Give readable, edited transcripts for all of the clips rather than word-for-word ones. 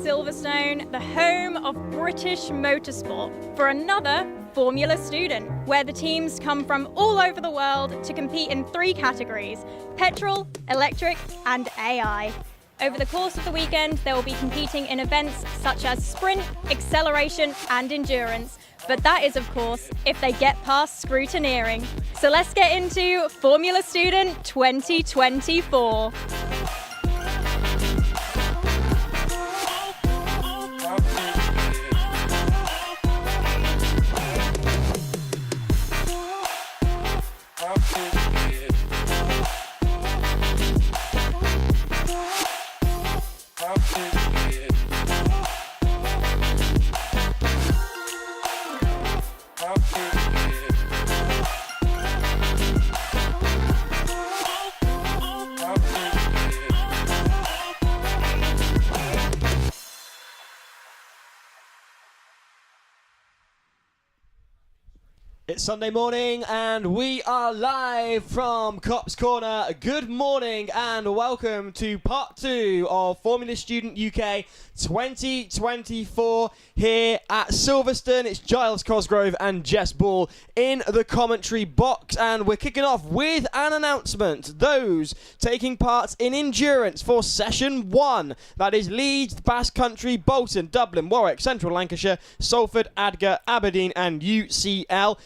Silverstone, the home of British motorsport, for another Formula Student, where the teams come from all over the world to compete in 3 categories: petrol, electric and AI. Over the course of the weekend, they will be competing in events such as sprint, acceleration and endurance. But that is, of course, if they get past scrutineering. So let's get into Formula Student 2024. It's Sunday morning and we are live from Cops Corner. Good morning and welcome to part 2 of Formula Student UK 2024 here at Silverstone. It's Giles Cosgrove and Jess Ball in the commentary box, and we're kicking off with an announcement. Those taking part in endurance for session 1, that is Leeds, Basque Country, Bolton, Dublin, Warwick, Central Lancashire, Salford, Adgar, Aberdeen and UCL.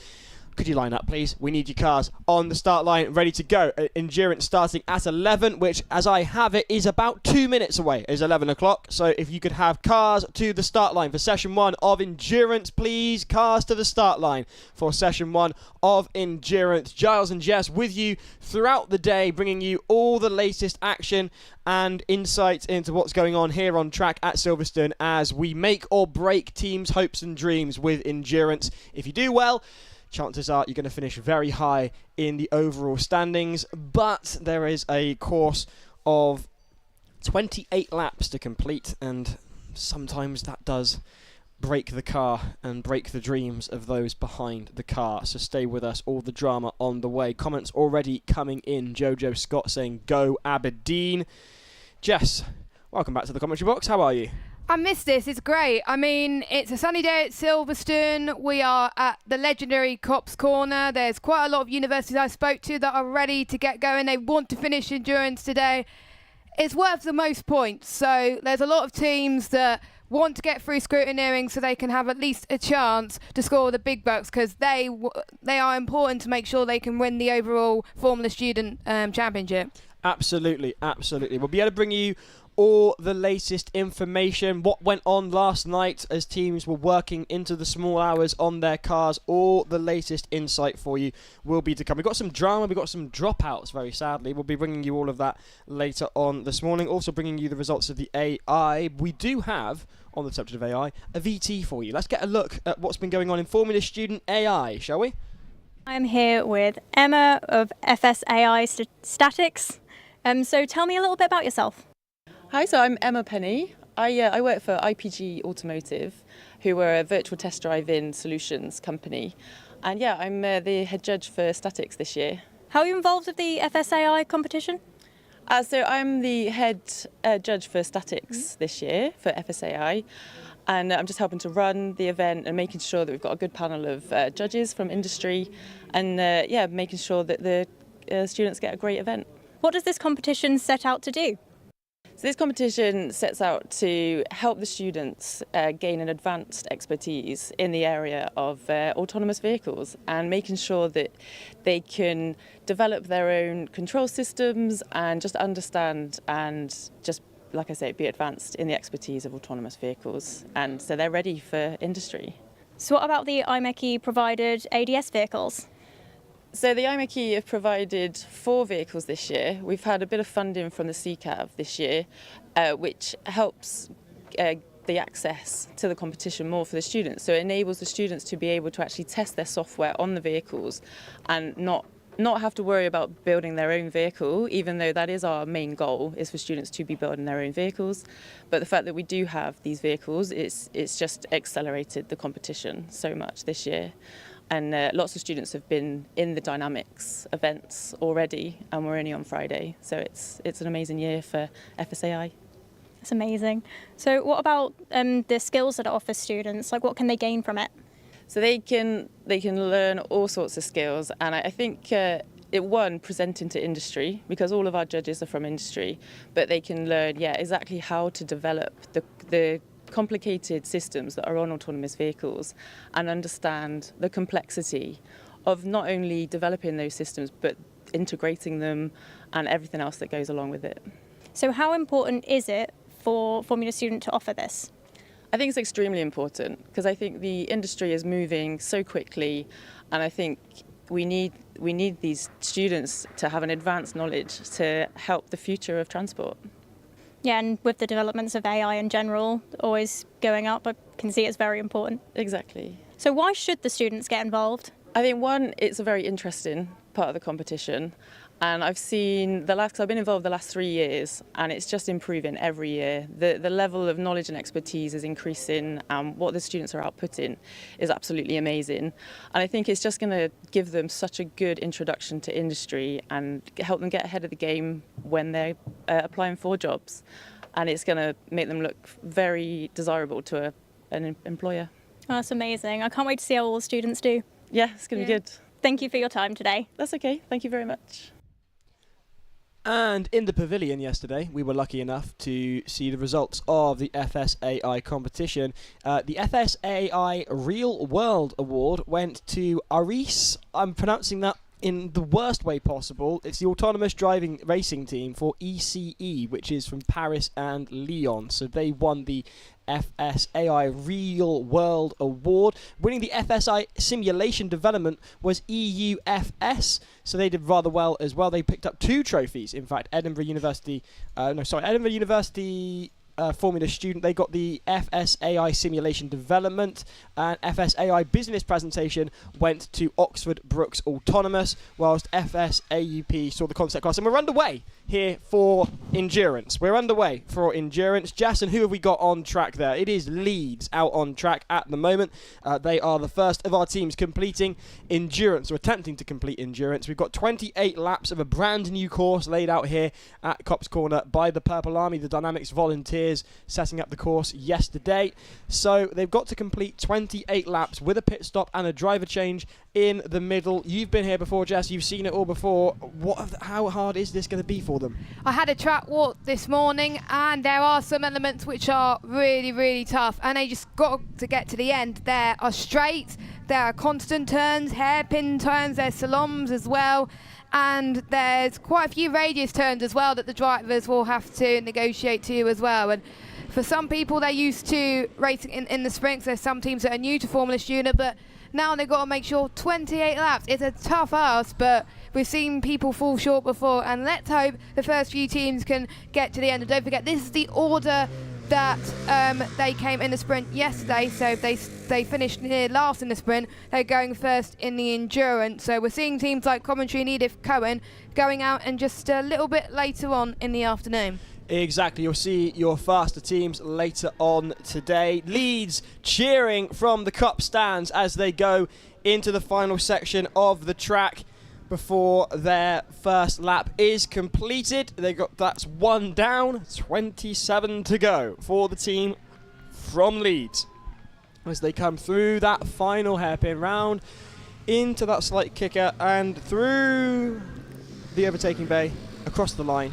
Could you line up, please? We need your cars on the start line, ready to go. Endurance starting at 11, which, as I have it, is about 2 minutes away. It's 11 o'clock, so if you could have cars to the start line for session 1 of endurance, please. Cars to the start line for session 1 of endurance. Giles and Jess with you throughout the day, bringing you all the latest action and insights into what's going on here on track at Silverstone as we make or break teams' hopes and dreams with endurance. If you do well, chances are you're going to finish very high in the overall standings, but there is a course of 28 laps to complete, and sometimes that does break the car and break the dreams of those behind the car. So stay with us, all the drama on the way. Comments already coming in. Jojo Scott saying, "Go Aberdeen." Jess, welcome back to the commentary box. How are you? I missed this. It's great. I mean, it's a sunny day at Silverstone. We are at the legendary Cops Corner. There's quite a lot of universities I spoke to that are ready to get going. They want to finish endurance today. It's worth the most points. So there's a lot of teams that want to get through scrutineering so they can have at least a chance to score the big bucks, because they are important to make sure they can win the overall Formula Student Championship. Absolutely, absolutely. We'll be able to bring you all the latest information, what went on last night as teams were working into the small hours on their cars. All the latest insight for you will be to come. We've got some drama, we've got some dropouts, very sadly. We'll be bringing you all of that later on this morning. Also bringing you the results of the AI. We do have, on the subject of AI, a VT for you. Let's get a look at what's been going on in Formula Student AI, shall we? I'm here with Emma of FSAI Statics. So tell me a little bit about yourself. Hi, so I'm Emma Penny. I work for IPG Automotive, who are a virtual test drive-in solutions company. And yeah, I'm the head judge for statics this year. How are you involved with the FSAI competition? So I'm the head judge for statics this year for FSAI. And I'm just helping to run the event and making sure that we've got a good panel of judges from industry and yeah, making sure that the students get a great event. What does this competition set out to do? So this competition sets out to help the students gain an advanced expertise in the area of autonomous vehicles and making sure that they can develop their own control systems and just understand and just, like I say, be advanced in the expertise of autonomous vehicles. And so they're ready for industry. So what about the IMechE provided ADS vehicles? So the IMechE have provided 4 vehicles this year. We've had a bit of funding from the CCAV this year, which helps the access to the competition more for the students. So it enables the students to be able to actually test their software on the vehicles and not have to worry about building their own vehicle, even though that is our main goal, is for students to be building their own vehicles. But the fact that we do have these vehicles, it's just accelerated the competition so much this year. And lots of students have been in the Dynamics events already, and we're only on Friday. So it's an amazing year for FSAI. That's amazing. So what about the skills that it offers students? Like, what can they gain from it? So they can learn all sorts of skills, and I think presenting to industry, because all of our judges are from industry, but they can learn exactly how to develop the complicated systems that are on autonomous vehicles and understand the complexity of not only developing those systems but integrating them and everything else that goes along with it. So how important is it for Formula Student to offer this? I think it's extremely important because I think the industry is moving so quickly, and I think we need these students to have an advanced knowledge to help the future of transport. Yeah, and with the developments of AI in general always going up, I can see it's very important. Exactly. So why should the students get involved? I think one, it's a very interesting part of the competition, and I've seen I've been involved the last 3 years, and it's just improving every year. The level of knowledge and expertise is increasing, and what the students are outputting is absolutely amazing. And I think it's just going to give them such a good introduction to industry and help them get ahead of the game when they're applying for jobs. And it's going to make them look very desirable to an employer. Oh, that's amazing. I can't wait to see how all the students do. Yeah, it's going to be good. Thank you for your time today. That's okay. Thank you very much. And in the pavilion yesterday, we were lucky enough to see the results of the FSAI competition. The FSAI Real World Award went to Aris. I'm pronouncing that in the worst way possible. It's the autonomous driving racing team for ECE, which is from Paris and Lyon. So they won the FSAI Real World Award. Winning the FSI Simulation Development was EUFS, so they did rather well as well. They picked up 2 trophies. In fact, Edinburgh University Formula Student, they got the FSAI Simulation Development, and FSAI Business Presentation went to Oxford Brookes Autonomous, whilst FSAUP saw the concept class. And we're underway here for endurance. Jess, and who have we got on track there? It is Leeds out on track at the moment. They are the first of our teams completing endurance, or attempting to complete endurance. We've got 28 laps of a brand new course laid out here at Copse Corner by the Purple Army, the Dynamics volunteers, setting up the course yesterday. So they've got to complete 28 laps with a pit stop and a driver change in the middle. You've been here before, Jess. You've seen it all before. How hard is this going to be for them? I had a track walk this morning, and there are some elements which are really, really tough, and they just got to get to the end. There are straights, there are constant turns, hairpin turns, there's slaloms as well, and there's quite a few radius turns as well that the drivers will have to negotiate to as well. And for some people, they're used to racing in the sprints. There's some teams that are new to Formula Student, but now they've got to make sure 28 laps. It's a tough ask, but we've seen people fall short before, and let's hope the first few teams can get to the end. And don't forget, this is the order that they came in the sprint yesterday, so if they finished near last in the sprint, they're going first in the endurance. So we're seeing teams like Coventry and Edith Cohen going out and just a little bit later on in the afternoon. Exactly, you'll see your faster teams later on today. Leeds cheering from the cup stands as they go into the final section of the track before their first lap is completed. That's 1 down, 27 to go for the team from Leeds as they come through that final hairpin round into that slight kicker and through the overtaking bay across the line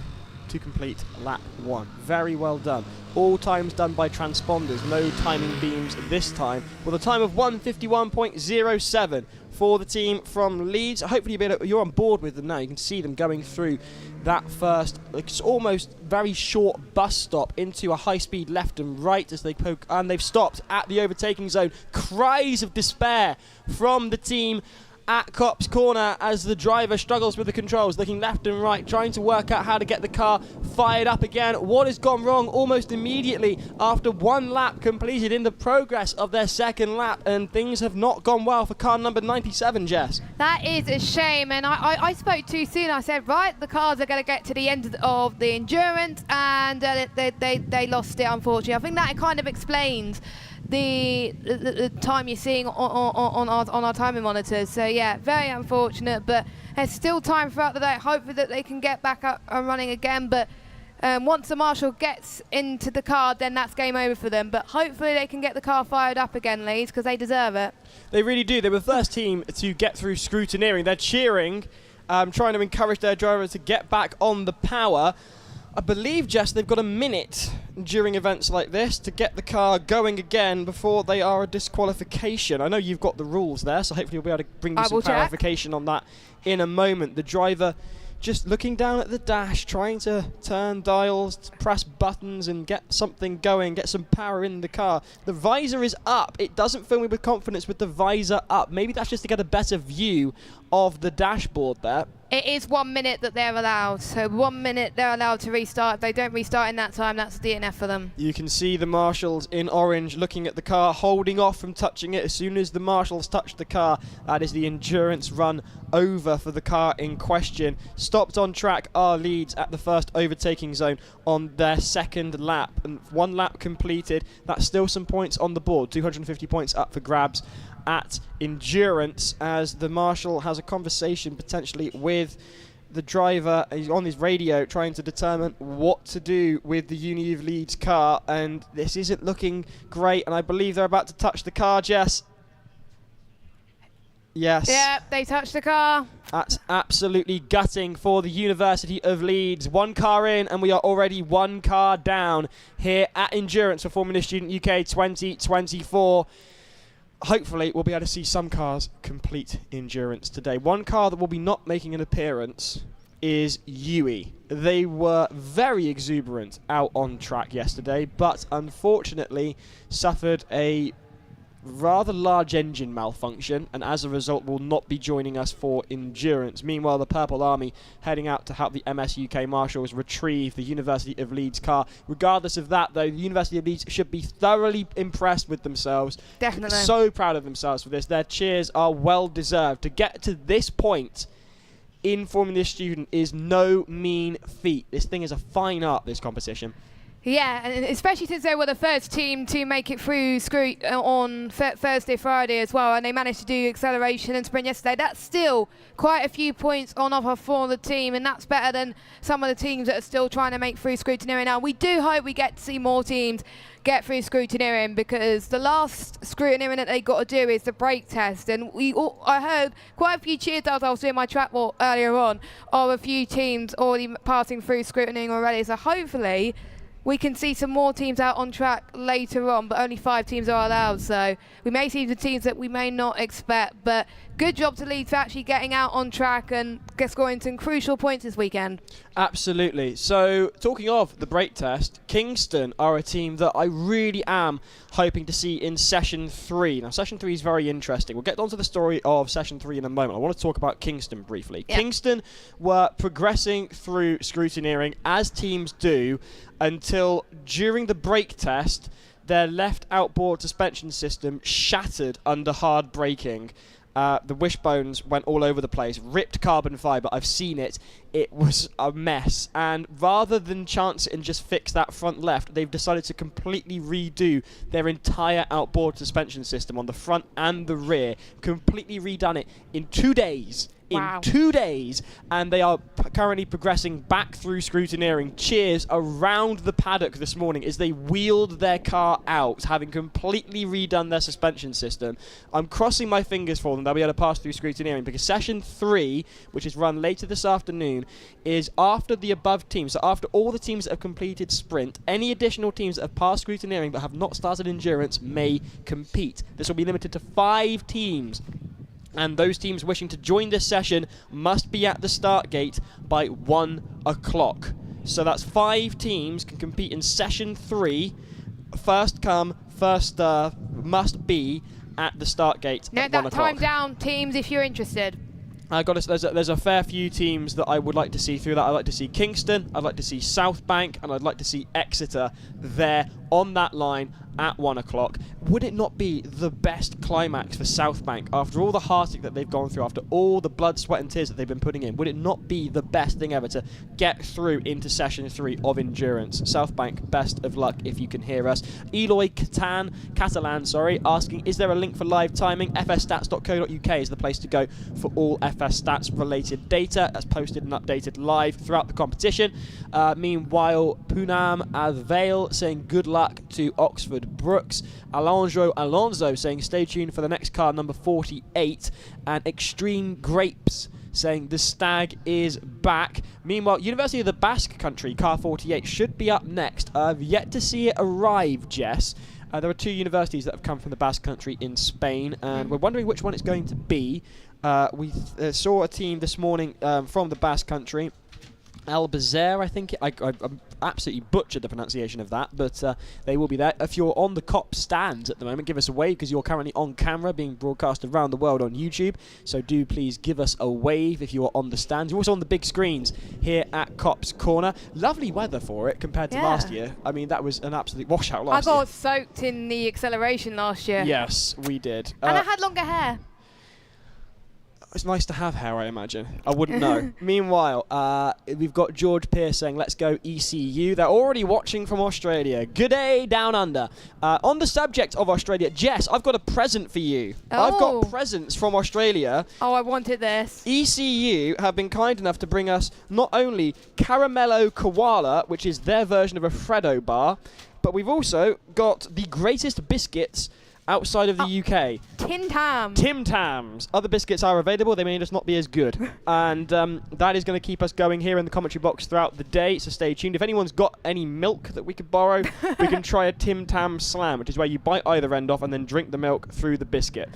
to complete lap 1. Very well done. All times done by transponders, no timing beams this time, with a time of 1:51.07 for the team from Leeds. Hopefully you're on board with them now. You can see them going through that first, it's almost very short bus stop into a high-speed left and right as they poke, and they've stopped at the overtaking zone. Cries of despair from the team at Copse Corner as the driver struggles with the controls, looking left and right, trying to work out how to get the car fired up again. What has gone wrong almost immediately after 1 lap completed in the progress of their second lap, and things have not gone well for car number 97, Jess. That is a shame, and I spoke too soon. I said, right, the cars are going to get to the end of the endurance, and they lost it, unfortunately. I think that kind of explains the time you're seeing on our timing monitors. So yeah, very unfortunate, but there's still time throughout the day. Hopefully that they can get back up and running again, but Once the marshal gets into the car, then that's game over for them. But hopefully they can get the car fired up again, Leeds, because they deserve it. They really do. They were the first team to get through scrutineering. They're cheering, trying to encourage their drivers to get back on the power. I believe, Jess, they've got a minute during events like this to get the car going again before they are a disqualification. I know you've got the rules there, so hopefully we'll be able to bring you some clarification on that in a moment. The driver just looking down at the dash, trying to turn dials, press buttons and get something going, get some power in the car. The visor is up. It doesn't fill me with confidence with the visor up. Maybe that's just to get a better view of the dashboard there. It is 1 minute that they're allowed, so 1 minute they're allowed to restart. If they don't restart in that time, that's a DNF for them. You can see the marshals in orange looking at the car, holding off from touching it. As soon as the marshals touch the car, that is the endurance run over for the car in question. Stopped on track are Leeds at the first overtaking zone on their second lap, and 1 lap completed. That's still some points on the board, 250 points up for grabs at endurance, as the marshal has a conversation potentially with the driver. He's on his radio trying to determine what to do with the Uni of Leeds car, and this isn't looking great, and I believe they're about to touch the car, Jess. Yes. Yeah, they touched the car. That's absolutely gutting for the University of Leeds. 1 car in, and we are already 1 car down here at Endurance for Formula Student UK 2024. Hopefully we'll be able to see some cars complete endurance today. 1 car that will be not making an appearance is UE. They were very exuberant out on track yesterday, but unfortunately suffered a rather large engine malfunction, and as a result will not be joining us for endurance. Meanwhile, the Purple Army heading out to help the MS UK Marshals retrieve the University of Leeds car. Regardless of that, though, the University of Leeds should be thoroughly impressed with themselves. Definitely. So proud of themselves for this. Their cheers are well deserved. To get to this point in Formula Student is no mean feat. This thing is a fine art, this competition. Yeah, and especially since they were the first team to make it through on Thursday, Friday as well, and they managed to do acceleration and sprint yesterday. That's still quite a few points on offer for the team, and that's better than some of the teams that are still trying to make through scrutineering. Now, we do hope we get to see more teams get through scrutineering, because the last scrutineering that they got to do is the brake test, and I heard quite a few cheers as I was doing my track walk earlier on of a few teams already passing through scrutineering already, so hopefully we can see some more teams out on track later on, but only 5 teams are allowed, so we may see the teams that we may not expect. But good job to Leeds for actually getting out on track and scoring some crucial points this weekend. Absolutely. So, talking of the brake test, Kingston are a team that I really am hoping to see in Session 3. Now, Session 3 is very interesting. We'll get onto the story of Session 3 in a moment. I want to talk about Kingston briefly. Yeah. Kingston were progressing through scrutineering, as teams do, until during the brake test, their left outboard suspension system shattered under hard braking. The wishbones went all over the place, ripped carbon fibre. I've seen it. It was a mess. And rather than chance it and just fix that front left, they've decided to completely redo their entire outboard suspension system on the front and the rear. Completely redone it in 2 days. Wow. 2 days, and they are currently progressing back through scrutineering. Cheers around the paddock this morning as they wheeled their car out, having completely redone their suspension system. I'm crossing my fingers for them. They'll be able to pass through scrutineering, because Session 3, which is run later this afternoon, is after the above teams. So after all the teams that have completed sprint, any additional teams that have passed scrutineering but have not started endurance may compete. This will be limited to 5 teams. And those teams wishing to join this session must be at the start gate by 1 o'clock. So that's 5 teams can compete in Session 3. First come, first serve, must be at the start gate at 1 o'clock. Note that time down, teams, if you're interested. There's a fair few teams that I would like to see through that. I'd like to see Kingston, I'd like to see South Bank, and I'd like to see Exeter there on that line at 1 o'clock. Would it not be the best climax for South Bank after all the heartache that they've gone through, after all the blood, sweat and tears that they've been putting in? Would it not be the best thing ever to get through into session 3 of Endurance? South Bank, best of luck if you can hear us. Eloy Catalan, asking, is there a link for live timing? fsstats.co.uk is the place to go for all FS Stats related data. That's posted and updated live throughout the competition. Meanwhile, Poonam Advale saying good luck to Oxford Brooks. Alonso saying stay tuned for the next car, number 48. And Extreme Grapes saying the stag is back. Meanwhile, University of the Basque Country, car 48, should be up next. I've yet to see it arrive, Jess. There are 2 universities that have come from the Basque Country in Spain, and we're wondering which one it's going to be. We saw a team this morning from the Basque Country. Albazer, I think. I absolutely butchered the pronunciation of that, but they will be there. If you're on the COP stands at the moment, give us a wave, because you're currently on camera being broadcast around the world on YouTube. So do please give us a wave if you are on the stands. You're also on the big screens here at COP's Corner. Lovely weather for it compared to last year. I mean, that was an absolute washout last year. I got soaked in the acceleration last year. Yes, we did. And I had longer hair. It's nice to have hair, I imagine. I wouldn't know. Meanwhile, we've got George Pearce saying, let's go ECU. They're already watching from Australia. Good day, down under. On the subject of Australia, Jess, I've got a present for you. Oh. I've got presents from Australia. Oh, I wanted this. ECU have been kind enough to bring us not only Caramello Koala, which is their version of a Freddo bar, but we've also got the greatest biscuits outside of the UK. Tim Tam. Tim Tams. Other biscuits are available. They may just not be as good. And that is going to keep us going here in the commentary box throughout the day, so stay tuned. If anyone's got any milk that we could borrow, we can try a Tim Tam Slam, which is where you bite either end off and then drink the milk through the biscuit.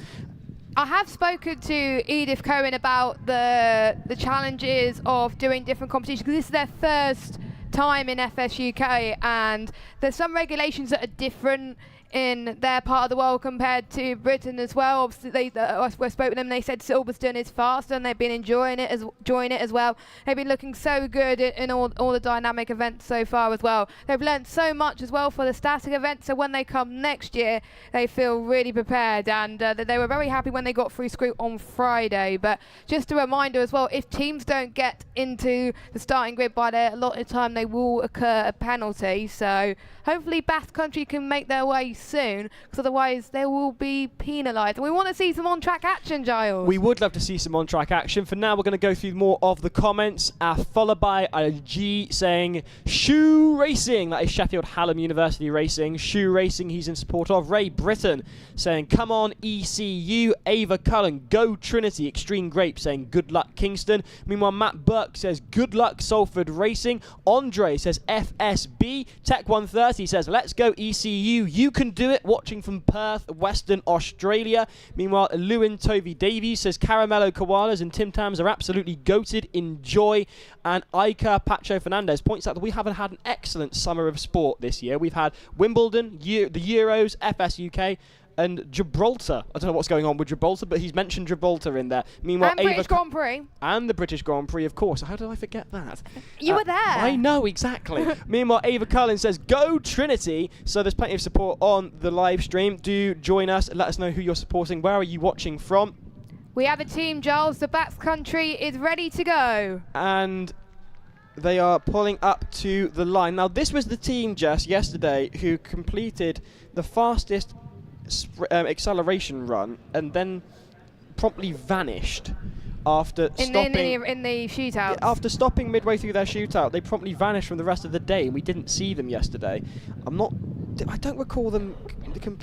I have spoken to Edith Cohen about the challenges of doing different competitions, because this is their first time in FS UK, and there's some regulations that are different in their part of the world compared to Britain as well. Obviously, I spoke with them and they said Silverstone is faster, and they've been enjoying it as well. They've been looking so good in all the dynamic events so far as well. They've learned so much as well for the static events, so when they come next year, they feel really prepared, and they were very happy when they got through Screw on Friday. But just a reminder as well, if teams don't get into the starting grid by their allotted time, they will occur a penalty. So hopefully Basque Country can make their way soon, because otherwise they will be penalised. We want to see some on-track action, Giles. We would love to see some on-track action. For now, we're going to go through more of the comments, followed by G saying, Shoe Racing, that is Sheffield Hallam University Racing. Shoe Racing, he's in support of. Ray Britton saying, come on ECU. Ava Cullen, go Trinity. Extreme Grape saying, good luck Kingston. Meanwhile, Matt Burke says, good luck Salford Racing. Andre says, FSB. Tech 130 says, let's go ECU. You can do it, watching from Perth, Western Australia. Meanwhile, Lewin Tovey Davies says Caramello Koalas and Tim Tams are absolutely goated. Enjoy. And Iker Pacho Fernandez points out that we haven't had an excellent summer of sport this year. We've had Wimbledon, the Euros, FS UK, and Gibraltar. I don't know what's going on with Gibraltar, but he's mentioned Gibraltar in there. Meanwhile, and British Grand Prix. And the British Grand Prix, of course. How did I forget that? You were there. I know, exactly. Meanwhile, Ava Cullen says, go Trinity. So there's plenty of support on the live stream. Do join us. Let us know who you're supporting. Where are you watching from? We have a team, Giles. The Basque Country is ready to go. And they are pulling up to the line. Now, this was the team, Jess, yesterday, who completed the fastest acceleration run and then promptly vanished after stopping in the shootout. After stopping midway through their shootout, they promptly vanished from the rest of the day, and we didn't see them yesterday. I don't recall them.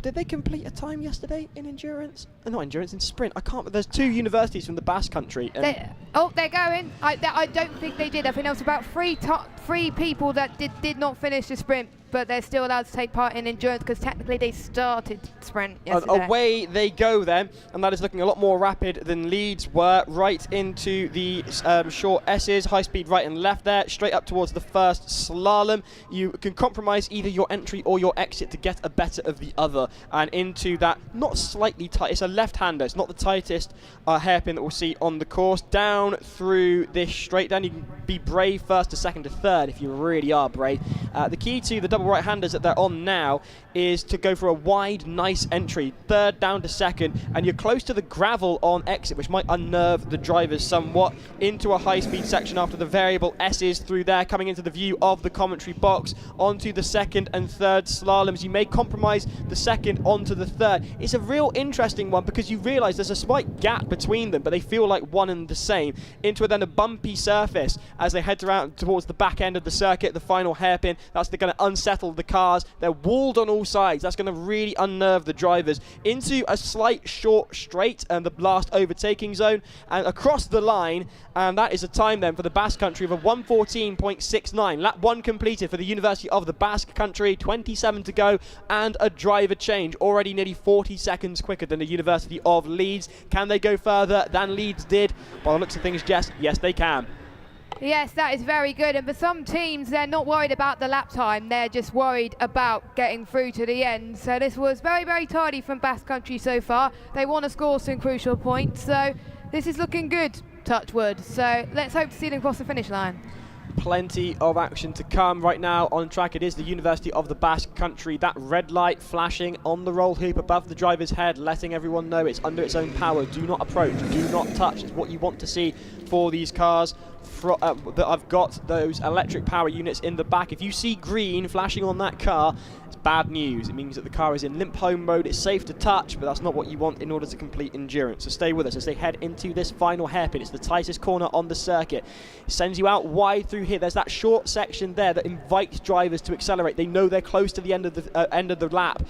Did they complete a time yesterday in endurance? Not endurance, in sprint. I can't. There's two universities from the Basque Country. They're going. I don't think they did. I think there was about three people that did not finish the sprint, but they're still allowed to take part in endurance because technically they started sprint yesterday. Away they go then, and that is looking a lot more rapid than Leeds were. Right into the short S's, high speed right and left there, straight up towards the first slalom. You can compromise either your entry or your exit to get a better of the other, and into that not slightly tight, it's a left-hander, it's not the tightest hairpin that we'll see on the course, down through this straight down. You can be brave first to second to third if you really are brave. The key to the double right-handers that they're on now is to go for a wide, nice entry, third down to second, and you're close to the gravel on exit, which might unnerve the drivers somewhat, into a high-speed section after the variable S's through there, coming into the view of the commentary box, onto the second and third slaloms. You may compromise the second onto the third. It's a real interesting one because you realise there's a slight gap between them, but they feel like one and the same, into then a bumpy surface as they head around towards the back end of the circuit, the final hairpin. That's going to unsettle the cars. They're walled on all sides. That's going to really unnerve the drivers. Into a slight short straight and the last overtaking zone, and across the line, and that is a time then for the Basque Country of a 1:14.69. Lap 1 completed for the University of the Basque Country, 27 to go, and a driver change, already nearly 40 seconds quicker than the University of Leeds. Can they go further than Leeds did? By the looks of things, Jess, yes they can. Yes, that is very good. And for some teams, they're not worried about the lap time. They're just worried about getting through to the end. So this was very, very tidy from Basque Country so far. They want to score some crucial points. So this is looking good, touch wood. So let's hope to see them cross the finish line. Plenty of action to come right now on track. It is the University of the Basque Country. That red light flashing on the roll hoop above the driver's head, letting everyone know it's under its own power. Do not approach, do not touch. It's what you want to see for these cars. That I've got those electric power units in the back. If you see green flashing on that car, it's bad news. It means that the car is in limp home mode. It's safe to touch, but that's not what you want in order to complete endurance. So stay with us as they head into this final hairpin. It's the tightest corner on the circuit. It sends you out wide through here. There's that short section there that invites drivers to accelerate. They know they're close to the end of the lap.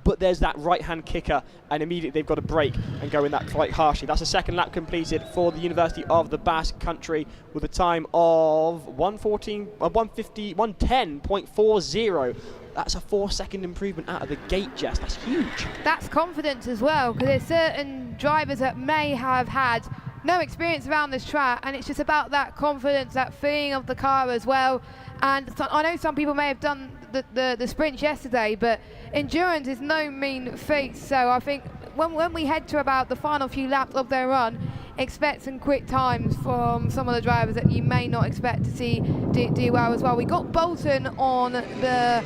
But there's that right-hand kicker, and immediately they've got to brake and go in that quite harshly. That's a second lap completed for the University of the Basque Country with a time of 110.40. That's a 4-second improvement out of the gate, Jess. That's huge. That's confidence as well, because there's certain drivers that may have had no experience around this track, and it's just about that confidence, that feeling of the car as well. And so, I know some people may have done the sprints yesterday, but endurance is no mean feat. So I think when we head to about the final few laps of their run, expect some quick times from some of the drivers that you may not expect to see do well as well. We got Bolton on the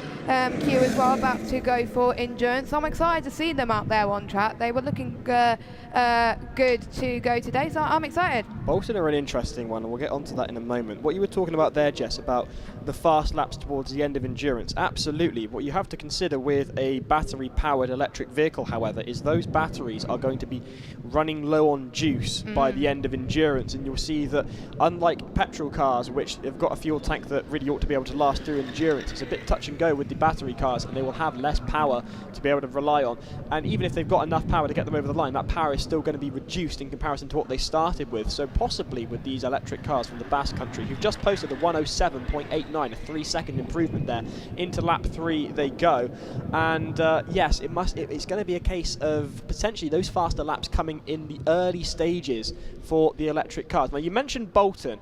queue as well, about to go for endurance. I'm excited to see them out there on track. They were looking good to go today, so I'm excited. Bolton are an interesting one, and we'll get onto that in a moment. What you were talking about there, Jess, about the fast laps towards the end of endurance, absolutely. What you have to consider with a battery-powered electric vehicle, however, is those batteries are going to be running low on juice by the end of endurance, and you'll see that unlike petrol cars, which have got a fuel tank that really ought to be able to last through endurance, it's a bit touch and go with the battery cars, and they will have less power to be able to rely on. And even if they've got enough power to get them over the line, that power is still going to be reduced in comparison to what they started with. So possibly with these electric cars from the Basque Country, who've just posted a 1:07.89, a 3-second improvement there. Into lap 3 they go, and yes, it's going to be a case of potentially those faster laps coming in the early stages for the electric cars. Now, you mentioned Bolton.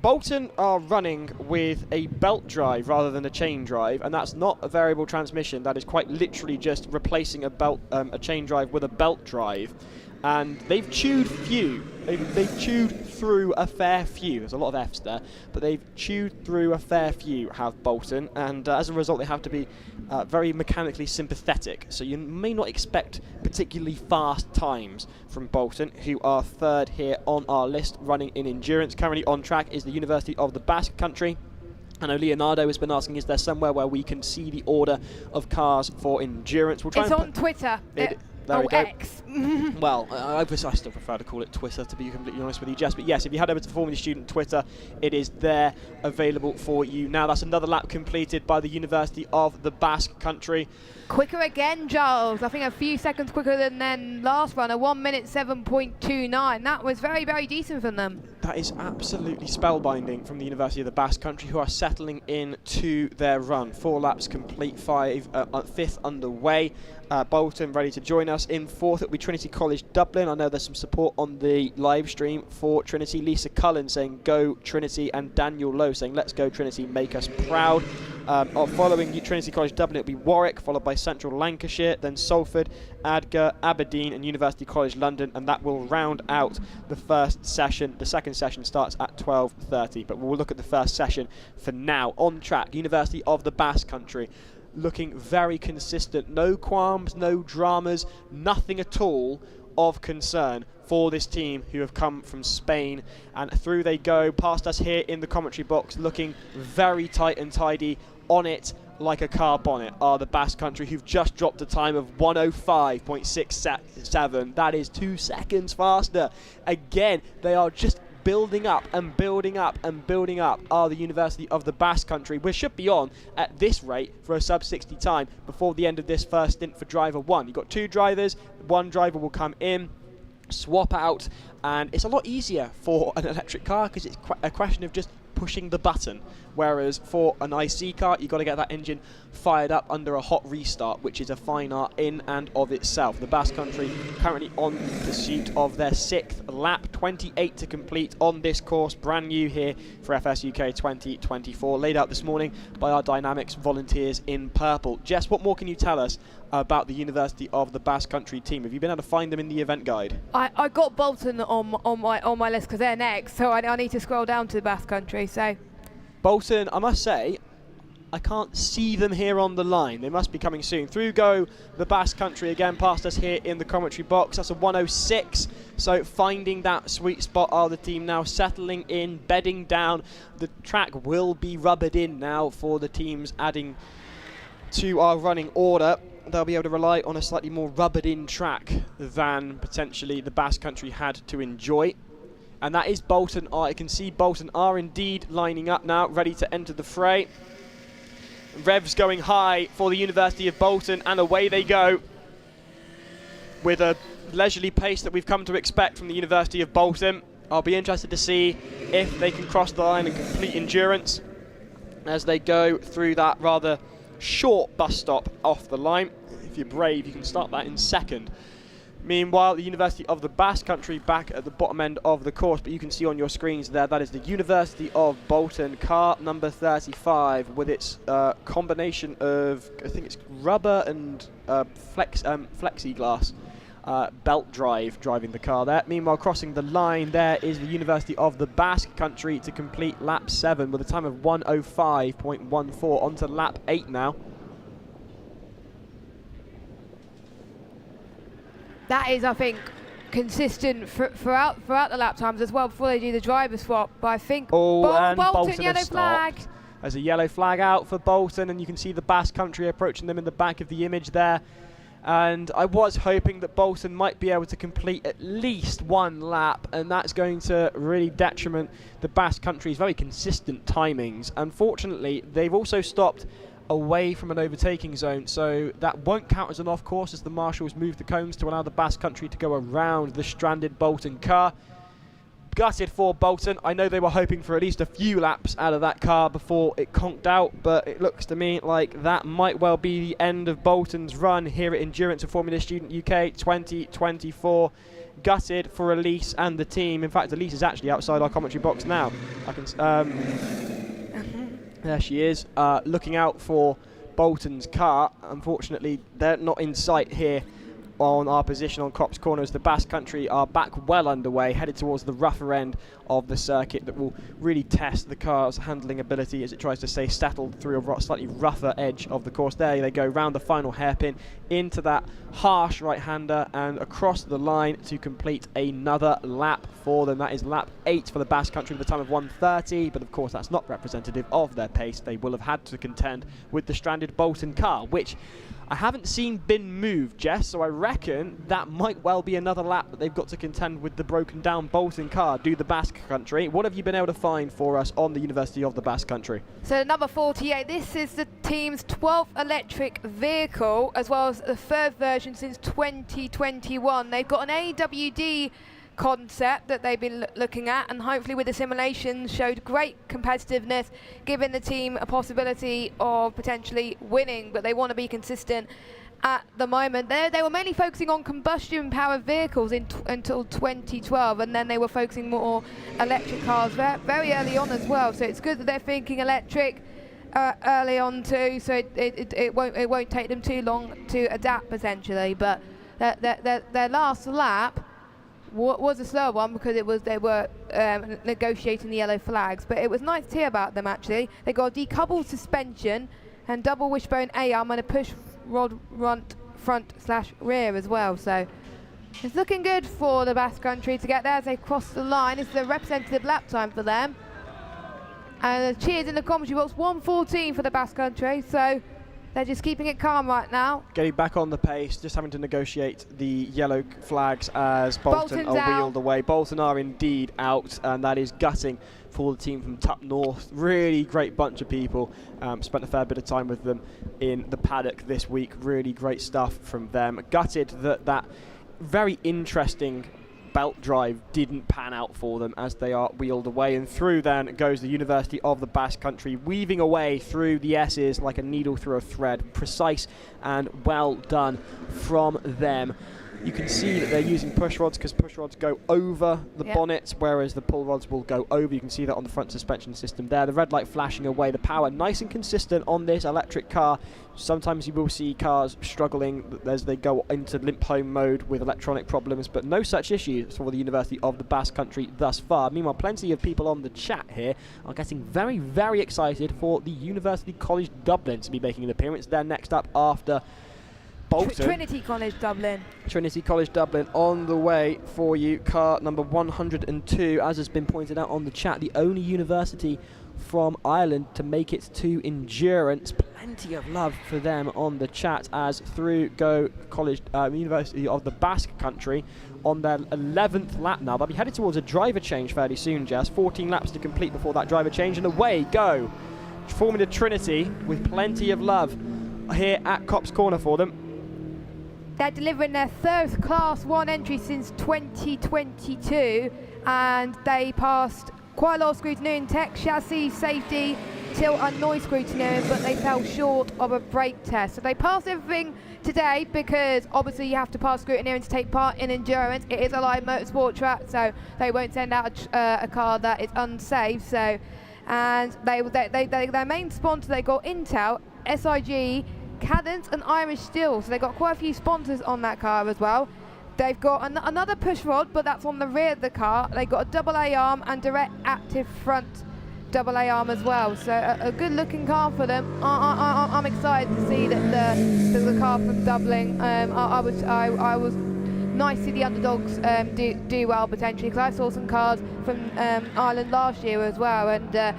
Bolton are running with a belt drive rather than a chain drive, and that's not a variable transmission. That is quite literally just replacing a chain drive with a belt drive. And they've chewed few. They've chewed through a fair few. There's a lot of F's there, but they've chewed through a fair few, have Bolton, and as a result they have to be very mechanically sympathetic. So you may not expect particularly fast times from Bolton, who are third here on our list, running in endurance. Currently on track is the University of the Basque Country. I know Leonardo has been asking, is there somewhere where we can see the order of cars for endurance? We'll try. It's on Twitter. There we go. X. Well, I still prefer to call it Twitter, to be completely honest with you, Jess. But yes, if you head over to Formula Student Twitter, it is there available for you now. That's another lap completed by the University of the Basque Country. Quicker again, Giles. I think a few seconds quicker than last run, a 1:07.29. That was very, very decent from them. That is absolutely spellbinding from the University of the Basque Country, who are settling in to their run. 4 laps complete, 5th underway. Bolton ready to join us. In 4th, it'll be Trinity College Dublin. I know there's some support on the live stream for Trinity. Lisa Cullen saying go Trinity, and Daniel Lowe saying let's go Trinity, make us proud. Following Trinity College Dublin, it'll be Warwick, followed by Central Lancashire, then Salford, Adgar, Aberdeen and University College London, and that will round out the first session. The second session starts at 12:30, but we'll look at the first session for now. On track, University of the Basque Country, looking very consistent. No qualms, no dramas, nothing at all of concern for this team who have come from Spain, and through they go past us here in the commentary box, looking very tight and tidy. On it like a car bonnet are the Basque Country, who've just dropped a time of 1:05.67. That is 2 seconds faster. Again, they are just building up and building up and building up, are the University of the Basque Country. We should be on at this rate for a sub-60 time before the end of this first stint for driver one. You've got 2 drivers, 1 driver will come in, swap out, and it's a lot easier for an electric car because it's a question of just pushing the button, whereas for an IC car you've got to get that engine fired up under a hot restart, which is a fine art in and of itself. The Basque Country currently on pursuit of their 6th lap, 28 to complete on this course, brand new here for FS UK 2024, laid out this morning by our Dynamics volunteers in purple. Jess, what more can you tell us about the University of the Basque Country team? Have you been able to find them in the event guide? I got Bolton on my list because they're next, so I need to scroll down to the Basque Country. So Bolton, I must say, I can't see them here on the line. They must be coming soon. Through go the Basque Country again, past us here in the commentary box. That's a 1:06. So finding that sweet spot are the team now, settling in, bedding down. The track will be rubbered in now for the teams adding to our running order. They'll be able to rely on a slightly more rubbered in track than potentially the Basque Country had to enjoy. And that is Bolton. I can see Bolton are indeed lining up now, ready to enter the fray. Revs going high for the University of Bolton, and away they go with a leisurely pace that we've come to expect from the University of Bolton. I'll be interested to see if they can cross the line and complete endurance as they go through that rather short bus stop off the line. If you're brave, you can start that in second. Meanwhile, the University of the Basque Country back at the bottom end of the course, but you can see on your screens there, that is the University of Bolton, car number 35, with its combination of, I think it's rubber and flexiglass belt drive driving the car there. Meanwhile, crossing the line there is the University of the Basque Country to complete lap 7 with a time of 1:05.14. On to lap 8 now. that is, I think, consistent throughout the lap times as well before they do the driver swap. But I think Bolton yellow flag. There's a yellow flag out for Bolton, and you can see the Basque Country approaching them in the back of the image there. And I was hoping that Bolton might be able to complete at least one lap, and that's going to really detriment the Basque Country's very consistent timings. Unfortunately, they've also stopped away from an overtaking zone, so that won't count as an off course as the marshals move the cones to allow the Basque Country to go around the stranded Bolton car. Gutted for Bolton. I know they were hoping for at least a few laps out of that car before it conked out, but it looks to me like that might well be the end of Bolton's run here at Endurance of Formula Student UK 2024. Gutted for Elise and the team. In fact, Elise is actually outside our commentary box now. I can, there she is, looking out for Bolton's car. Unfortunately, they're not in sight here on our position on Cops Corner as the Basque Country are back well underway, headed towards the rougher end of the circuit that will really test the car's handling ability as it tries to stay settled through a slightly rougher edge of the course. There they go, round the final hairpin into that harsh right-hander and across the line to complete another lap for them. That is lap 8 for the Basque Country with a time of 1:30, but of course that's not representative of their pace. They will have had to contend with the stranded Bolton car, which I haven't seen been moved, Jess, so I reckon that might well be another lap that they've got to contend with the broken down Bolton car. Do the Basque Country. What have you been able to find for us on the University of the Basque Country? So number 48, this is the team's 12th electric vehicle, as well as the third version since 2021. They've got an AWD concept that they've been looking at, and hopefully with the simulations showed great competitiveness, giving the team a possibility of potentially winning, but they want to be consistent at the moment. They were mainly focusing on combustion powered vehicles until 2012, and then they were focusing more electric cars very early on as well, so it's good that they're thinking electric. early on too, so it won't take them too long to adapt potentially. But their last lap was a slower one because they were negotiating the yellow flags. But it was nice to hear about them actually. They got a decoupled suspension and double wishbone A-arm and a push rod front/rear as well. So it's looking good for the Basque Country to get there as they cross the line. It's the representative lap time for them. And cheers in the commentary box, 1:14 for the Basque Country. So they're just keeping it calm right now. Getting back on the pace, just having to negotiate the yellow flags as Bolton Bolton's are wheeled out. away. Bolton are indeed out, and that is gutting for the team from Tup North. Really great bunch of people. Spent a fair bit of time with them in the paddock this week. Really great stuff from them. Gutted that very interesting belt drive didn't pan out for them as they are wheeled away, and through then goes the University of the Basque Country, weaving away through the S's like a needle through a thread. Precise and well done from them. You can see that they're using push rods because push rods go over the bonnet, whereas the pull rods will go over. You can see that on the front suspension system there. The red light flashing away. The power nice and consistent on this electric car. Sometimes you will see cars struggling as they go into limp home mode with electronic problems, but no such issues for the University of the Basque Country thus far. Meanwhile, plenty of people on the chat here are getting very, very excited for the University College Dublin to be making an appearance. They're next up after Bolton. Trinity College Dublin. Trinity College Dublin on the way for you. Car number 102, as has been pointed out on the chat, the only university from Ireland to make it to endurance. Plenty of love for them on the chat as through go University of the Basque Country on their 11th lap now. They'll be headed towards a driver change fairly soon, Jess. 14 laps to complete before that driver change, and away go Formula Trinity with plenty of love here at Copse Corner for them. They're delivering their third Class 1 entry since 2022, and they passed quite a lot of scrutineering, tech, chassis, safety, tilt and noise scrutineering, but they fell short of a brake test. So they passed everything today because obviously you have to pass scrutineering to take part in endurance. It is a live motorsport track, so they won't send out a car that is unsafe. So, and their main sponsor, they got Intel, SIG, Cadence and Irish Steel, so they've got quite a few sponsors on that car as well. They've got another push rod, but that's on the rear of the car. They've got a double A arm and direct active front double A arm as well, so a good looking car for them. I'm excited to see that the car from Dublin. I was nice to see the underdogs do well potentially, because I saw some cars from Ireland last year as well, and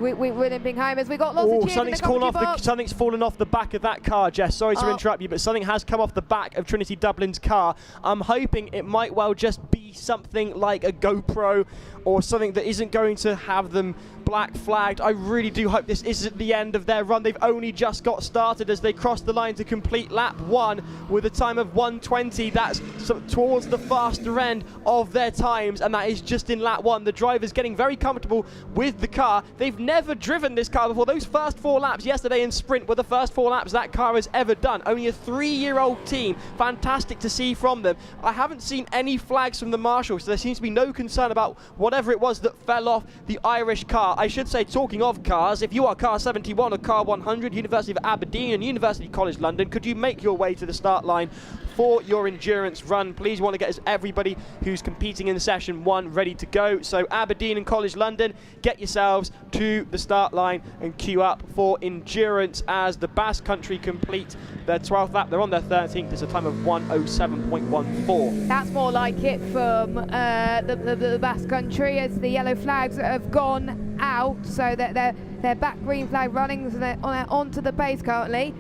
we're limping home as we got lots of cheers in the commentary box. Something's fallen off the back of that car, Jess. Sorry to interrupt you, but something has come off the back of Trinity Dublin's car. I'm hoping it might well just be something like a GoPro or something that isn't going to have them black flagged. I really do hope this isn't the end of their run. They've only just got started as they cross the line to complete lap 1 with a time of 1:20. That's towards the faster end of their times, and that is just in lap 1. The driver's getting very comfortable with the car. They've never driven this car before. Those first 4 laps yesterday in sprint were the first 4 laps that car has ever done. Only a 3-year-old team. Fantastic to see from them. I haven't seen any flags from the marshal, so there seems to be no concern about whatever it was that fell off the Irish car. I should say, talking of cars, if you are car 71 or car 100, University of Aberdeen and University College London, could you make your way to the start line for your endurance run? Please want to get everybody who's competing in session 1 ready to go. So Aberdeen and College London, get yourselves to the start line and queue up for endurance as the Basque Country complete their 12th lap. They're on their 13th. It's a time of 1:07.14. That's more like it from the Basque Country, as the yellow flags have gone out, so that they're back green flag running, so they're onto the pace currently.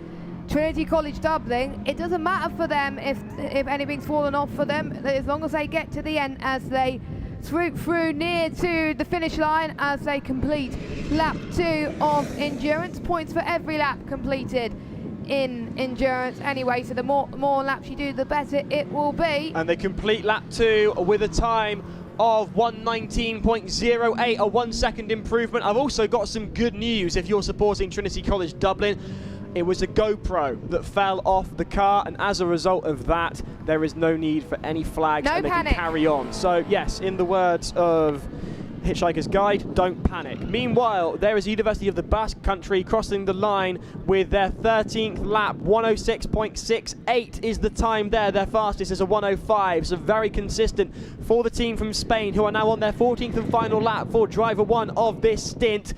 Trinity College Dublin, it doesn't matter for them if anything's fallen off for them, as long as they get to the end, as they swoop through near to the finish line as they complete lap 2 of endurance. Points for every lap completed in endurance anyway, so the more laps you do, the better it will be. And they complete lap 2 with a time of 1:19.08, a 1 second improvement. I've also got some good news if you're supporting Trinity College Dublin. It was a GoPro that fell off the car, and as a result of that, there is no need for any flags, and they can carry on. So yes, in the words of Hitchhiker's Guide, don't panic. Meanwhile, there is University of the Basque Country crossing the line with their 13th lap. 106.68 is the time there. Their fastest is a 105, so very consistent for the team from Spain, who are now on their 14th and final lap for driver one of this stint.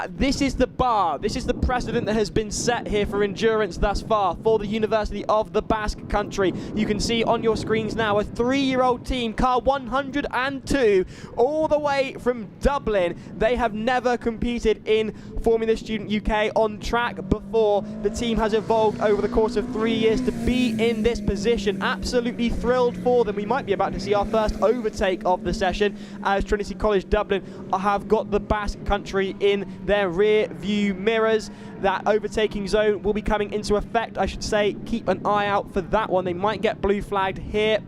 This is the bar, this is the precedent that has been set here for endurance thus far for the University of the Basque Country. You can see on your screens now a 3-year-old team, car 102, all the way from Dublin. They have never competed in Formula Student UK on track before. The team has evolved over the course of 3 years to be in this position. Absolutely thrilled for them. We might be about to see our first overtake of the session as Trinity College Dublin have got the Basque Country in their rear view mirrors. That overtaking zone will be coming into effect, I should say. Keep an eye out for that one. They might get blue flagged here.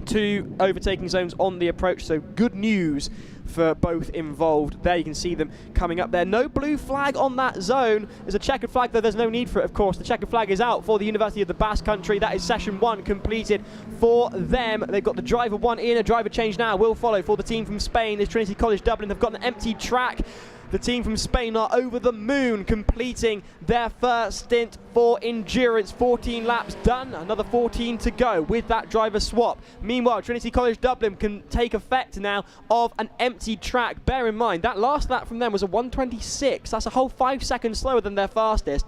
2 overtaking zones on the approach, so good news for both involved. There you can see them coming up there. No blue flag on that zone. There's a checkered flag, though there's no need for it, of course. The checkered flag is out for the University of the Basque Country. That is session 1 completed for them. They've got the driver 1 in. A driver change now will follow for the team from Spain as Trinity College Dublin have got an empty track. The team from Spain are over the moon, completing their first stint for endurance. 14 laps done, another 14 to go with that driver swap. Meanwhile, Trinity College Dublin can take effect now of an empty track. Bear in mind, that last lap from them was a 1:26. That's a whole 5 seconds slower than their fastest.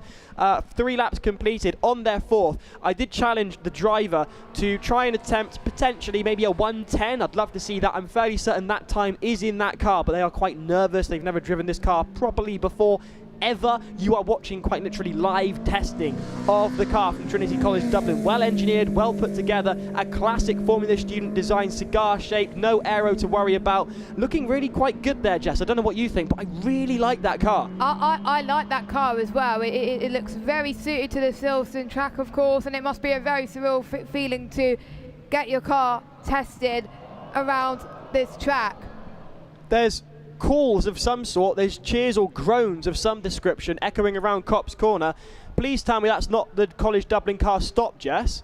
3 laps completed on their 4th. I did challenge the driver to try and attempt potentially maybe a 1:10. I'd love to see that. I'm fairly certain that time is in that car, but they are quite nervous. They've never driven this car properly before, ever. You are watching quite literally live testing of the car from Trinity College Dublin. Well engineered, well put together, a classic Formula Student design, cigar shape, no aero to worry about. Looking really quite good there, Jess. I don't know what you think, but I really like that car. I like that car as well. It looks very suited to the Silverstone track, of course, and it must be a very surreal feeling to get your car tested around this track. There's calls of some sort, there's cheers or groans of some description echoing around Copse Corner. Please tell me that's not the College Dublin car stop, Jess.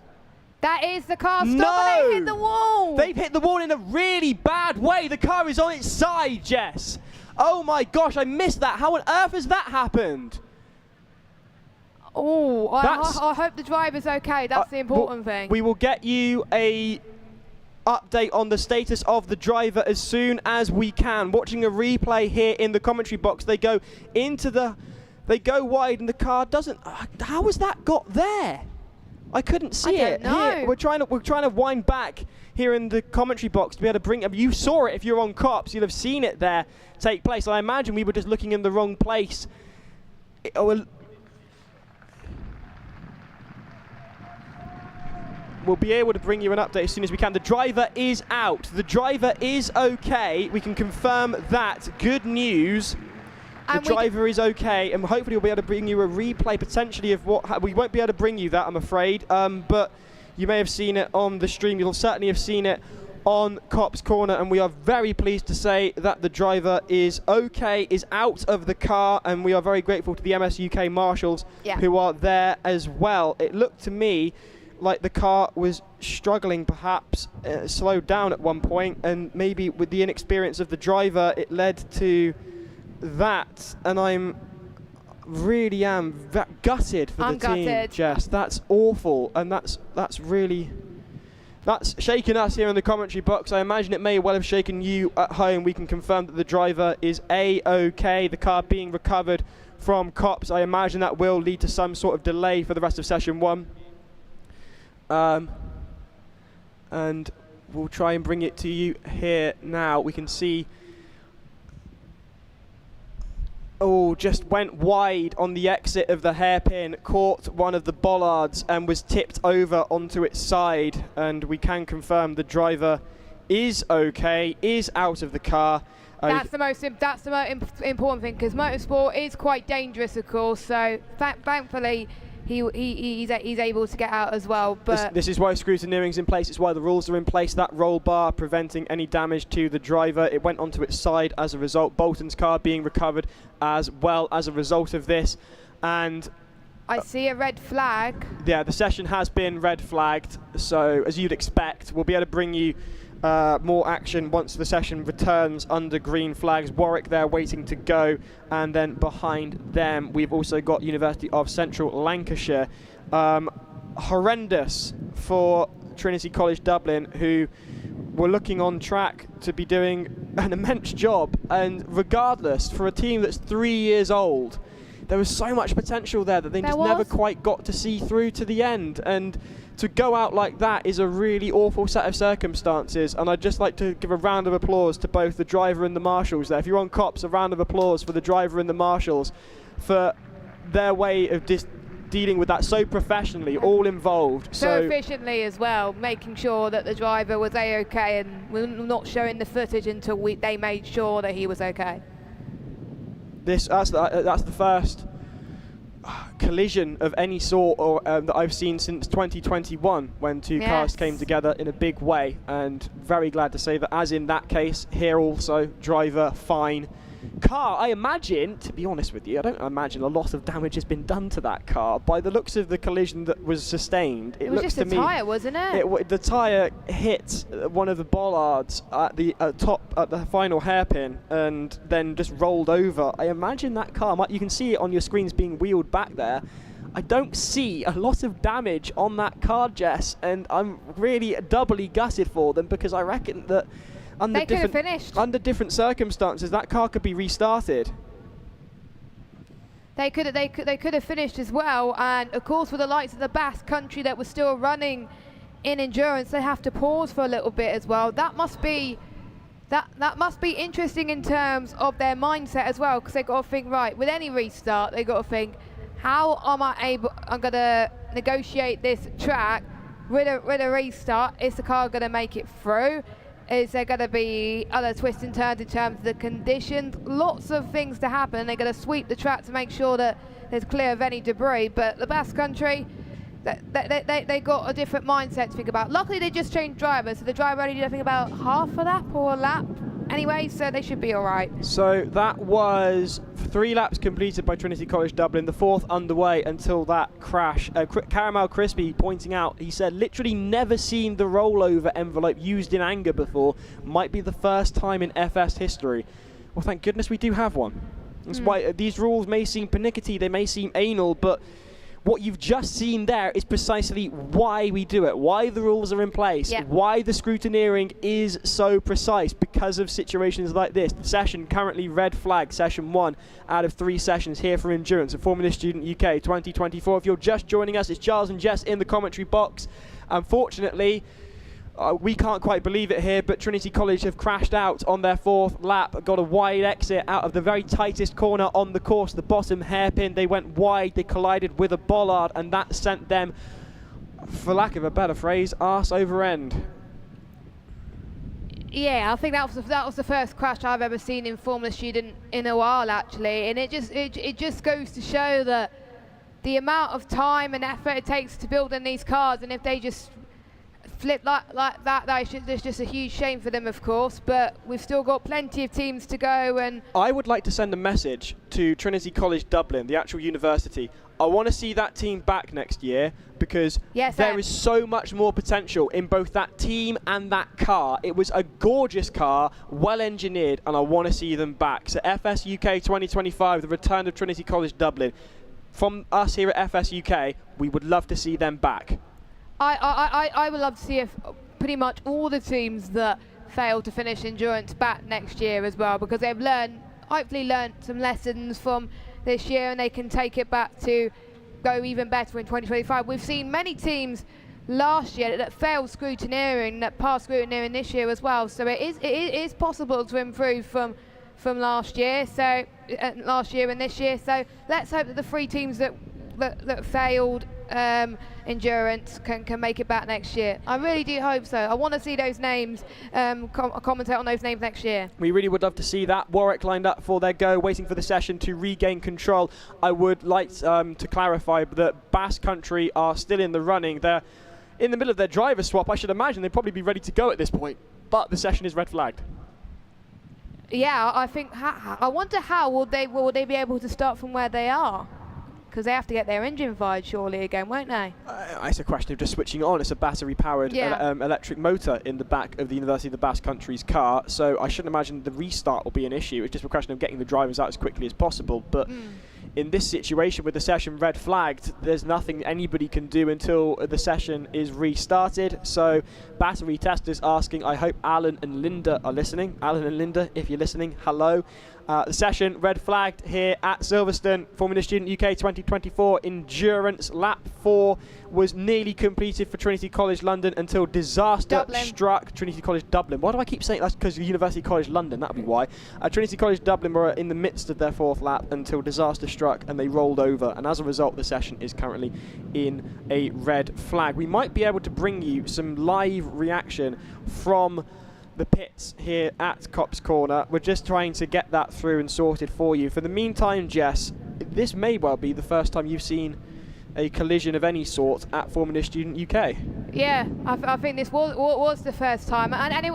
That is the car stop, No! and they hit the wall. They've hit the wall in a really bad way. The car is on its side, Jess. Oh my gosh, I missed that. How on earth has that happened? Oh, I hope the driver's okay. That's the important thing. We will get you a update on the status of the driver as soon as we can. Watching a replay here in the commentary box, they go wide and the car doesn't. How has that got there? I couldn't see it. Here, we're trying to wind back here in the commentary box to be able to bring up. You saw it if you're on Cops. You'll have seen it there take place. I imagine we were just looking in the wrong place. We'll be able to bring you an update as soon as we can. The driver is out. The driver is okay. We can confirm that. Good news. The driver is okay, and hopefully we'll be able to bring you a replay potentially of what we won't be able to bring you that, I'm afraid. But you may have seen it on the stream. You'll certainly have seen it on Copse Corner, and we are very pleased to say that the driver is okay, is out of the car, and we are very grateful to the MS UK marshals who are there as well. It looked to me like the car was struggling, perhaps slowed down at one point, and maybe with the inexperience of the driver it led to that, and I'm really gutted for the team, Jess. That's awful, and that's shaken us here in the commentary box. I imagine it may well have shaken you at home. We can confirm that the driver is A-OK. The car being recovered from Cops. I imagine that will lead to some sort of delay for the rest of session 1. And we'll try and bring it to you here now. We can see, just went wide on the exit of the hairpin, caught one of the bollards and was tipped over onto its side, and we can confirm the driver is okay, is out of the car. That's the most important thing, because motorsport is quite dangerous, of course, so thankfully he's able to get out as well. But this is why scrutineering's in place. It's why the rules are in place. That roll bar preventing any damage to the driver. It went onto its side as a result. Bolton's car being recovered as well as a result of this. And I see a red flag. Yeah, the session has been red flagged. So as you'd expect, we'll be able to bring you more action once the session returns under green flags. Warwick there waiting to go, and then behind them we've also got University of Central Lancashire. Horrendous for Trinity College Dublin, who were looking on track to be doing an immense job, and regardless, for a team that's 3 years old, there was so much potential there that they just never quite got to see through to the end, and to go out like that is a really awful set of circumstances. And I'd just like to give a round of applause to both the driver and the marshals there. If you're on Cops, a round of applause for the driver and the marshals for their way of dealing with that so professionally, all involved. So efficiently as well, making sure that the driver was A-OK, and we're not showing the footage until they made sure that he was okay. That's the first collision of any sort that I've seen since 2021, when two cars came together in a big way, and very glad to say that, as in that case, here also, driver fine. Car, I imagine, to be honest with you, I don't imagine a lot of damage has been done to that car. By the looks of the collision that was sustained, it was looks just to me, a tyre, wasn't it? The tyre hit one of the bollards at the top, at the final hairpin, and then just rolled over. I imagine that car, you can see it on your screens being wheeled back there. I don't see a lot of damage on that car, Jess, and I'm really doubly gutted for them, because I reckon that they could have finished. Under different circumstances, that car could be restarted. They could have finished as well, and of course, with the likes of the Basque Country that was still running in endurance, they have to pause for a little bit as well. That must be interesting in terms of their mindset as well, because they got to think, right, with any restart, they got to think, how am I'm going to negotiate this track with a restart? Is the car going to make it through? Is there going to be other twists and turns in terms of the conditions? Lots of things to happen. They're going to sweep the track to make sure that there's clear of any debris. But the Basque Country, they got a different mindset to think about. Luckily, they just changed drivers, so the driver only did, I think, about half a lap or a lap anyway, so they should be all right. So that was 3 laps completed by Trinity College Dublin, the 4th underway until that crash. Caramel Crispy pointing out, he said, literally never seen the rollover envelope used in anger before. Might be the first time in FS history. Well, thank goodness we do have one. That's why these rules may seem pernickety, they may seem anal, but what you've just seen there is precisely why we do it, why the rules are in place, why the scrutineering is so precise, because of situations like this. The session currently red flag, session 1 out of 3 sessions here for Endurance at Formula Student UK 2024. If you're just joining us, it's Giles and Jess in the commentary box. Unfortunately, we can't quite believe it here, but Trinity College have crashed out on their 4th lap, got a wide exit out of the very tightest corner on the course, the bottom hairpin. They went wide, they collided with a bollard, and that sent them, for lack of a better phrase, arse over end. Yeah, I think that was the first crash I've ever seen in Formula Student in a while, actually, and it just goes to show that the amount of time and effort it takes to build in these cars, and if they just flip like that, there's just a huge shame for them, of course, but we've still got plenty of teams to go. And I would like to send a message to Trinity College Dublin, the actual university. I want to see that team back next year, because there is so much more potential in both that team and that car. It was a gorgeous car, well engineered, and I want to see them back. So FS UK 2025, the return of Trinity College Dublin. From us here at FS UK, we would love to see them back. I would love to see if pretty much all the teams that fail to finish endurance back next year as well, because they've hopefully learned some lessons from this year, and they can take it back to go even better in 2025. We've seen many teams last year that failed scrutineering, that passed scrutineering this year as well. So it is possible to improve from last year. So last year and this year. So let's hope that the 3 teams that failed endurance can make it back next year. I really do hope so. I want to see those names, commentate on those names next year. We really would love to see that. Warwick lined up for their go, waiting for the session to regain control. I would like to clarify that Basque Country are still in the running. They're in the middle of their driver swap. I should imagine they'd probably be ready to go at this point, but the session is red flagged. Yeah, I think. I wonder how will they be able to start from where they are? because they have to get their engine fired surely again, won't they? It's a question of just switching it on. It's a battery-powered electric motor in the back of the University of the Basque Country's car, so I shouldn't imagine the restart will be an issue. It's just a question of getting the drivers out as quickly as possible. But in this situation, with the session red flagged, there's nothing anybody can do until the session is restarted. So battery testers asking, I hope Alan and Linda are listening. Alan and Linda, if you're listening, hello. The session red flagged here at Silverstone. Formula Student UK 2024 Endurance. Lap 4 was nearly completed for Trinity College London until disaster struck Trinity College Dublin. Why do I keep saying that's because of University College London? That'll be why. Trinity College Dublin were in the midst of their 4th lap until disaster struck and they rolled over, and as a result the session is currently in a red flag. We might be able to bring you some live reaction from the pits here at Copse Corner. We're just trying to get that through and sorted for you. For the meantime, Jess, this may well be the first time you've seen a collision of any sort at Formula Student UK. Yeah, I think this was the first time, and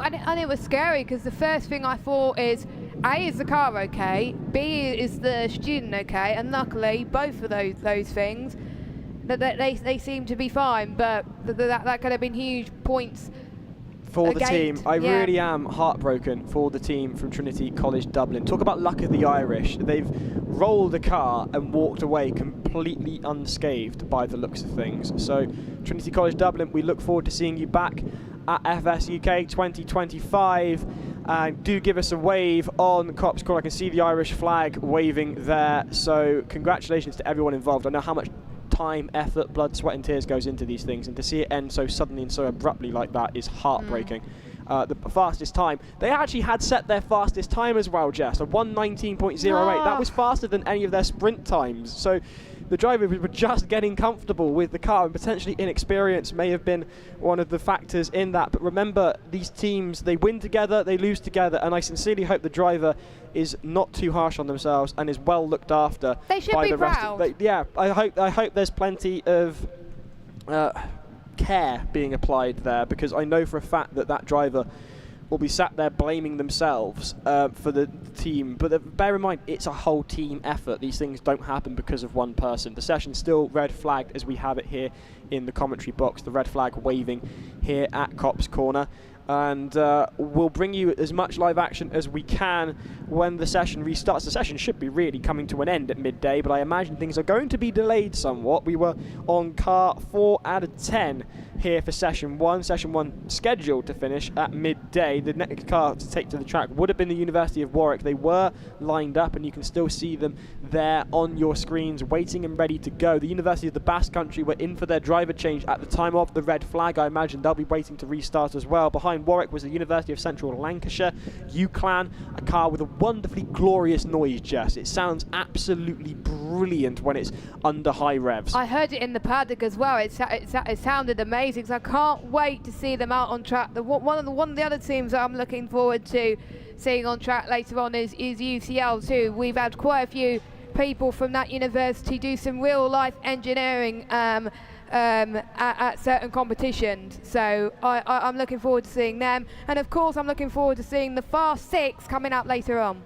it was scary because the first thing I thought is, A, is the car okay? B, is the student okay? And luckily, both of those things, they seem to be fine. But that could have been huge points for the team. I really am heartbroken for the team from Trinity College Dublin. Talk about luck of the Irish. They've rolled a car and walked away completely unscathed by the looks of things. So Trinity College Dublin, we look forward to seeing you back at FS UK 2025. And do give us a wave on Copse Corner. I can see the Irish flag waving there. So congratulations to everyone involved. I know how much time, effort, blood, sweat and tears goes into these things, and to see it end so suddenly and so abruptly like that is heartbreaking. The fastest time, they actually had set their fastest time as well, Jess, a 1:19.08. That was faster than any of their sprint times. So the drivers were just getting comfortable with the car, and potentially inexperience may have been one of the factors in that. But remember, these teams, they win together, they lose together, and I sincerely hope the driver is not too harsh on themselves and is well looked after. They should by be the proud. rest of, I hope there's plenty of care being applied there, because I know for a fact that driver will be sat there blaming themselves for the team. But bear in mind, it's a whole team effort. These things don't happen because of one person. The session's still red flagged as we have it here in the commentary box, the red flag waving here at Copse Corner. And we'll bring you as much live action as we can when the session restarts. The session should be really coming to an end at midday, but I imagine things are going to be delayed somewhat. We were on car 4 out of 10 here for session 1. Session 1 scheduled to finish at midday. The next car to take to the track would have been the University of Warwick. They were lined up, and you can still see them there on your screens waiting and ready to go. The University of the Basque Country were in for their driver change at the time of the red flag. I imagine they'll be waiting to restart as well. Behind Warwick was the University of Central Lancashire, UCLan, a car with a wonderfully glorious noise, Jess. It sounds absolutely brilliant when it's under high revs. I heard it in the paddock as well. It sounded amazing, so I can't wait to see them out on track. One of the other teams that I'm looking forward to seeing on track later on is UCL too. We've had quite a few people from that university do some real life engineering at certain competitions, so I'm looking forward to seeing them, and of course I'm looking forward to seeing the Fast 6 coming up later on.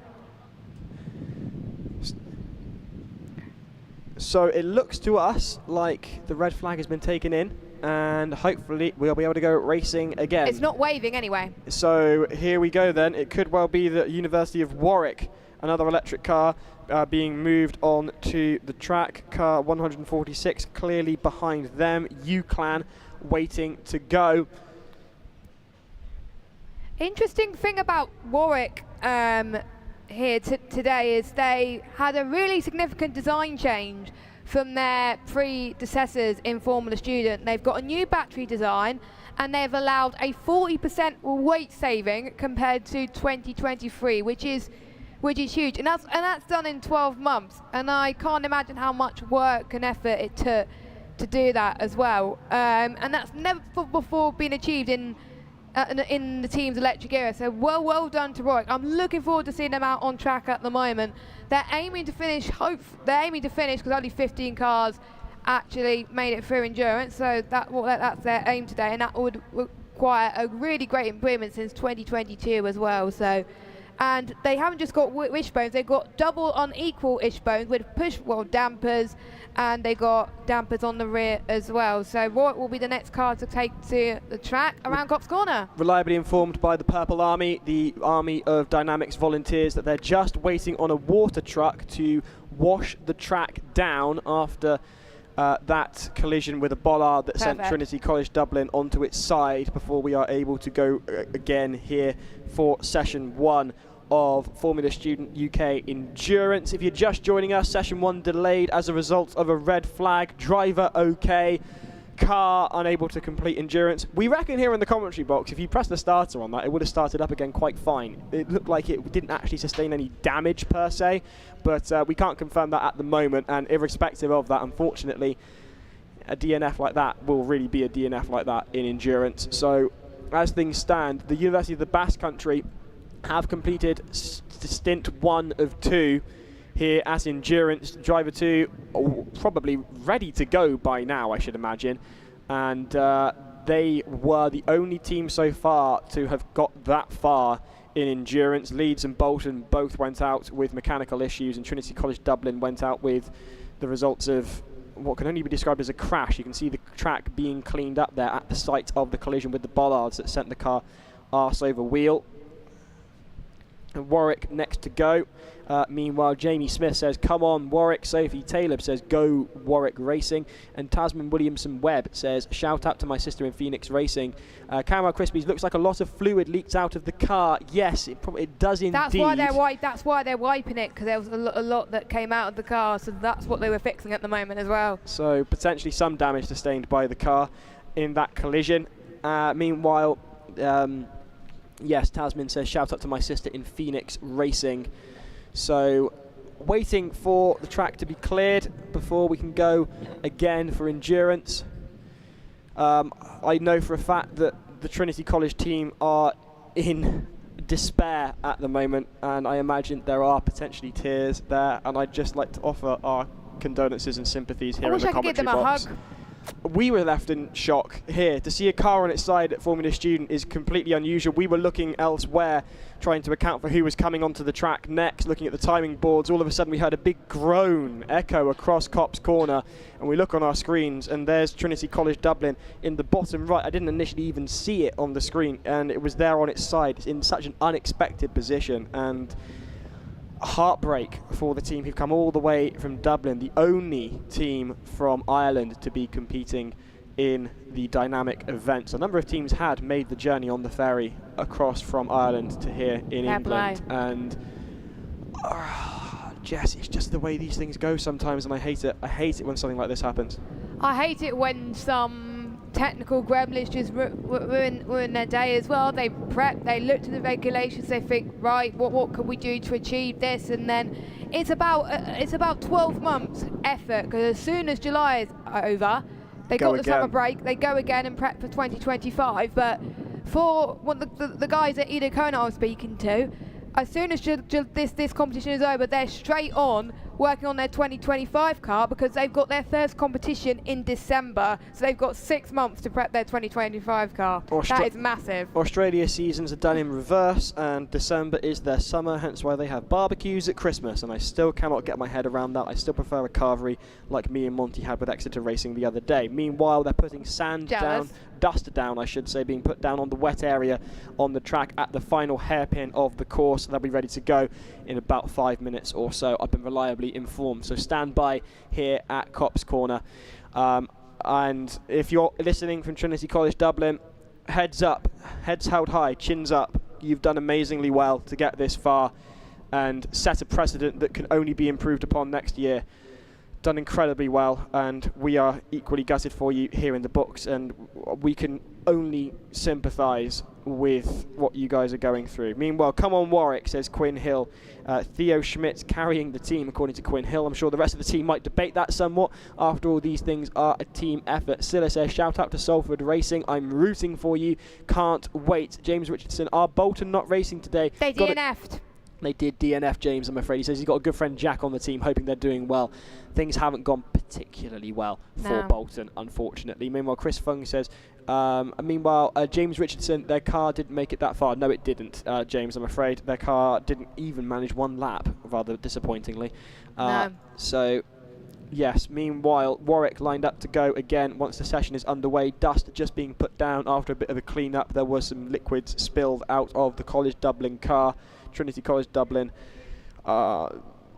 So it looks to us like the red flag has been taken in, and hopefully we'll be able to go racing again. It's not waving anyway. So here we go then. It could well be the University of Warwick, another electric car being moved on to the track. Car 146 clearly behind them. UCLan waiting to go. Interesting thing about Warwick here today is they had a really significant design change from their predecessors in Formula Student. They've got a new battery design, and they've allowed a 40% weight saving compared to 2023, which is huge, and that's done in 12 months, and I can't imagine how much work and effort it took to do that as well, and that's never before been achieved in the team's electric era. So well done to Warwick. I'm looking forward to seeing them out on track at the moment. They're aiming to finish because only 15 cars actually made it through endurance, so that's their aim today, and that would require a really great improvement since 2022 as well. So And they haven't just got wishbones, they've got double unequal wishbones with dampers, and they got dampers on the rear as well. So what will be the next car to take to the track around Cops Corner? Reliably informed by the Purple Army, the Army of Dynamics volunteers, that they're just waiting on a water truck to wash the track down after that collision with a bollard that sent Trinity College Dublin onto its side before we are able to go again here for session 1 of Formula Student UK Endurance. If you're just joining us, session 1 delayed as a result of a red flag. Driver okay, car unable to complete endurance. We reckon here in the commentary box, if you press the starter on that, it would have started up again quite fine. It looked like it didn't actually sustain any damage per se, but we can't confirm that at the moment, and irrespective of that, unfortunately, a DNF like that will really be a DNF like that in endurance. So as things stand, the University of the Basque Country have completed stint 1 of 2 here as endurance. Driver 2 probably ready to go by now, I should imagine, and they were the only team so far to have got that far in endurance. Leeds and Bolton both went out with mechanical issues, and Trinity College Dublin went out with the results of what can only be described as a crash. You can see the track being cleaned up there at the site of the collision with the bollards that sent the car arse over wheel. And Warwick next to go. Meanwhile, Jamie Smith says, come on, Warwick. Sophie Taylor says, go Warwick Racing. And Tasman Williamson Webb says, shout out to my sister in Phoenix Racing. Caramel Crispies, looks like a lot of fluid leaked out of the car. Yes, it does indeed. That's why they're wiping it, because there was a lot that came out of the car, so that's what they were fixing at the moment as well. So potentially some damage sustained by the car in that collision. Meanwhile, yes, Tasman says, shout out to my sister in Phoenix Racing. So waiting for the track to be cleared before we can go again for endurance. I know for a fact that the Trinity College team are in despair at the moment, and I imagine there are potentially tears there, and I'd just like to offer our condolences and sympathies here in the commentary box. I wish I could give them a hug. We were left in shock here. To see a car on its side at Formula Student is completely unusual. We were looking elsewhere, trying to account for who was coming onto the track next, looking at the timing boards. All of a sudden we heard a big groan echo across Cops Corner, and we look on our screens and there's Trinity College Dublin in the bottom right. I didn't initially even see it on the screen, and it was there on its side in such an unexpected position, and heartbreak for the team who've come all the way from Dublin, the only team from Ireland to be competing in the dynamic events. A number of teams had made the journey on the ferry across from Ireland to here in England, and Jess, it's just the way these things go sometimes, and I hate it. I hate it when something like this happens. I hate it when some technical gremlins just ruin their day as well. They prep, they look to the regulations, they think, right, what can we do to achieve this? And then it's about 12 months effort, because as soon as July is over, they got the summer break, they go again and prep for 2025. But for the guys at Edo Kona I was speaking to, as soon as this competition is over, they're straight on working on their 2025 car, because they've got their first competition in December, so they've got 6 months to prep their 2025 car. That is massive. Australia seasons are done in reverse, and December is their summer, hence why they have barbecues at Christmas, and I still cannot get my head around that. I still prefer a carvery like me and Monty had with Exeter Racing the other day. Meanwhile, they're putting dust down, I should say, being put down on the wet area on the track at the final hairpin of the course. They'll be ready to go in about 5 minutes or so. I've been reliably informed, so stand by here at Cops Corner. And if you're listening from Trinity College Dublin, heads up, heads held high, chins up. You've done amazingly well to get this far and set a precedent that can only be improved upon next year. Done incredibly well, and we are equally gutted for you here in the books, and we can only sympathise with what you guys are going through. Meanwhile, come on Warwick, says Quinn Hill. Theo Schmidt carrying the team, according to Quinn Hill. I'm sure the rest of the team might debate that somewhat. After all, these things are a team effort. Silla says, shout out to Salford Racing. I'm rooting for you. Can't wait. James Richardson, are Bolton not racing today? They DNF'd. They did DNF James, I'm afraid. He says he's got a good friend Jack on the team, hoping they're doing well. Things haven't gone particularly well for Bolton, unfortunately. Meanwhile, Chris Fung says, James Richardson, their car didn't make it that far. No, it didn't, James, I'm afraid. Their car didn't even manage one lap, rather disappointingly. No. So, yes, meanwhile, Warwick lined up to go again once the session is underway. Dust just being put down after a bit of a clean-up. There was some liquids spilled out of the College Dublin car. Trinity College Dublin. All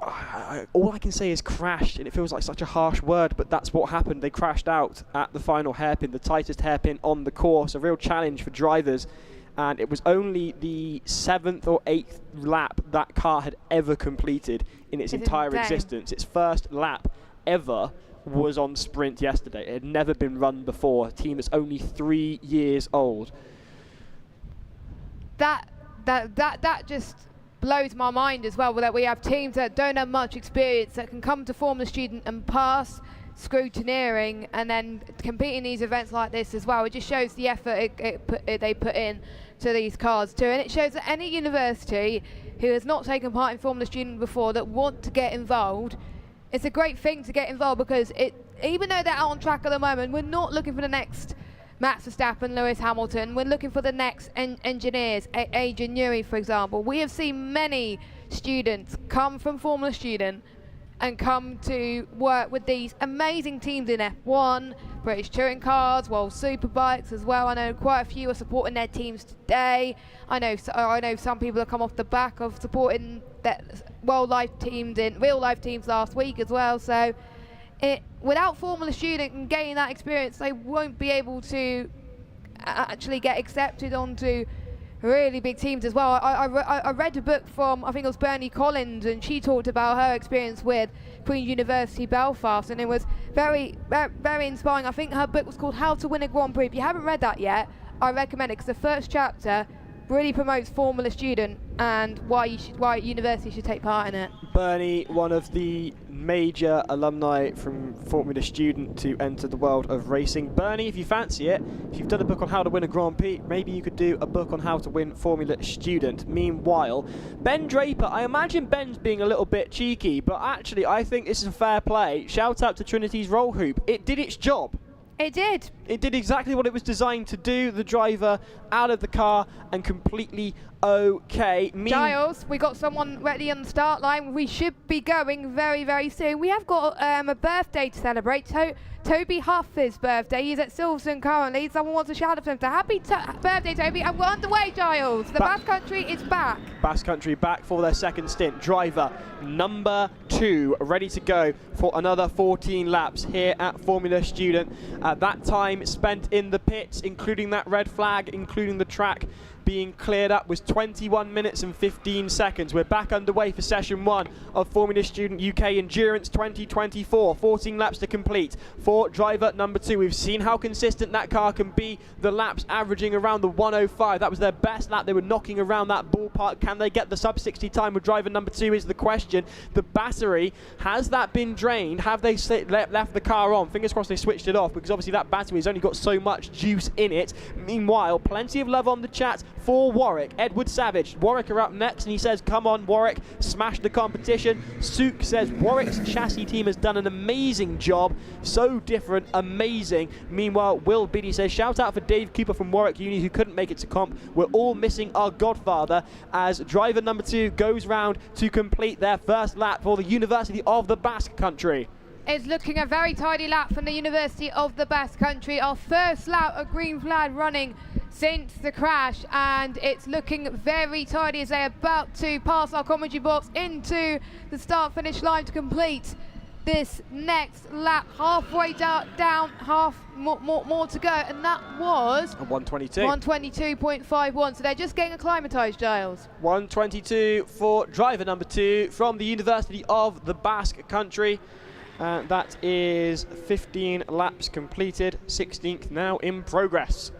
I can say is crashed, and it feels like such a harsh word, but that's what happened. They crashed out at the final hairpin, the tightest hairpin on the course, a real challenge for drivers, and it was only the 7th or 8th lap that car had ever completed in its entire existence. Its first lap ever was on sprint yesterday. It had never been run before. A team that's only 3 years old. That just blows my mind as well, that we have teams that don't have much experience that can come to Formula Student and pass scrutineering and then compete in these events like this as well. It just shows the effort they put in to these cars too, and it shows that any university who has not taken part in Formula Student before that want to get involved, it's a great thing to get involved, because even though they're out on track at the moment, we're not looking for the next Max Verstappen, Lewis Hamilton. We're looking for the next engineers, Adrian Newey, for example. We have seen many students come from Formula Student and come to work with these amazing teams in F1, British Touring Cars, World Superbikes as well. I know quite a few are supporting their teams today. I know some people have come off the back of supporting their real life teams last week as well. So without Formula Student and getting that experience, they won't be able to actually get accepted onto really big teams as well. I read a book from, I think it was Bernie Collins, and she talked about her experience with Queen's University Belfast, and it was very, very, very inspiring. I think her book was called How to Win a Grand Prix. If you haven't read that yet, I recommend it, because the first chapter really promotes Formula Student and why university should take part in it. Bernie, one of the major alumni from Formula Student to enter the world of racing. Bernie, if you fancy it, if you've done a book on how to win a Grand Prix, maybe you could do a book on how to win Formula Student. Meanwhile, Ben Draper, I imagine Ben's being a little bit cheeky, but actually I think this is a fair play. Shout out to Trinity's roll hoop. It did its job. It did. It did exactly what it was designed to do. The driver out of the car and completely okay. Giles, we got someone ready on the start line. We should be going very, very soon. We have got a birthday to celebrate. Toby Huff's birthday. He's at Silverstone currently. Someone wants to shout out to him. So happy birthday, Toby. And we're underway, Giles. The Basque Country is back. Basque Country back for their second stint. Driver number 2 ready to go for another 14 laps here at Formula Student. That time spent in the pits, including that red flag, including the track being cleared up, was 21 minutes and 15 seconds. We're back underway for session 1 of Formula Student UK Endurance 2024. 14 laps to complete for driver number 2. We've seen how consistent that car can be. The laps averaging around the 105. That was their best lap. They were knocking around that ballpark. Can they get the sub 60 time with driver number 2 is the question. The battery, has that been drained? Have they left the car on? Fingers crossed they switched it off, because obviously that battery has only got so much juice in it. Meanwhile, plenty of love on the chat for Warwick. Edward Savage. Warwick are up next, and he says, come on, Warwick, smash the competition. Sook says, Warwick's chassis team has done an amazing job. So different, amazing. Meanwhile, Will Biddy says, shout out for Dave Cooper from Warwick Uni, who couldn't make it to comp. We're all missing our godfather, as driver number 2 goes round to complete their first lap for the University of the Basque Country. It's looking a very tidy lap from the University of the Basque Country. Our first lap, a green flag running since the crash, and it's looking very tidy as they're about to pass our commentary box into the start-finish line to complete this next lap. Halfway down, half more to go, and that was 122. 122.51. So they're just getting acclimatized, Giles. 122 for driver number 2 from the University of the Basque Country. That is 15 laps completed, 16th now in progress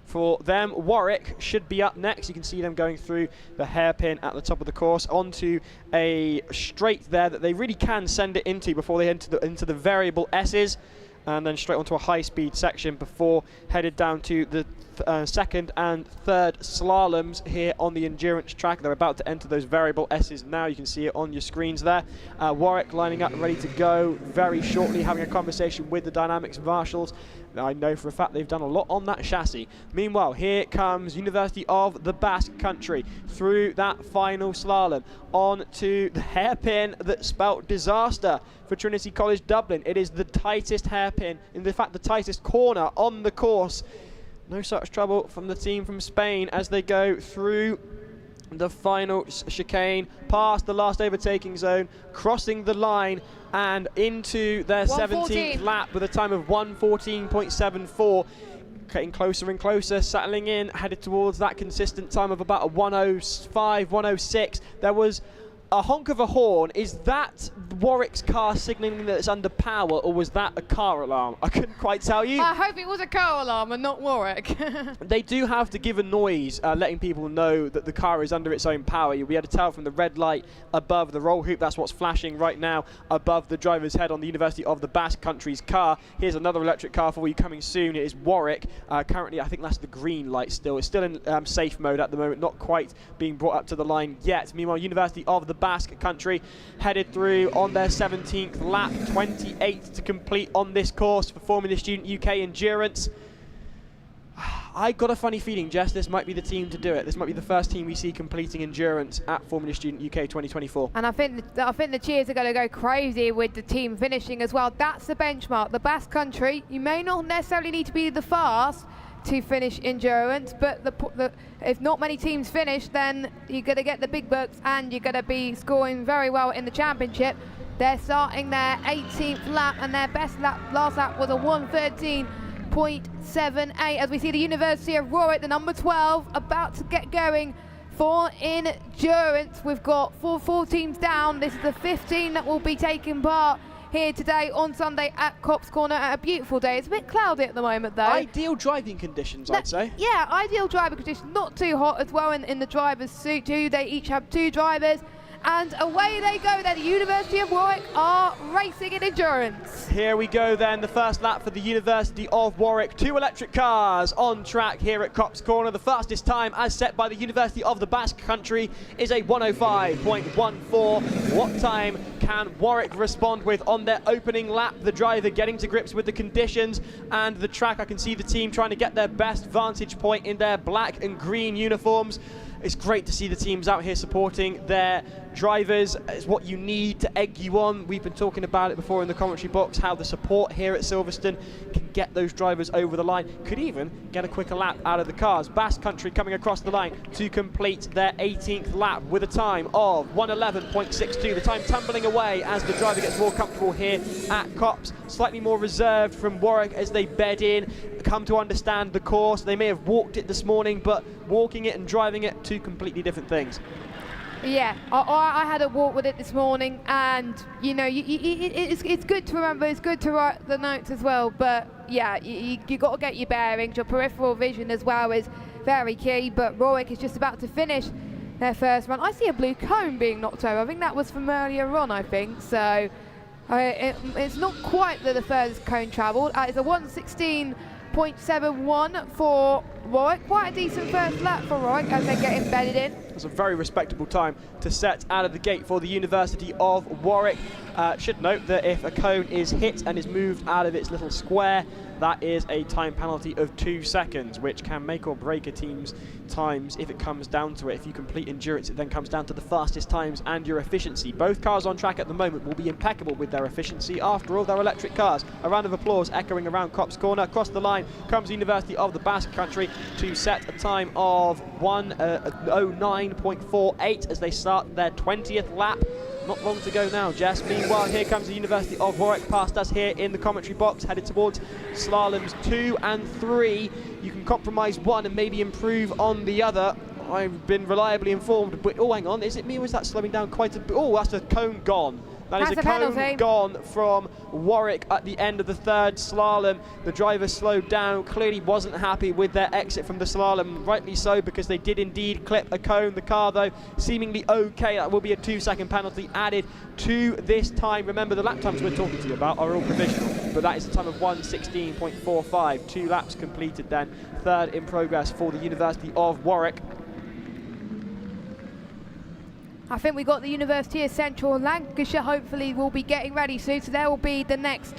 for them. Warwick should be up next. You can see them going through the hairpin at the top of the course onto a straight there that they really can send it into before they enter into the variable S's. and then straight onto a high-speed section before headed down to the second and third slaloms here on the endurance track. They're about to enter those variable S's now. You can see it on your screens there. Warwick lining up, ready to go very shortly, having a conversation with the Dynamics marshals. I know for a fact they've done a lot on that chassis. Meanwhile, here comes University of the Basque Country through that final slalom on to the hairpin that spelt disaster for Trinity College Dublin. It is the tightest hairpin, in fact the tightest corner on the course. No such trouble from the team from Spain as they go through the final chicane, past the last overtaking zone, crossing the line and into their 17th lap with a time of 1:14.74. Getting closer and closer, settling in, headed towards that consistent time of about a 1:05, 1:06. There was a honk of a horn. Is that Warwick's car signalling that it's under power, or was that a car alarm? I couldn't quite tell you. I hope it was a car alarm and not Warwick. They do have to give a noise letting people know that the car is under its own power. You'll be able to tell from the red light above the roll hoop. That's what's flashing right now above the driver's head on the University of the Basque Country's car. Here's another electric car for you coming soon. It is Warwick. Currently, I think that's the green light still. It's still in safe mode at the moment, not quite being brought up to the line yet. Meanwhile, University of the Basque Country headed through on their 17th lap, 28 to complete on this course for Formula Student UK Endurance. I got a funny feeling, Jess, this might be the team to do it. This might be the first team we see completing endurance at Formula Student UK 2024. And I think the cheers are going to go crazy with the team finishing as well. That's the benchmark. The Basque Country, you may not necessarily need to be the fast to finish endurance, but if not many teams finish, then you're going to get the big bucks and you're going to be scoring very well in the championship. They're starting their 18th lap, and their best last lap was a 1:13.78 as we see the University of Warwick, the number 12, about to get going for endurance. We've got four teams down. This is the 15 that will be taking part here today on Sunday at Cops Corner at a beautiful day. It's a bit cloudy at the moment though. Ideal driving conditions, I'd say. Yeah, ideal driving conditions, not too hot as well in the driver's suit too. They each have 2 drivers. And away they go then. The University of Warwick are racing in endurance. Here we go then, the first lap for the University of Warwick. 2 electric cars on track here at Cops Corner. The fastest time as set by the University of the Basque Country is a 1:05.14. What time can Warwick respond with on their opening lap? The driver getting to grips with the conditions and the track. I can see the team trying to get their best vantage point in their black and green uniforms. It's great to see the teams out here supporting their drivers. It's what you need to egg you on. We've been talking about it before in the commentary box, how the support here at Silverstone can get those drivers over the line, could even get a quicker lap out of the cars. Basque Country coming across the line to complete their 18th lap with a time of 1:11.62. The time tumbling away as the driver gets more comfortable here at Cops. Slightly more reserved from Warwick as they bed in, come to understand the course. They may have walked it this morning, but walking it and driving it, 2 completely different things. Yeah, I had a walk with it this morning, and you know, it's good to remember, it's good to write the notes as well, but yeah, you got to get your bearings. Your peripheral vision as well is very key. But Warwick is just about to finish their first run. I see a blue cone being knocked over. I think that was from earlier on, I think, so it's not quite the furthest cone travelled. It's a 1:16.71 for Warwick. Quite a decent first lap for Warwick as they get embedded in. It's a very respectable time to set out of the gate for the University of Warwick. Should note that if a cone is hit and is moved out of its little square, that is a time penalty of 2 seconds, which can make or break a team's times if it comes down to it. If you complete endurance, it then comes down to the fastest times and your efficiency. Both cars on track at the moment will be impeccable with their efficiency. After all, they're electric cars. A round of applause echoing around Cops Corner. Across the line comes the University of the Basque Country to set a time of 1:09.48 as they start their 20th lap. Not long to go now, Jess. Meanwhile, here comes the University of Warwick past us here in the commentary box, headed towards slaloms 2 and 3. You can compromise one and maybe improve on the other. I've been reliably informed, but oh, hang on, is it me or is that slowing down quite a bit? Oh, that's a cone gone. That is That's a a penalty. cone gone from Warwick at the end of the third slalom. The driver slowed down, clearly wasn't happy with their exit from the slalom, rightly so, because they did indeed clip a cone. The car, though, seemingly okay. That will be a 2-second penalty added to this time. Remember, the lap times we're talking to you about are all provisional, but that is a time of 1:16.45. 2 laps completed then. Third in progress for the University of Warwick. I think we got the University of Central Lancashire hopefully will be getting ready soon, so they will be the next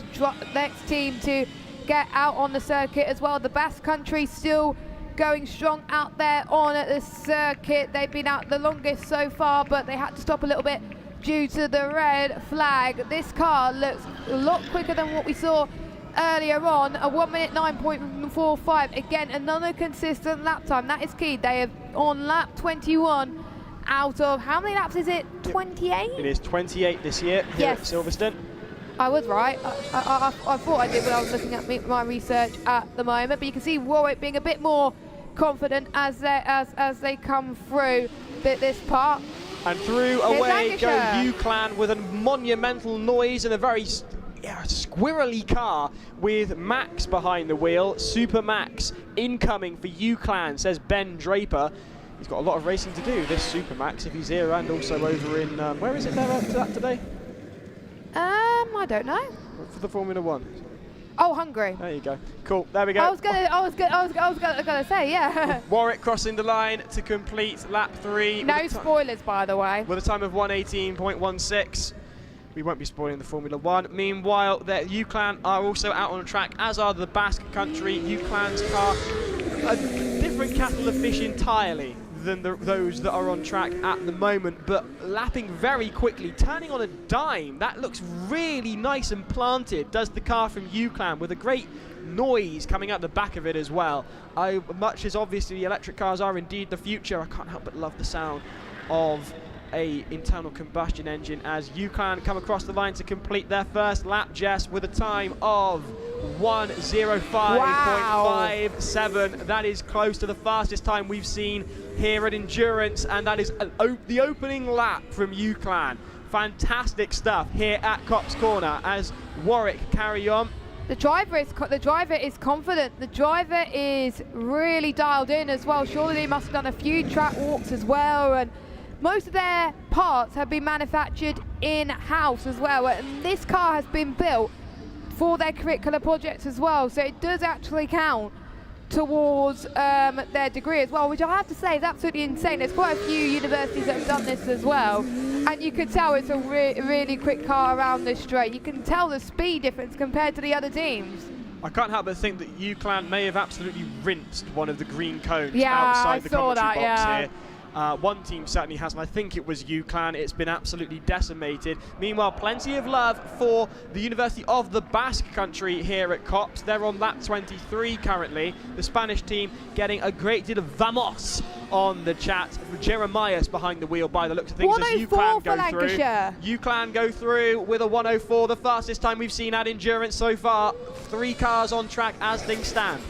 team to get out on the circuit as well. The Basque Country still going strong out there on the circuit. They've been out the longest so far, but they had to stop a little bit due to the red flag. This car looks a lot quicker than what we saw earlier on. A 1 minute 9.45. Again, another consistent lap time. That is key. They have on lap 21 out of, how many laps is it? 28? It is 28 this year here at Silverstone. I was right. I thought I did when I was looking at my research at the moment, but you can see Warwick being a bit more confident as they come through this part. And through away go UClan with a monumental noise and a very squirrely car with Max behind the wheel. Super Max incoming for UClan, says Ben Draper. He's got a lot of racing to do, this Super Max, if he's here and also over in, where is it there after that today? I don't know. For the Formula One. Oh, Hungary. There you go. Cool. There we go. I was gonna say, yeah. Warwick crossing the line to complete lap 3. No spoilers, by the way. With a time of 1:18.16. We won't be spoiling the Formula One. Meanwhile, the UClan are also out on the track, as are the Basque Country. UClan's car, a different kettle of fish entirely than those that are on track at the moment, but lapping very quickly, turning on a dime. That looks really nice and planted, does the car from UClan, with a great noise coming out the back of it as well. Much as obviously the electric cars are indeed the future, I can't help but love the sound of a internal combustion engine as UClan come across the line to complete their first lap, Jess, with a time of 1:05.57. That is close to the fastest time we've seen here at Endurance, and that is the opening lap from UClan. Fantastic stuff here at Cops Corner as Warwick carry on. The driver is confident. The driver is really dialed in as well. Surely they must have done a few track walks as well, and most of their parts have been manufactured in-house as well. And this car has been built for their curricular projects as well, so it does actually count towards their degree as well, which I have to say is absolutely insane. There's quite a few universities that have done this as well, and you can tell it's a really quick car around this straight. You can tell the speed difference compared to the other teams. I can't help but think that UClan may have absolutely rinsed one of the green cones Yeah, outside I the saw commentary that, box yeah. here. One team certainly has, and I think it was UClan. It's been absolutely decimated. Meanwhile, plenty of love for the University of the Basque Country here at Cops. They're on lap 23 currently. The Spanish team getting a great deal of vamos on the chat. Jeremiah's behind the wheel by the looks of things as UClan go through. UClan go through with a 1:04, the fastest time we've seen at Endurance so far. 3 cars on track as things stand.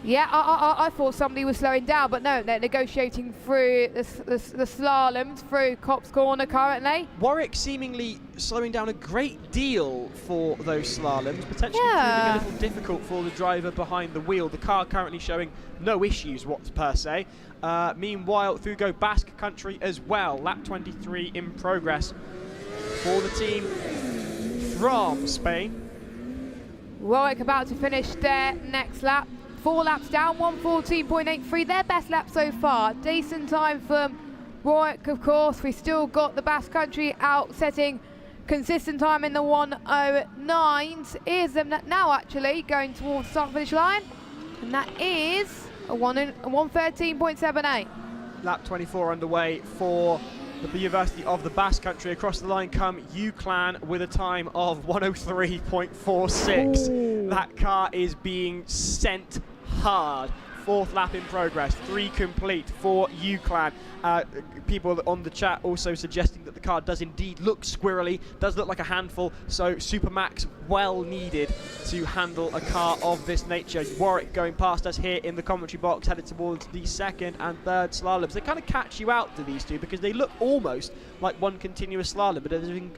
Yeah, I thought somebody was slowing down, but no, they're negotiating through the slaloms through Cops Corner currently. Warwick seemingly slowing down a great deal for those slaloms, potentially proving a little difficult for the driver behind the wheel. The car currently showing no issues per se. Meanwhile, through go Basque Country as well. Lap 23 in progress for the team from Spain. Warwick about to finish their next lap. 4 laps down, 1:14.83, their best lap so far. Decent time from Warwick, of course. We still got the Basque Country out setting consistent time in the 1:09s. Here's them now actually going towards the start finish line, and that is a 1:13.78. Lap 24 underway for the University of the Basque Country. Across the line come UClan with a time of 1:03.46. That car is being sent hard 4th lap in progress, 3 complete for UClan. People on the chat also suggesting that the car does indeed look squirrely, does look like a handful, so Supermax well needed to handle a car of this nature. Warwick going past us here in the commentary box, headed towards the 2nd and 3rd slaloms. They kind of catch you out to these two because they look almost like one continuous slalom, but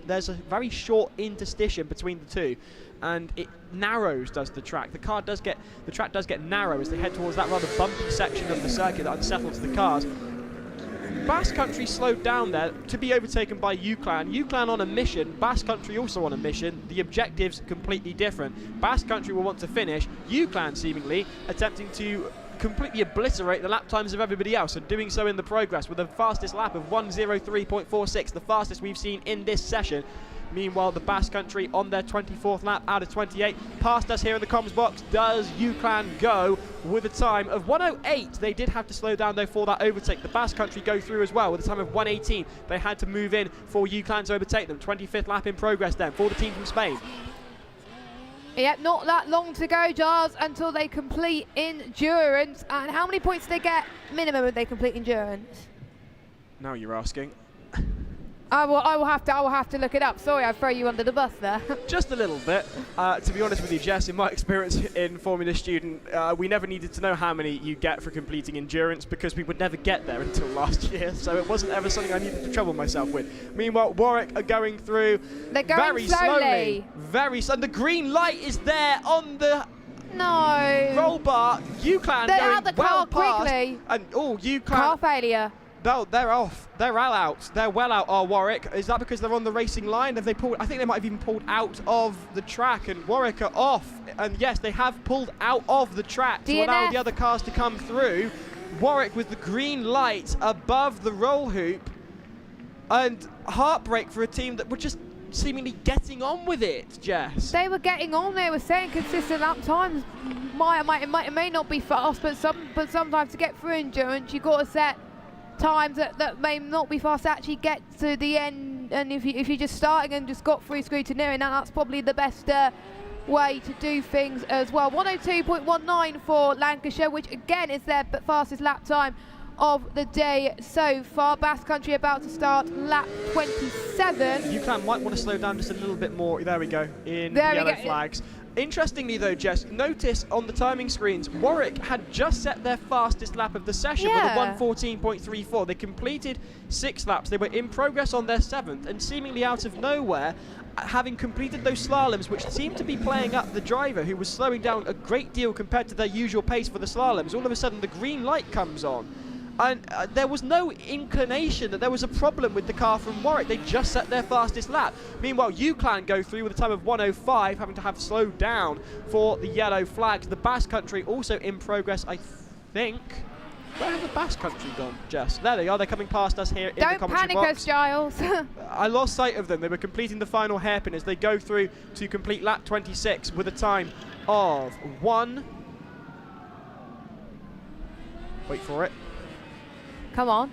there's a very short interstitium between the two, and it narrows, does the track. The track does get narrow as they head towards that rather bumpy section of the circuit that unsettles the cars. Basque Country slowed down there to be overtaken by UClan. UClan on a mission, Basque Country also on a mission. The objectives completely different. Basque Country will want to finish, UClan seemingly attempting to completely obliterate the lap times of everybody else, and doing so in the progress with the fastest lap of 1:03.46, the fastest we've seen in this session. Meanwhile, the Basque Country on their 24th lap out of 28. Past us here in the comms box does UClan go with a time of 1:08. They did have to slow down though for that overtake. The Basque Country go through as well with a time of 1:18. They had to move in for UClan to overtake them. 25th lap in progress then for the team from Spain. Yep, not that long to go, Giles, until they complete endurance. And how many points do they get minimum if they complete endurance? Now you're asking. I will have to look it up. Sorry, I throw you under the bus there. Just a little bit. To be honest with you, Jess, in my experience in Formula Student, we never needed to know how many you get for completing endurance because we would never get there until last year, so it wasn't ever something I needed to trouble myself with. Meanwhile, Warwick are going through very slowly. And the green light is there on the roll bar. UClan They're going out the well car past. quickly. And UClan. Car failure. No, they're off. They're all out. They're well out, Warwick. Is that because they're on the racing line? Have they pulled? I think they might have even pulled out of the track, and Warwick are off. And yes, they have pulled out of the track to allow the other cars to come through. Warwick with the green light above the roll hoop, and heartbreak for a team that were just seemingly getting on with it, Jess. They were getting on. They were saying consistent lap times. It may not be fast, but sometimes to get through endurance, you've got to set times that may not be fast to actually get to the end. And if you're just starting and just got through scrutineering, that's probably the best way to do things as well. 1:02.19 for Lancashire, which again is their fastest lap time of the day so far. Basque Country about to start lap 27. UClan might want to slow down just a little bit more. There we go, in yellow flags. Interestingly though, Jess, notice on the timing screens, Warwick had just set their fastest lap of the session with a 1:14.34. They completed 6 laps. They were in progress on their 7th, and seemingly out of nowhere, having completed those slaloms, which seemed to be playing up the driver, who was slowing down a great deal compared to their usual pace for the slaloms, all of a sudden the green light comes on. And there was no inclination that there was a problem with the car from Warwick. They just set their fastest lap. Meanwhile, UClan go through with a time of 1:05, having to have slowed down for the yellow flags. The Basque Country also in progress, I think. Where have the Basque Country gone, Jess? There they are. They're coming past us here in the commentary box. Don't panic us, Giles. I lost sight of them. They were completing the final hairpin as they go through to complete lap 26 with a time of wait for it. Come on.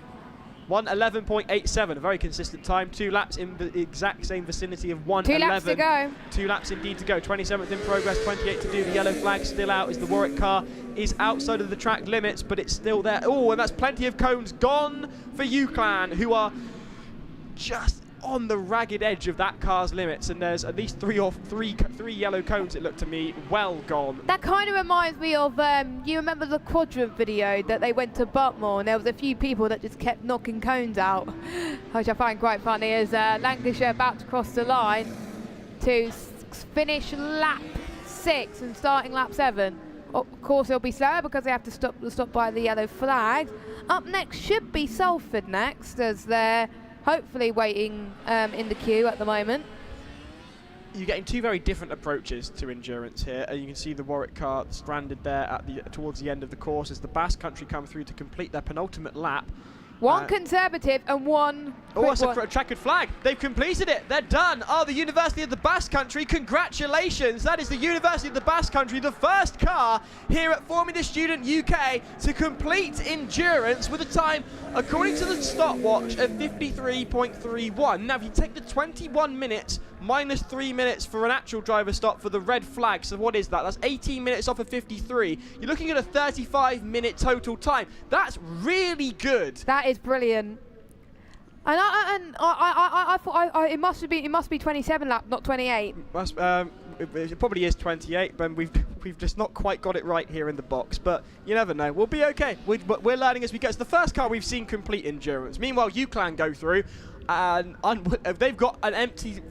1:11.87, a very consistent time. 2 laps in the exact same vicinity of 1:11. 2 laps to go. 2 laps indeed to go. 27th in progress, 28 to do. The yellow flag still out as the Warwick car is outside of the track limits, but it's still there. Oh, and that's plenty of cones gone for UClan, who are just on the ragged edge of that car's limits, and there's at least three yellow cones, it looked to me, well gone. That kind of reminds me of, you remember the quadrant video that they went to Butmore, and there was a few people that just kept knocking cones out, which I find quite funny, as Lancashire about to cross the line to finish lap 6 and starting lap 7. Of course, it'll be slower because they have to stop by the yellow flags. Up next should be Salford next, as they're hopefully waiting in the queue at the moment. You're getting 2 very different approaches to endurance here. You can see the Warwick car stranded there towards the end of the course as the Basque Country come through to complete their penultimate lap. One conservative and one... Oh, it's a checkered flag. They've completed it. They're done. Oh, the University of the Basque Country, congratulations. That is the University of the Basque Country, the first car here at Formula Student UK to complete endurance with a time, according to the stopwatch, of 53.31. Now, if you take the 21 minutes minus 3 minutes for an actual driver stop for the red flag. So what is that? That's 18 minutes off of 53. You're looking at a 35-minute total time. That's really good. That is brilliant. And I thought it must be 27 lap, not 28. It probably is 28, but we've just not quite got it right here in the box. But you never know. We'll be okay. We're learning as we go. It's the first car we've seen complete endurance. Meanwhile, UClan go through, and they've got an empty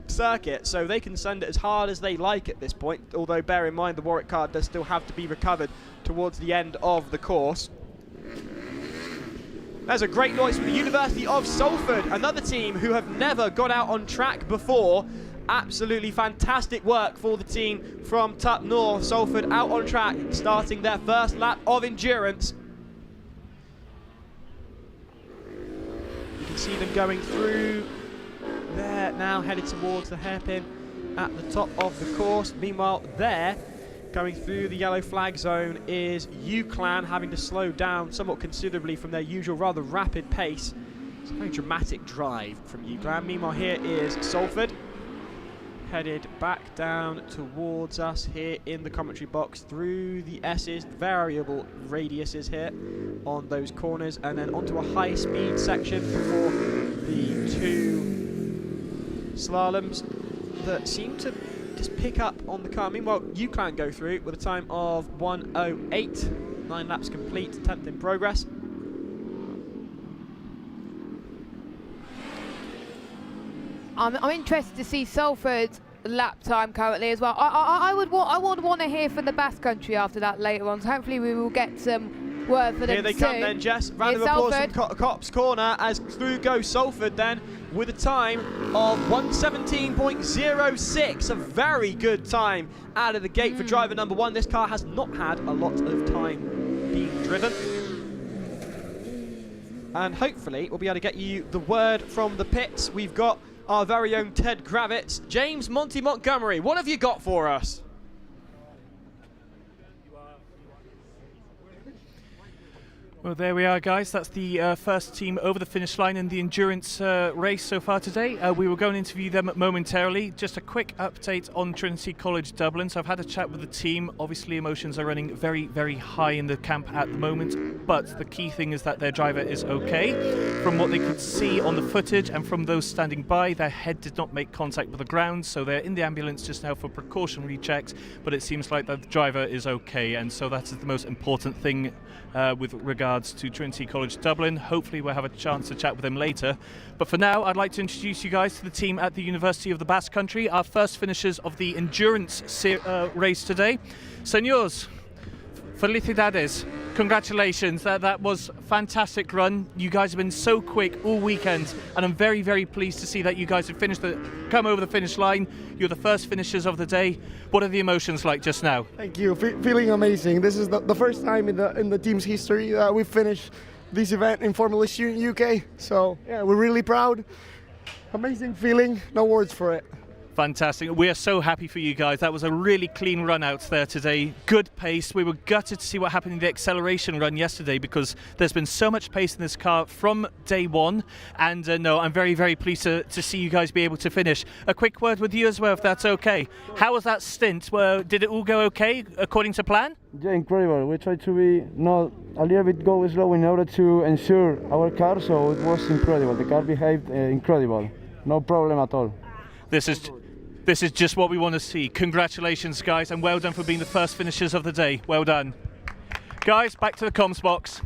circuit, so they can send it as hard as they like at this point. Although bear in mind the Warwick car does still have to be recovered towards the end of the course. There's a great noise from the University of Salford, another team who have never got out on track before. Absolutely fantastic work for the team from Tup North. Salford out on track, starting their first lap of endurance. You can see them going through there now, headed towards the hairpin at the top of the course. Meanwhile, there, going through the yellow flag zone, is UClan, having to slow down somewhat considerably from their usual rather rapid pace. It's a very dramatic drive from UClan. Meanwhile, here is Salford, headed back down towards us here in the commentary box through the S's, variable radiuses here on those corners, and then onto a high-speed section for the two slaloms that seem to just pick up on the car. Meanwhile, UClan go through with a time of 1:08, 9 laps complete, 10th in progress. I'm interested to see Salford's lap time currently as well. I would want to hear from the Basque Country after that later on. So hopefully we will get some word for them. Here they soon. come then, Jess. Round of applause from Cop's Corner as through goes Salford then with a time of 1:17.06. A very good time out of the gate for driver number 1. This car has not had a lot of time being driven. And hopefully we'll be able to get you the word from the pits. We've got our very own Ted Gravitz. James Monty Montgomery, what have you got for us? Well, there we are, guys. That's the first team over the finish line in the endurance race so far today. We will go and interview them momentarily. Just a quick update on Trinity College Dublin. So I've had a chat with the team. Obviously, emotions are running very, very high in the camp at the moment. But the key thing is that their driver is okay. From what they could see on the footage and from those standing by, their head did not make contact with the ground. So they're in the ambulance just now for precautionary checks. But it seems like the driver is okay. And so that is the most important thing with regards to Trinity College Dublin. Hopefully we'll have a chance to chat with them later. But for now, I'd like to introduce you guys to the team at the University of the Basque Country, our first finishers of the endurance race today. Señores, felicidades. Congratulations. That was a fantastic run. You guys have been so quick all weekend, and I'm very, very pleased to see that you guys have come over the finish line. You're the first finishers of the day. What are the emotions like just now? Thank you. Feeling amazing. This is the first time in the team's history that we finished this event in Formula Student UK. So yeah, we're really proud. Amazing feeling. No words for it. Fantastic. We are so happy for you guys. That was a really clean run out there today. Good pace. We were gutted to see what happened in the acceleration run yesterday because there's been so much pace in this car from day one. And no, I'm very, very pleased to see you guys be able to finish. A quick word with you as well, if that's okay. How was that stint? Did it all go okay according to plan? Yeah, incredible. We tried to be not a little bit go slow in order to ensure our car, so it was incredible. The car behaved incredible. No problem at all. This is just what we want to see. Congratulations, guys, and well done for being the first finishers of the day. Well done. Guys, back to the comms box.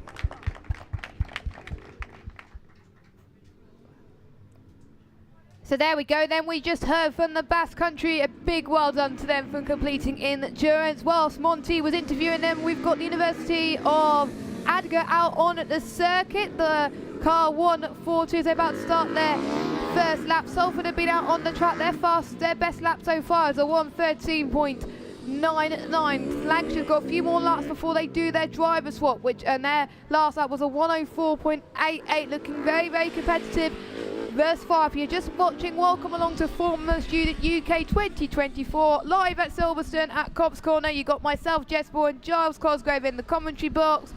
So there we go then. We just heard from the Basque Country. A big well done to them for completing endurance. Whilst Monty was interviewing them, we've got the University of Adga out on the circuit. The car 1:42. They're about to start their first lap. Salford have been out on the track. Their best lap so far is a 1:13.99. Lancashire's got a few more laps before they do their driver swap, and their last lap was a 1:04.88, looking very, very competitive. Verse 5, if you're just watching, welcome along to Formula Student UK 2024, live at Silverstone at Cobb's Corner. You got myself, Jess Ball, and Giles Cosgrove in the commentary box,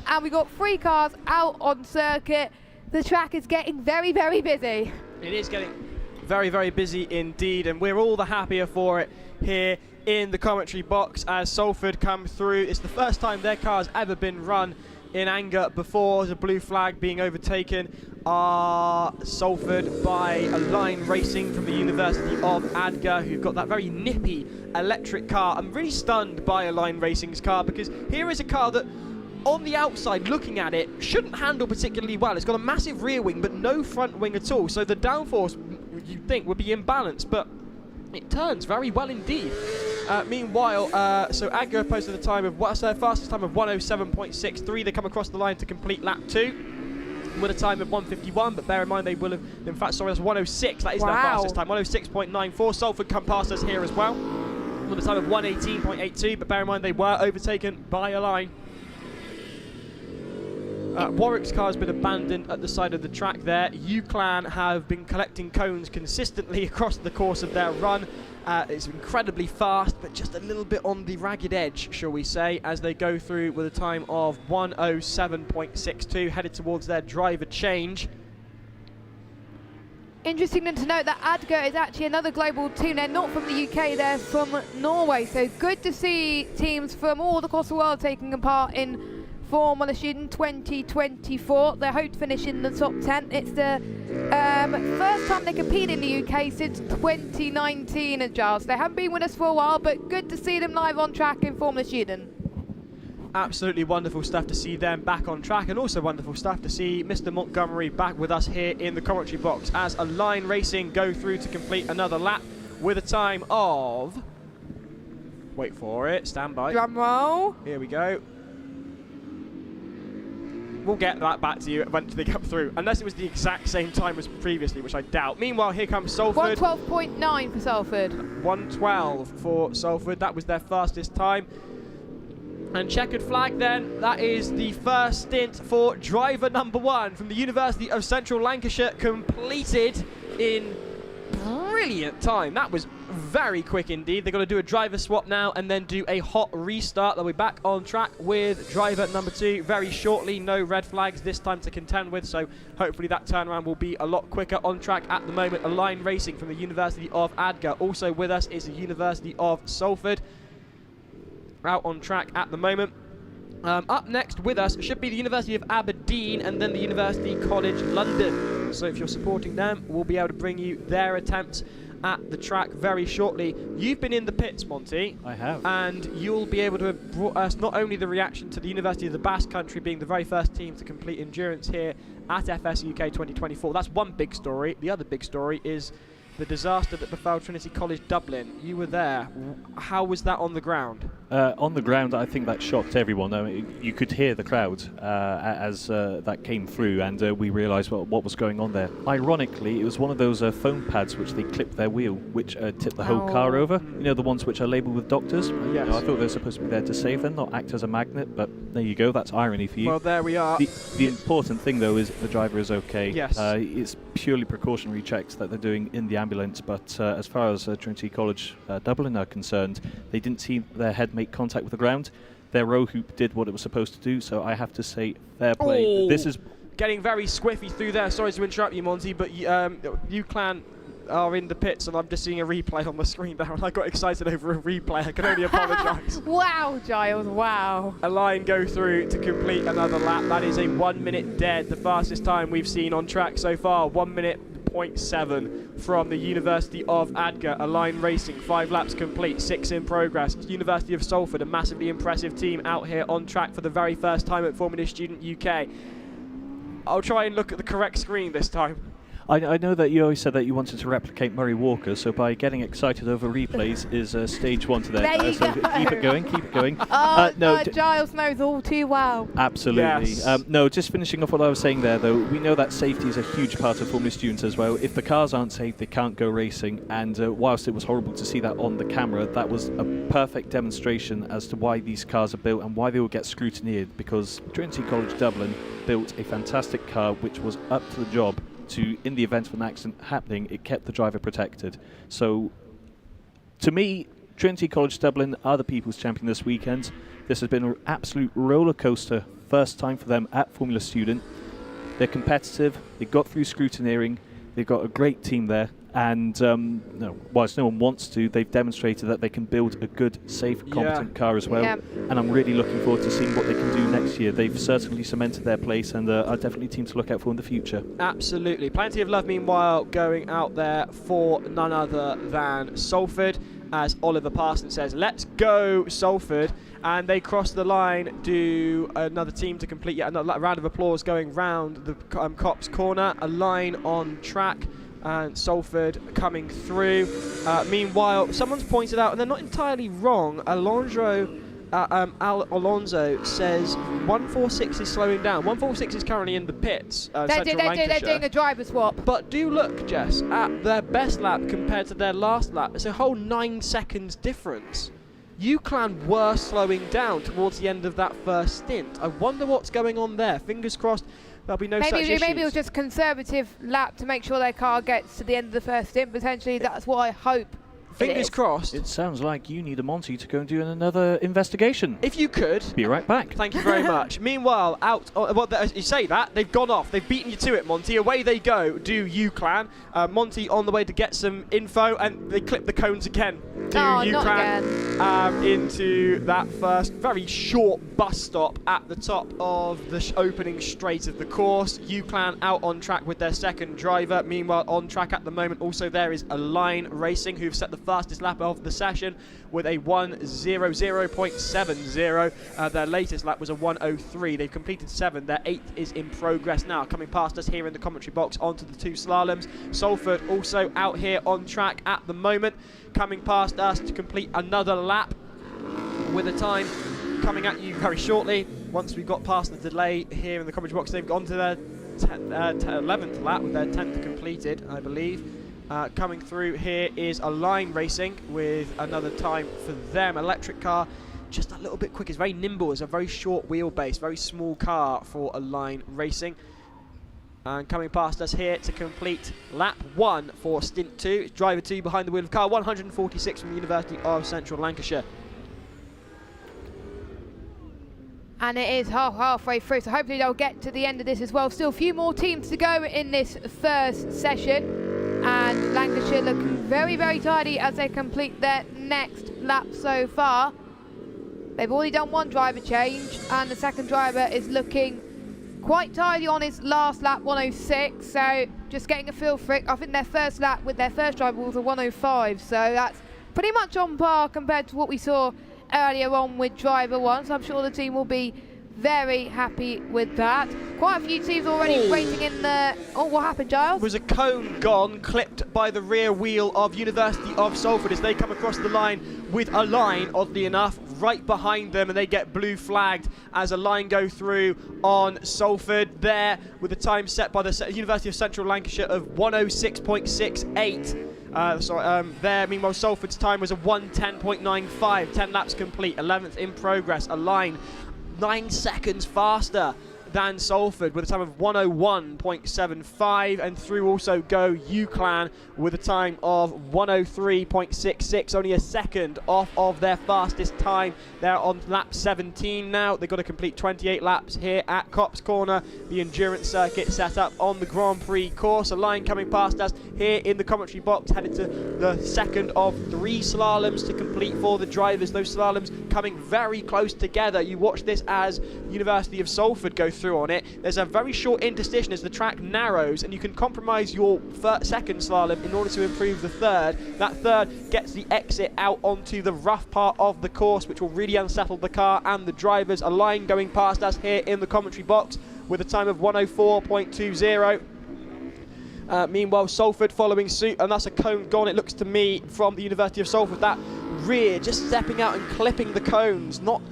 and we got 3 cars out on circuit. The track is getting very, very busy. It is getting Very, very busy indeed, and we're all the happier for it here in the commentary box as Salford come through. It's the first time their car's ever been run in anger before. The blue flag being overtaken are Salford by Align Racing from the University of Adgar, who've got that very nippy electric car. I'm really stunned by Align Racing's car, because here is a car that on the outside, looking at it, shouldn't handle particularly well. It's got a massive rear wing but no front wing at all, so the downforce you'd think would be imbalanced, but it turns very well indeed. Meanwhile, so Adgar posted a time of, what's their fastest time of 107.63. They come across the line to complete lap 2 with a time of 151, but bear in mind they will have, in fact, sorry, that's 106. That is their fastest time, 106.94. Salford come past us here as well with a time of 118.82, but bear in mind they were overtaken by a line. Warwick's car has been abandoned at the side of the track there. UClan have been collecting cones consistently across the course of their run. It's incredibly fast, but just a little bit on the ragged edge, shall we say, as they go through with a time of 107.62, headed towards their driver change. Interesting to note that Adgar is actually another global team. They're not from the UK, they're from Norway. So good to see teams from all across the world taking part in Formula Student 2024. They hope to finish in the top 10. It's the first time they compete in the UK since 2019 at Giles. They haven't been with us for a while, but good to see them live on track in Formula Student. Absolutely wonderful stuff to see them back on track, and also wonderful stuff to see Mr. Montgomery back with us here in the commentary box as Align Racing go through to complete another lap with a time of, wait for it, stand by. Drum roll. Here we go. We'll get that back to you eventually come through, unless it was the exact same time as previously, which I doubt. Meanwhile, here comes Salford. 112.9 for Salford. 112 for Salford. That was their fastest time. And checkered flag then, that is the first stint for driver number 1 from the University of Central Lancashire, completed in brilliant time. That was very quick indeed. They've got to do a driver swap now and then do a hot restart. They'll be back on track with driver number 2 very shortly. No red flags this time to contend with, so hopefully that turnaround will be a lot quicker. On track at the moment, Align Racing from the University of Adgar. Also with us is the University of Salford, out on track at the moment. Up next with us should be the University of Aberdeen and then the University College London. So if you're supporting them, we'll be able to bring you their attempts at the track very shortly. You've been in the pits, Monty. I have. And you'll be able to have brought us not only the reaction to the University of the Basque Country being the very first team to complete endurance here at FS UK 2024. That's one big story. The other big story is the disaster that befell Trinity College Dublin. You were there. How was that on the ground? On the ground, I think that shocked everyone. I mean, you could hear the crowd as that came through, and we realised what was going on there. Ironically, it was one of those foam pads which they clipped their wheel, which tipped the whole car over. You know, the ones which are labelled with doctors? Yes. You know, I thought they were supposed to be there to save them, not act as a magnet, but there you go, that's irony for you. Well, there we are. The important thing, though, is the driver is okay. Yes. It's purely precautionary checks that they're doing in the ambulance, but as far as Trinity College Dublin are concerned, they didn't see their head make contact with the ground. Their row hoop did what it was supposed to do, so I have to say fair play. Oh, this is getting very squiffy through there. Sorry to interrupt you, Monty, but UClan are in the pits, and I'm just seeing a replay on the screen there, and I got excited over a replay. I can only apologise. Wow, Giles, wow. Align go through to complete another lap. That is a 1 minute dead, the fastest time we've seen on track so far. 1 minute 0.7 from the University of Adgar. Align Racing, 5 laps complete, 6 in progress. University of Salford, a massively impressive team out here on track for the very first time at Formula Student UK. I'll try and look at the correct screen this time. I know that you always said that you wanted to replicate Murray Walker, so by getting excited over replays is stage 1 to There you so go. keep it going, keep it going. Oh, Giles knows all too well. Absolutely. Yes. No, just finishing off what I was saying there, though, we know that safety is a huge part of Formula Students as well. If the cars aren't safe, they can't go racing, and whilst it was horrible to see that on the camera, that was a perfect demonstration as to why these cars are built and why they will get scrutineered, because Trinity College Dublin built a fantastic car which was up to the job. In the event of an accident happening, it kept the driver protected. So, to me, Trinity College Dublin are the People's Champion this weekend. This has been an absolute roller coaster first time for them at Formula Student. They're competitive, they got through scrutineering, they've got a great team there, And whilst no one wants to, they've demonstrated that they can build a good, safe, competent car as well. Yeah. And I'm really looking forward to seeing what they can do next year. They've certainly cemented their place and are definitely a team to look out for in the future. Absolutely. Plenty of love, meanwhile, going out there for none other than Salford. As Oliver Parson says, let's go Salford. And they cross the line, do another team to complete yet another round of applause going round the Copse corner. A line on track. And Salford coming through. Meanwhile, someone's pointed out, and they're not entirely wrong, Alonso says 146 is slowing down. 146 is currently in the pits. They're doing a driver swap. But do look, Jess, at their best lap compared to their last lap. It's a whole 9 seconds difference. UClan were slowing down towards the end of that first stint. I wonder what's going on there. Fingers crossed there'll be no such issues. Maybe it was just conservative lap to make sure their car gets to the end of the first stint. Potentially, that's what I hope. Fingers crossed. It sounds like you need a Monty to go and do another investigation. If you could. Be right back. Thank you very much. Meanwhile, you say that, they've gone off. They've beaten you to it, Monty. Away they go, do UClan. Monty on the way to get some info, and they clip the cones again. Do UClan into that first very short bus stop at the top of the opening straight of the course. UClan out on track with their second driver. Meanwhile, on track at the moment also there is Align Racing, who've set the fastest lap of the session with a 1:00.70. Their latest lap was a 1:03. They've completed 7. Their 8th is in progress now. Coming past us here in the commentary box onto the 2 slaloms. Salford also out here on track at the moment, coming past us to complete another lap with a time coming at you very shortly. Once we've got past the delay here in the commentary box, they've gone to their 11th lap with their 10th completed, I believe. Coming through here is Align Racing with another time for them. Electric car, just a little bit quick. It's very nimble. It's a very short wheelbase, very small car for Align Racing. And coming past us here to complete lap 1 for stint 2. It's driver 2 behind the wheel of car, 146 from the University of Central Lancashire. And it is halfway through, so hopefully they'll get to the end of this as well. Still a few more teams to go in this first session. And Lancashire looking very, very tidy as they complete their next lap so far. They've already done 1 driver change, and the second driver is looking quite tidy on his last lap, 1:06. So just getting a feel for it. I think their first lap with their first driver was a 1:05. So that's pretty much on par compared to what we saw earlier on with driver 1. So I'm sure the team will be very happy with that. Quite a few teams already racing in the... Oh, what happened, Giles? Was a cone gone, clipped by the rear wheel of University of Salford as they come across the line with a line, oddly enough, right behind them, and they get blue flagged as a line go through on Salford there with a time set by the University of Central Lancashire of 1:06.68. There, meanwhile, Salford's time was a 1:10.95. 10 laps complete, 11th in progress. A line 9 seconds faster than Salford with a time of 1:01.75, and through also go UClan with a time of 1:03.66, only a second off of their fastest time. They're on lap 17 now. They've got to complete 28 laps here at Copse Corner, the endurance circuit set up on the Grand Prix course. A line coming past us here in the commentary box, headed to the second of 3 slaloms to complete for the drivers. Those slaloms coming very close together. You watch this as University of Salford go through on it. There's a very short interstitial as the track narrows, and you can compromise your second slalom in order to improve the third. That third gets the exit out onto the rough part of the course, which will really unsettle the car and the drivers. A line going past us here in the commentary box with a time of 1:04.20. Meanwhile, Salford following suit, and that's a cone gone, it looks to me, from the University of Salford. That rear just stepping out and clipping the cones, not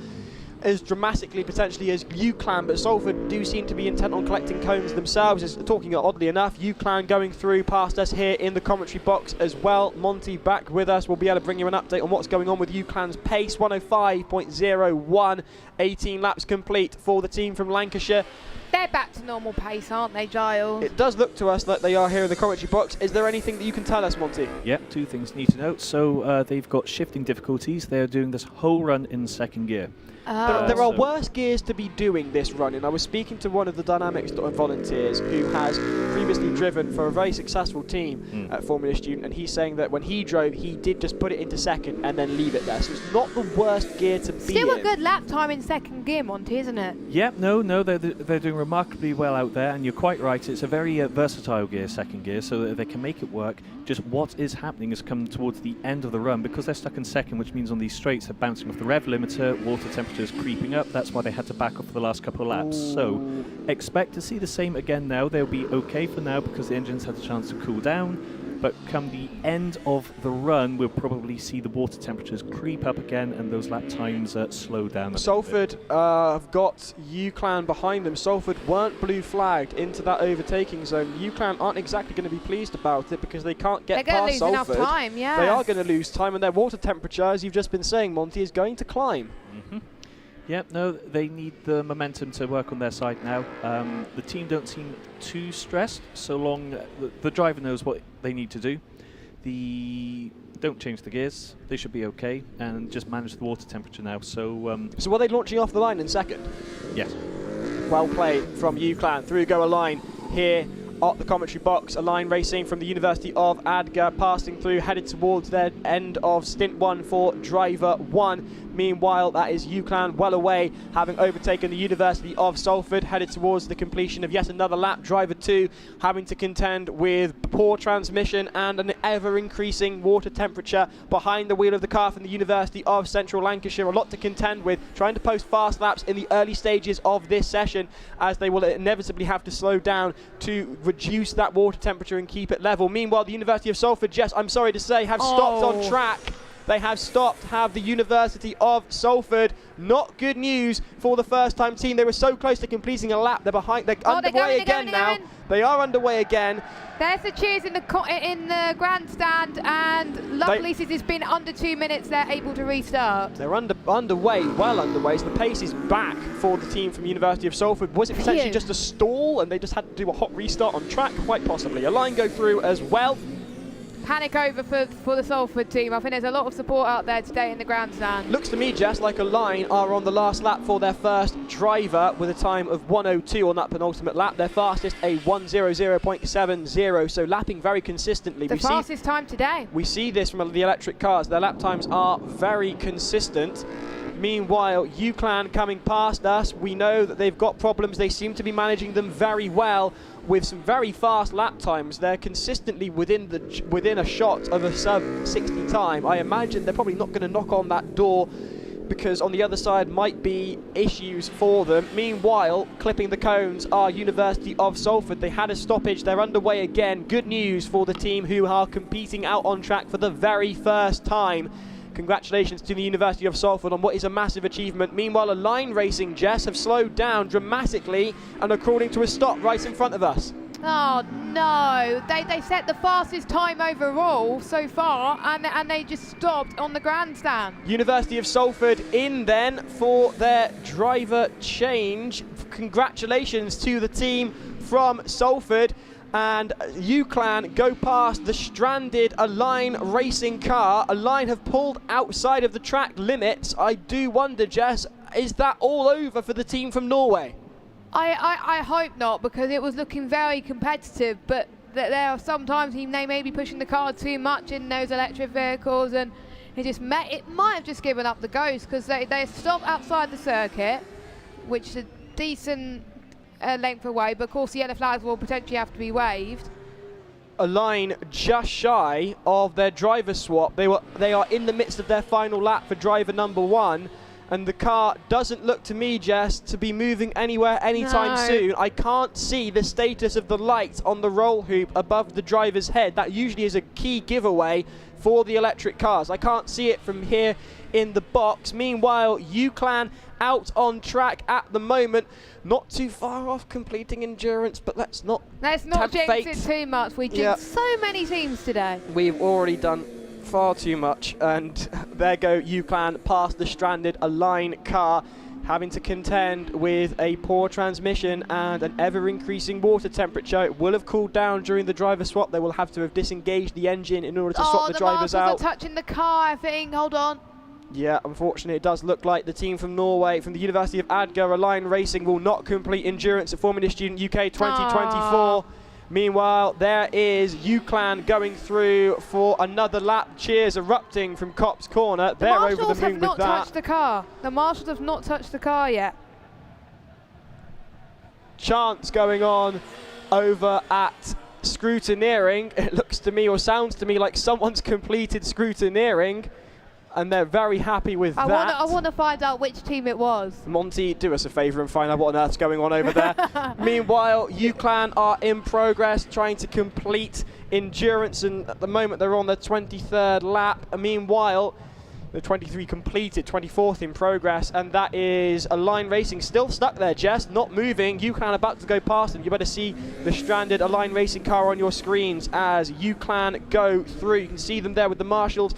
as dramatically potentially as UClan, but Salford do seem to be intent on collecting cones themselves. Is talking oddly enough, UClan going through past us here in the commentary box as well. Monty back with us. We'll be able to bring you an update on what's going on with UClan's pace. 1:05.01, 18 laps complete for the team from Lancashire. They're They're back to normal pace, aren't they, Giles? It does look to us like they are here in the commentary box. Is there anything that you can tell us, Monty? Yeah, two things need to note. So they've got shifting difficulties. They're doing this whole run in second gear. There are worse gears to be doing this run in. I was speaking to one of the Dynamics volunteers who has previously driven for a very successful team at Formula Student, and he's saying that when he drove, he did just put it into second and then leave it there. So it's not the worst gear to be Still in. a good lap time in second gear, Monty, isn't it? Yeah, no, they're doing remarkably well out there, and you're quite right. It's a very versatile gear, second gear, so that they can make it work. Just what is happening is come towards the end of the run, because they're stuck in second, which means on these straights they're bouncing off the rev limiter, water temperature is creeping up. That's why they had to back off for the last couple of laps. So expect to see the same again now. They'll be okay for now because the engines had a chance to cool down. But come the end of the run, we'll probably see the water temperatures creep up again and those lap times slow down. Salford have got UClan behind them. Salford weren't blue flagged into that overtaking zone. UClan aren't exactly going to be pleased about it because they can't get past Salford. They're going to lose enough time, yeah. They are going to lose time, and their water temperature, as you've just been saying, Monty, is going to climb. Yeah, no, they need the momentum to work on their side now. The team don't seem too stressed, so long the driver knows what they need to do. Don't change the gears. They should be okay, and just manage the water temperature now. So were they launching off the line in second? Yes. Well played from UClan. Through go a line here at the commentary box. A line racing from the University of Adgar, passing through, headed towards their end of stint 1 for driver 1. Meanwhile, that is UClan well away, having overtaken the University of Salford, headed towards the completion of yet another lap. Driver 2 having to contend with poor transmission and an ever-increasing water temperature behind the wheel of the car from the University of Central Lancashire. A lot to contend with, trying to post fast laps in the early stages of this session, as they will inevitably have to slow down to reduce that water temperature and keep it level. Meanwhile, the University of Salford, Jess, I'm sorry to say, have stopped on track. They have stopped, have the University of Salford. Not good news for the first-time team. They were so close to completing a lap. They're behind. They're underway again now. They are underway again. There's the cheers in the grandstand, and luckily, since it's been under 2 minutes, they're able to restart. They're underway, well underway. So the pace is back for the team from University of Salford. Was it potentially just a stall, and they just had to do a hot restart on track? Quite possibly. A line go through as well. Panic over for the Salford team. I think there's a lot of support out there today in the grandstand. Looks to me, Jess, like a line are on the last lap for their first driver with a time of 1:02 on that penultimate lap. Their fastest, a 1:00.70, so lapping very consistently. The fastest time today. We see this from the electric cars. Their lap times are very consistent. Meanwhile, UClan coming past us. We know that they've got problems. They seem to be managing them very well with some very fast lap times. They're consistently within a shot of a sub-60 time. I imagine they're probably not going to knock on that door because on the other side might be issues for them. Meanwhile, clipping the cones are University of Salford. They had a stoppage. They're underway again. Good news for the team who are competing out on track for the very first time. Congratulations to the University of Salford on what is a massive achievement. Meanwhile, a line racing, Jess, have slowed down dramatically and are crawling to a stop right in front of us. Oh no, they set the fastest time overall so far, and they just stopped on the grandstand. University of Salford in then for their driver change. Congratulations to the team from Salford. And UClan go past the stranded Align racing car. Align have pulled outside of the track limits. I do wonder, Jess, is that all over for the team from Norway? I hope not, because it was looking very competitive, but there are sometimes they may be pushing the car too much in those electric vehicles, and it might have just given up the ghost, because they stopped outside the circuit, which is a decent length away, but of course the yellow flags will potentially have to be waved. A line just shy of their driver swap. They are in the midst of their final lap for driver number 1, and the car doesn't look to me, Jess, to be moving anywhere anytime soon. I can't see the status of the light on the roll hoop above the driver's head. That usually is a key giveaway for the electric cars. I can't see it from here in the box. Meanwhile, UClan out on track at the moment, not too far off completing endurance, but let's not jinx it too much. We jinxed so many teams today. We've already done far too much, and there go UClan past the stranded Align car, having to contend with a poor transmission and an ever-increasing water temperature. It will have cooled down during the driver swap. They will have to have disengaged the engine in order to swap the drivers out. Oh, the marshals are touching the car, I think. Hold on. Yeah, unfortunately, it does look like the team from Norway, from the University of Agder, Align Racing, will not complete endurance at Formula Student UK 2024. Meanwhile, there is UClan going through for another lap. Cheers erupting from Copse Corner. They're over the moon with that. The marshals have not touched the car. The marshals have not touched the car yet. Chants going on over at scrutineering. It looks to me, or sounds to me, like someone's completed scrutineering, and they're very happy with that. I want to find out which team it was. Monty, do us a favour and find out what on earth's going on over there. Meanwhile, UClan are in progress, trying to complete endurance, and at the moment they're on the 23rd lap. And meanwhile, the 23 completed, 24th in progress, and that is Align Racing still stuck there, Jess, not moving. UClan about to go past them. You better see the stranded Align Racing car on your screens as UClan go through. You can see them there with the marshals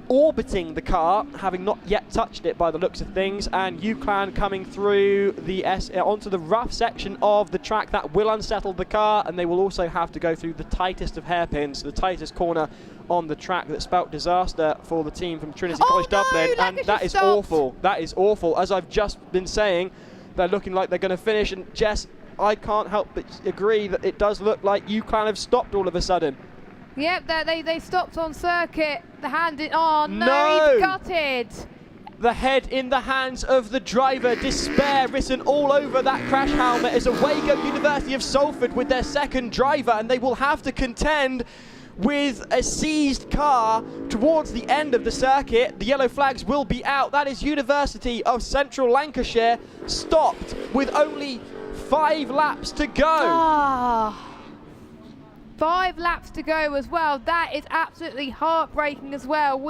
orbiting the car, having not yet touched it by the looks of things, and UClan coming through the onto the rough section of the track that will unsettle the car, and they will also have to go through the tightest of hairpins, the tightest corner on the track that spelt disaster for the team from Trinity College Dublin, and that is awful. That is awful. As I've just been saying, they're looking like they're going to finish, and Jess, I can't help but agree that it does look like UClan have stopped all of a sudden. Yep, they stopped on circuit. The hand in. Oh no, he's gutted. The head in the hands of the driver. Despair written all over that crash helmet as away go University of Salford with their second driver, and they will have to contend with a seized car towards the end of the circuit. The yellow flags will be out. That is University of Central Lancashire stopped with only 5 laps to go. 5 laps to go as well. That is absolutely heartbreaking as well.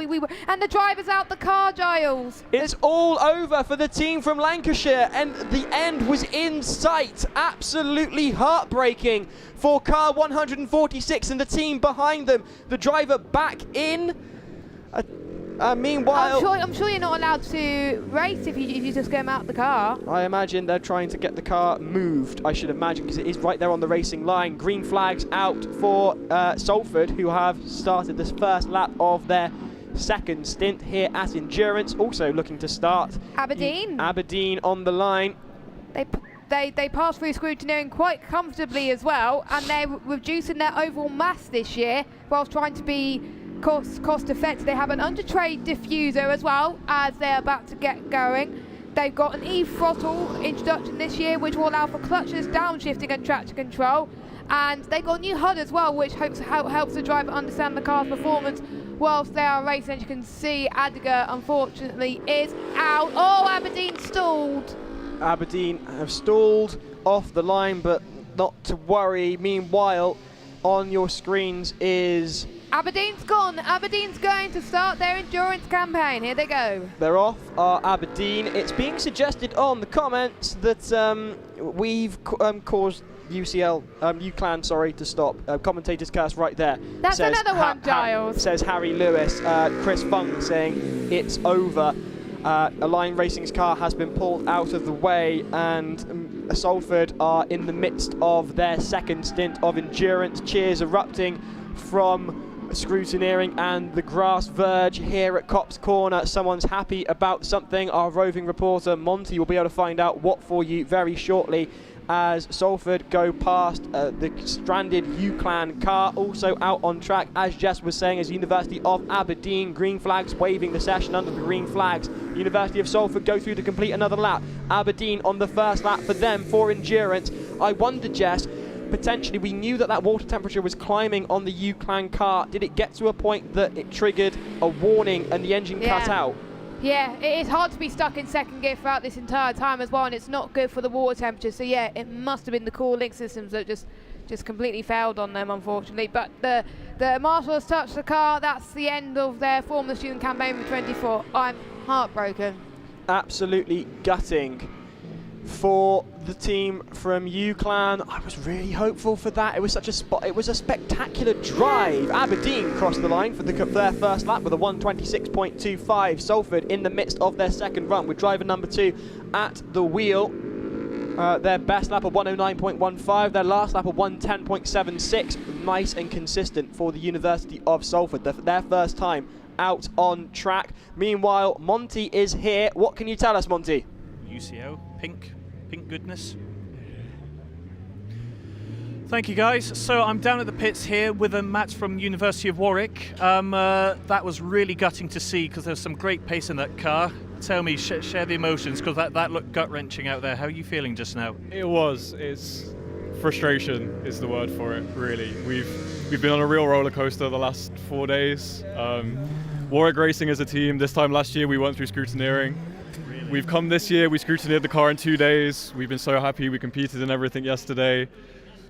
And the driver's out the car, Giles. It's all over for the team from Lancashire, and the end was in sight. Absolutely heartbreaking for car 146 and the team behind them. The driver back in. Meanwhile, I'm sure you're not allowed to race if you just get them out the car. I imagine they're trying to get the car moved, I should imagine, because it is right there on the racing line. Green flags out for Salford, who have started this first lap of their second stint here at Endurance. Also looking to start Aberdeen on the line. They pass through scrutineering quite comfortably as well, and they're reducing their overall mass this year whilst trying to be cost effective. They have an under-trade diffuser as well as they're about to get going. They've got an e-throttle introduction this year, which will allow for clutches, downshifting and traction control, and they've got a new HUD as well, which helps the driver understand the car's performance whilst they are racing. As you can see, Adger unfortunately is out. Oh, Aberdeen stalled. Aberdeen have stalled off the line, but not to worry. Meanwhile, on your screens is Aberdeen's gone. Aberdeen's going to start their endurance campaign. Here they go. They're off, Aberdeen. It's being suggested on the comments that we've caused UClan, to stop. Commentator's curse right there. That's another one, Giles. Says Harry Lewis. Chris Fung saying it's over. Align Racing's car has been pulled out of the way, and Salford are in the midst of their second stint of endurance. Cheers erupting from scrutineering and the grass verge here at Copse Corner. Someone's happy about something. Our roving reporter Monty will be able to find out what for you very shortly as Salford go past the stranded UClan car. Also out on track, as Jess was saying, is University of Aberdeen. Green flags waving the session under the green flags. University of Salford go through to complete another lap. Aberdeen on the first lap for them for endurance. I wonder, Jess, potentially we knew that water temperature was climbing on the UClan car. Did it get to a point that it triggered a warning and the engine cut out? Yeah, it is hard to be stuck in second gear throughout this entire time as well, and it's not good for the water temperature. So yeah, it must have been the cooling systems that just completely failed on them, unfortunately. But the marshals touched the car. That's the end of their Formula Student campaign for 24. I'm heartbroken. Absolutely gutting. for the team from UClan. I was really hopeful for that. It was such a spot. It was a spectacular drive. Aberdeen crossed the line for their first lap with a 1:26.25. Salford in the midst of their second run with driver number 2 at the wheel. Their best lap of 1:09.15. Their last lap of 1:10.76. Nice and consistent for the University of Salford. Their first time out on track. Meanwhile, Monty is here. What can you tell us, Monty? UCO, pink goodness. Thank you, guys. So I'm down at the pits here with Matt from University of Warwick. That was really gutting to see because there was some great pace in that car. Tell me, share the emotions, because that looked gut-wrenching out there. How are you feeling just now? It's frustration is the word for it, really. We've been on a real roller coaster the last 4 days. Warwick Racing as a team, this time last year we went through scrutineering. We've come this year, we scrutineered the car in 2 days. We've been so happy, we competed in everything yesterday.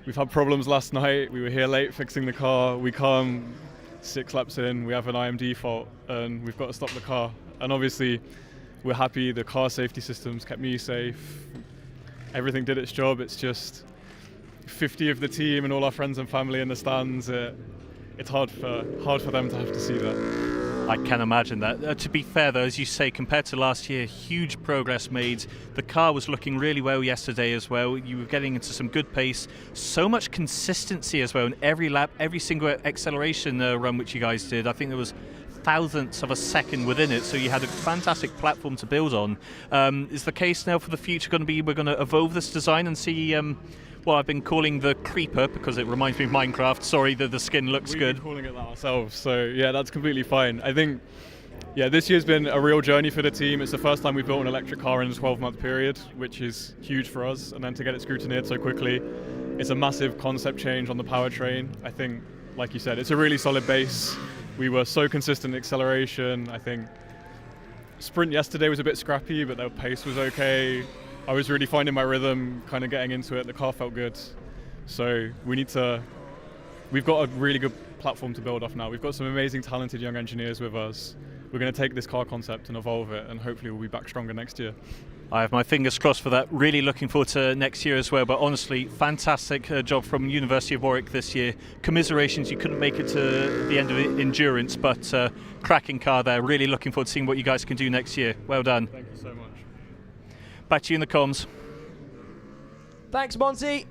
We've had problems last night, we were here late fixing the car. We come 6 laps in, we have an IMD fault and we've got to stop the car. And obviously we're happy, the car safety systems kept me safe. Everything did its job, it's just 50 of the team and all our friends and family in the stands. It's hard for them to have to see that. I can imagine that. To be fair though, as you say, compared to last year, huge progress made. The car was looking really well yesterday as well. You were getting into some good pace. So much consistency as well in every lap, every single acceleration run which you guys did. I think there was thousandths of a second within it, so you had a fantastic platform to build on. Is the case now for the future going to be we're going to evolve this design and see what I've been calling the creeper because it reminds me of Minecraft. Sorry that the skin looks good. We've been calling it that ourselves, so yeah, that's completely fine. I think, yeah, this year's been a real journey for the team. It's the first time we've built an electric car in a 12-month period, which is huge for us, and then to get it scrutineered so quickly, it's a massive concept change on the powertrain. I think, like you said, it's a really solid base. We were so consistent in acceleration. I think sprint yesterday was a bit scrappy, but the pace was okay. I was really finding my rhythm, kind of getting into it. The car felt good. So we've got a really good platform to build off now. We've got some amazing, talented young engineers with us. We're going to take this car concept and evolve it, and hopefully we'll be back stronger next year. I have my fingers crossed for that. Really looking forward to next year as well. But honestly, fantastic job from University of Warwick this year. Commiserations, you couldn't make it to the end of endurance, but cracking car there. Really looking forward to seeing what you guys can do next year. Well done. Thank you so much. Back to you in the comms. Thanks, Monty.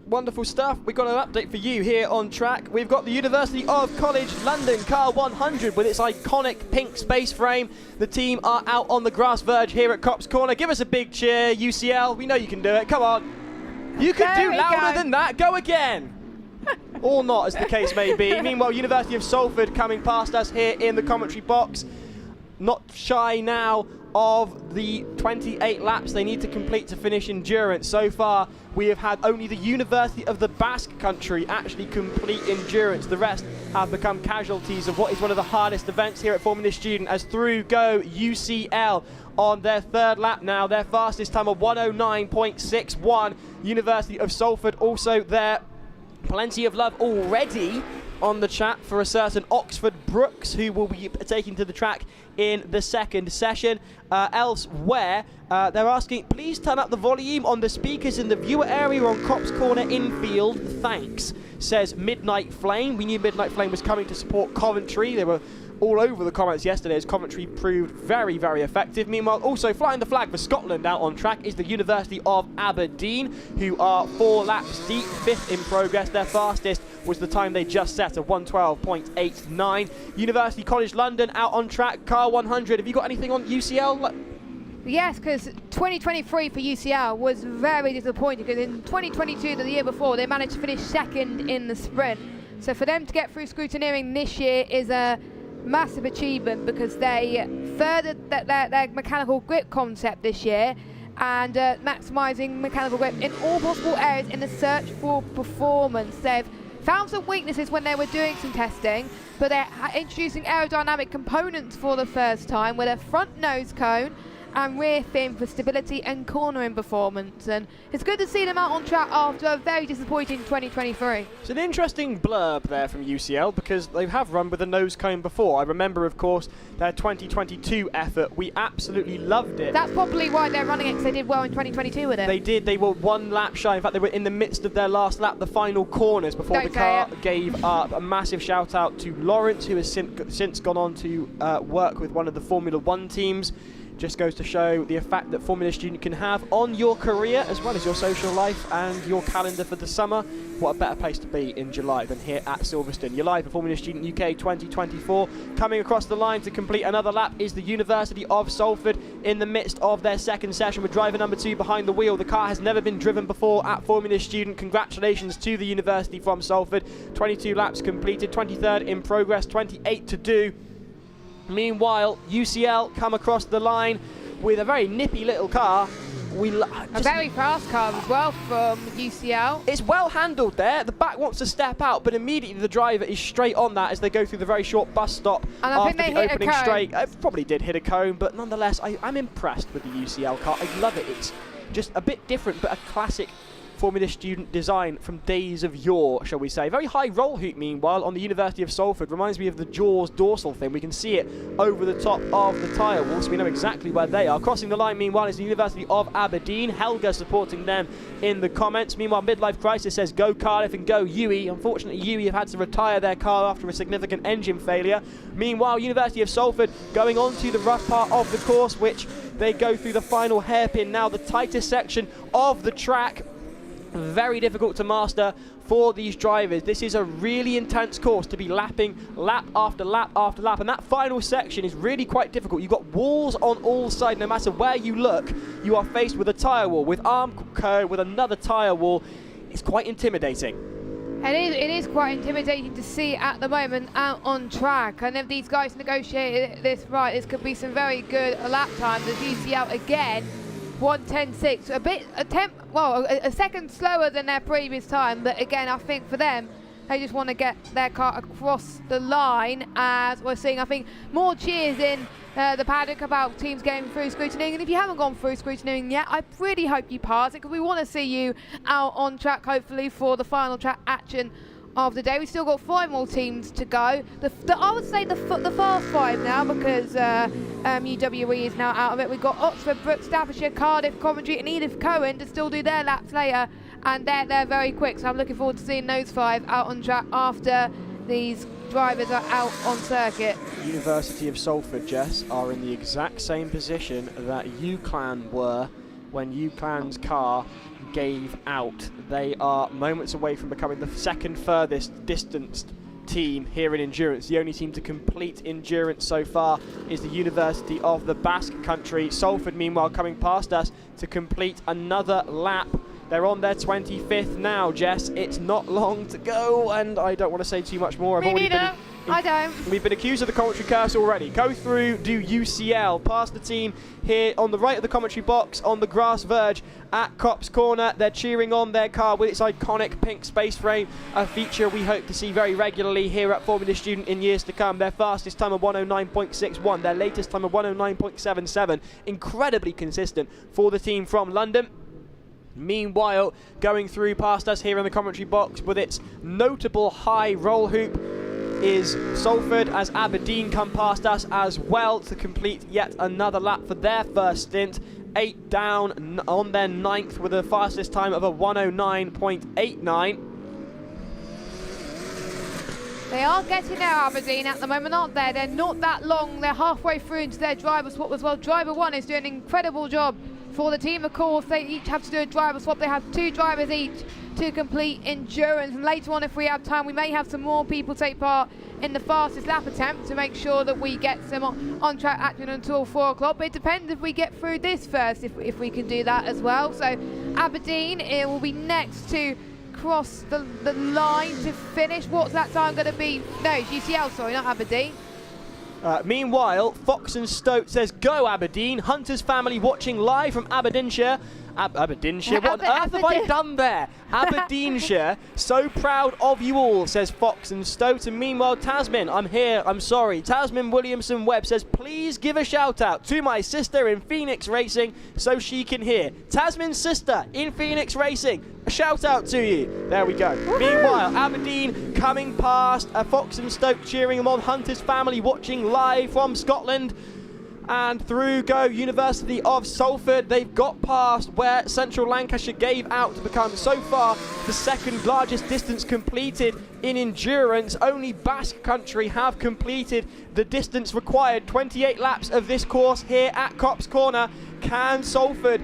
Wonderful stuff. We've got an update for you here on track. We've got the University of College London Car 100 with its iconic pink space frame. The team are out on the grass verge here at Cops Corner. Give us a big cheer, UCL. We know you can do it. Come on. You can do louder than that. Go again. Or not, as the case may be. Meanwhile, University of Salford coming past us here in the commentary box. Not shy now of the 28 laps they need to complete to finish endurance. So far, we have had only the University of the Basque Country actually complete endurance. The rest have become casualties of what is one of the hardest events here at Formula Student, as through go UCL on their third lap now. Their fastest time of 1:09.61. University of Salford also there. Plenty of love already on the chat for a certain Oxford Brooks, who will be taking to the track in the second session. Elsewhere, they're asking, please turn up the volume on the speakers in the viewer area on Cops Corner infield. Thanks, says Midnight Flame. We knew Midnight Flame was coming to support Coventry. They were all over the comments yesterday as Coventry proved very, very effective. Meanwhile, also flying the flag for Scotland out on track is the University of Aberdeen, who are 4 laps deep, 5th in progress. Their fastest was the time they just set of 1:12.89. University College London out on track, car 100. Have you got anything on UCL? Yes, because 2023 for UCL was very disappointing, because in 2022, the year before, they managed to finish second in the sprint. So for them to get through scrutineering this year is a massive achievement, because they furthered their mechanical grip concept this year and maximising mechanical grip in all possible areas in the search for performance. They've found some weaknesses when they were doing some testing, but they're introducing aerodynamic components for the first time with a front nose cone and rear fin for stability and cornering performance. And it's good to see them out on track after a very disappointing 2023. It's an interesting blurb there from UCL because they have run with a nose cone before. I remember, of course, their 2022 effort. We absolutely loved it. That's probably why they're running it, because they did well in 2022 with it. They did. They were one lap shy. In fact, they were in the midst of their last lap, the final corners, before the car gave up. A massive shout out to Lawrence, who has since gone on to work with one of the Formula One teams. Just goes to show the effect that Formula Student can have on your career as well as your social life and your calendar for the summer. What a better place to be in July than here at Silverstone. You're live for Formula Student UK 2024. Coming across the line to complete another lap is the University of Salford in the midst of their second session with driver number 2 behind the wheel. The car has never been driven before at Formula Student. Congratulations to the University from Salford. 22 laps completed, 23rd in progress, 28 to do. Meanwhile, UCL come across the line with a very nippy little car. A very fast car as well from UCL. It's well handled there. The back wants to step out, but immediately the driver is straight on that as they go through the very short bus stop and after the opening straight. It probably did hit a cone, but nonetheless, I'm impressed with the UCL car. I love it. It's just a bit different, but a classic Formula Student design from days of yore, shall we say. Very high roll hoop, meanwhile, on the University of Salford. Reminds me of the Jaws dorsal thing. We can see it over the top of the tyre wall, so we know exactly where they are. Crossing the line, meanwhile, is the University of Aberdeen. Helga supporting them in the comments. Meanwhile, Midlife Crisis says, go Cardiff and go UE. Unfortunately, UE have had to retire their car after a significant engine failure. Meanwhile, University of Salford going on to the rough part of the course, which they go through the final hairpin now, the tightest section of the track. Very difficult to master for these drivers. This is a really intense course to be lapping lap after lap after lap, and that final section is really quite difficult. You've got walls on all sides. No matter where you look, you are faced with a tyre wall, with Armco, with another tyre wall. It's quite intimidating. It is quite intimidating to see at the moment out on track. And if these guys negotiate this right, this could be some very good lap times as UCL again 1:10.6, a second slower than their previous time, but again, I think for them, they just want to get their car across the line. As we're seeing, I think, more cheers in the paddock about teams getting through scrutineering. And if you haven't gone through scrutineering yet, I really hope you pass it, because we want to see you out on track, hopefully, for the final track action of the day. We've still got 5 more teams to go. I would say the fast 5 now, because UWE is now out of it. We've got Oxford, Brook, Staffordshire, Cardiff, Coventry and Edith Cohen to still do their laps later, and they're very quick, so I'm looking forward to seeing those 5 out on track after these drivers are out on circuit. University of Salford, Jess, are in the exact same position that UClan were when UClan's car gave out. They are moments away from becoming the second furthest distanced team here in endurance. The only team to complete endurance so far is the University of the Basque Country. Salford, meanwhile, coming past us to complete another lap. They're on their 25th now, Jess. It's not long to go, and I don't want to say too much more. We've been accused of the commentary curse already. Go through, do UCL, past the team here on the right of the commentary box on the grass verge at Copse Corner. They're cheering on their car with its iconic pink space frame, a feature we hope to see very regularly here at Formula Student in years to come. Their fastest time of 109.61, their latest time of 109.77. Incredibly consistent for the team from London. Meanwhile, going through past us here in the commentary box with its notable high roll hoop is Salford, as Aberdeen come past us as well to complete yet another lap for their first stint. 8 down on their 9th with the fastest time of a 109.89. They are getting there, Aberdeen, at the moment, aren't they? They're not that long. They're halfway through into their driver swap as well. Driver 1 is doing an incredible job for the team. Of course, they each have to do a driver swap. They have 2 drivers each to complete endurance, and later on, if we have time, we may have some more people take part in the fastest lap attempt to make sure that we get some on track action until 4 o'clock. But it depends if we get through this first, if we can do that as well. So Aberdeen, it will be next to cross the line to finish. What's that time going to be? No, UCL, sorry, not Aberdeen. Meanwhile, Fox and Stote says, "Go Aberdeen." Hunter's family watching live from Aberdeenshire. Aberdeenshire? What on earth have I done there? Aberdeenshire. "So proud of you all," says Fox and Stote. And meanwhile, Tasmin, "I'm here, I'm sorry." Tasmin Williamson Webb says, "Please give a shout out to my sister in Phoenix Racing so she can hear." Tasmin's sister in Phoenix Racing, a shout out to you. There we go. Woo-hoo! Meanwhile, Aberdeen coming past, Fox and Stoke cheering them on. Hunter's family watching live from Scotland. And through go University of Salford. They've got past where Central Lancashire gave out to become so far the second largest distance completed in endurance. Only Basque Country have completed the distance required. 28 laps of this course here at Copse Corner. Can Salford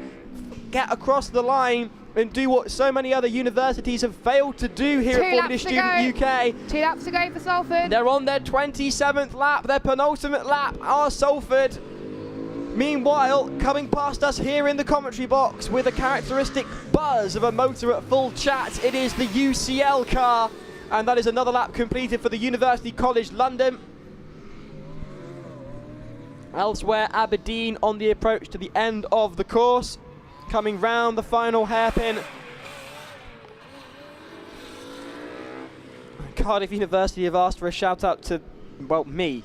get across the line and do what so many other universities have failed to do here at Formula Student UK? 2 laps to go for Salford. They're on their 27th lap, their penultimate lap are Salford. Meanwhile, coming past us here in the commentary box with a characteristic buzz of a motor at full chat, it is the UCL car, and that is another lap completed for the University College London. Elsewhere, Aberdeen on the approach to the end of the course, coming round the final hairpin. Cardiff University have asked for a shout out to, well, me.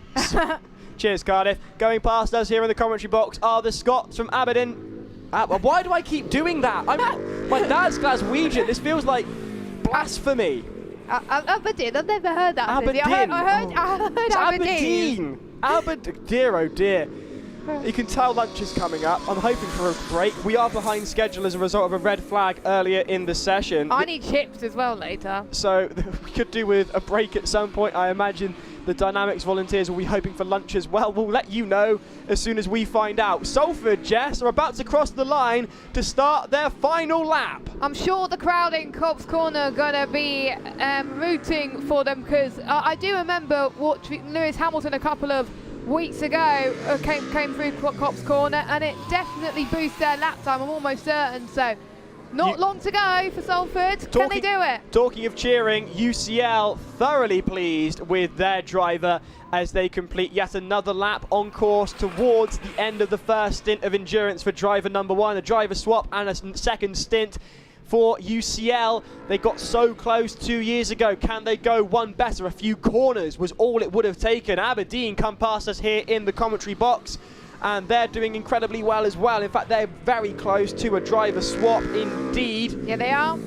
Cheers, Cardiff. Going past us here in the commentary box are the Scots from Aberdeen. Why do I keep doing that? My dad's Glaswegian. This feels like blasphemy. Aberdeen? I've never heard that. Aberdeen. I heard Aberdeen. Dear, oh dear. You can tell lunch is coming up. I'm hoping for a break. We are behind schedule as a result of a red flag earlier in the session. I need chips as well later. So we could do with a break at some point. I imagine the Dynamics volunteers will be hoping for lunch as well. We'll let you know as soon as we find out. Salford, Jess, are about to cross the line to start their final lap. I'm sure the crowd in Copse Corner are going to be rooting for them, because I do remember watching Lewis Hamilton a couple of weeks ago came through Copse Corner, and it definitely boosts their lap time, I'm almost certain. So not long to go for Salford. Can they do it? Talking of cheering, UCL thoroughly pleased with their driver as they complete yet another lap on course towards the end of the first stint of endurance for driver number one. A driver swap and a second stint for UCL. They got so close 2 years ago. Can they go one better? A few corners was all it would have taken. Aberdeen come past us here in the commentary box, and they're doing incredibly well as well. In fact, they're very close to a driver swap indeed. Yeah, they are.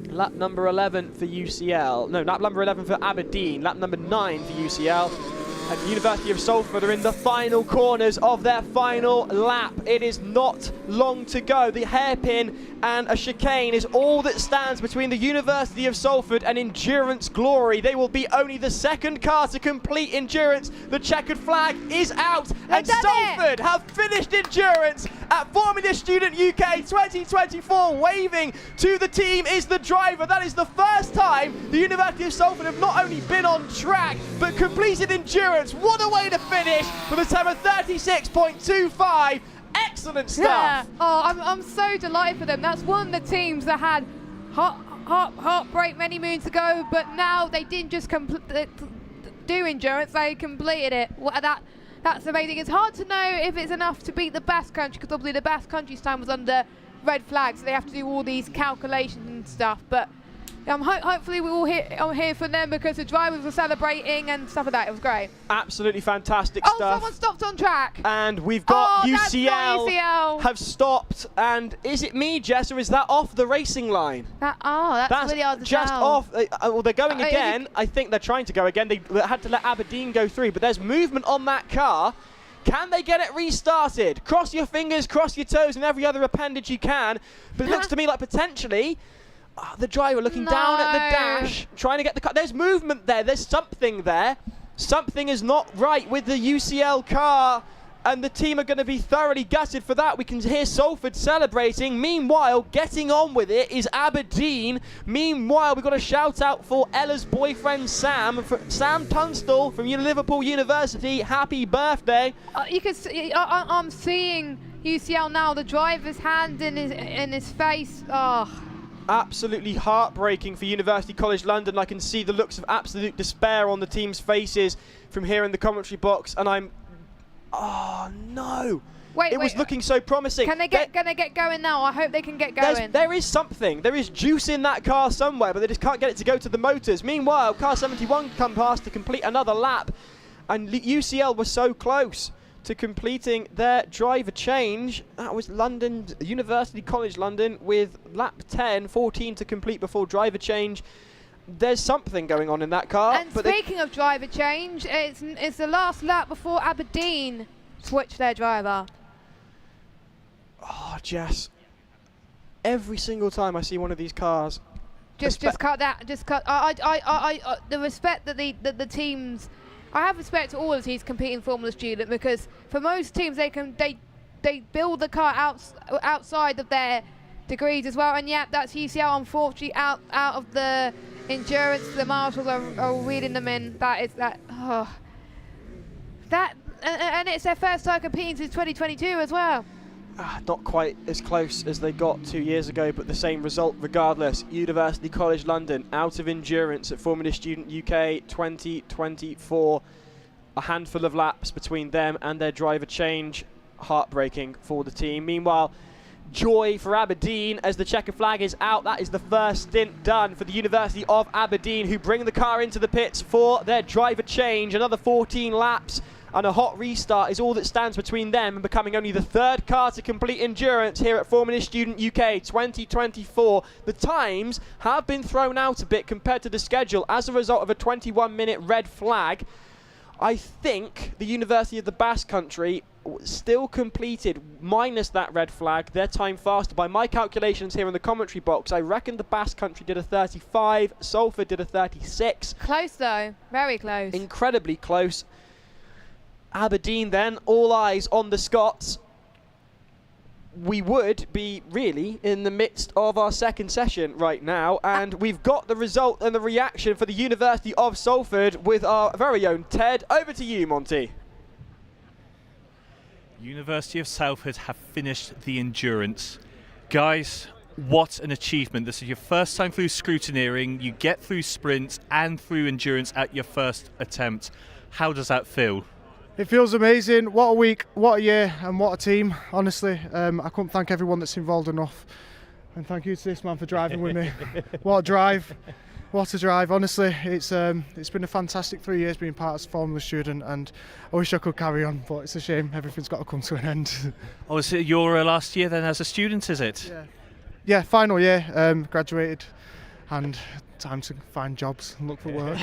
Lap number 11 for UCL. No, lap number 11 for Aberdeen. Lap number 9 for UCL. And University of Salford are in the final corners of their final lap. It is not long to go. The hairpin and a chicane is all that stands between the University of Salford and endurance glory. They will be only the second car to complete endurance. The checkered flag is out, and Salford have finished endurance at Formula Student UK 2024. Waving to the team is the driver. That is the first time the University of Salford have not only been on track but completed endurance. What a way to finish with a time of 36.25. Excellent stuff. Yeah. Oh, I'm so delighted for them. That's one of the teams that had heartbreak many moons ago, but now they didn't just do endurance, they completed it. That's amazing. It's hard to know if it's enough to beat the Basque Country, because obviously the Basque Country's time was under red flag, so they have to do all these calculations and stuff. But hopefully we will hear from them, because the drivers were celebrating and stuff like that. It was great. Absolutely fantastic stuff. Oh, someone stopped on track. And we've got UCL have stopped. And is it me, Jess, or is that off the racing line? That's really hard to just tell. off. Well, they're going again. I think they're trying to go again. They had to let Aberdeen go through, but there's movement on that car. Can they get it restarted? Cross your fingers, cross your toes, and every other appendage you can. But it looks to me like potentially the driver looking down at the dash, trying to get the car. There's movement there. There's something there. Something is not right with the UCL car, and the team are going to be thoroughly gutted for that. We can hear Salford celebrating. Meanwhile, getting on with it is Aberdeen. Meanwhile, we've got a shout out for Ella's boyfriend Sam Tunstall from Liverpool University. Happy birthday! You can see, I'm seeing UCL now. The driver's hand in his face. Oh. Absolutely heartbreaking for University College London. I can see the looks of absolute despair on the team's faces from here in the commentary box, and I'm... Oh, no. It was looking so promising. Can they get going now? I hope they can get going. There is something. There is juice in that car somewhere, but they just can't get it to go to the motors. Meanwhile, car 71 come past to complete another lap, and UCL was so close to completing their driver change. That was University College London with lap 10, 14 to complete before driver change. There's something going on in that car. And speaking of driver change, it's the last lap before Aberdeen switched their driver. Oh, Jess. Every single time I see one of these cars, just cut that. Just cut. I the respect that the teams. I have respect to all of these competing Formula Student, because for most teams they build the car outside of their degrees as well, and yeah, that's UCL unfortunately out of the endurance. The marshals are reeling them in. And it's their first time competing since 2022 as well. Not quite as close as they got 2 years ago, but the same result regardless. University College London out of endurance at Formula Student UK 2024. A handful of laps between them and their driver change. Heartbreaking for the team. Meanwhile, joy for Aberdeen as the checker flag is out. That is the first stint done for the University of Aberdeen, who bring the car into the pits for their driver change. Another 14 laps and a hot restart is all that stands between them and becoming only the third car to complete endurance here at Formula Student UK 2024. The times have been thrown out a bit compared to the schedule as a result of a 21-minute red flag. I think the University of the Basque Country still completed, minus that red flag, their time faster. By my calculations here in the commentary box, I reckon the Basque Country did a 35, Salford did a 36. Close though, very close. Incredibly close. Aberdeen then, all eyes on the Scots. We would be really in the midst of our second session right now, and we've got the result and the reaction for the University of Salford with our very own Ted. Over to you, Monty. University of Salford have finished the endurance. Guys, what an achievement. This is your first time through scrutineering. You get through sprints and through endurance at your first attempt. How does that feel? It feels amazing. What a week, what a year, and what a team. Honestly, I couldn't thank everyone that's involved enough. And thank you to this man for driving with me. What a drive. What a drive. Honestly, it's been a fantastic 3 years being part of Formula Student, and I wish I could carry on, but it's a shame everything's got to come to an end. Oh, is it your last year then as a student, is it? Yeah, final year, graduated, and time to find jobs and look for work.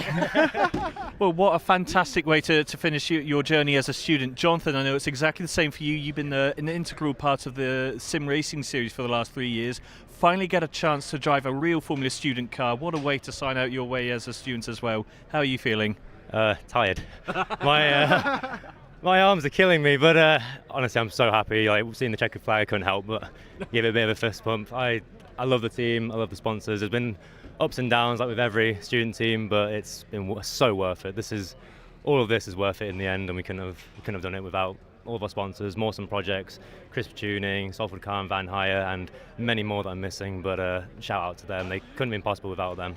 Well, what a fantastic way to finish your journey as a student. Jonathan, I know it's exactly the same for you. You've been an integral part of the sim racing series for the last 3 years. Finally get a chance to drive a real Formula Student car. What a way to sign out your way as a student as well. How are you feeling? Tired. My arms are killing me, but honestly, I'm so happy. Like, seeing the checkered flag, I couldn't help but give it a bit of a fist pump. I love the team. I love the sponsors. There's been ups and downs like with every student team, but it's been so worth it. All of this is worth it in the end, and we couldn't have done it without all of our sponsors, Mawson Projects, Crisp Tuning, Salford Car and Van Hire, and many more that I'm missing, but shout out to them. They couldn't have been possible without them.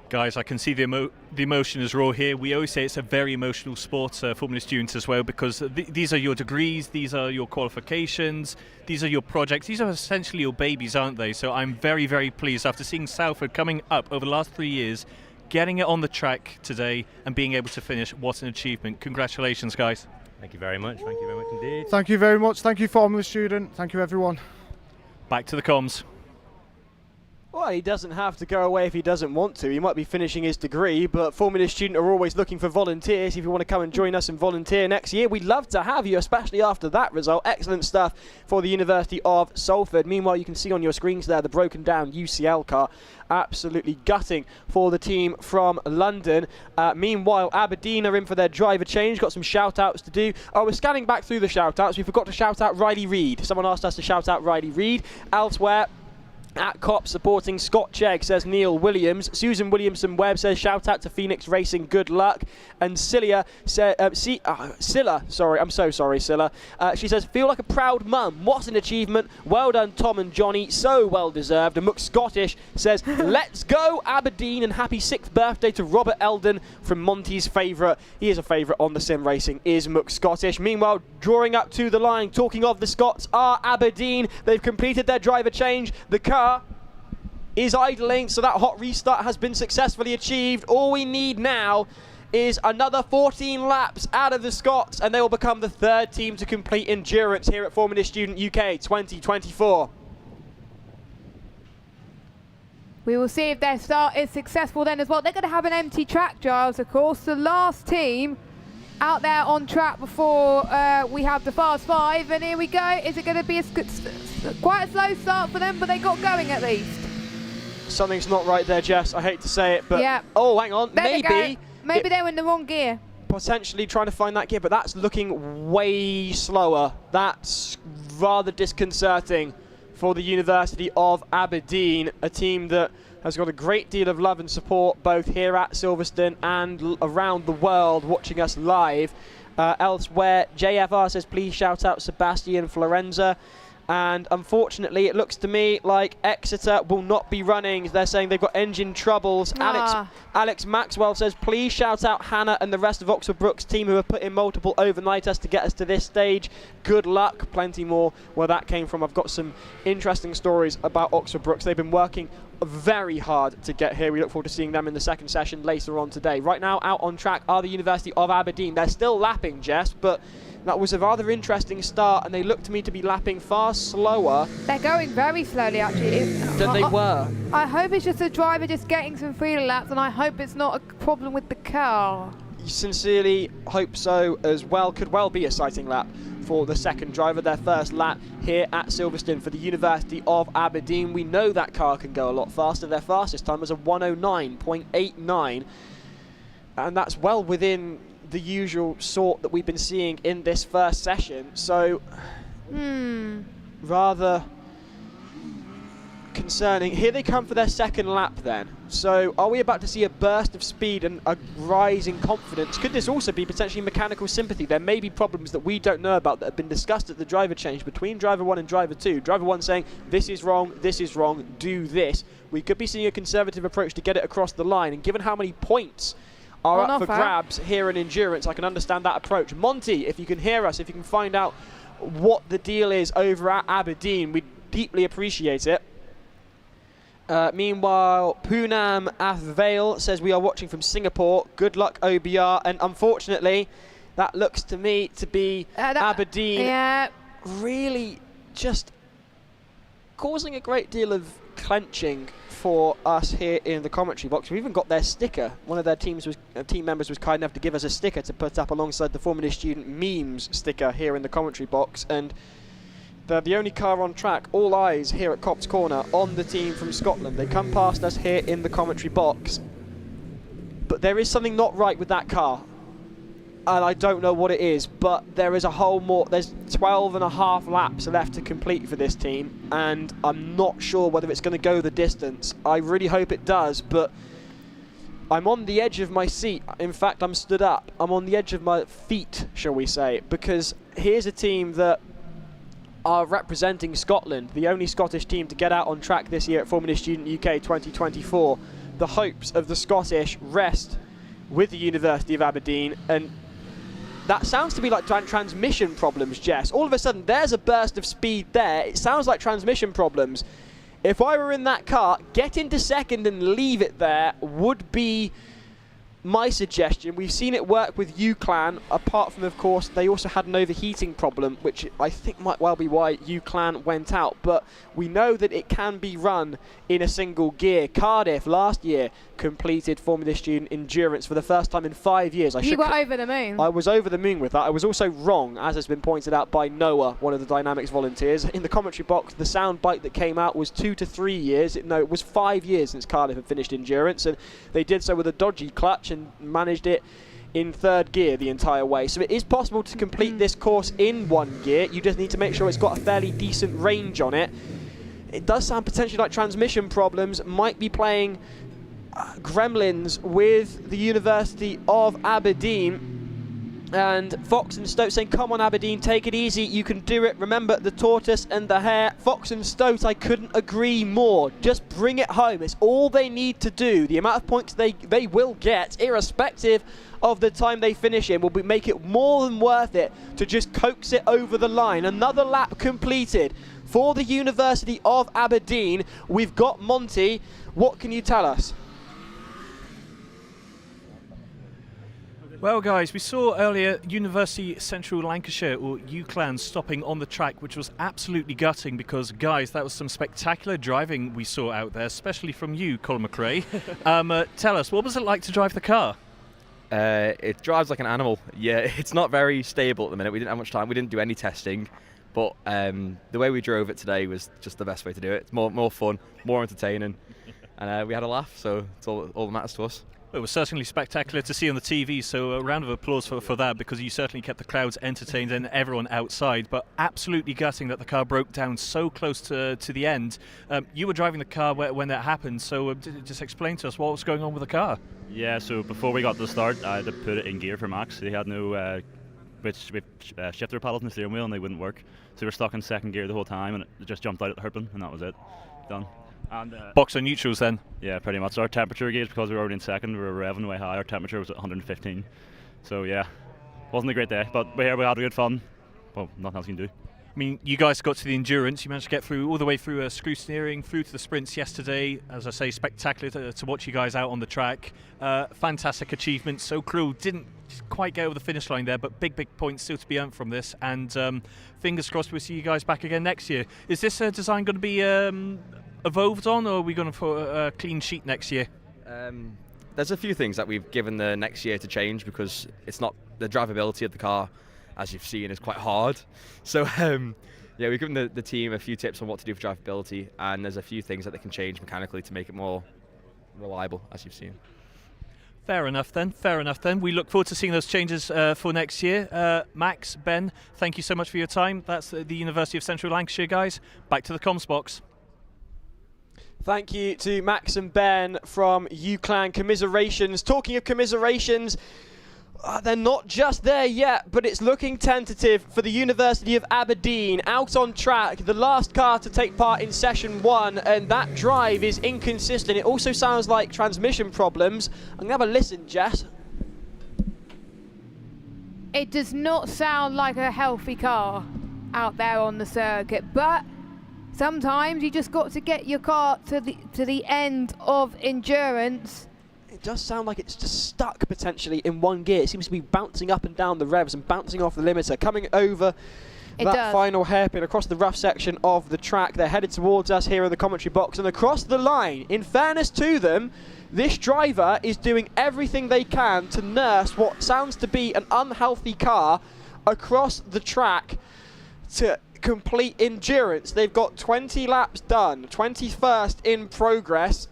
Guys, I can see the emotion is raw here. We always say it's a very emotional sport, Formula Students as well, because these are your degrees, these are your qualifications, these are your projects, these are essentially your babies, aren't they? So I'm very, very pleased after seeing Salford coming up over the last 3 years, getting it on the track today and being able to finish. What an achievement. Congratulations, guys. Thank you very much. Thank you very much indeed. Thank you very much. Thank you, Formula Student. Thank you, everyone. Back to the comms. Well, he doesn't have to go away if he doesn't want to. He might be finishing his degree, but Formula Student are always looking for volunteers. If you want to come and join us and volunteer next year, we'd love to have you, especially after that result. Excellent stuff for the University of Salford. Meanwhile, you can see on your screens there the broken down UCL car. Absolutely gutting for the team from London. Meanwhile, Aberdeen are in for their driver change. Got some shout-outs to do. Oh, we're scanning back through the shout-outs. We forgot to shout out Riley Reid. Someone asked us to shout out Riley Reid. Elsewhere, At Cop supporting Scotch Egg, says Neil Williams. Susan Williamson Webb says, shout out to Phoenix Racing, good luck. And Scylla said, Scylla, sorry, I'm so sorry, Scylla. She says, feel like a proud mum. What an achievement. Well done, Tom and Johnny. So well deserved. And Muck Scottish says, let's go, Aberdeen, and happy 6th birthday to Robert Eldon from Monty's favourite. He is a favourite on the sim racing, is Muck Scottish. Meanwhile, drawing up to the line, talking of the Scots, are Aberdeen. They've completed their driver change. The car is idling, so that hot restart has been successfully achieved. All we need now is another 14 laps out of the Scots, and they will become the 3rd team to complete endurance here at Formula Student UK 2024. We will see if their start is successful then as well. They're going to have an empty track, Giles, of course. The last team out there on track before we have the Fast 5, and here we go. Is it going to be quite a slow start for them, but they got going at least? Something's not right there, Jess. I hate to say it, but yeah. Oh, hang on. Maybe they were in the wrong gear. Potentially trying to find that gear, but that's looking way slower. That's rather disconcerting for the University of Aberdeen, a team that has got a great deal of love and support both here at Silverstone and around the world watching us live. Elsewhere, JFR says, please shout out Sebastian Florenza. And unfortunately, it looks to me like Exeter will not be running. They're saying they've got engine troubles. Alex Maxwell says, please shout out Hannah and the rest of Oxford Brook's team who have put in multiple overnighters to get us to this stage. Good luck. Plenty more where that came from. I've got some interesting stories about Oxford Brooks. They've been working very hard to get here. We look forward to seeing them in the second session later on today. Right now, out on track are the University of Aberdeen. They're still lapping, Jess, but that was a rather interesting start, and they look to me to be lapping far slower. They're going very slowly, actually. Than they were. I hope it's just a driver just getting some freedom laps, and I hope it's not a problem with the car. Sincerely hope so as well. Could well be a sighting lap for the second driver. Their first lap here at Silverstone for the University of Aberdeen. We know that car can go a lot faster. Their fastest time was a 109.89, and that's well within the usual sort that we've been seeing in this first session. So rather concerning. Here they come for their second lap then. So are we about to see a burst of speed and a rise in confidence? Could this also be potentially mechanical sympathy? There may be problems that we don't know about that have been discussed at the driver change between driver 1 and driver 2. Driver 1 saying, this is wrong, do this. We could be seeing a conservative approach to get it across the line, and given how many points are up for grabs here in endurance, I can understand that approach. Monty, if you can hear us, if you can find out what the deal is over at Aberdeen, we'd deeply appreciate it. Meanwhile, Poonam Athvale says, we are watching from Singapore. Good luck, OBR. And unfortunately, that looks to me to be Aberdeen really just causing a great deal of clenching for us here in the commentary box. We even got their sticker. One of their team members was kind enough to give us a sticker to put up alongside the Formula Student memes sticker here in the commentary box, and they're the only car on track. All eyes here at Copse Corner on the team from Scotland. They come past us here in the commentary box, but there is something not right with that car, and I don't know what it is, but there is a whole more. There's 12 and a half laps left to complete for this team, and I'm not sure whether it's going to go the distance. I really hope it does, but I'm on the edge of my seat. In fact, I'm stood up. I'm on the edge of my feet, shall we say, because here's a team that are representing Scotland, the only Scottish team to get out on track this year at Formula Student UK 2024. The hopes of the Scottish rest with the University of Aberdeen, and that sounds to be like transmission problems, Jess. All of a sudden, there's a burst of speed there. It sounds like transmission problems. If I were in that car, get into second and leave it there would be my suggestion. We've seen it work with UClan, apart from, of course, they also had an overheating problem, which I think might well be why UClan went out. But we know that it can be run in a single gear. Cardiff last year completed Formula Student Endurance for the first time in 5 years. You were over the moon. I was over the moon with that. I was also wrong, as has been pointed out by Noah, one of the Dynamics volunteers. In the commentary box, the sound bite that came out was 2 to 3 years. No, it was 5 years since Cardiff had finished Endurance, and they did so with a dodgy clutch and managed it in third gear the entire way. So it is possible to complete this course in one gear. You just need to make sure it's got a fairly decent range on it. it does sound potentially like transmission problems might be playing gremlins with the University of Aberdeen. And Fox and Stoat saying, come on Aberdeen, take it easy, you can do it. Remember the tortoise and the hare. Fox and Stoat, I couldn't agree more. Just bring it home. It's all they need to do. The amount of points they will get, irrespective of the time they finish in, will make it more than worth it to just coax it over the line. Another lap completed for the University of Aberdeen. We've got Monty. What can you tell us? Well, guys, we saw earlier University Central Lancashire, or UCLan, stopping on the track, which was absolutely gutting because, guys, that was some spectacular driving we saw out there, especially from you, Colin McRae. Tell us, what was it like to drive the car? It drives like an animal. Yeah, it's not very stable at the minute. We didn't have much time. We didn't do any testing. But the way we drove it today was just the best way to do it. It's more fun, more entertaining. And we had a laugh, so it's all that matters to us. It was certainly spectacular to see on the TV, so a round of applause for that, because you certainly kept the crowds entertained and everyone outside, but absolutely gutting that the car broke down so close to the end. You were driving the car when that happened, so just explain to us what was going on with the car. Yeah, so before we got to the start, I had to put it in gear for Max. He had no shifter paddles in the steering wheel and they wouldn't work, so we were stuck in second gear the whole time, and it just jumped out at the hairpin, and that was it. Done. And box on neutrals then? Yeah, pretty much. Our temperature gauge, because we were already in second, we were revving way high. Our temperature was at 115. So yeah, wasn't a great day, but we had good fun. Well, nothing else you can do. I mean, you guys got to the endurance. You managed to get through all the way through scrutineering, through to the sprints yesterday. As I say, spectacular to watch you guys out on the track. Fantastic achievement. So Cruel didn't quite get over the finish line there, but big points still to be earned from this. And fingers crossed we'll see you guys back again next year. Is this design going to be evolved on, or are we going to put a clean sheet next year? There's a few things that we've given the next year to change, because it's not the drivability of the car, as you've seen, is quite hard. So yeah, we've given the team a few tips on what to do for drivability, and there's a few things that they can change mechanically to make it more reliable, as you've seen. Fair enough then. We look forward to seeing those changes for next year. Max, Ben, thank you so much for your time. That's the University of Central Lancashire guys. Back to the comms box. Thank you to Max and Ben from UCLan. Commiserations. Talking of commiserations, they're not just there yet, but it's looking tentative for the University of Aberdeen. Out on track, the last car to take part in session 1, and that drive is inconsistent. It also sounds like transmission problems. I'm going to have a listen, Jess. It does not sound like a healthy car out there on the circuit, but sometimes you just got to get your car to the end of endurance. It does sound like it's just stuck potentially in one gear. It seems to be bouncing up and down the revs and bouncing off the limiter, coming over that final hairpin across the rough section of the track. They're headed towards us here in the commentary box and across the line. In fairness to them, this driver is doing everything they can to nurse what sounds to be an unhealthy car across the track to complete endurance. They've got 20 laps done, 21st in progress,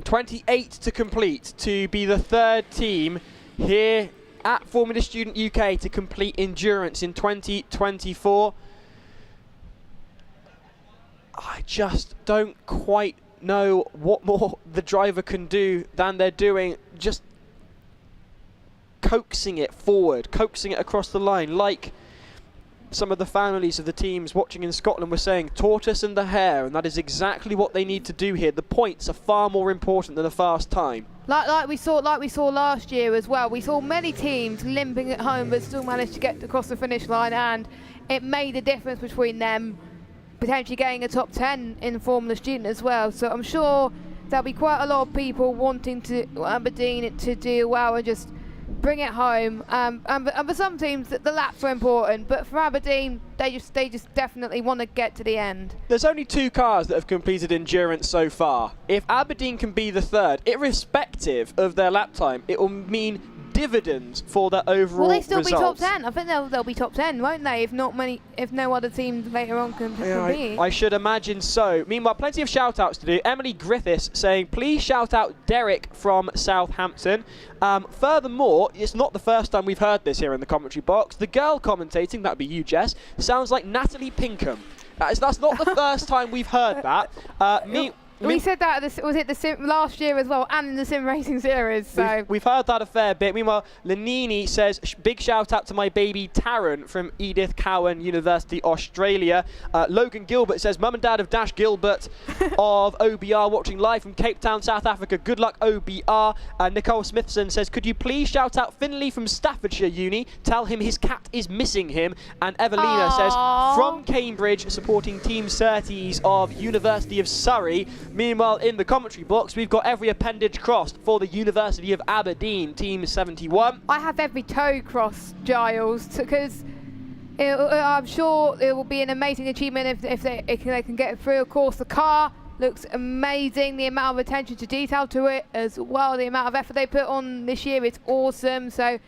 28 to complete to be the third team here at Formula Student UK to complete endurance in 2024. I just don't quite know what more the driver can do than they're doing, just coaxing it forward, coaxing it across the line, like some of the families of the teams watching in Scotland were saying, tortoise and the hare, and that is exactly what they need to do here. The points are far more important than a fast time. Like we saw last year as well. We saw many teams limping at home but still managed to get across the finish line, and it made a difference between them potentially getting a top 10 in Formula Student as well. So I'm sure there'll be quite a lot of people wanting to Aberdeen to do well and just bring it home. And for some teams, the laps are important, but for Aberdeen, they just definitely want to get to the end. There's only 2 cars that have completed endurance so far. If Aberdeen can be the third, irrespective of their lap time, it will mean dividends for their overall Will they still results. be top 10? I think they'll be top 10, won't they? If no other teams later on can compete. I should imagine so. Meanwhile, plenty of shout outs to do. Emily Griffiths saying, please shout out Derek from Southampton. Furthermore, it's not the first time we've heard this here in the commentary box. The girl commentating, that would be you, Jess, sounds like Natalie Pinkham. That's not the first time we've heard that. We said that was it the sim last year as well, and in the sim racing series. So we've heard that a fair bit. Meanwhile, Lenini says, big shout out to my baby Taryn from Edith Cowan University, Australia. Logan Gilbert says, Mum and Dad of Dash Gilbert of OBR watching live from Cape Town, South Africa. Good luck, OBR. Nicole Smithson says, could you please shout out Finley from Staffordshire Uni? Tell him his cat is missing him. And Evelina says, from Cambridge, supporting Team Surtees of University of Surrey. Meanwhile, in the commentary box, we've got every appendage crossed for the University of Aberdeen, Team 71. I have every toe crossed, Giles, because I'm sure it will be an amazing achievement if they can get through. Of course, the car looks amazing. The amount of attention to detail to it as well, the amount of effort they put on this year, it's awesome. So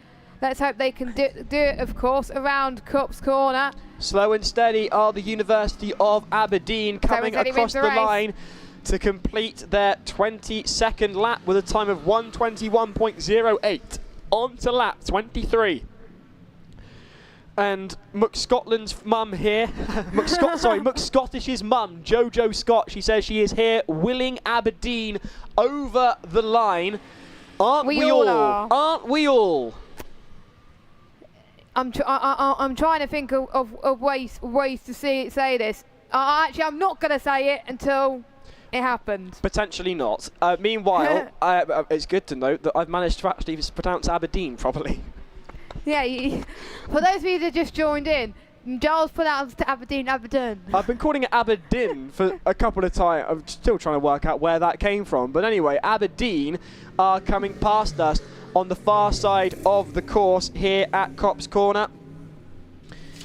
let's hope they can do it, of course, around Copse Corner. Slow and steady are the University of Aberdeen coming across the line to complete their 22nd lap with a time of 1:21.08. On to lap 23. And McScotland's mum here, McScottish's mum, Jojo Scott, she says she is here willing Aberdeen over the line. Aren't we all? Aren't we all? I'm trying to think of ways to say this. Actually, I'm not going to say it until it happened. Potentially not. Meanwhile, it's good to note that I've managed to actually pronounce Aberdeen properly. Yeah, for those of you that just joined in, Giles pronounced Aberdeen. I've been calling it Aberdeen for a couple of times. I'm still trying to work out where that came from. But anyway, Aberdeen are coming past us on the far side of the course here at Copse Corner,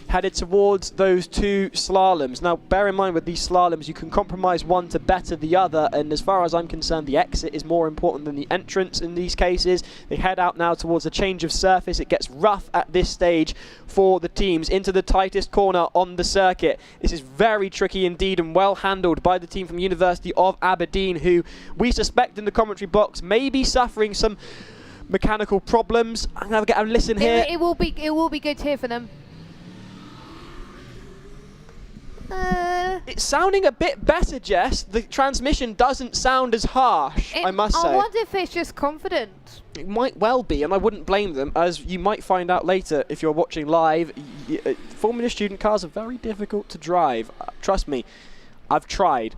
headed towards those two slaloms. Now, bear in mind with these slaloms, you can compromise one to better the other, and as far as I'm concerned, the exit is more important than the entrance in these cases. They head out now towards a change of surface. It gets rough at this stage for the teams into the tightest corner on the circuit. This is very tricky indeed and well handled by the team from University of Aberdeen, who we suspect in the commentary box may be suffering some mechanical problems. I'm going to get a listen here. It will be good to hear from them. It's sounding a bit better, Jess. The transmission doesn't sound as harsh, I must say. I wonder if it's just confident. It might well be, and I wouldn't blame them, as you might find out later if you're watching live. Formula student cars are very difficult to drive. Trust me, I've tried.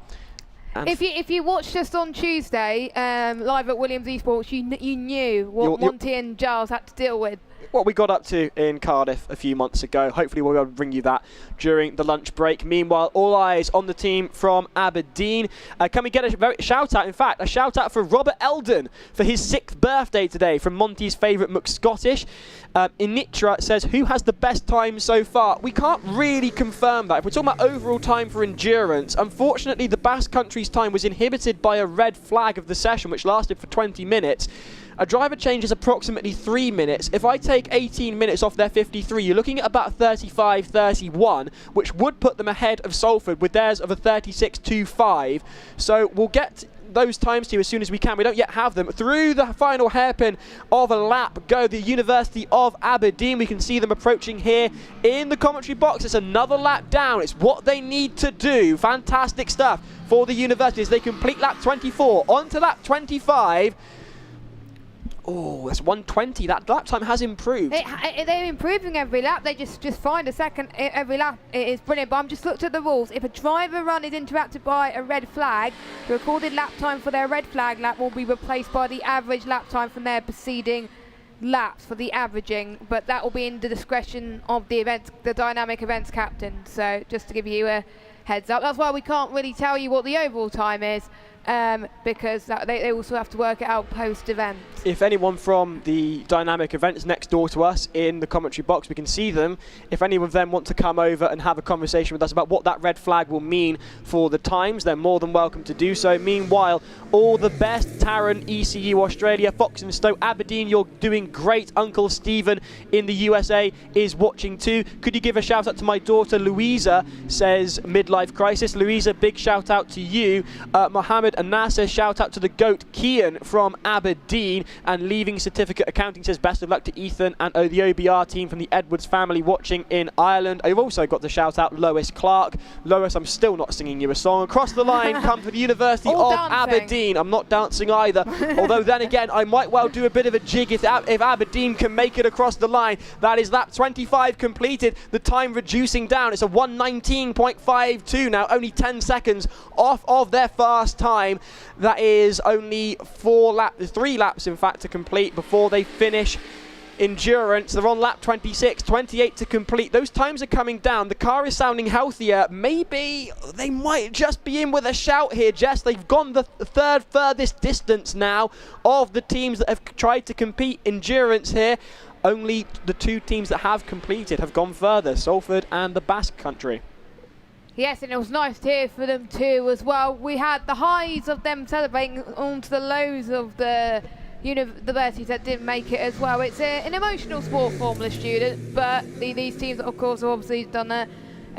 And if you watched us on Tuesday live at Williams Esports, you knew what Monty and Giles had to deal with. What we got up to in Cardiff a few months ago. Hopefully we'll be able to bring you that during the lunch break. Meanwhile, all eyes on the team from Aberdeen. Can we get a shout out? In fact, a shout out for Robert Eldon for his 6th birthday today from Monty's favourite McScottish. Initra says, who has the best time so far? We can't really confirm that. If we're talking about overall time for endurance, unfortunately the Basque Country's time was inhibited by a red flag of the session, which lasted for 20 minutes. A driver change is approximately 3 minutes. If I take 18 minutes off their 53, you're looking at about 35, 31, which would put them ahead of Salford with theirs of a 36.25. So we'll get those times to you as soon as we can. We don't yet have them. Through the final hairpin of a lap go the University of Aberdeen. We can see them approaching here in the commentary box. It's another lap down. It's what they need to do. Fantastic stuff for the University as they complete lap 24. On to lap 25. Oh, that's 1:20. That lap time has improved. They're improving every lap. They just find a second every lap. It is brilliant. But I'm just looked at the rules. If a driver run is interrupted by a red flag, the recorded lap time for their red flag lap will be replaced by the average lap time from their preceding laps for the averaging. But that will be in the discretion of the dynamic events captain. So just to give you a heads up, that's why we can't really tell you what the overall time is. Because they also have to work it out post-event. If anyone from the dynamic events next door to us in the commentary box, we can see them. If any of them want to come over and have a conversation with us about what that red flag will mean for the times, they're more than welcome to do so. Meanwhile, all the best. Taryn, ECU Australia, Foxenstowe, Aberdeen, you're doing great. Uncle Stephen in the USA is watching too. Could you give a shout out to my daughter Louisa, says Midlife Crisis. Louisa, big shout out to you. Mohammed Salford and NASA. Shout out to the GOAT Kian from Aberdeen. And Leaving Certificate Accounting says best of luck to Ethan and the OBR team from the Edwards family watching in Ireland. I've also got to shout out Lois Clark. Lois, I'm still not singing you a song. Across the line comes for the University of Aberdeen. I'm not dancing either. Although then again, I might well do a bit of a jig if Aberdeen can make it across the line. That is lap 25 completed. The time reducing down. It's a 1:19.52 now. Only 10 seconds off of their fast time. That is only 3 laps in fact to complete before they finish endurance. They're on lap 26, 28 to complete. Those times are coming down. The car is sounding healthier. Maybe they might just be in with a shout here, Jess. They've gone the third furthest distance now of the teams that have tried to compete endurance here. Only the 2 teams that have completed have gone further, Salford and the Basque Country. Yes, and it was nice to hear for them too as well. We had the highs of them celebrating onto the lows of the universities that didn't make it as well. It's an emotional sport, Formula Student, but these teams, of course, have obviously done a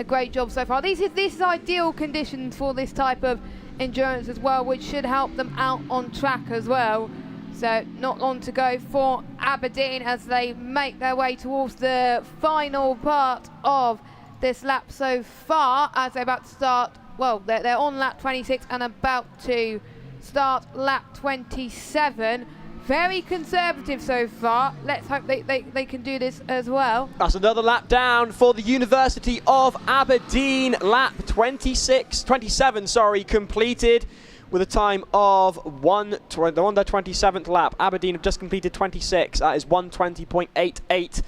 great job so far. This is ideal conditions for this type of endurance as well, which should help them out on track as well. So not long to go for Aberdeen as they make their way towards the final part of this lap so far, as they're about to start. Well, they're on lap 26 and about to start lap 27. Very conservative so far. Let's hope they can do this as well. That's another lap down for the University of Aberdeen. Lap 27 completed with a time of they're on their 27th lap. Aberdeen have just completed 26. That is 1:20.88.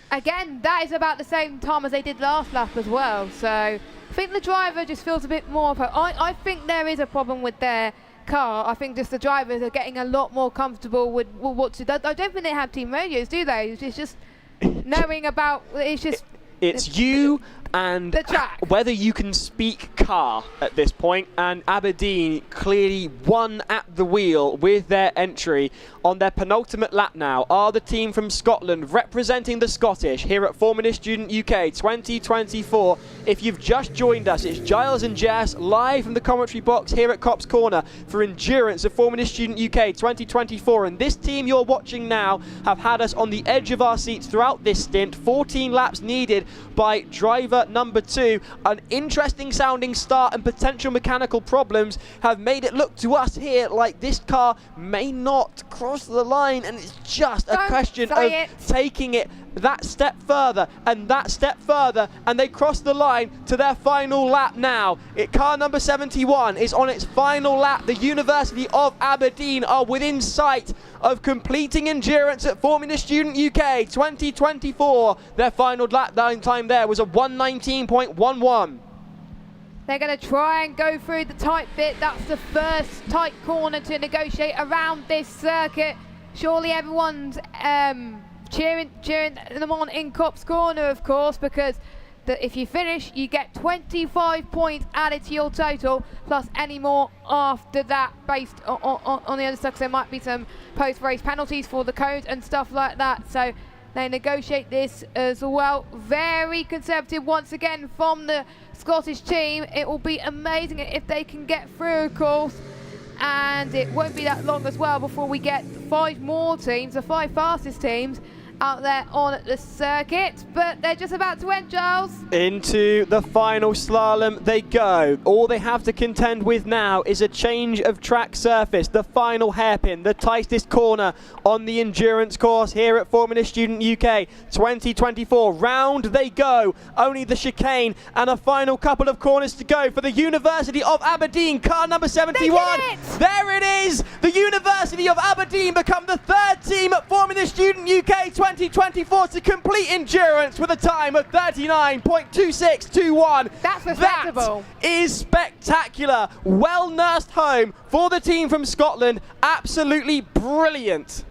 Again, that is about the same time as they did last lap as well. So I think the driver just feels a bit more. I think there is a problem with their car. I think just the drivers are getting a lot more comfortable with what to do. I don't think they have team radios, do they? It's just knowing about. It's you and the track. Whether you can speak car at this point, and Aberdeen clearly won at the wheel with their entry on their penultimate lap now are the team from Scotland representing the Scottish here at Formula Student UK 2024. If you've just joined us, it's Giles and Jess live from the commentary box here at Cops Corner for Endurance of Formula Student UK 2024, and this team you're watching now have had us on the edge of our seats throughout this stint. 14 laps needed by driver number 2. An interesting sounding start and potential mechanical problems have made it look to us here like this car may not cross the line, and it's just a question of taking it that step further and that step further, and they cross the line to their final lap now. Car number 71 is on its final lap. The University of Aberdeen are within sight of completing endurance at Formula Student UK 2024. Their final lap time there was a 1:19.11. They're going to try and go through the tight bit. That's the first tight corner to negotiate around this circuit. Surely everyone's cheering them on in Cops Corner, of course, because if you finish, you get 25 points added to your total, plus any more after that based on the other stuff. There might be some post-race penalties for the cones and stuff like that. So they negotiate this as well. Very conservative once again from the Scottish team. It will be amazing if they can get through, of course. And it won't be that long as well before we get 5 more teams, the 5 fastest teams, out there on the circuit. But they're just about to end, Giles. Into the final slalom they go. All they have to contend with now is a change of track surface, the final hairpin, the tightest corner on the endurance course here at Formula Student UK 2024. Round they go. Only the chicane and a final couple of corners to go for the University of Aberdeen. Car number 71. There it is. The University of Aberdeen become the 3rd team at Formula Student UK 2024 to complete endurance with a time of 39.2621. That's respectable. That is spectacular. Well nursed home for the team from Scotland. Absolutely brilliant.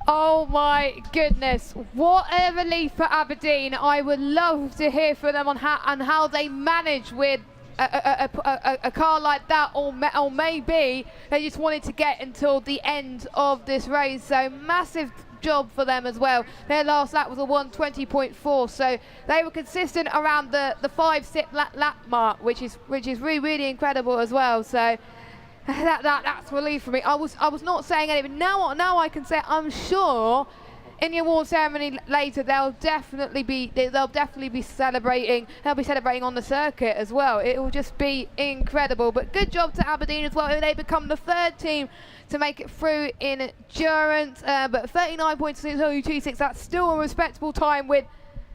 Oh my goodness, what a relief for Aberdeen. I would love to hear from them on how they manage with a car like that, or maybe they just wanted to get until the end of this race. So massive job for them as well. Their last lap was a 1:20.4, so they were consistent around the 5 lap mark, which is really incredible as well. So that's relief for me. I was not saying anything. Now I can say I'm sure in the award ceremony later they'll definitely be celebrating. They'll be celebrating on the circuit as well. It will just be incredible. But good job to Aberdeen as well. They become the third team to make it through in endurance. But 39.26, that's still a respectable time with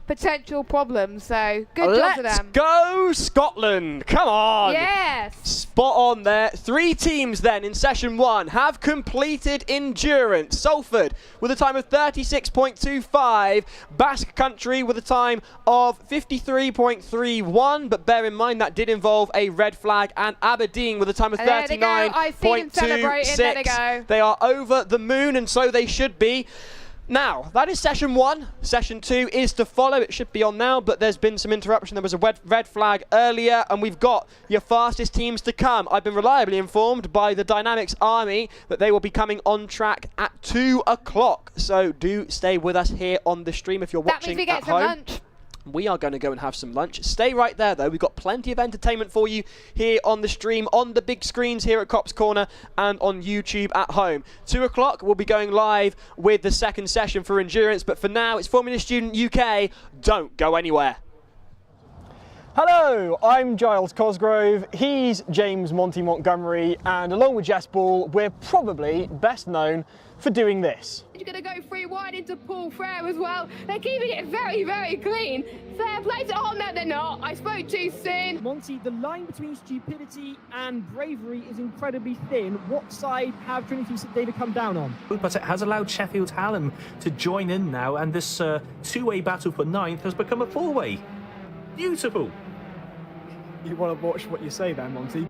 potential problems, so good job to them. Let's go Scotland, come on! Yes! Spot on there. 3 teams then in session 1 have completed endurance. Salford with a time of 36.25, Basque Country with a time of 53.31, but bear in mind that did involve a red flag, and Aberdeen with a time of 39.26. They are over the moon, and so they should be. Now, that is session 1. Session 2 is to follow. It should be on now, but there's been some interruption. There was a red flag earlier, and we've got your fastest teams to come. I've been reliably informed by the Dynamics Army that they will be coming on track at 2 o'clock. So do stay with us here on the stream if you're watching at home. That means we get some lunch. We are going to go and have some lunch. Stay right there, though. We've got plenty of entertainment for you here on the stream, on the big screens here at Cops Corner and on YouTube at home. 2 o'clock, we'll be going live with the second session for endurance. But for now, it's Formula Student UK. Don't go anywhere. Hello, I'm Giles Cosgrove, he's James Monty Montgomery, and along with Jess Ball, we're probably best known for doing this. You're going to go 3 wide into Paul Frere as well. They're keeping it very, very clean. Fair play to... Oh, no, they're not. I spoke too soon. Monty, the line between stupidity and bravery is incredibly thin. What side have Trinity St David come down on? But it has allowed Sheffield Hallam to join in now, and this two-way battle for 9th has become a 4-way. Beautiful. You want to watch what you say there, Monty.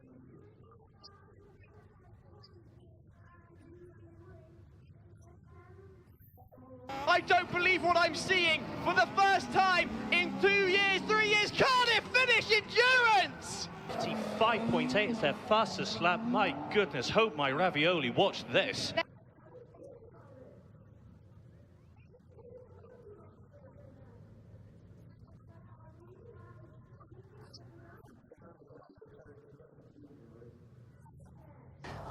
I don't believe what I'm seeing for the first time in 2 years, 3 years. Cardiff finish endurance! 55.8 is their fastest lap. My goodness, hope my ravioli watched this.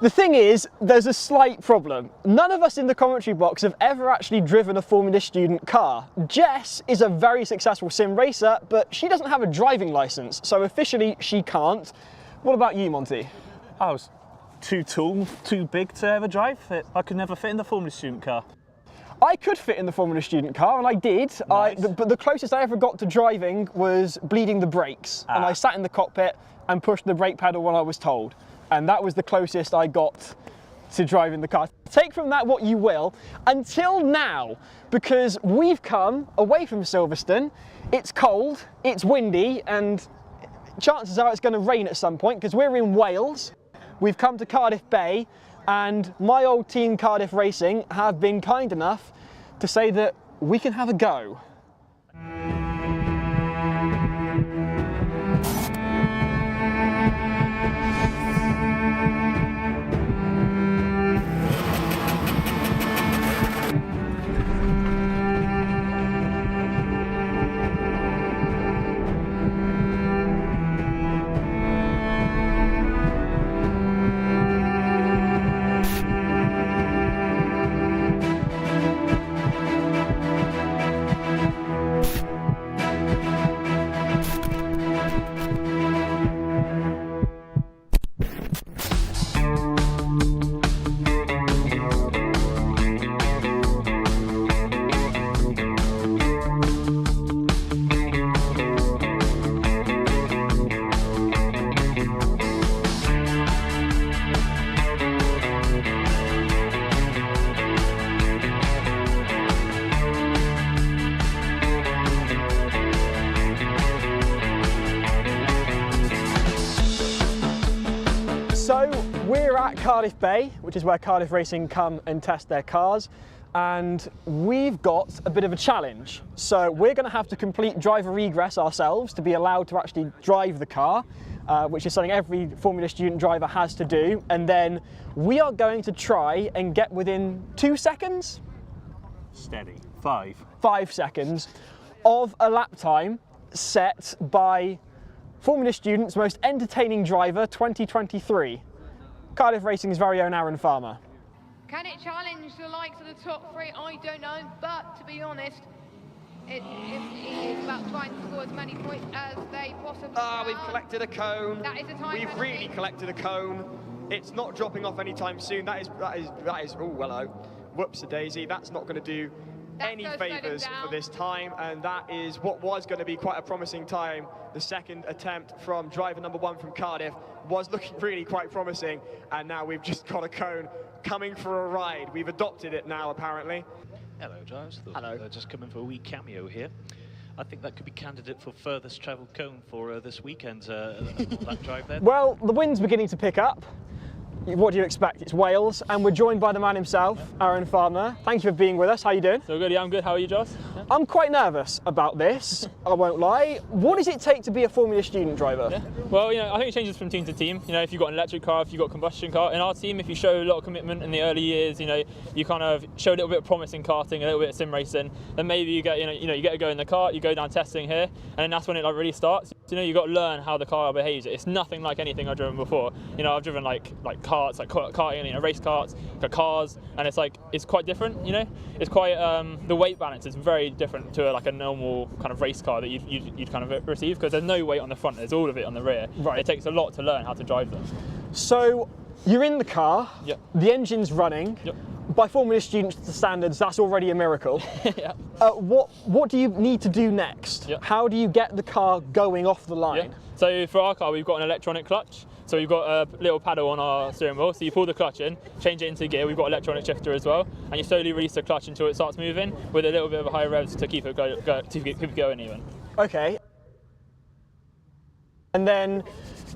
The thing is, there's a slight problem. None of us in the commentary box have ever actually driven a Formula Student car. Jess is a very successful sim racer, but she doesn't have a driving licence, so officially she can't. What about you, Monty? I was too tall, too big to ever drive it. I could never fit in the Formula Student car. I could fit in the Formula Student car, and I did. Nice. But the closest I ever got to driving was bleeding the brakes. And I sat in the cockpit and pushed the brake pedal when I was told. And that was the closest I got to driving the car. Take from that what you will, until now, because we've come away from Silverstone. It's cold, it's windy, and chances are it's going to rain at some point because we're in Wales. We've come to Cardiff Bay, and my old team Cardiff Racing have been kind enough to say that we can have a go. So we're at Cardiff Bay, which is where Cardiff Racing come and test their cars, and we've got a bit of a challenge. So we're going to have to complete driver egress ourselves to be allowed to actually drive the car, which is something every Formula Student driver has to do, and then we are going to try and get within 2 seconds? Steady. 5. 5 seconds of a lap time set by Formula Student's most entertaining driver 2023. Cardiff Racing's very own Aaron Farmer. Can it challenge the likes of the top three? I don't know, but to be honest, it's about trying to score as many points as they possibly can. We've collected a cone. That is a time We've really collected a cone. It's not dropping off anytime soon. That is. Oh, hello. Whoops-a-daisy. That's not going to do any favours for this time, and that is what was going to be quite a promising time. The second attempt from driver number 1 from Cardiff was looking really quite promising, and now we've just got a cone coming for a ride. We've adopted it now, apparently. Hello, Giles. Hello. Just coming for a wee cameo here. I think that could be candidate for furthest travelled cone for this weekend, that drive there. Well, the wind's beginning to pick up. What do you expect? It's Wales, and we're joined by the man himself, Aaron Farmer. Thank you for being with us. How are you doing? So good, yeah, I'm good. How are you, Joss? Yeah. I'm quite nervous about this, I won't lie. What does it take to be a Formula Student driver? Yeah. Well, I think it changes from team to team. If you've got an electric car, if you've got a combustion car. In our team, if you show a lot of commitment in the early years, you kind of show a little bit of promise in karting, a little bit of sim racing, then maybe you get, you get to go in the kart, you go down testing here, and then that's when it really starts. You've got to learn how the car behaves. It's nothing like anything I've driven before. I've driven like karts, like karting, race karts, cars, and it's quite different. It's quite the weight balance is very different to a normal kind of race car that you'd kind of receive, because there's no weight on the front, there's all of it on the rear. Right. It takes a lot to learn how to drive them. So you're in the car, yep. The engine's running. Yep. By Formula Student standards, that's already a miracle. Yeah. What do you need to do next? Yep. How do you get the car going off the line? Yeah. So for our car, we've got an electronic clutch. So we've got a little paddle on our steering wheel. So you pull the clutch in, change it into gear. We've got electronic shifter as well, and you slowly release the clutch until it starts moving with a little bit of a higher revs to keep it going even. Okay. And then,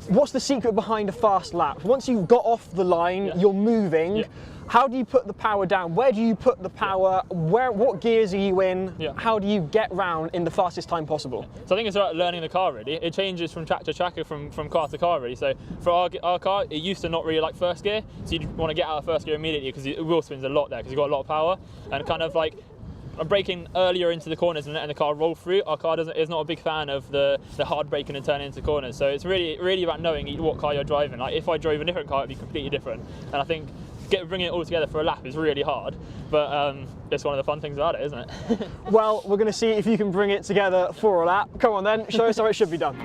what's the secret behind a fast lap? Once you've got off the line, you're moving. How do you put the power down? Where do you put the power? What gears are you in? How do you get round in the fastest time possible? So I think it's about learning the car really. It changes from track to track, from car to car really. So for our car, it used to not really like first gear, so you'd want to get out of first gear immediately because the wheel spins a lot there because you've got a lot of power, and kind of like braking earlier into the corners and letting the car roll through. Our car is not a big fan of the hard braking and turning into corners. So it's really about knowing what car you're driving. Like if I drove a different car, it'd be completely different. And I think bringing it all together for a lap is really hard, but it's one of the fun things about it, isn't it? Well, we're going to see if you can bring it together for a lap. Come on then, show us how it should be done.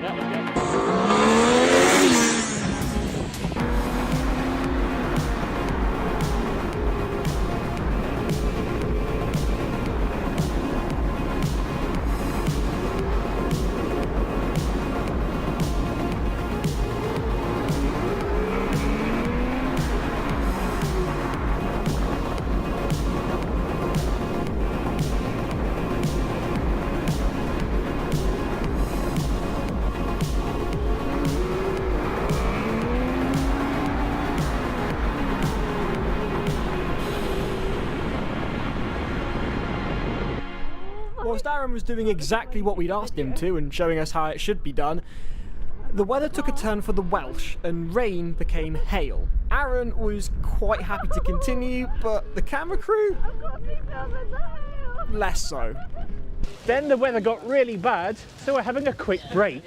Whilst Aaron was doing exactly what we'd asked him to and showing us how it should be done, the weather took a turn for the Welsh and rain became hail. Aaron was quite happy to continue, but the camera crew, less so. Then the weather got really bad, so we're having a quick break.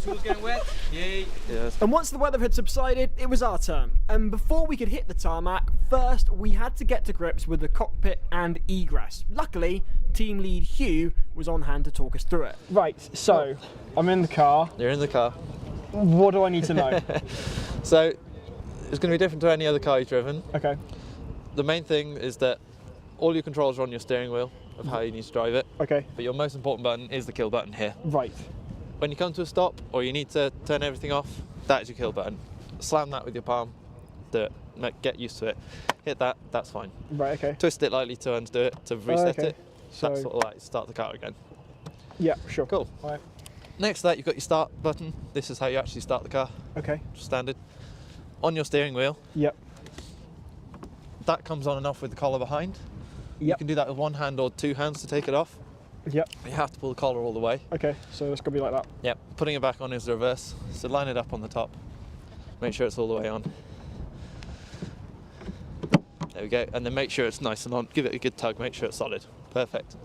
Tools getting wet? Yay. Yes. And once the weather had subsided, it was our turn. And before we could hit the tarmac, first we had to get to grips with the cockpit and egress. Luckily, team lead Hugh was on hand to talk us through it. Right, so I'm in the car. You're in the car. What do I need to know? So it's going to be different to any other car you've driven. Okay. The main thing is that all your controls are on your steering wheel of how you need to drive it. Okay. But your most important button is the kill button here. Right. When you come to a stop or you need to turn everything off, that is your kill button. Slam that with your palm, do it, get used to it. Hit that, that's fine. Right, okay. Twist it lightly to undo it, to reset okay. it. So That's sort of like start the car again. Yeah, sure. Cool. All right. Next to that, you've got your start button. This is how you actually start the car. Okay. Standard. On your steering wheel. Yep. That comes on and off with the collar behind. Yep. You can do that with one hand or two hands to take it off. Yep. You have to pull the collar all the way. Okay, so it's going to be like that. Yep. Putting it back on is the reverse. So line it up on the top. Make sure it's all the way on. There we go. And then make sure it's nice and on. Give it a good tug. Make sure it's solid. Perfect.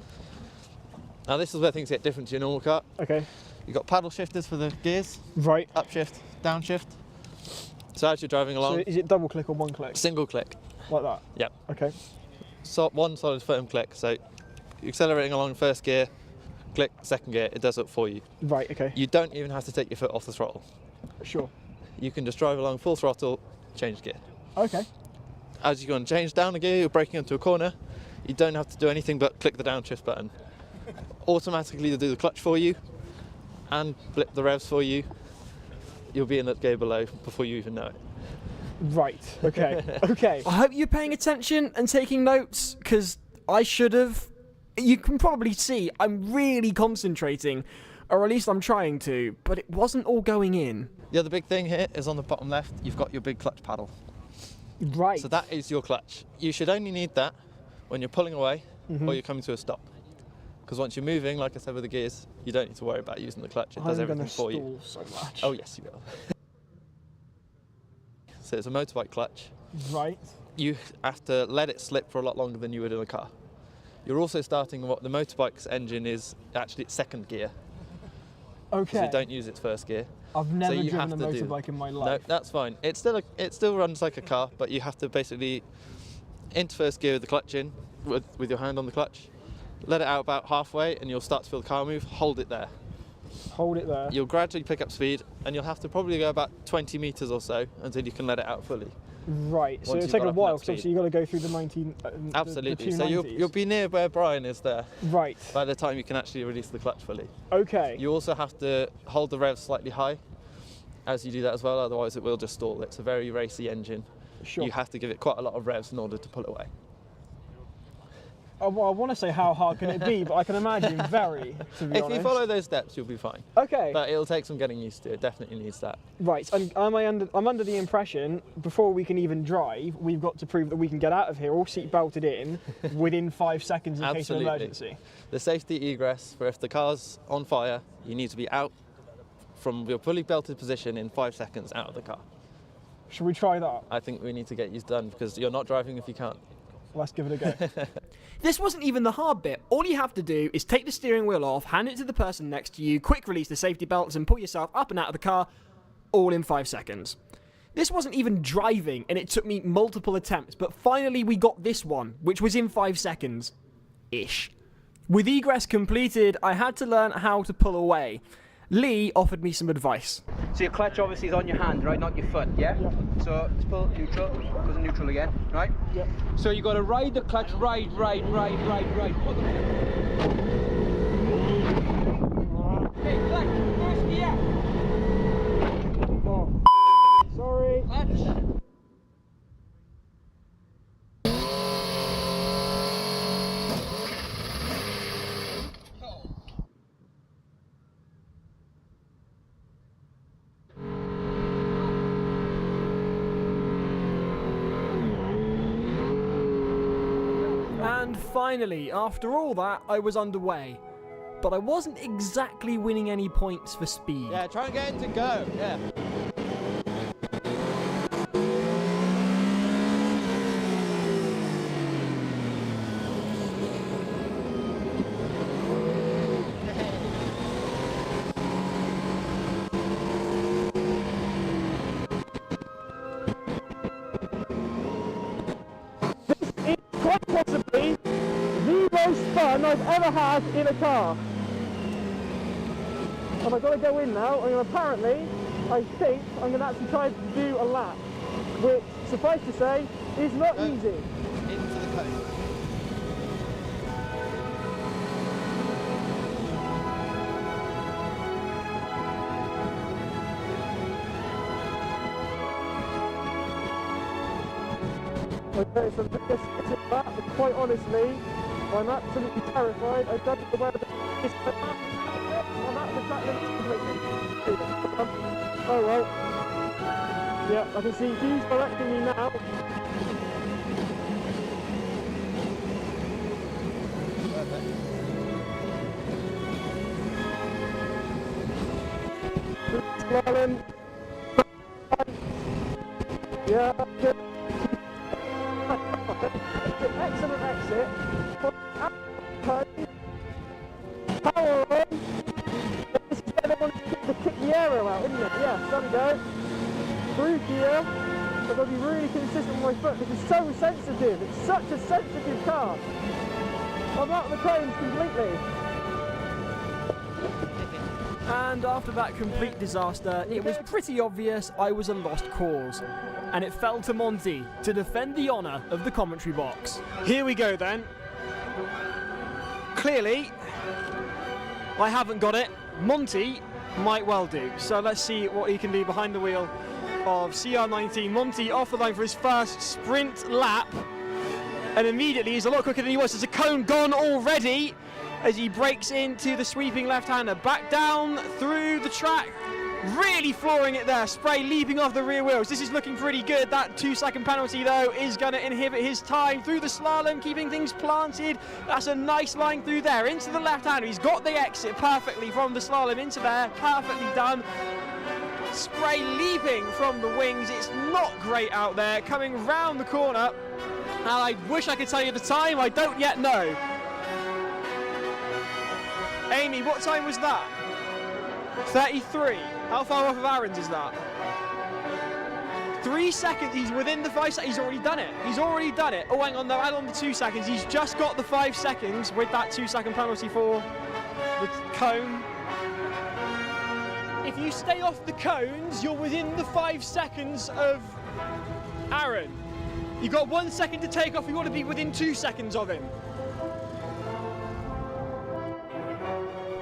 Now this is where things get different to your normal car. Okay. You've got paddle shifters for the gears. Right. Upshift, downshift. So as you're driving along... So is it double click or one click? Single click. Like that? Yep. Okay. So one solid firm click. So you're accelerating along first gear, click, second gear, it does it for you. Right, okay. You don't even have to take your foot off the throttle. Sure. You can just drive along full throttle, change gear. Okay. As you're going to change down a gear, you're braking into a corner, you don't have to do anything but click the downshift button. Automatically it'll do the clutch for you and blip the revs for you. You'll be in that gear below before you even know it. Right, okay, okay. I hope you're paying attention and taking notes, because I should have. You can probably see I'm really concentrating, or at least I'm trying to, but it wasn't all going in. The other big thing here is on the bottom left, you've got your big clutch paddle. Right. So that is your clutch. You should only need that when you're pulling away or you're coming to a stop. Because once you're moving, like I said with the gears, you don't need to worry about using the clutch. It does everything for you. I'm going to stall so much. Oh yes, you will. So it's a motorbike clutch. Right. You have to let it slip for a lot longer than you would in a car. You're also starting what the motorbike's engine is actually its second gear. Okay. So you don't use its first gear. I've never you driven a have to motorbike in my No, life. that's fine. It still runs like a car, but you have to basically into first gear with the clutch in, with your hand on the clutch. Let it out about halfway and you'll start to feel the car move. Hold it there. Hold it there. You'll gradually pick up speed and you'll have to probably go about 20 metres or so until you can let it out fully. Right, so Once it'll you've take got a up while, enough because obviously speed. you've got to go through the 19... Absolutely, the so 290s. you'll be near where Brian is there. Right. By the time you can actually release the clutch fully. Okay. You also have to hold the revs slightly high as you do that as well, otherwise it will just stall. It's a very racy engine. Sure. You have to give it quite a lot of revs in order to pull away. I want to say how hard can it be, but I can imagine very, to be If honest. you follow those steps, you'll be fine. Okay. But it'll take some getting used to. It definitely needs that. Right, and I'm under the impression, before we can even drive, we've got to prove that we can get out of here all seat belted in within 5 seconds in case of Absolutely. emergency. The safety egress for if the car's on fire, you need to be out from your fully belted position in 5 seconds out of the car. Should we try that? I think we need to get you done because you're not driving if you can't. Let's give it a go. This wasn't even the hard bit. All you have to do is take the steering wheel off, hand it to the person next to you, quick release the safety belts and pull yourself up and out of the car, all in 5 seconds. This wasn't even driving, and it took me multiple attempts, but finally we got this one, which was in 5 seconds. Ish. With egress completed, I had to learn how to pull away. Lee offered me some advice. So your clutch obviously is on your hand, right, not your foot, yeah? Yep. So let's pull neutral, goes in neutral again, right? Yep. So you got to ride the clutch, ride. Hey, clutch, first gear. Oh. Sorry. Clutch. And finally, after all that, I was underway. But I wasn't exactly winning any points for speed. Yeah, try and get it to go, yeah. Quite possibly the most fun I've ever had in a car. And I've got to go in now, and apparently, I think I'm going to actually try to do a lap, which, suffice to say, is not easy. Into the cone. Okay, so this is that, but quite honestly, I'm absolutely terrified. I don't know where the is. I'm at the track limit completely. Oh well. Yeah, I can see Hughes directing me now. Slalom. Yeah, good. Excellent exit. power on. This is where they want to kick the aero out, isn't it? Yeah, there we go. Through gear. I've got to be really consistent with my foot. This is so sensitive. It's such a sensitive car. I'm out of the cones completely. And after that complete disaster, it was pretty obvious I was a lost cause. And it fell to Monty to defend the honour of the commentary box. Here we go then. Clearly, I haven't got it. Monty might well do. So let's see what he can do behind the wheel of CR19. Monty off the line for his first sprint lap. And immediately he's a lot quicker than he was. There's a cone gone already as he breaks into the sweeping left-hander. Back down through the track. Really flooring it there. Spray leaping off the rear wheels. This is looking pretty good. That 2-second penalty, though, is going to inhibit his time through the slalom, keeping things planted. That's a nice line through there into the left-hander. He's got the exit perfectly from the slalom into there. Perfectly done. Spray leaping from the wings. It's not great out there. Coming round the corner. And I wish I could tell you the time. I don't yet know. Amy, what time was that? 33. How far off of Aaron's is that? 3 seconds. He's within the 5 seconds. He's already done it. He's already done it. Oh, hang on. No, add on the 2 seconds. He's just got the 5 seconds with that 2-second penalty for the cone. If you stay off the cones, you're within the 5 seconds of Aaron. You've got 1 second to take off. You want to be within 2 seconds of him.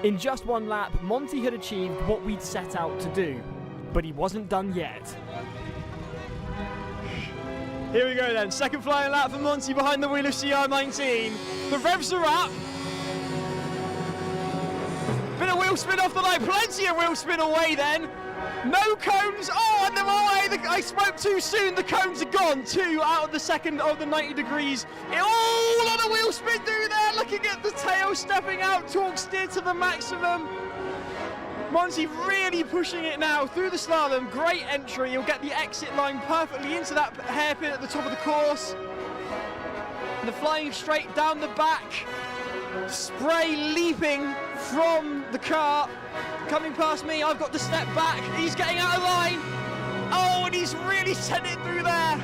In just one lap, Monty had achieved what we'd set out to do, but he wasn't done yet. Here we go then, second flying lap for Monty behind the wheel of CR19. The revs are up. Bit of wheel spin off the line, plenty of wheel spin away then. No cones, oh, and they're away. I spoke too soon, the cones are gone. 2 out of the second of the 90 degrees. Oh, a lot of wheel spin through there, looking at the tail stepping out, torque steer to the maximum. Monty really pushing it now through the slalom, great entry. He'll get the exit line perfectly into that hairpin at the top of the course. And the flying straight down the back. Spray leaping from the car. Coming past me, I've got to step back. He's getting out of line. Oh, and he's really sent it through there.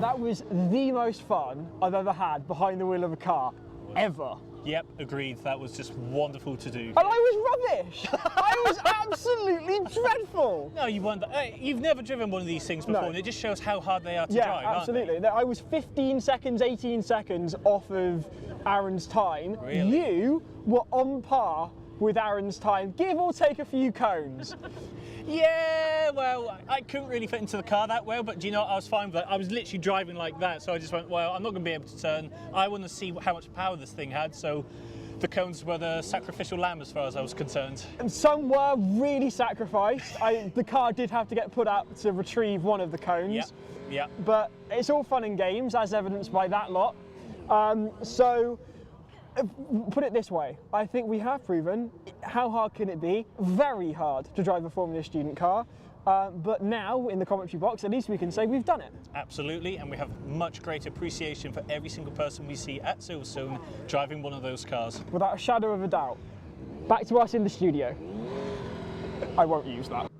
That was the most fun I've ever had behind the wheel of a car, ever. Yep, agreed. That was just wonderful to do. And I was rubbish. I was absolutely dreadful. No, you weren't. You've never driven one of these things before, No. and it just shows how hard they are to drive. Yeah, absolutely. I was 15 seconds, 18 seconds off of Aaron's time. Really? You were on par with Aaron's time, give or take a few cones. Yeah, well, I couldn't really fit into the car that well, but do you know what? I was fine with that. I was literally driving like that, so I just went, well, I'm not going to be able to turn. I want to see how much power this thing had, so the cones were the sacrificial lamb as far as I was concerned. And some were really sacrificed. The car did have to get put up to retrieve one of the cones. Yeah. But it's all fun and games, as evidenced by that lot. So, put it this way, I think we have proven how hard can it be? Very hard to drive a Formula student car. But now, in the commentary box, at least we can say we've done it. Absolutely, and we have much greater appreciation for every single person we see at Silverstone driving one of those cars. Without a shadow of a doubt. Back to us in the studio. I won't use that.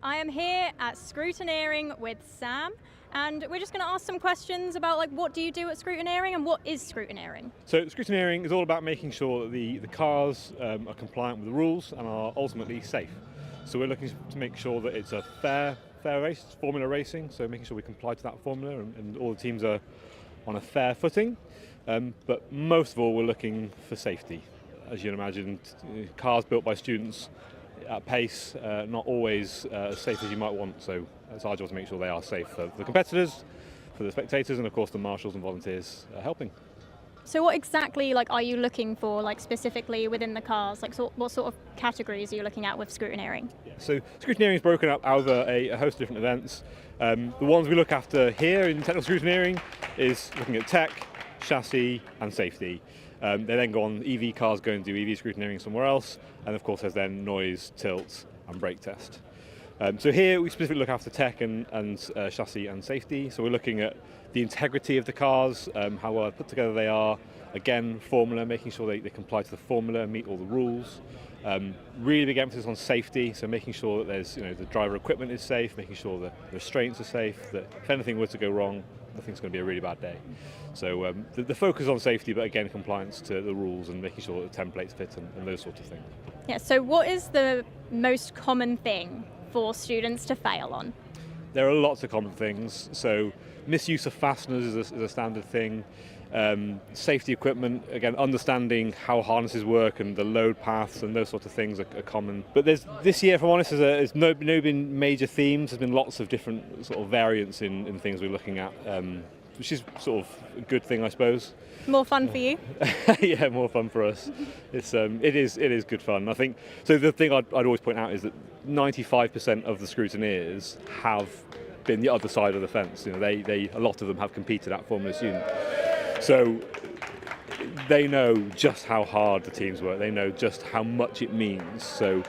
I am here at Scrutineering with Sam, and we're just going to ask some questions about like what do you do at Scrutineering and what is Scrutineering? So Scrutineering is all about making sure that the cars are compliant with the rules and are ultimately safe. So we're looking to make sure that it's a fair race, it's formula racing, so making sure we comply to that formula and all the teams are on a fair footing. But most of all, we're looking for safety. As you can imagine, cars built by students at pace, not always as safe as you might want, so it's our job to make sure they are safe for the competitors, for the spectators, and of course the marshals and volunteers helping. So what exactly like are you looking for, like specifically within the cars? Like what sort of categories are you looking at with Scrutineering? So Scrutineering is broken up over a host of different events. The ones we look after here in Technical Scrutineering is looking at tech, chassis and safety. They then go on, EV cars go and do EV scrutineering somewhere else, and of course there's then noise, tilt and brake test. So here we specifically look after tech and chassis and safety, so we're looking at the integrity of the cars, how well put together they are, again formula, making sure they comply to the formula and meet all the rules. Really big emphasis on safety, so making sure that there's, the driver equipment is safe, making sure that the restraints are safe, that if anything were to go wrong, I think it's going to be a really bad day. So the focus on safety, but again compliance to the rules and making sure that the templates fit and those sorts of things. Yeah, so what is the most common thing for students to fail on? There are lots of common things. So misuse of fasteners is a standard thing. Safety equipment, again, understanding how harnesses work and the load paths and those sorts of things are common. But this year, if I'm honest, there's no been major themes. There's been lots of different sort of variants in things we're looking at, which is sort of a good thing, I suppose. More fun for you? Yeah, more fun for us. It is good fun. I think so. The thing I'd always point out is that 95% of the scrutineers have been the other side of the fence. A lot of them have competed at Formula Student. So they know just how hard the teams work. They know just how much it means. So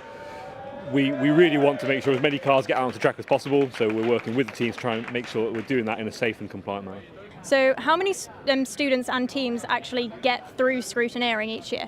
we really want to make sure as many cars get out onto the track as possible. So we're working with the teams to try and make sure that we're doing that in a safe and compliant manner. So how many students and teams actually get through Scrutineering each year?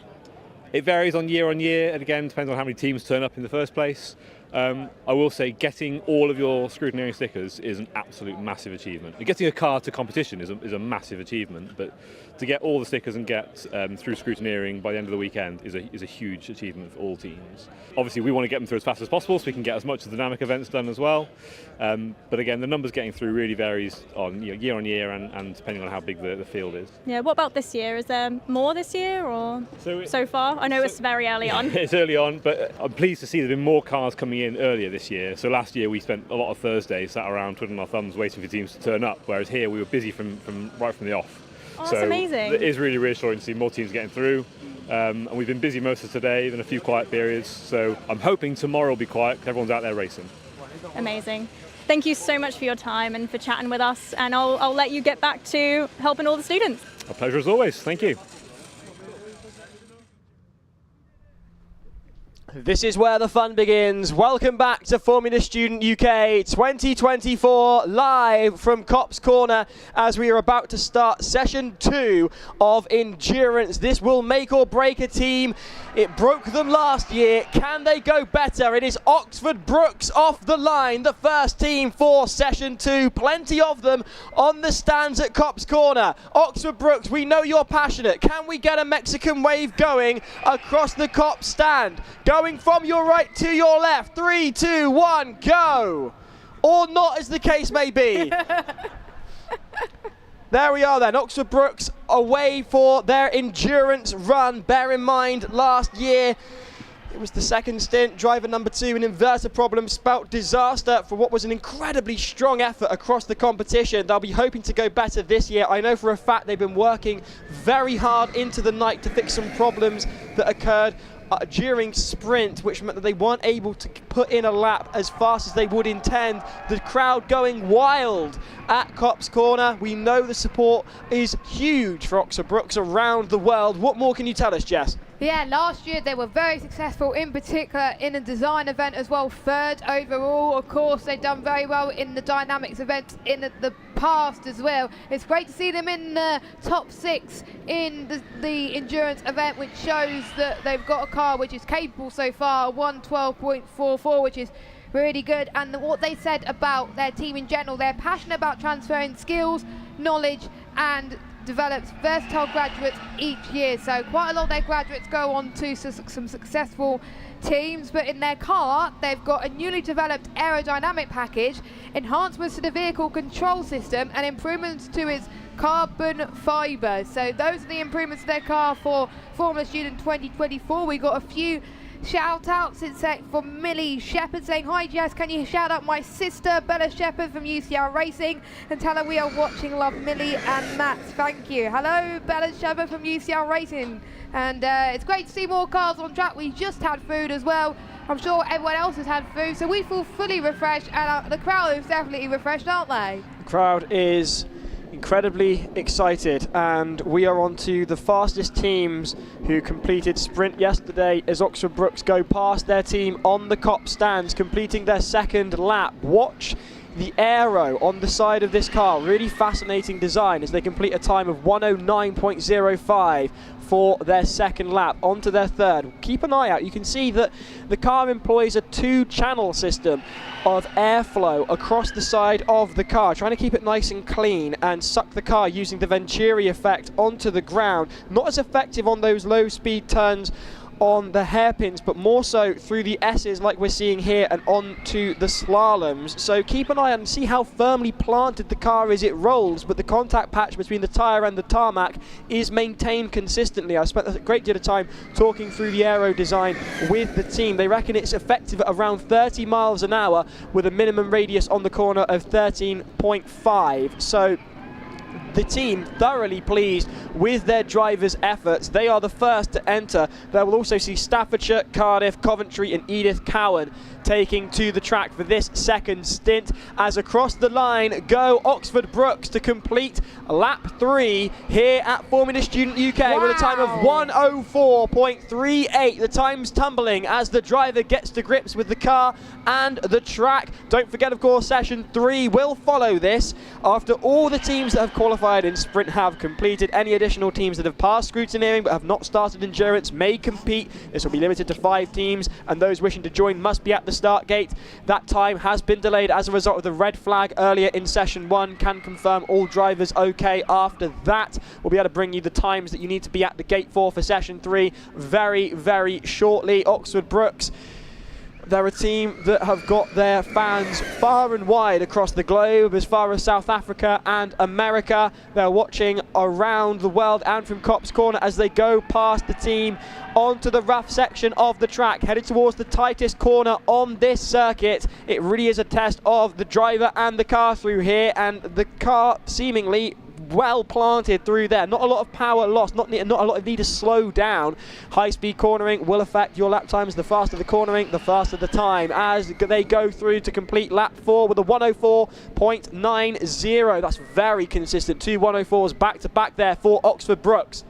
It varies on year, and again depends on how many teams turn up in the first place. I will say getting all of your scrutineering stickers is an absolute massive achievement. And getting a car to competition is a massive achievement, but to get all the stickers and get through scrutineering by the end of the weekend is a huge achievement for all teams. Obviously we want to get them through as fast as possible so we can get as much of the dynamic events done as well. But again, the numbers getting through really varies on year and depending on how big the field is. Yeah, what about this year? Is there more this year or so far? I know it's very early on. It's early on, but I'm pleased to see there have been more cars coming in earlier this year. So last year we spent a lot of Thursdays sat around twiddling our thumbs waiting for teams to turn up, whereas here we were busy from right from the off. Oh, that's amazing. It is really reassuring to see more teams getting through. And we've been busy most of today, then a few quiet periods. So I'm hoping tomorrow will be quiet because everyone's out there racing. Amazing. Thank you so much for your time and for chatting with us. And I'll let you get back to helping all the students. A pleasure as always. Thank you. This is where the fun begins. Welcome back to Formula Student UK 2024, live from Cops Corner as we are about to start session 2 of Endurance. This will make or break a team. It broke them last year. Can they go better? It is Oxford Brookes off the line, the first team for session 2. Plenty of them on the stands at Cops Corner. Oxford Brookes, we know you're passionate. Can we get a Mexican wave going across the Cops stand? Going from your right to your left. 3, 2, 1, go! Or not, as the case may be. There we are then, Oxford Brookes away for their endurance run. Bear in mind, last year it was the second stint. Driver number 2, an inverter problem, spelt disaster for what was an incredibly strong effort across the competition. They'll be hoping to go better this year. I know for a fact they've been working very hard into the night to fix some problems that occurred during sprint, which meant that they weren't able to put in a lap as fast as they would intend. The crowd going wild at Cops Corner. We know the support is huge for Oxford Brookes around the world. What more can you tell us, Jess? Yeah, last year they were very successful, in particular in the design event as well, 3rd overall. Of course, they've done very well in the dynamics events in the past as well. It's great to see them in the top 6 in the endurance event, which shows that they've got a car which is capable so far, 112.44, which is really good. And what they said about their team in general, they're passionate about transferring skills, knowledge, and develops versatile graduates each year. So quite a lot of their graduates go on to some successful teams, but in their car they've got a newly developed aerodynamic package, enhancements to the vehicle control system, and improvements to its carbon fibre. So those are the improvements to their car for Formula Student 2024. We got a few shout outs. It's from Millie Shepherd saying, "Hi Jess, can you shout out my sister Bella Shepherd from UCL Racing and tell her we are watching, love Millie and Matt." Thank you. Hello Bella Shepherd from UCL Racing, and it's great to see more cars on track. We just had food as well. I'm sure everyone else has had food, so we feel fully refreshed, and the crowd is definitely refreshed, aren't they? The crowd is incredibly excited, and we are on to the fastest teams who completed sprint yesterday as Oxford Brookes go past their team on the cop stands, completing their second lap. Watch the aero on the side of this car, really fascinating design as they complete a time of 109.05 for their second lap. Onto their third. Keep an eye out. You can see that the car employs a 2-channel system of airflow across the side of the car, trying to keep it nice and clean and suck the car using the Venturi effect onto the ground. Not as effective on those low speed turns on the hairpins, but more so through the S's like we're seeing here and onto the slaloms. So keep an eye on and see how firmly planted the car is. It rolls, but the contact patch between the tyre and the tarmac is maintained consistently. I spent a great deal of time talking through the aero design with the team. They reckon it's effective at around 30 miles an hour with a minimum radius on the corner of 13.5. So the team thoroughly pleased with their drivers' efforts. They are the first to enter. They will also see Staffordshire, Cardiff, Coventry and Edith Cowan taking to the track for this second stint, as across the line go Oxford Brookes to complete lap 3 here at Formula Student UK with a time of 104.38. The time's tumbling as the driver gets to grips with the car and the track. Don't forget, of course, session 3 will follow this after all the teams that have qualified in sprint have completed. Any additional teams that have passed scrutineering but have not started endurance may compete. This will be limited to 5 teams, and those wishing to join must be at the start gate. That time has been delayed as a result of the red flag earlier in session 1. Can confirm all drivers okay after that. We'll be able to bring you the times that you need to be at the gate for session 3 very, very shortly. Oxford Brookes, they're a team that have got their fans far and wide across the globe, as far as South Africa and America. They're watching around the world and from Copse Corner as they go past the team onto the rough section of the track, headed towards the tightest corner on this circuit. It really is a test of the driver and the car through here, and the car seemingly well planted through there. Not a lot of power lost, not a lot of need to slow down. High speed cornering will affect your lap times. The faster the cornering, the faster the time, as they go through to complete lap 4 with a 104.90. That's very consistent. 2 104s back to back there for Oxford Brookes.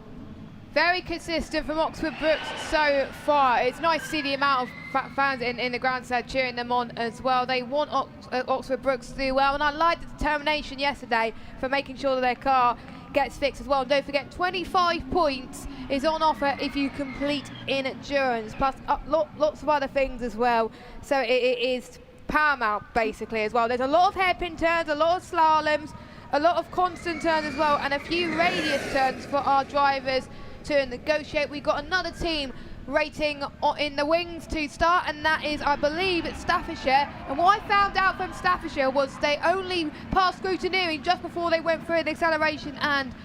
Very consistent from Oxford Brookes so far. It's nice to see the amount of fans in the grandstand cheering them on as well. They want Oxford Brookes to do well, and I liked the determination yesterday for making sure that their car gets fixed as well. And don't forget, 25 points is on offer if you complete in endurance, plus lots of other things as well. So it is paramount basically as well. There's a lot of hairpin turns, a lot of slaloms, a lot of constant turns as well, and a few radius turns for our drivers to negotiate. We've got another team rating in the wings to start, and that is, I believe, it's Staffordshire. And what I found out from Staffordshire was they only passed scrutineering just before they went through the acceleration, and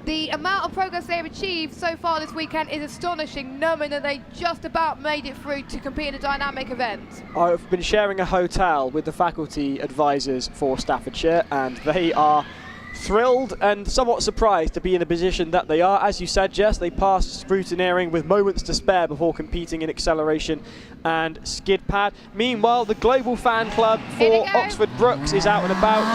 the amount of progress they've achieved so far this weekend is astonishing, knowing that they just about made it through to compete in a dynamic event. I've been sharing a hotel with the faculty advisors for Staffordshire, and they are thrilled and somewhat surprised to be in the position that they are. As you said, Jess, they passed scrutineering with moments to spare before competing in acceleration and skid pad. Meanwhile, the global fan club for Oxford Brookes is out and about.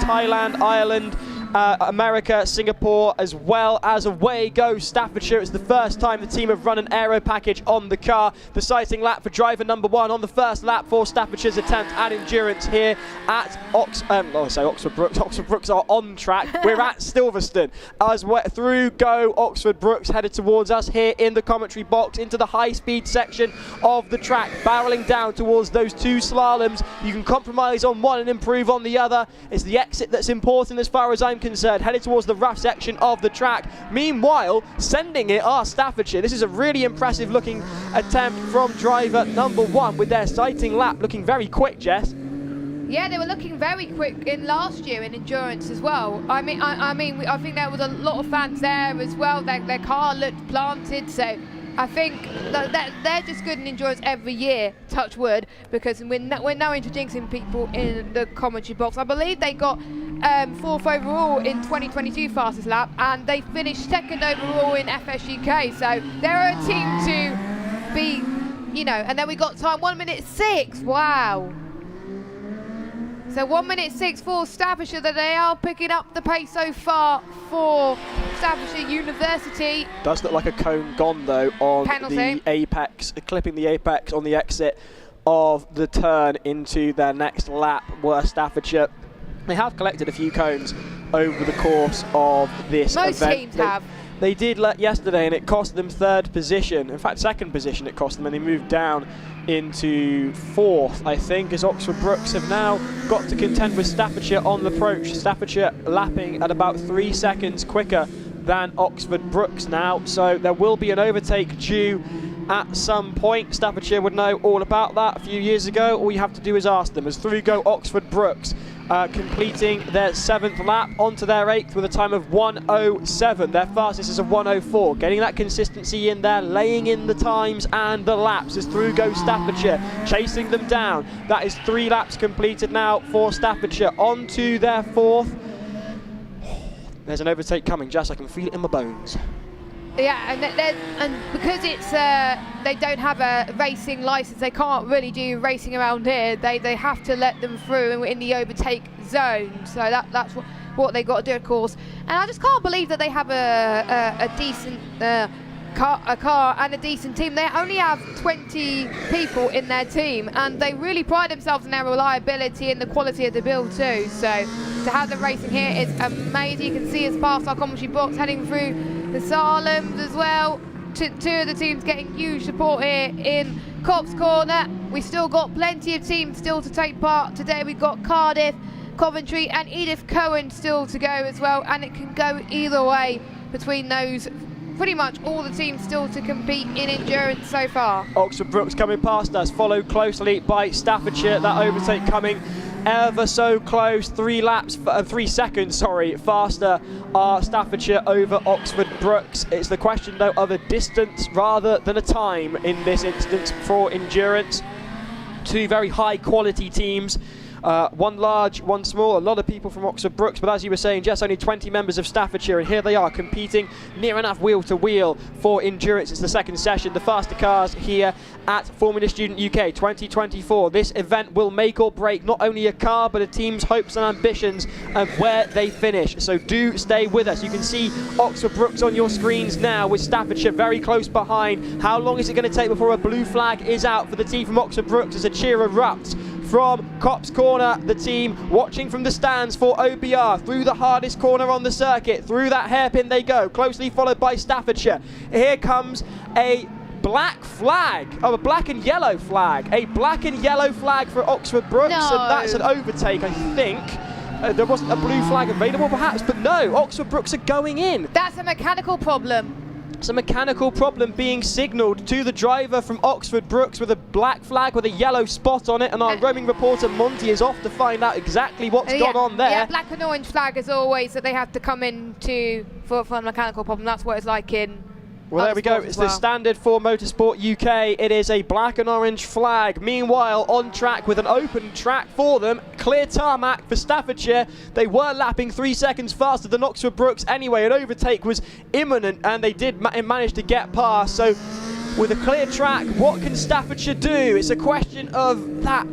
Thailand, Ireland America, Singapore, as well as away goes Staffordshire. It's the first time the team have run an aero package on the car. The sighting lap for driver number 1 on the first lap for Staffordshire's attempt at endurance here at Oxford Brookes. Oxford Brookes are on track. We're at Silverstone. As through go Oxford Brookes, headed towards us here in the commentary box into the high-speed section of the track, barreling down towards those 2 slaloms. You can compromise on one and improve on the other. It's the exit that's important as far as I'm concerned, headed towards the rough section of the track. Meanwhile, sending it are Staffordshire. This is a really impressive looking attempt from driver number 1 with their sighting lap looking very quick, Jess. Yeah, they were looking very quick in last year in endurance as well. I think there was a lot of fans there as well. Their car looked planted, so I think that they're just good in endurance every year, touch wood, because we're now introducing people in the commentary box. I believe they got 4th overall in 2022 fastest lap, and they finished 2nd overall in FSUK, so they're a team to be, and then we got time 1 minute 6, wow. So 1 minute 6 for Staffordshire, that they are picking up the pace so far for Staffordshire University. Does look like a cone gone though on Penalty. The apex, clipping the apex on the exit of the turn into their next lap were Staffordshire. They have collected a few cones over the course of this event. Most teams have. They did yesterday, and it cost them 3rd position. In fact, 2nd position it cost them, and they moved down into 4th, I think, as Oxford Brookes have now got to contend with Staffordshire on the approach. Staffordshire lapping at about 3 seconds quicker than Oxford Brookes now, so there will be an overtake due at some point. Staffordshire would know all about that a few years ago. All you have to do is ask them. As through go Oxford Brookes, completing their 7th lap onto their 8th with a time of 1:07. Their fastest is a 1:04. Getting that consistency in there, laying in the times and the laps as through goes Staffordshire, chasing them down. That is 3 laps completed now for Staffordshire. On to their 4th. There's an overtake coming, Jess. I can feel it in my bones. Yeah, and because it's they don't have a racing license, they can't really do racing around here. They have to let them through in the overtake zone. So that's what they got to do, of course. And I just can't believe that they have a decent car and a decent team. They only have 20 people in their team, and they really pride themselves in their reliability and the quality of the build too. So to have them racing here is amazing. You can see us past our commentary box heading through the slaloms as well. Two of the teams getting huge support here in Cops Corner. We still got plenty of teams still to take part today. We've got Cardiff, Coventry and Edith Cohen still to go as well, and it can go either way between those. Pretty much all the teams still to compete in endurance so far. Oxford Brookes coming past us, followed closely by Staffordshire. That overtake coming ever so close. 3 seconds faster are Staffordshire over Oxford Brookes. It's the question though of a distance rather than a time in this instance for endurance. 2 very high quality teams. One large, one small, a lot of people from Oxford Brookes, but as you were saying, Jess, only 20 members of Staffordshire, and here they are competing near enough wheel to wheel for endurance. It's the 2nd session, the faster cars here at Formula Student UK 2024. This event will make or break not only a car, but a team's hopes and ambitions of where they finish. So do stay with us. You can see Oxford Brookes on your screens now with Staffordshire very close behind. How long is it going to take before a blue flag is out for the team from Oxford Brookes as a cheer erupts from Cops Corner? The team watching from the stands for OBR through the hardest corner on the circuit. Through that hairpin they go, closely followed by Staffordshire. Here comes a black flag, a black and yellow flag. A black and yellow flag for Oxford Brookes, and that's an overtake, I think. There wasn't a blue flag available perhaps, but no, Oxford Brookes are going in. That's a mechanical problem. It's a mechanical problem being signalled to the driver from Oxford Brookes with a black flag with a yellow spot on it, and our roaming reporter Monty is off to find out exactly what's gone on there. Yeah, black and orange flag is always that they have to come in for a mechanical problem. That's what it's like in Well, there we go. It's the standard for Motorsport UK. It is a black and orange flag. Meanwhile, on track with an open track for them, clear tarmac for Staffordshire. They were lapping 3 seconds faster than Oxford Brookes anyway. An overtake was imminent, and they did manage to get past. So, with a clear track, what can Staffordshire do? It's a question of that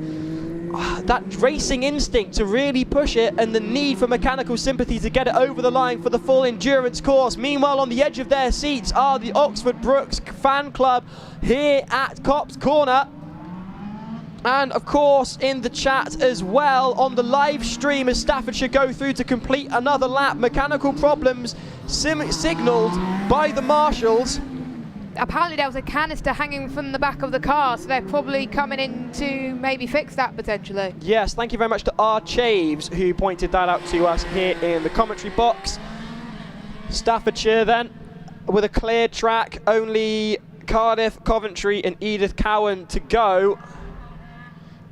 that racing instinct to really push it, and the need for mechanical sympathy to get it over the line for the full endurance course. Meanwhile, on the edge of their seats are the Oxford Brookes fan club here at Copse Corner. And of course in the chat as well on the live stream as Staffordshire go through to complete another lap. Mechanical problems signalled by the marshals. Apparently there was a canister hanging from the back of the car, so they're probably coming in to maybe fix that potentially. Yes, thank you very much to R. Chaves who pointed that out to us here in the commentary box. Staffordshire then with a clear track, only Cardiff, Coventry and Edith Cowan to go.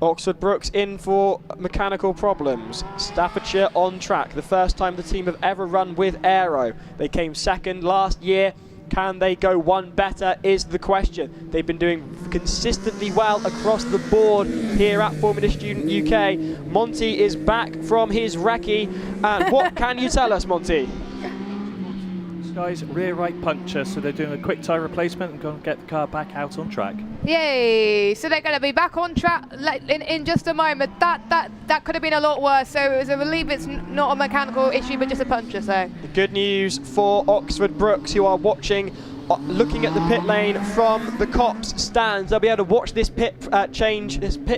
Oxford Brookes in for mechanical problems. Staffordshire on track, the first time the team have ever run with aero. They came second last year. Can they go one better is the question. They've been doing consistently well across the board here at Formula Student UK. Monty is back from his recce, and what can you tell us, Monty? This guy's rear right puncture, so they're doing a quick tyre replacement and going to get the car back out on track. Yay! So they're going to be back on track in just a moment. That could have been a lot worse, so it was a relief it's not a mechanical issue but just a puncture. So good news for Oxford Brookes, who are watching, looking at the pit lane from the Copse stands. They'll be able to watch this pit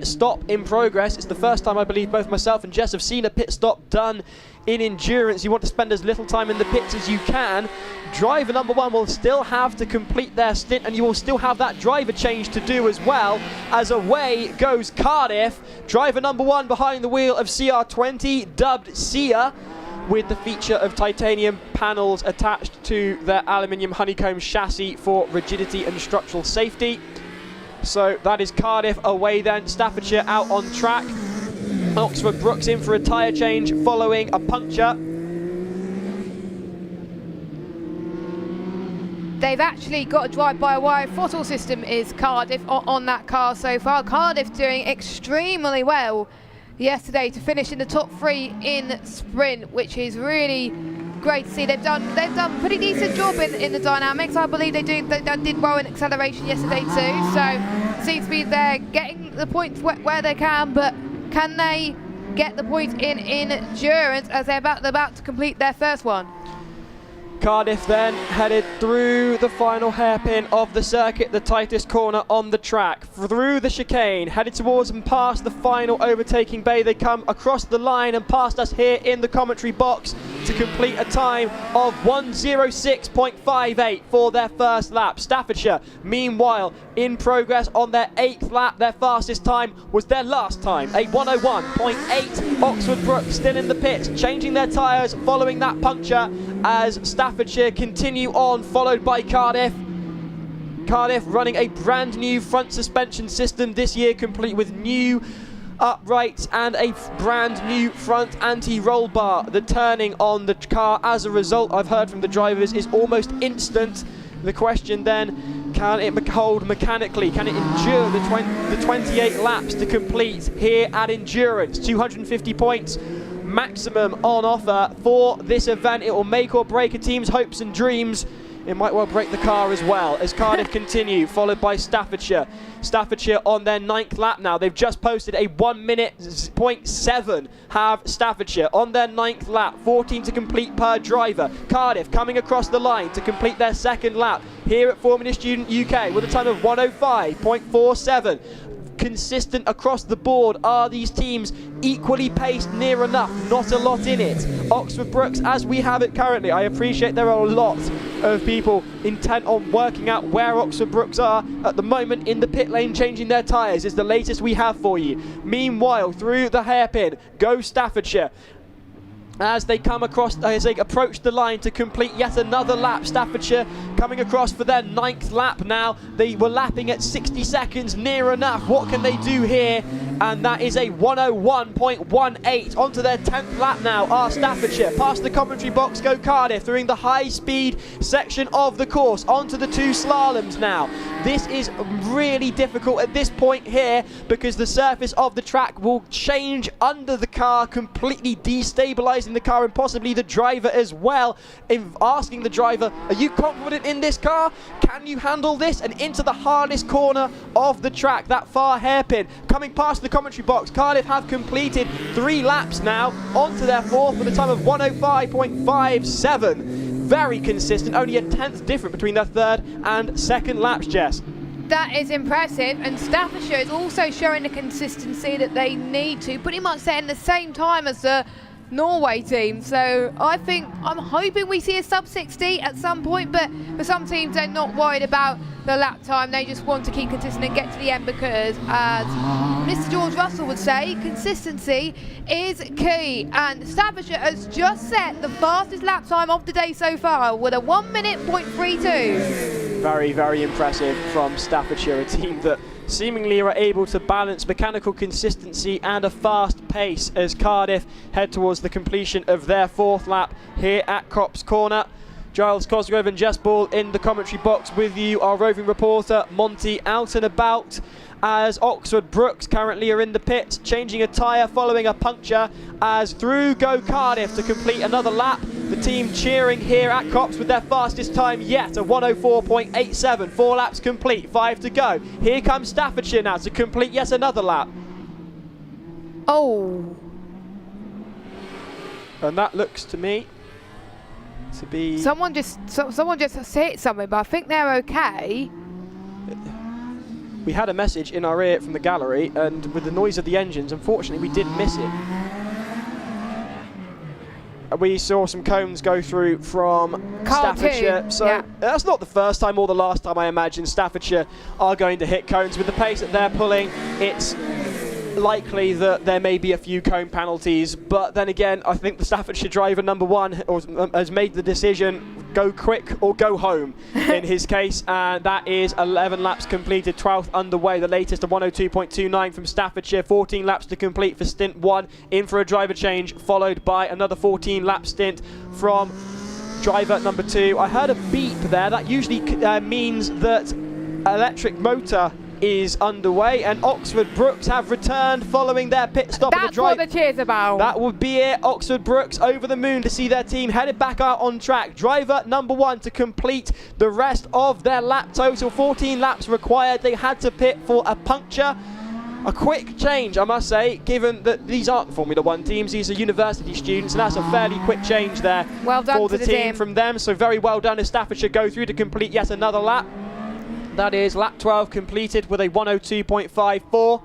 stop in progress. It's the first time I believe both myself and Jess have seen a pit stop done in endurance. You want to spend as little time in the pits as you can. Driver number one will still have to complete their stint, and you will still have that driver change to do as well, as away goes Cardiff. Driver number one behind the wheel of CR20, dubbed Sia, with the feature of titanium panels attached to their aluminium honeycomb chassis for rigidity and structural safety. So that is Cardiff away then. Staffordshire out on track. Oxford Brookes in for a tyre change following a puncture. they've actually got a drive-by-wire throttle system is Cardiff on that car so far. Cardiff doing extremely well yesterday to finish in the top three in sprint, which is really great to see. They've done a pretty decent job in the dynamics. I believe they did well in acceleration yesterday too. So seems to be they're getting the points where they can, but can they get the points in endurance as they're about to complete their first one? Cardiff then headed through the final hairpin of the circuit, the tightest corner on the track, through the chicane, headed towards and past the final overtaking bay. They come across the line and past us here in the commentary box to complete a time of 1:06.58 for their first lap. Staffordshire, meanwhile, in progress on their 8th lap. Their fastest time was their last time, a 1:01.8. Oxford Brookes still in the pits, changing their tyres following that puncture as Staffordshire continue on, followed by Cardiff. Cardiff running a brand new front suspension system this year, complete with new uprights and a brand new front anti-roll bar. The turning on the car as a result, I've heard from the drivers, is almost instant. The question then, can it hold mechanically? Can it endure the 28 laps to complete here at Endurance? 250 points maximum on offer for this event. It will make or break a team's hopes and dreams. It might well break the car as well as Cardiff continue, followed by Staffordshire. Staffordshire on their 9th lap now. They've just posted a 1:07 have Staffordshire on their 9th lap, 14 to complete per driver. Cardiff coming across the line to complete their 2nd lap here at Formula Student UK with a time of 1:05.47. Consistent across the board. Are these teams equally paced? Near enough, not a lot in it. Oxford Brookes, as we have it currently, I appreciate there are a lot of people intent on working out where Oxford Brookes are at the moment in the pit lane, changing their tyres is the latest we have for you. Meanwhile, through the hairpin goes Staffordshire as they come across, as they approach the line to complete yet another lap. Staffordshire coming across for their 9th lap now. They were lapping at 60 seconds, near enough. What can they do here? And that is a 1:01.18. Onto their 10th lap now are Staffordshire. Past the commentary box go Cardiff, through the high speed section of the course, onto the 2 slaloms now. This is really difficult at this point here because the surface of the track will change under the car, completely destabilizing the car and possibly the driver as well. In asking the driver, are you confident in this car? Can you handle this? And into the hardest corner of the track, that far hairpin. Coming past the commentary box, Cardiff have completed 3 laps now, onto their 4th with a time of 105.57. Very consistent, only a 10th different between their 3rd and 2nd laps, Jess. That is impressive, and Staffordshire is also showing the consistency that they need to, pretty much setting the same time as the Norway team. So I'm hoping we see a sub 60 at some point, but for some teams they're not worried about the lap time. They just want to keep consistent and get to the end because, as Mr. George Russell would say, consistency is key. And Staffordshire has just set the fastest lap time of the day so far with a 1:32. Very, very impressive from Staffordshire, a team that seemingly are able to balance mechanical consistency and a fast pace as Cardiff head towards the completion of their 4th lap here at Copse Corner. Giles Cosgrove and Jess Ball in the commentary box with you, our roving reporter Monty out and about as Oxford Brookes currently are in the pits, changing a tyre following a puncture as through go Cardiff to complete another lap. The team cheering here at Copse with their fastest time yet, a 104.87. 4 laps complete, 5 to go. Here comes Staffordshire now to complete yet another lap. Oh. And that looks to me to be... Someone just hit something, but I think they're okay. We had a message in our ear from the gallery, and with the noise of the engines, unfortunately we did miss it. We saw some cones go through from Staffordshire, so that's not the first time or the last time I imagine Staffordshire are going to hit cones. With the pace that they're pulling, it's likely that there may be a few cone penalties, but then again I think the Staffordshire driver number 1 has made the decision, go quick or go home in his case, and that is 11 laps completed, 12th underway, the latest of 102.29 from Staffordshire. 14 laps to complete for stint 1, in for a driver change followed by another 14 lap stint from driver number 2. I heard a beep there, that usually means that electric motor is underway, and Oxford Brookes have returned following their pit stop. That's what the cheer's about. That would be it. Oxford Brookes over the moon to see their team headed back out on track. Driver number 1 to complete the rest of their lap total. 14 laps required. They had to pit for a puncture. A quick change, I must say, given that these aren't Formula 1 teams, these are university students, and that's a fairly quick change there for the team from them. So very well done as Staffordshire go through to complete yet another lap. That is lap 12 completed with a 102.54.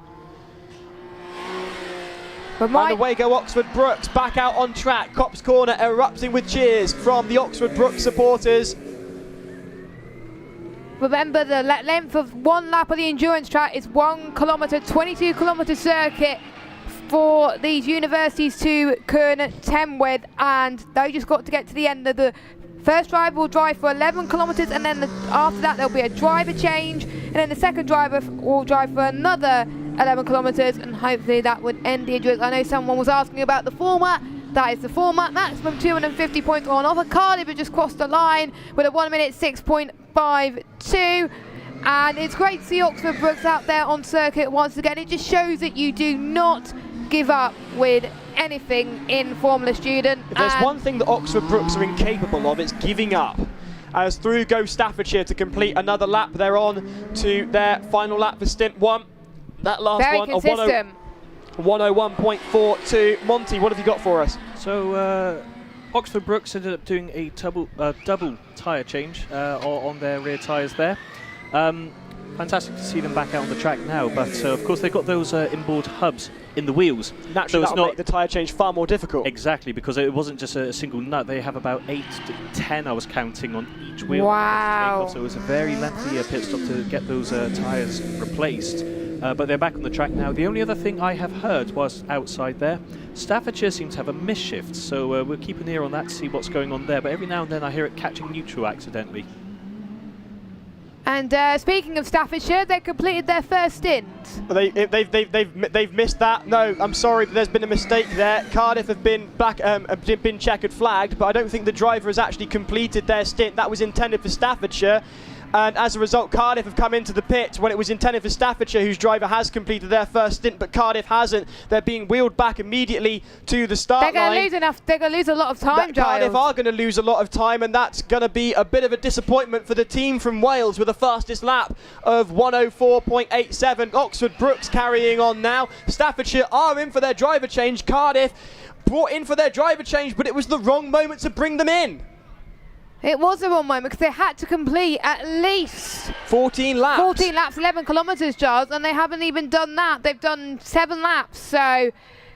And away go Oxford Brookes, back out on track. Copse Corner erupting with cheers from the Oxford Brookes supporters. Remember, the length of 1 lap of the endurance track is 1 kilometre, 22 kilometre circuit for these universities to contend with, and they just got to get to the end of the first driver will drive for 11 kilometres, and then after that there'll be a driver change, and then the second driver will drive for another 11 kilometres, and hopefully that would end the endurance. I know someone was asking about the format. That is the format. Maximum 250 points on offer. Cardiff have just crossed the line with a 1:06.52, and it's great to see Oxford Brookes out there on circuit once again. It just shows that you do not give up with anything in Formula Student. If there's one thing that Oxford Brookes are incapable of, it's giving up. As through goes Staffordshire to complete another lap. They're on to their final lap for stint 1. That last Very one consistent. of 101.42. Monty, what have you got for us? So Oxford Brookes ended up doing a double tyre change on their rear tyres there. Fantastic to see them back out on the track now, but of course they've got those inboard hubs in the wheels. Naturally, that'll make the tyre change far more difficult. Exactly, because it wasn't just a single nut. They have about 8 to 10, I was counting, on each wheel. Wow. So it was a very lengthy pit stop to get those tyres replaced. But they're back on the track now. The only other thing I have heard was outside there, Staffordshire seems to have a misshift, so we'll keep an ear on that to see what's going on there. But every now and then I hear it catching neutral accidentally. And speaking of Staffordshire, they completed their first stint. They've missed that. No, I'm sorry, but there's been a mistake there. Cardiff have been checkered flagged, but I don't think the driver has actually completed their stint. That was intended for Staffordshire. And as a result, Cardiff have come into the pit when it was intended for Staffordshire, whose driver has completed their first stint, but Cardiff hasn't. They're being wheeled back immediately to the start line. They're going to lose a lot of time, Giles. Cardiff are going to lose a lot of time, and that's going to be a bit of a disappointment for the team from Wales with the fastest lap of 104.87. Oxford Brookes carrying on now. Staffordshire are in for their driver change. Cardiff brought in for their driver change, but it was the wrong moment to bring them in. It was the wrong moment because they had to complete at least 14 laps. 14 laps, 11 kilometres, Giles, and they haven't even done that. They've done 7 laps, so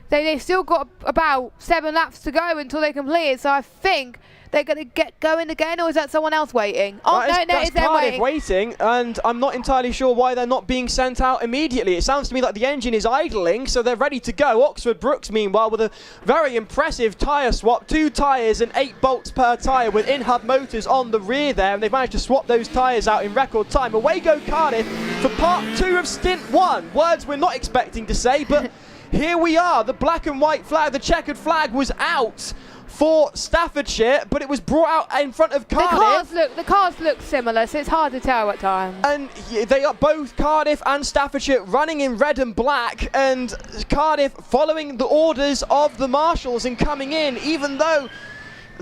they've still got about 7 laps to go until they complete it. So I think they're going to get going again, or is that someone else waiting? Oh, no, it's them waiting, and I'm not entirely sure why they're not being sent out immediately. It sounds to me like the engine is idling, so they're ready to go. Oxford Brookes, meanwhile, with a very impressive tyre swap, 2 tyres and 8 bolts per tyre with in-hub motors on the rear there, and they've managed to swap those tyres out in record time. Away go Cardiff for part 2 of stint 1. Words we're not expecting to say, but here we are. The black and white flag, the checkered flag was out for Staffordshire, but it was brought out in front of Cardiff. The cars look similar, so it's hard to tell at times. And they are both, Cardiff and Staffordshire, running in red and black, and Cardiff following the orders of the marshals and coming in, even though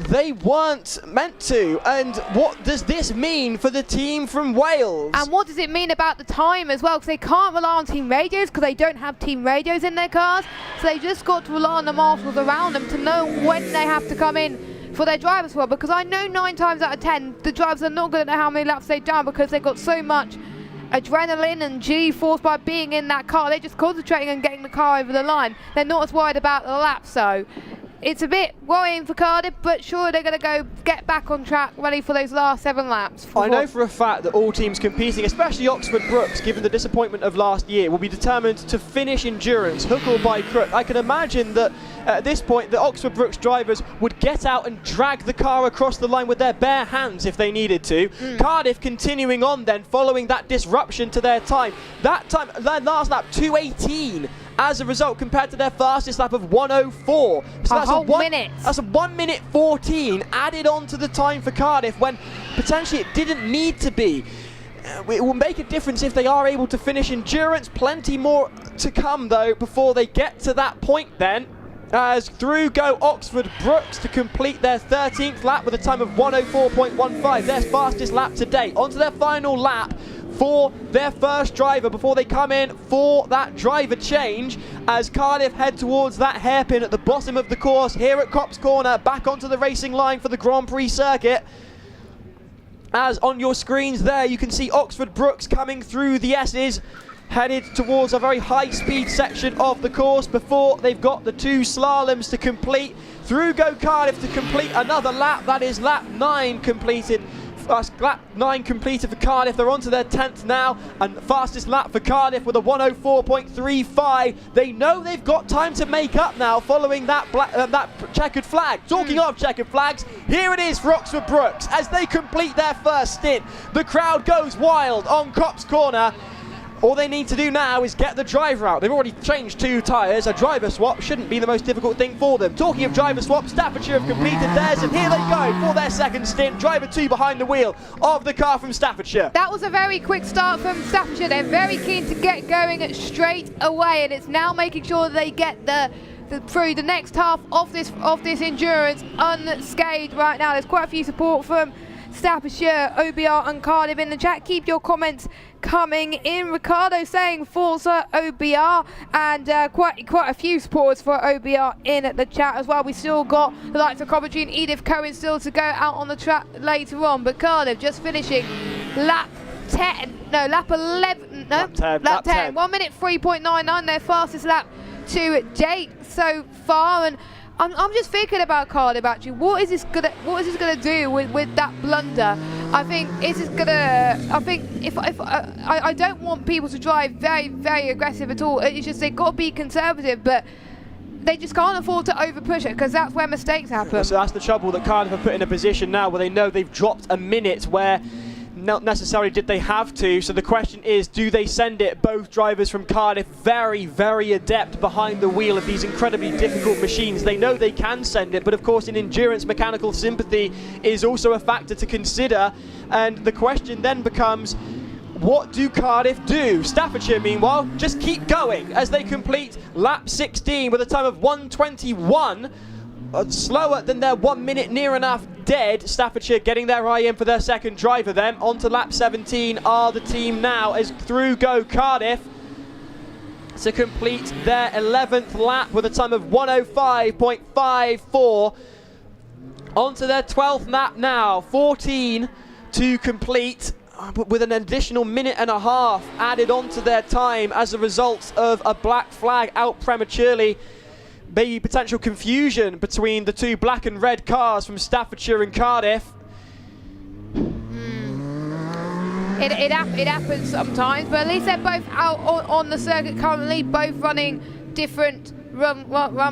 they weren't meant to. And what does this mean for the team from Wales? And what does it mean about the time as well? Because they can't rely on team radios because they don't have team radios in their cars. So they just got to rely on the marshals around them to know when they have to come in for their drivers swap. Because I know 9 times out of 10 the drivers are not going to know how many laps they've done because they've got so much adrenaline and G-force by being in that car. They're just concentrating on getting the car over the line. They're not as worried about the laps, so it's a bit worrying for Cardiff, but sure they're going to go get back on track, ready for those last 7 laps. I know for a fact that all teams competing, especially Oxford Brookes, given the disappointment of last year, will be determined to finish endurance, hook or by crook. I can imagine that at this point the Oxford Brookes drivers would get out and drag the car across the line with their bare hands if they needed to. Cardiff continuing on then, following that disruption to their time. That time, their last lap, 2:18. As a result, compared to their fastest lap of 1:04. So that's a minute. That's a 1:14 added on to the time for Cardiff when potentially it didn't need to be. It will make a difference if they are able to finish endurance. Plenty more to come though before they get to that point then. As through go Oxford Brookes to complete their 13th lap with a time of 1:04.15, their fastest lap to date. Onto their final lap for their first driver before they come in for that driver change as Cardiff head towards that hairpin at the bottom of the course here at Copse Corner, back onto the racing line for the Grand Prix circuit. As on your screens there you can see Oxford Brookes coming through the S's, headed towards a very high-speed section of the course before they've got the 2 slaloms to complete. Through go Cardiff to complete another lap. That is lap 9 completed. Lap 9 completed for Cardiff. They're on to their 10th now, and fastest lap for Cardiff with a 1:04.35. They know they've got time to make up now following that that checkered flag. Talking of checkered flags, here it is for Oxford Brookes as they complete their first stint. The crowd goes wild on Copse Corner. All they need to do now is get the driver out. They've already changed 2 tyres. A driver swap shouldn't be the most difficult thing for them. Talking of driver swaps, Staffordshire have completed theirs, and here they go for their second stint. Driver 2 behind the wheel of the car from Staffordshire. That was a very quick start from Staffordshire. They're very keen to get going straight away, and it's now making sure they get through the next half of this endurance unscathed right now. There's quite a few support from Staffordshire, OBR and Cardiff in the chat. Keep your comments coming in. Ricardo saying Forza OBR, and quite a few supporters for OBR in the chat as well. We still got the likes of Coventry and Edith Cohen still to go out on the track later on, but Cardiff just finishing lap 11, lap 10. 1 minute 3.99, their fastest lap to date so far. And I'm just thinking about Cardiff actually. What is this gonna do with that blunder? I think I don't want people to drive very, very aggressive at all. It's just they've got to be conservative, but they just can't afford to over push it because that's where mistakes happen. So that's the trouble, that Cardiff are put in a position now where they know they've dropped a minute, where not necessarily did they have to. So the question is, do they send it? Both drivers from Cardiff very, very adept behind the wheel of these incredibly difficult machines. They know they can send it, but of course in endurance, mechanical sympathy is also a factor to consider. And the question then becomes, what do Cardiff do? Staffordshire, meanwhile, just keep going as they complete lap 16 with a time of 1:21. Slower than their 1 minute near enough dead. Staffordshire getting their eye in for their second driver then. On to lap 17 are the team now as through go Cardiff to complete their 11th lap with a time of 1:05.54. On to their 12th lap now. 14 to complete, but with an additional minute and a half added onto their time as a result of a black flag out prematurely. Maybe potential confusion between the two black and red cars from Staffordshire and Cardiff. It happens sometimes, but at least they're both out on the circuit currently, both running different run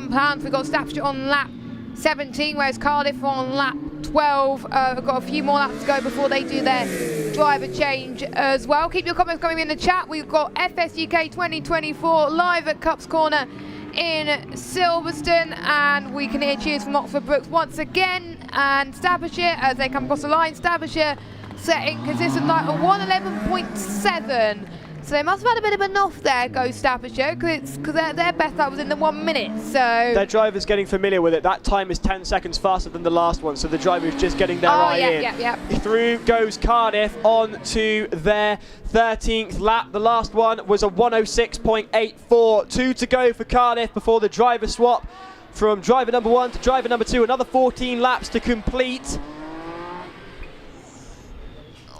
plans. We've got Staffordshire on lap 17, whereas Cardiff are on lap 12. We've got a few more laps to go before they do their driver change as well. Keep your comments coming in the chat. We've got FSUK 2024 live at Cups Corner in Silverstone, and we can hear cheers from Oxford Brooks once again. And Staffordshire, as they come across the line, Staffordshire setting consistent light on 1:11.7. So they must have had a bit of a off there, go Staffordshire, because their best lap was in the 1 minute. So their driver's getting familiar with it. That time is 10 seconds faster than the last one, so the driver's just getting their eye in. Yeah. Through goes Cardiff on to their 13th lap. The last one was a 1:06.84. 2 to go for Cardiff before the driver swap from driver number 1 to driver number 2. Another 14 laps to complete.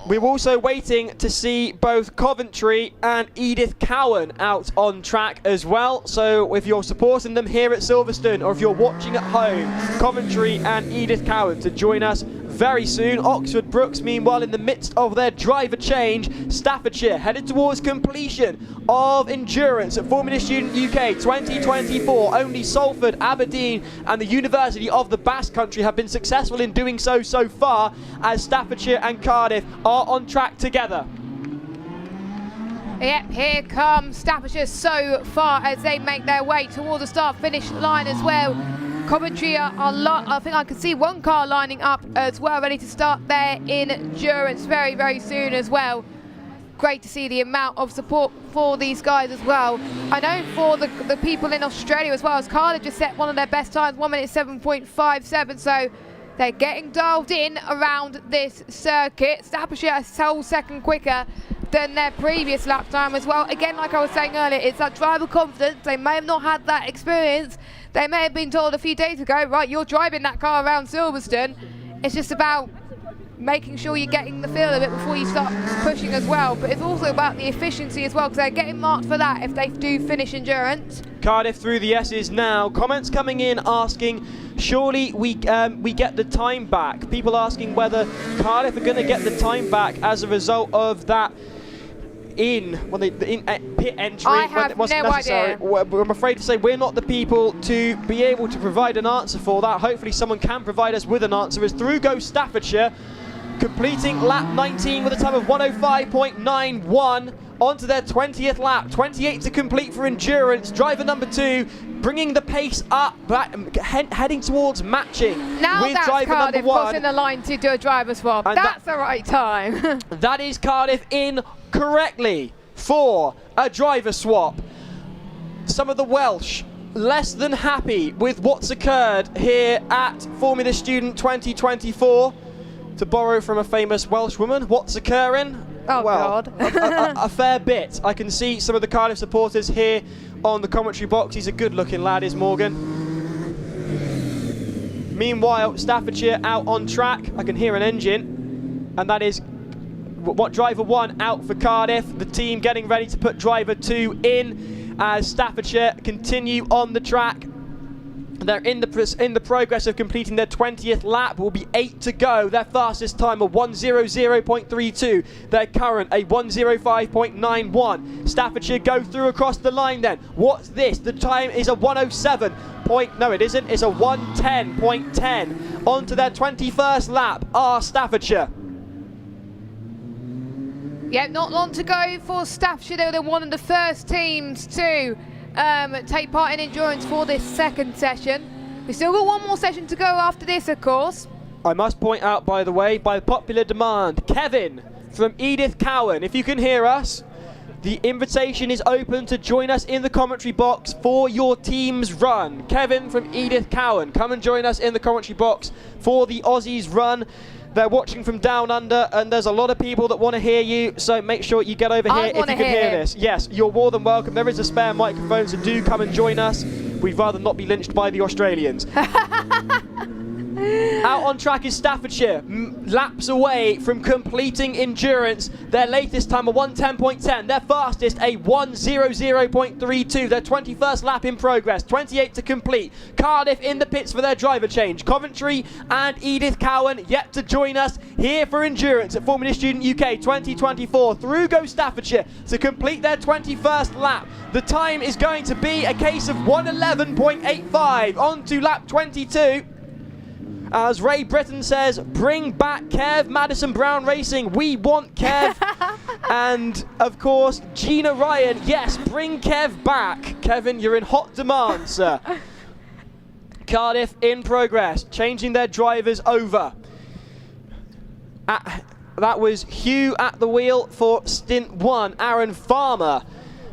We're also waiting to see both Coventry and Edith Cowan out on track as well. So if you're supporting them here at Silverstone, or if you're watching at home, Coventry and Edith Cowan to join us very soon. Oxford Brooks, meanwhile, in the midst of their driver change. Staffordshire headed towards completion of endurance at Formula Student UK 2024. Only Salford, Aberdeen and the University of the Basque Country have been successful in doing so far, as Staffordshire and Cardiff are on track together. Yep, here comes Staffordshire so far as they make their way towards the start-finish line as well. Coventry I think I can see one car lining up as well, ready to start their endurance very, very soon as well. Great to see the amount of support for these guys as well. I know for the people in Australia as well, as Cardiff just set one of their best times, 1:07.57, so they're getting dialed in around this circuit. Staffordshire a whole second quicker than their previous lap time as well. Again, like I was saying earlier, it's that driver confidence. They may have not had that experience. They may have been told a few days ago, right, you're driving that car around Silverstone. It's just about making sure you're getting the feel of it before you start pushing as well. But it's also about the efficiency as well, because they're getting marked for that if they do finish endurance. Cardiff through the S's now. Comments coming in asking, surely we get the time back. People asking whether Cardiff are going to get the time back as a result of that pit entry. I have no idea. I'm afraid to say we're not the people to be able to provide an answer for that. Hopefully someone can provide us with an answer, as through goes Staffordshire, completing lap 19 with a time of 1:05.91. onto their 20th lap. 28 to complete for endurance. Driver number 2 bringing the pace up, heading towards matching now with that's driver Cardiff number 1. crossing the line to do a driver swap. And that's the right time. That is Cardiff in correctly for a driver swap. Some of the Welsh less than happy with what's occurred here at Formula Student 2024. To borrow from a famous Welsh woman, what's occurring? Oh, well, God. a fair bit. I can see some of the Cardiff supporters here on the commentary box. He's a good-looking lad, is Morgan. Meanwhile, Staffordshire out on track. I can hear an engine, and that is what driver 1 out for Cardiff. The team getting ready to put driver 2 in as Staffordshire continue on the track. They're in the progress of completing their 20th lap. Will be 8 to go. Their fastest time a 1:00.32. Their current a 1:05.91. Staffordshire go through across the line then. What's this? The time is a 1:07. No, it isn't. It's a 1:10.10. On to their 21st lap are Staffordshire. Yeah, not long to go for Staffordshire. They were one of the first teams to take part in endurance for this second session. We've still got one more session to go after this, of course. I must point out, by the way, by popular demand, Kevin from Edith Cowan, if you can hear us, the invitation is open to join us in the commentary box for your team's run. Kevin from Edith Cowan, come and join us in the commentary box for the Aussies run. They're watching from down under, and there's a lot of people that want to hear you, so make sure you get over here if you can hear this. Yes, you're more than welcome. There is a spare microphone, so do come and join us. We'd rather not be lynched by the Australians. Out on track is Staffordshire, laps away from completing endurance. Their latest time a 1:10.10, their fastest a 1:00.32, their 21st lap in progress, 28 to complete. Cardiff in the pits for their driver change. Coventry and Edith Cowan yet to join us here for endurance at Formula Student UK 2024. Through goes Staffordshire to complete their 21st lap. The time is going to be a case of 1:11.85 on to lap 22. As Ray Britton says, bring back Kev, Madison Brown Racing, we want Kev. And of course, Gina Ryan, yes, bring Kev back. Kevin, you're in hot demand, sir. Cardiff in progress, changing their drivers over. That was Hugh at the wheel for stint 1, Aaron Farmer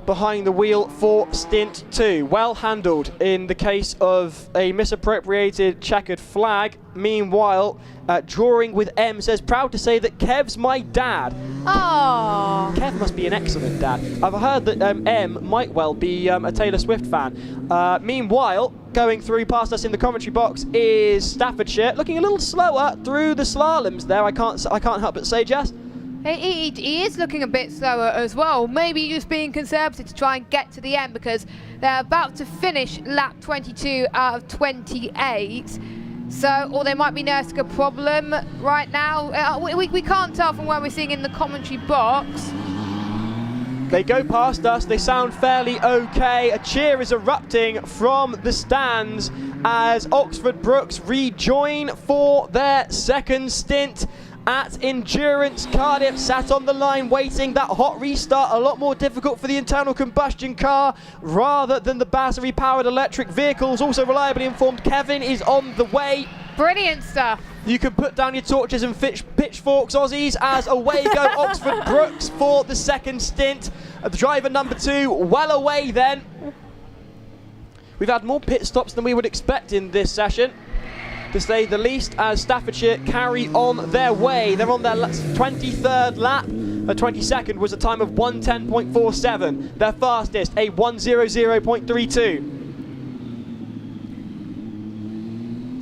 behind the wheel for stint 2. Well handled in the case of a misappropriated checkered flag. Meanwhile, Drawing with M says, proud to say that Kev's my dad. Aww. Kev must be an excellent dad. I've heard that M might well be a Taylor Swift fan. Meanwhile, going through past us in the commentary box is Staffordshire, looking a little slower through the slaloms there. I can't help but say, Jess. He is looking a bit slower as well. Maybe just being conservative to try and get to the end, because they're about to finish lap 22 out of 28. So, or they might be nursing a problem right now. We can't tell from what we're seeing in the commentary box. They go past us, they sound fairly okay. A cheer is erupting from the stands as Oxford Brookes rejoin for their second stint at endurance. Cardiff sat on the line waiting. That hot restart a lot more difficult for the internal combustion car rather than the battery powered electric vehicles. Also reliably informed, Kevin is on the way. Brilliant stuff. You can put down your torches and pitchforks, Aussies, as away go Oxford Brookes for the second stint. The driver number 2 well away then. We've had more pit stops than we would expect in this session, to say the least, as Staffordshire carry on their way. They're on their 23rd lap. The 22nd was a time of 1:10.47. Their fastest, a 1:00.32.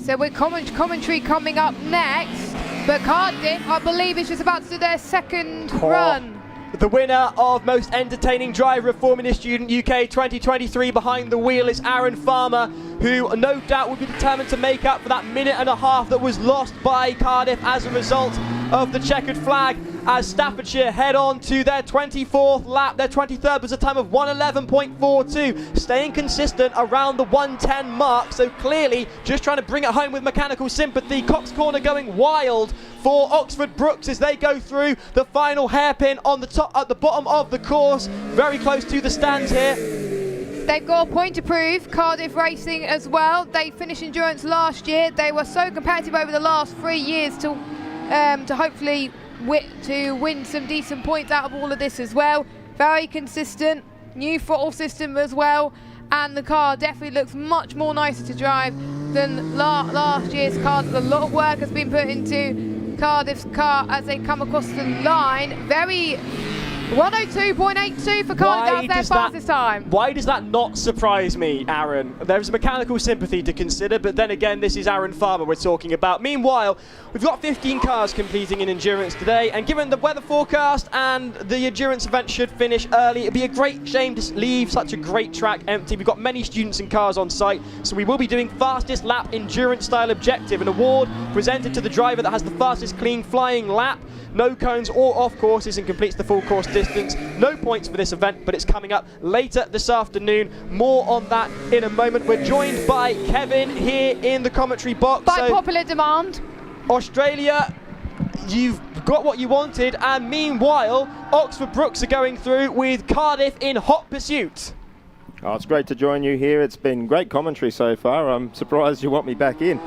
So with commentary coming up next, but Cardiff, I believe, is just about to do their second run. The winner of Most Entertaining Driver of Formula Student UK 2023 behind the wheel is Aaron Farmer, who no doubt will be determined to make up for that minute and a half that was lost by Cardiff as a result of the checkered flag, as Staffordshire head on to their 24th lap. Their 23rd was a time of 1:11.42, staying consistent around the 1:10 mark, so clearly just trying to bring it home with mechanical sympathy. Cox Corner going wild for Oxford Brookes as they go through the final hairpin on the top, at the bottom of the course, very close to the stands here. They've got a point to prove, Cardiff Racing as well. They finished endurance last year. They were so competitive over the last 3 years to hopefully win some decent points out of all of this as well. Very consistent, new throttle system as well, and the car definitely looks much more nicer to drive than last year's car. A lot of work has been put into Cardiff's car as they come across the line. Very 1:02.82 for Cardiff, that's their fastest time. Why does that not surprise me, Aaron? There's mechanical sympathy to consider, but then again, this is Aaron Farmer we're talking about. Meanwhile, we've got 15 cars completing in endurance today, and given the weather forecast and the endurance event should finish early, it'd be a great shame to leave such a great track empty. We've got many students and cars on site, so we will be doing fastest lap endurance style objective, an award presented to the driver that has the fastest clean flying lap, no cones or off courses, and completes the full course distance. No points for this event, but it's coming up later this afternoon. More on that in a moment. We're joined by Kevin here in the commentary box. By popular demand. Australia, you've got what you wanted, and meanwhile, Oxford Brookes are going through with Cardiff in hot pursuit. Oh, it's great to join you here. It's been great commentary so far. I'm surprised you want me back in.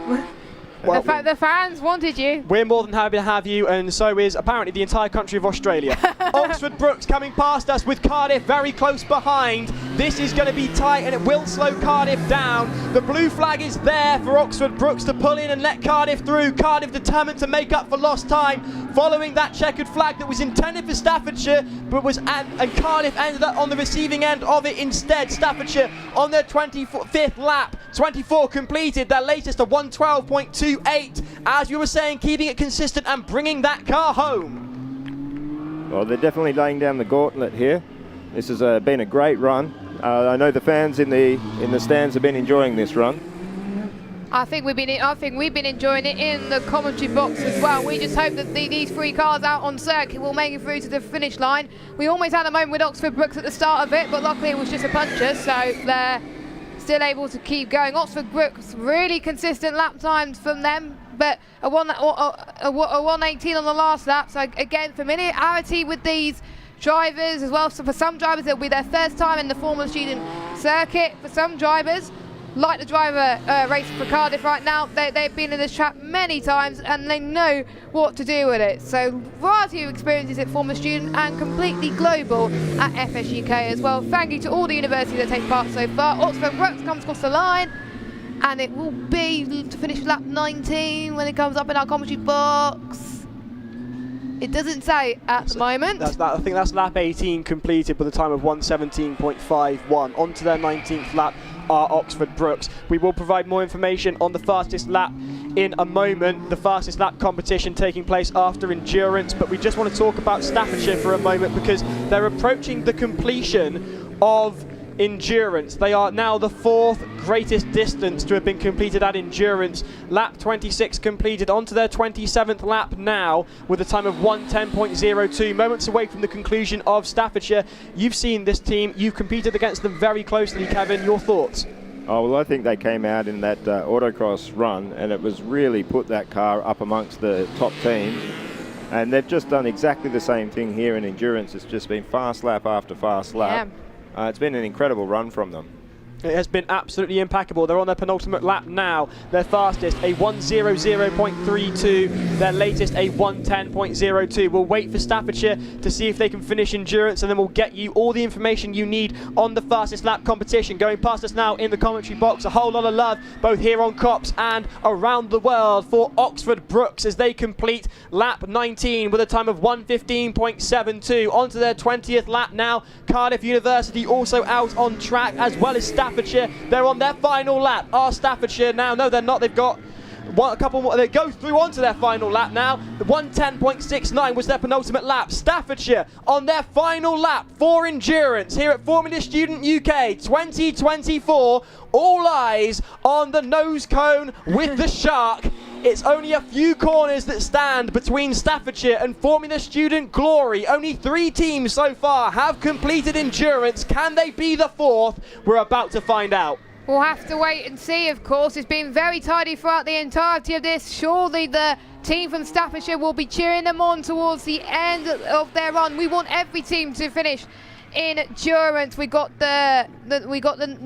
Well, the fans wanted you. We're more than happy to have you, and so is apparently the entire country of Australia. Oxford Brookes coming past us with Cardiff very close behind. This is going to be tight, and it will slow Cardiff down. The blue flag is there for Oxford Brookes to pull in and let Cardiff through. Cardiff determined to make up for lost time following that checkered flag that was intended for Staffordshire, but and Cardiff ended up on the receiving end of it instead. Staffordshire on their 25th lap, 24 completed, their latest a 1:12.28. As you were saying, keeping it consistent and bringing that car home. Well, they're definitely laying down the gauntlet here. This has been a great run. I know the fans in the stands have been enjoying this run. I think we've been enjoying it in the commentary box as well. We just hope that these three cars out on circuit will make it through to the finish line. We almost had a moment with Oxford Brookes at the start of it, but luckily it was just a puncher, so they're still able to keep going. Oxford Brookes, really consistent lap times from them, but a 1:18 on the last lap. So again, familiarity with these drivers as well. So for some drivers, it'll be their first time in the Formula Student circuit. For some drivers, like the driver racing for Cardiff right now, they've been in this track many times and they know what to do with it. So variety of experiences at Formula Student and completely global at FSUK as well. Thank you to all the universities that take part so far. Oxford Brookes comes across the line, and it will be to finish lap 19 when it comes up in our commentary box. It doesn't say at the moment. I think that's lap 18 completed with a time of 1:17.51. On to their 19th lap are Oxford Brookes. We will provide more information on the fastest lap in a moment. The fastest lap competition taking place after endurance, but we just want to talk about Staffordshire for a moment because they're approaching the completion of endurance. They are now the fourth greatest distance to have been completed at endurance. Lap 26 completed, onto their 27th lap now with a time of 1:10.02, moments away from the conclusion of Staffordshire. You've seen this team, you've competed against them very closely, Kevin. Your thoughts? Oh, well, I think they came out in that autocross run and it was really put that car up amongst the top teams. And they've just done exactly the same thing here in endurance. It's just been fast lap after fast lap. Yeah. It's been an incredible run from them. It has been absolutely impeccable. They're on their penultimate lap now. Their fastest, a 1:00.32. Their latest, a 1:10.02. We'll wait for Staffordshire to see if they can finish endurance, and then we'll get you all the information you need on the fastest lap competition. Going past us now in the commentary box, a whole lot of love, both here on COPS and around the world, for Oxford Brookes as they complete lap 19 with a time of 1:15.72. On to their 20th lap now. Cardiff University also out on track, as well as Staffordshire. They're on their final lap. Are Staffordshire now? No, they're not. They've got a couple more. They go through onto their final lap now. The 1:10.69 was their penultimate lap. Staffordshire on their final lap for endurance here at Formula Student UK 2024. All eyes on the nose cone with the shark. It's only a few corners that stand between Staffordshire and Formula Student glory. Only 3 teams so far have completed endurance. Can they be the 4th? We're about to find out. We'll have to wait and see, of course. It's been very tidy throughout the entirety of this. Surely the team from Staffordshire will be cheering them on towards the end of their run. We want every team to finish in endurance. We got the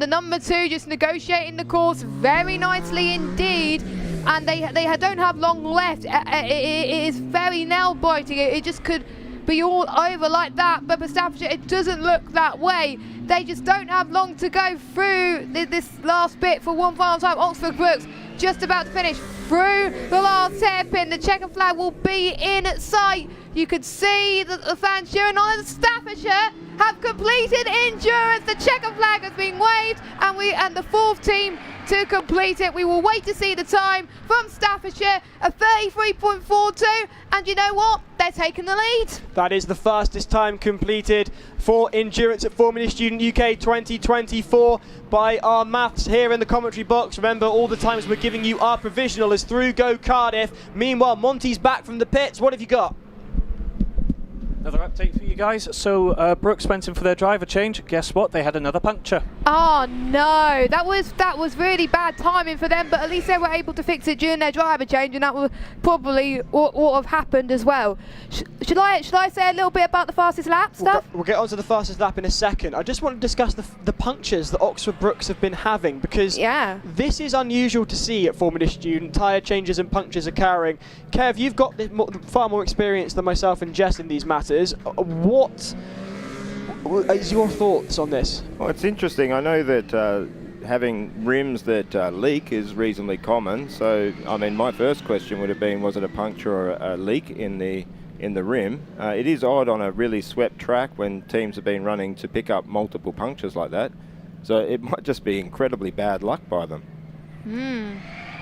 number 2 just negotiating the course very nicely indeed, and they don't have long left. It is very nail biting. It just could be all over like that, but for Staffordshire it doesn't look that way. They just don't have long to go through this last bit for one final time. Oxford Brookes just about to finish through the last hairpin. The checkered flag will be in sight. You could see the fans cheering on, and Staffordshire have completed endurance. The checkered flag has been waved, and the 4th team to complete it. We will wait to see the time from Staffordshire, a 33.42, and you know what? They're taking the lead. That is the fastest time completed for endurance at Formula Student UK 2024 by our maths here in the commentary box. Remember, all the times we're giving you are provisional as through go Cardiff. Meanwhile, Monty's back from the pits. What have you got? Another update for you guys. So Brooks went in for their driver change. Guess what? They had another puncture. Oh no, that was really bad timing for them, but at least they were able to fix it during their driver change, and that was probably what have happened as well. Should I say a little bit about the fastest lap stuff? We'll get on to the fastest lap in a second. I just want to discuss the punctures that Oxford Brooks have been having, because this is unusual to see at Formula Student, tyre changes and punctures occurring. Kev, you've got far more experience than myself and Jess in these matters. What is your thoughts on this? Well, it's interesting. I know that having rims that leak is reasonably common. So, I mean, my first question would have been, was it a puncture or a leak in the rim? It is odd on a really swept track when teams have been running to pick up multiple punctures like that. So it might just be incredibly bad luck by them.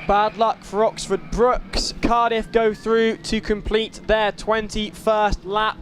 Bad luck for Oxford Brooks. Cardiff go through to complete their 21st lap.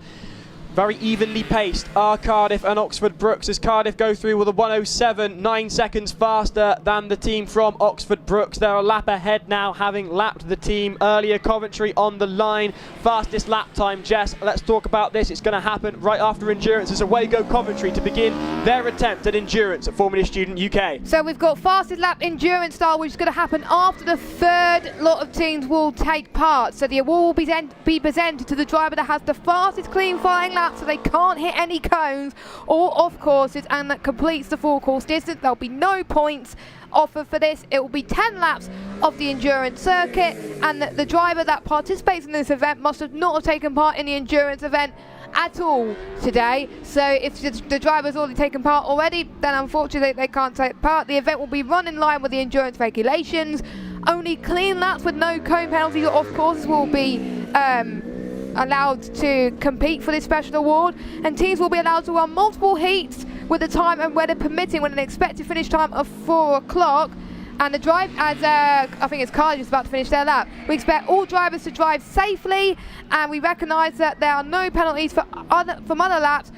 Very evenly paced are Cardiff and Oxford Brooks, as Cardiff go through with a 1:07, 9 seconds faster than the team from Oxford Brooks. They're a lap ahead now, having lapped the team earlier. Coventry on the line. Fastest lap time, Jess. Let's talk about this. It's going to happen right after Endurance. As away go Coventry to begin their attempt at Endurance at Formula Student UK. So we've got fastest lap Endurance style, which is going to happen after the third lot of teams will take part. So the award will be presented to the driver that has the fastest clean flying lap, so they can't hit any cones or off courses, and that completes the full course distance. There'll be no points offered for this. It will be 10 laps of the endurance circuit, and the driver that participates in this event must not have taken part in the endurance event at all today. So if the driver's already taken part already, then unfortunately they can't take part. The event will be run in line with the endurance regulations. Only clean laps with no cone penalties or off courses will be allowed to compete for this special award, and teams will be allowed to run multiple heats with the time and weather permitting, with an expected finish time of 4 o'clock. And the drive, as I think it's Cardiff about to finish their lap, we expect all drivers to drive safely, and we recognise that there are no penalties from other laps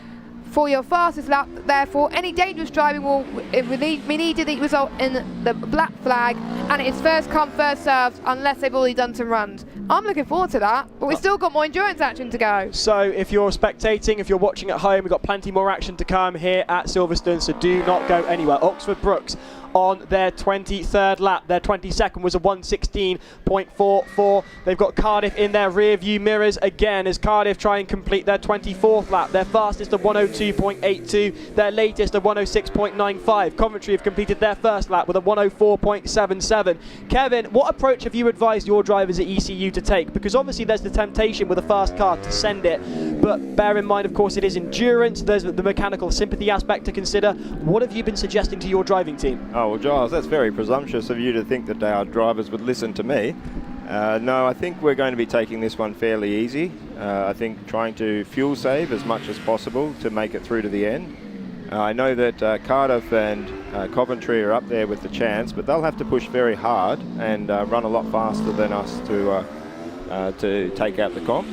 for your fastest lap. Therefore, any dangerous driving will immediately result in the black flag, and it's first come, first served, unless they've already done some runs. I'm looking forward to that, but we've still got more endurance action to go. So if you're spectating, if you're watching at home, we've got plenty more action to come here at Silverstone, so do not go anywhere. Oxford Brooks on their 23rd lap. Their 22nd was a 1:16.44. They've got Cardiff in their rear view mirrors again as Cardiff try and complete their 24th lap. Their fastest a 1:02.82, their latest a 1:06.95. Coventry have completed their first lap with a 1:04.77. Kevin, what approach have you advised your drivers at ECU to take? Because obviously there's the temptation with a fast car to send it, but bear in mind, of course, it is endurance. There's the mechanical sympathy aspect to consider. What have you been suggesting to your driving team? Oh, well, Giles, that's very presumptuous of you to think that our drivers would listen to me. No, I think we're going to be taking this one fairly easy. I think trying to fuel save as much as possible to make it through to the end. I know that Cardiff and Coventry are up there with the chance, but they'll have to push very hard and run a lot faster than us to take out the comp.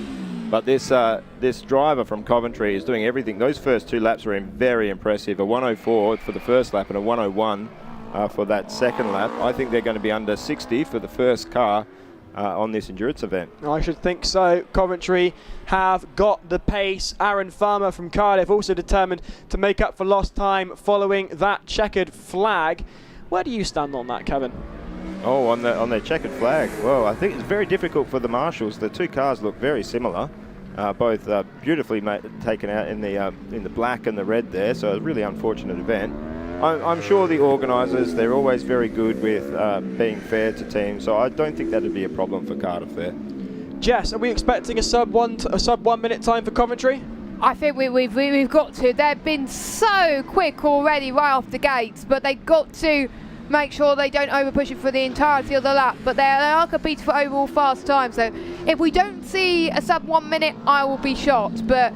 But this driver from Coventry is doing everything. Those first 2 laps were very impressive. A 1:04 for the first lap and a 1:01 for that second lap. I think they're going to be under 60 for the first car on this endurance event. I should think so. Coventry have got the pace. Aaron Farmer from Cardiff also determined to make up for lost time following that checkered flag. Where do you stand on that, Kevin? Oh, on the checkered flag. Well, I think it's very difficult for the marshals. The 2 cars look very similar, both beautifully taken out in the black and the red there. So a really unfortunate event. I'm sure the organisers, they're always very good with being fair to teams, so I don't think that'd be a problem for Cardiff there. Jess, are we expecting a sub 1 minute time for Coventry? I think we've got to. They've been so quick already right off the gates, but they've got to make sure they don't overpush it for the entirety of the lap. But they are competing for overall fast time, so if we don't see a sub 1 minute, I will be shocked. But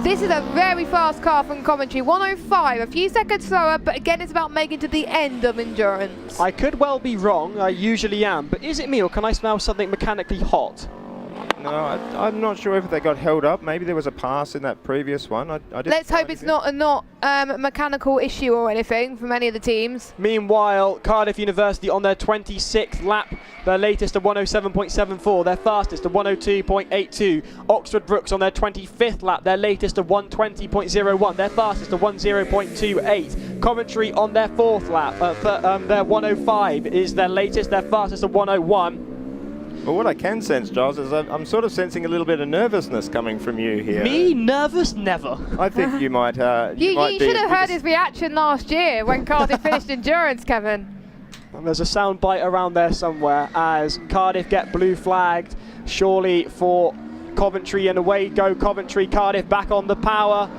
this is a very fast car from Coventry, 1:05, a few seconds slower, but again it's about making to the end of endurance. I could well be wrong, I usually am, but is it me or can I smell something mechanically hot? No, I'm not sure if they got held up. Maybe there was a pass in that previous one. I didn't Let's hope it's not a mechanical issue or anything from any of the teams. Meanwhile, Cardiff University on their 26th lap, their latest a 107.74, their fastest a 102.82. Oxford Brookes on their 25th lap, their latest a 120.01, their fastest a 10.28. Coventry on their 4th lap, their 105 is their latest, their fastest a 101. Well, what I can sense, Giles, is I'm sort of sensing a little bit of nervousness coming from you here. Me? Nervous? Never. I think you might. You should have heard his reaction last year when Cardiff finished endurance, Kevin. And there's a sound bite around there somewhere as Cardiff get blue flagged, surely for Coventry, and away go Coventry. Cardiff back on the power,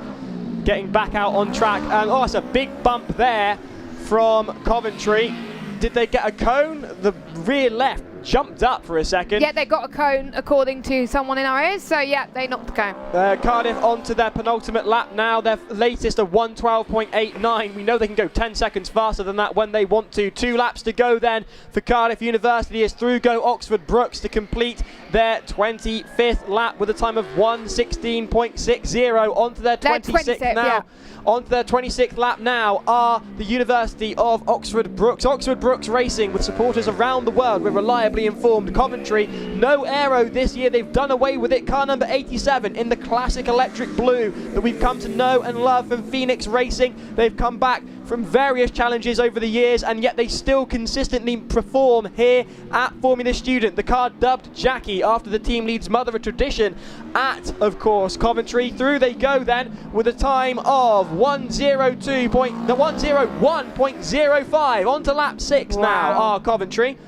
getting back out on track, and oh, it's a big bump there from Coventry. Did they get a cone? The rear left jumped up for a second. Yeah, they got a cone according to someone in our ears, so yeah, they knocked the cone. Cardiff onto their penultimate lap now, their latest a 112.89. We know they can go 10 seconds faster than that when they want to. 2 laps to go then for Cardiff University as through go Oxford Brookes to complete their 25th lap with a time of 1:16.60. Onto their 26th now. Yeah. Onto their 26th lap now are the University of Oxford Brookes. Oxford Brookes Racing with supporters around the world. We're reliably informed. Coventry, no aero this year. They've done away with it. Car number 87 in the classic electric blue that we've come to know and love from Phoenix Racing. They've come back from various challenges over the years, and yet they still consistently perform here at Formula Student. The car dubbed Jackie after the team lead's mother, a tradition at, of course, Coventry. Through they go then with a time of 1:01.05. On to lap 6 now are Coventry.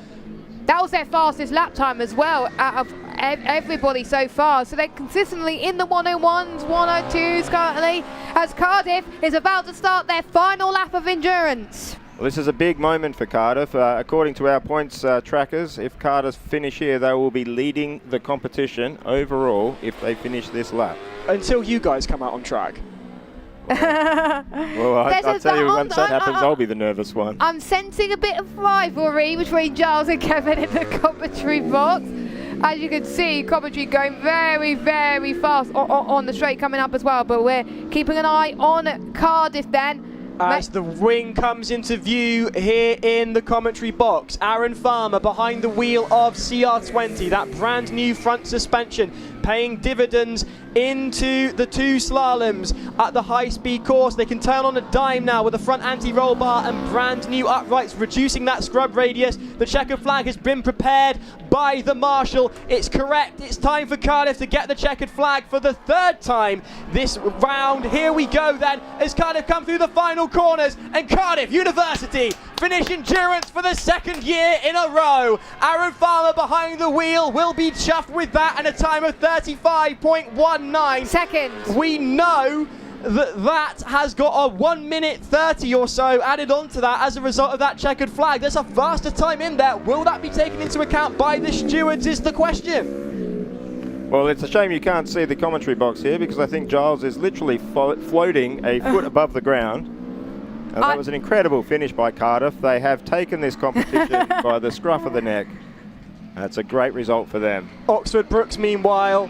That was their fastest lap time as well out of everybody so far. So they're consistently in the 101s, 102s currently, as Cardiff is about to start their final lap of endurance. Well, this is a big moment for Cardiff. According to our points trackers, if Cardiff finish here, they will be leading the competition overall if they finish this lap. Until you guys come out on track. Well, I'll tell you, once that happens, I'll be the nervous one. I'm sensing a bit of rivalry between Giles and Kevin in the Coventry box. As you can see, Coventry going very, very fast on the straight coming up as well, but we're keeping an eye on Cardiff then. As the wing comes into view here in the commentary box, Aaron Farmer behind the wheel of CR20, that brand new front suspension paying dividends into the 2 slaloms at the high-speed course. They can turn on a dime now with the front anti-roll bar and brand new uprights, reducing that scrub radius. The checkered flag has been prepared by the marshal. It's correct. It's time for Cardiff to get the checkered flag for the 3rd time this round. Here we go then as Cardiff come through the final corners, and Cardiff University finish endurance for the 2nd year in a row. Aaron Farmer behind the wheel will be chuffed with that, and a time of 35.19 seconds. We know that has got a 1:30 or so added on to that as a result of that checkered flag. There's a faster time in there. Will that be taken into account by the stewards is the question. Well, it's a shame you can't see the commentary box here, because I think Giles is literally floating a foot above the ground. That was an incredible finish by Cardiff. They have taken this competition by the scruff of the neck. That's a great result for them. Oxford Brookes, meanwhile,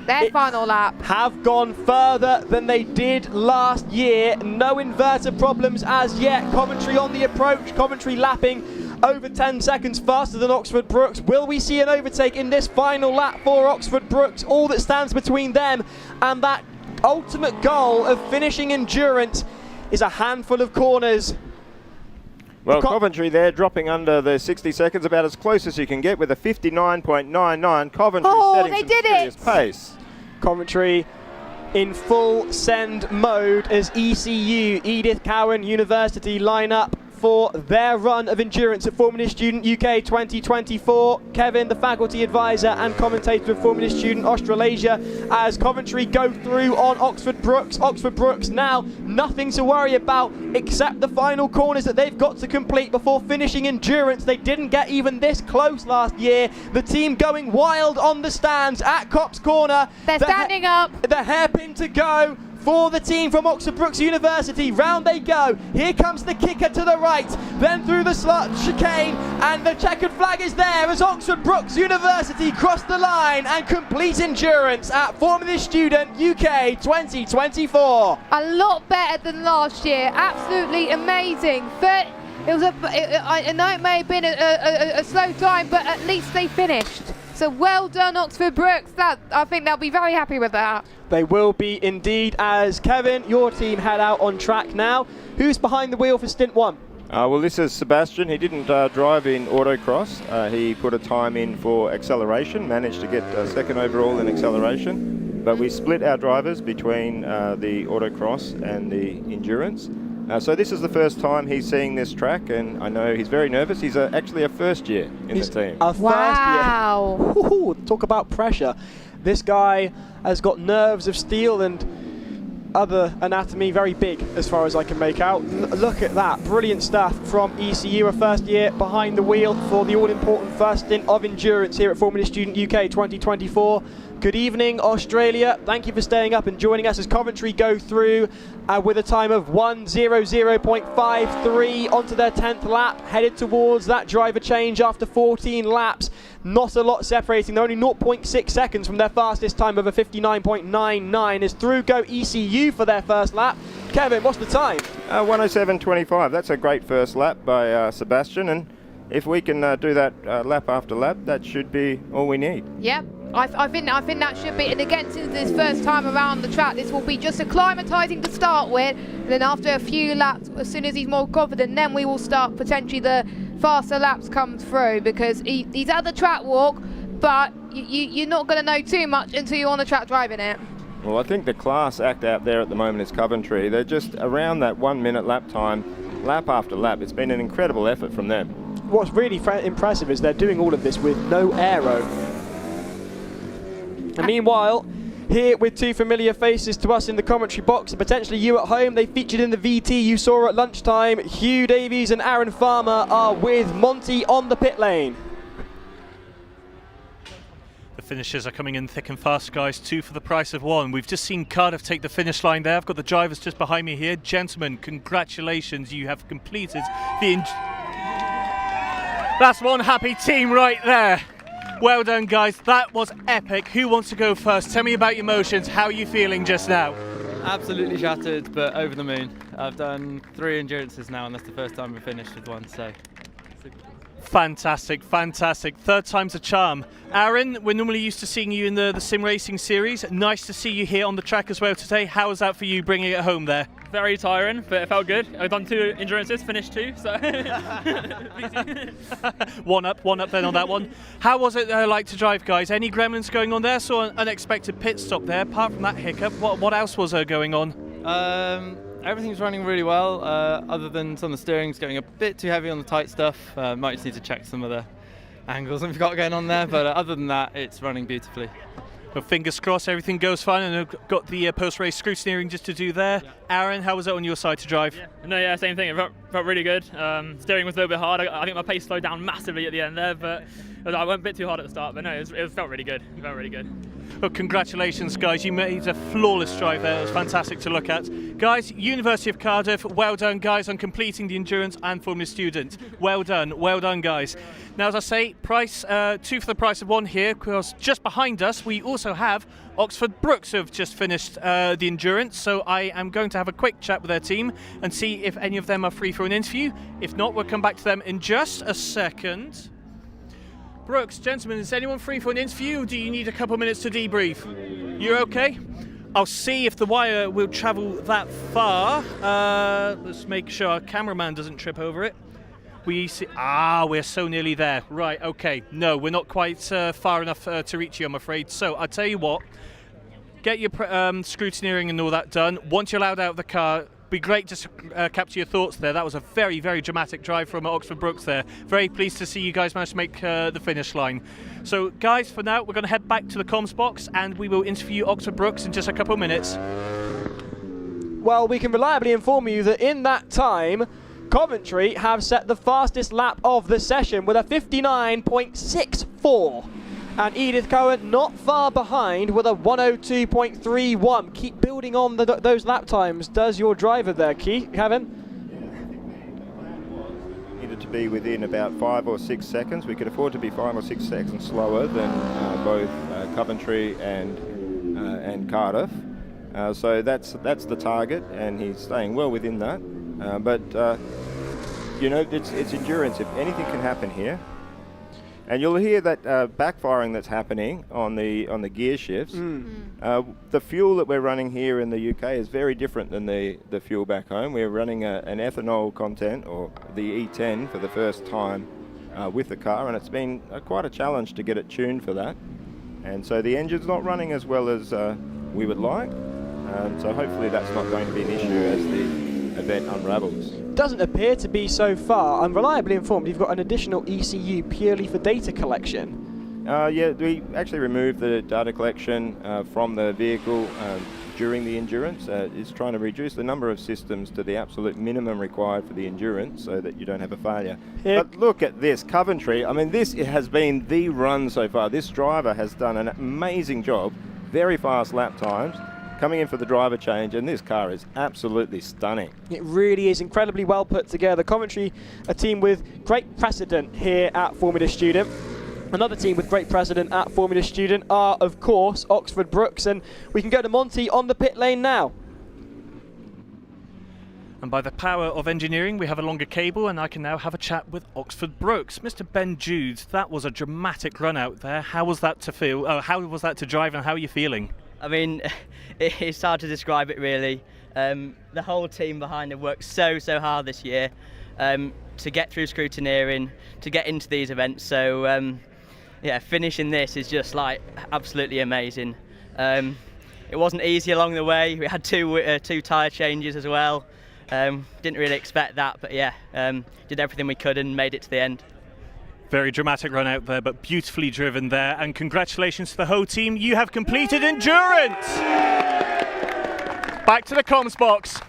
their final lap, have gone further than they did last year. No inverter problems as yet. Coventry on the approach. Coventry lapping over 10 seconds faster than Oxford Brookes. Will we see an overtake in this final lap for Oxford Brookes? All that stands between them and that ultimate goal of finishing endurance is a handful of corners. Well, Coventry there dropping under the 60 seconds, about as close as you can get with a 59.99. Coventry setting some serious pace. Coventry in full send mode as ECU, Edith Cowan University, line up for their run of endurance at Formula Student UK 2024. Kevin, the faculty advisor and commentator of Formula Student Australasia, as Coventry go through on Oxford Brookes. Oxford Brookes now nothing to worry about except the final corners that they've got to complete before finishing endurance. They didn't get even this close last year. The team going wild on the stands at Copse Corner. They're standing up. The hairpin to go for the team from Oxford Brookes University. Round they go. Here comes the kicker to the right, then through the chicane, and the checkered flag is there as Oxford Brookes University cross the line and complete endurance at Formula Student UK 2024. A lot better than last year. Absolutely amazing. But it was I know it may have been a slow time, but at least they finished. So well done, Oxford Brookes. I think they'll be very happy with that. They will be indeed. As Kevin, your team head out on track now. Who's behind the wheel for stint 1? Well, this is Sebastian. He didn't drive in autocross. He put a time in for acceleration, managed to get second overall in acceleration. But we split our drivers between the autocross and the endurance. So this is the first time he's seeing this track, and I know he's very nervous. He's actually a first year in the team. A first year. Ooh, talk about pressure. This guy has got nerves of steel and other anatomy very big as far as I can make out. Look at that, brilliant stuff from ECU, a first year behind the wheel for the all-important first stint of endurance here at Formula Student UK 2024. Good evening, Australia. Thank you for staying up and joining us as Coventry go through with a time of 1:00.53 onto their 10th lap, headed towards that driver change after 14 laps. Not a lot separating. They're only 0.6 seconds from their fastest time of a 59.99 as through go ECU for their first lap. Kevin, what's the time? 1:07.25. That's a great first lap by Sebastian, and if we can do that lap after lap, that should be all we need. Yep. I think that should be, and again, since this first time around the track, this will be just acclimatising to start with. And then after a few laps, as soon as he's more confident, then we will start potentially the faster laps come through, because he's at the track walk, but you're not going to know too much until you're on the track driving it. Well, I think the class act out there at the moment is Coventry. They're just around that 1 minute lap time, lap after lap. It's been an incredible effort from them. What's really impressive is they're doing all of this with no aero. And meanwhile, here with two familiar faces to us in the commentary box, and potentially you at home, they featured in the VT you saw at lunchtime. Hugh Davies and Aaron Farmer are with Monty on the pit lane. The finishers are coming in thick and fast, guys. 2 for the price of 1. We've just seen Cardiff take the finish line there. I've got the drivers just behind me here. Gentlemen, congratulations. You have completed the... That's one happy team right there. Well done, guys. That was epic. Who wants to go first? Tell me about your emotions. How are you feeling just now? Absolutely shattered, but over the moon. I've done 3 endurances now, and that's the first time we've finished with one, so... Fantastic, fantastic. Third time's a charm. Aaron, we're normally used to seeing you in the sim racing series. Nice to see you here on the track as well today. How was that for you, bringing it home there? Very tiring, but it felt good. I've done 2 endurances, finished 2, so... one up then on that one. How was it like to drive, guys? Any gremlins going on there? Saw an unexpected pit stop there. Apart from that hiccup, what else was going on? Everything's running really well, other than some of the steering's getting a bit too heavy on the tight stuff. Might just need to check some of the angles that we've got going on there, but other than that, it's running beautifully. Well, fingers crossed everything goes fine, and I've got the post-race scrutineering just to do there. Yeah. Aaron, how was it on your side to drive? Yeah, same thing. It felt really good. Steering was a little bit hard. I think my pace slowed down massively at the end there, but I went a bit too hard at the start. But no, it felt really good. It felt really good. Well, congratulations, guys. You made a flawless drive there. It was fantastic to look at. Guys, University of Cardiff, well done, guys, on completing the endurance and Formula Student. Well done, guys. Now, as I say, price 2 for the price of 1 here, because just behind us, we also have Oxford Brookes, who have just finished the endurance. So I am going to have a quick chat with their team and see if any of them are free for an interview. If not, we'll come back to them in just a second. Brookes, gentlemen, is anyone free for an interview, or do you need a couple of minutes to debrief? You're okay? I'll see if the wire will travel that far. Let's make sure our cameraman doesn't trip over it. We're so nearly there. Right, okay. No, we're not quite far enough to reach you, I'm afraid. So I'll tell you what, get your scrutineering and all that done. Once you're allowed out of the car, be great to capture your thoughts there. That was a very, very dramatic drive from Oxford Brookes there. Very pleased to see you guys manage to make the finish line. So guys, for now, we're going to head back to the comms box and we will interview Oxford Brookes in just a couple of minutes. Well, we can reliably inform you that in that time, Coventry have set the fastest lap of the session with a 59.64. And Edith Cohen not far behind with a 1:02.31. Keep building on those lap times. Does your driver there, Kevin? Needed to be within about 5 or 6 seconds. We could afford to be 5 or 6 seconds slower than both Coventry and Cardiff. So that's the target, and he's staying well within that. But you know, it's endurance. If anything can happen here, and you'll hear that backfiring that's happening on the gear shifts. The fuel that we're running here in the UK is very different than the fuel back home. We're running an ethanol content, or the E10, for the first time with the car, and it's been quite a challenge to get it tuned for that. And so the engine's not running as well as we would like. So hopefully that's not going to be an issue as the event unravels. Doesn't appear to be so far. I'm reliably informed you've got an additional ECU purely for data collection. Yeah, we actually removed the data collection from the vehicle during the endurance. It's trying to reduce the number of systems to the absolute minimum required for the endurance so that you don't have a failure. Yep. But look at this, Coventry. I mean, this has been the run so far. This driver has done an amazing job, very fast lap times, coming in for the driver change, and this car is absolutely stunning. It really is incredibly well put together. Coventry, a team with great precedent here at Formula Student. Another team with great precedent at Formula Student are, of course, Oxford Brookes, and we can go to Monty on the pit lane now. And by the power of engineering, we have a longer cable, and I can now have a chat with Oxford Brookes. Mr. Ben Jude, that was a dramatic run out there. How was that to feel? How was that to drive, and how are you feeling? I mean, it's hard to describe it really. The whole team behind it worked so hard this year to get through scrutineering, to get into these events. So yeah, finishing this is just like absolutely amazing. It wasn't easy along the way. We had two tyre changes as well. Didn't really expect that, but yeah, did everything we could and made it to the end. Very dramatic run out there, but beautifully driven there. And congratulations to the whole team. You have completed endurance. Back to the comms box.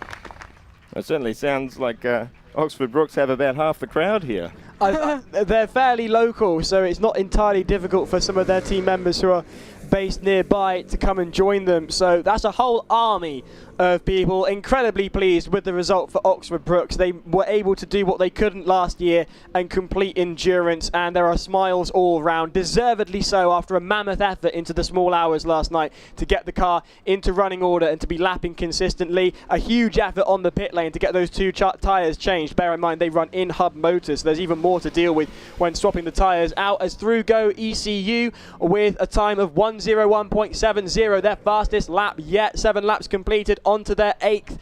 It certainly sounds like Oxford Brookes have about half the crowd here. They're fairly local, so it's not entirely difficult for some of their team members who are based nearby to come and join them. So that's a whole army of people incredibly pleased with the result for Oxford Brookes. They were able to do what they couldn't last year and complete endurance, and there are smiles all round, deservedly so, after a mammoth effort into the small hours last night to get the car into running order and to be lapping consistently. A huge effort on the pit lane to get those two tyres changed. Bear in mind they run in hub motors, so there's even more to deal with when swapping the tyres out, as through go ECU with a time of 1:01.70, their fastest lap yet. 7 laps completed, onto their 8th.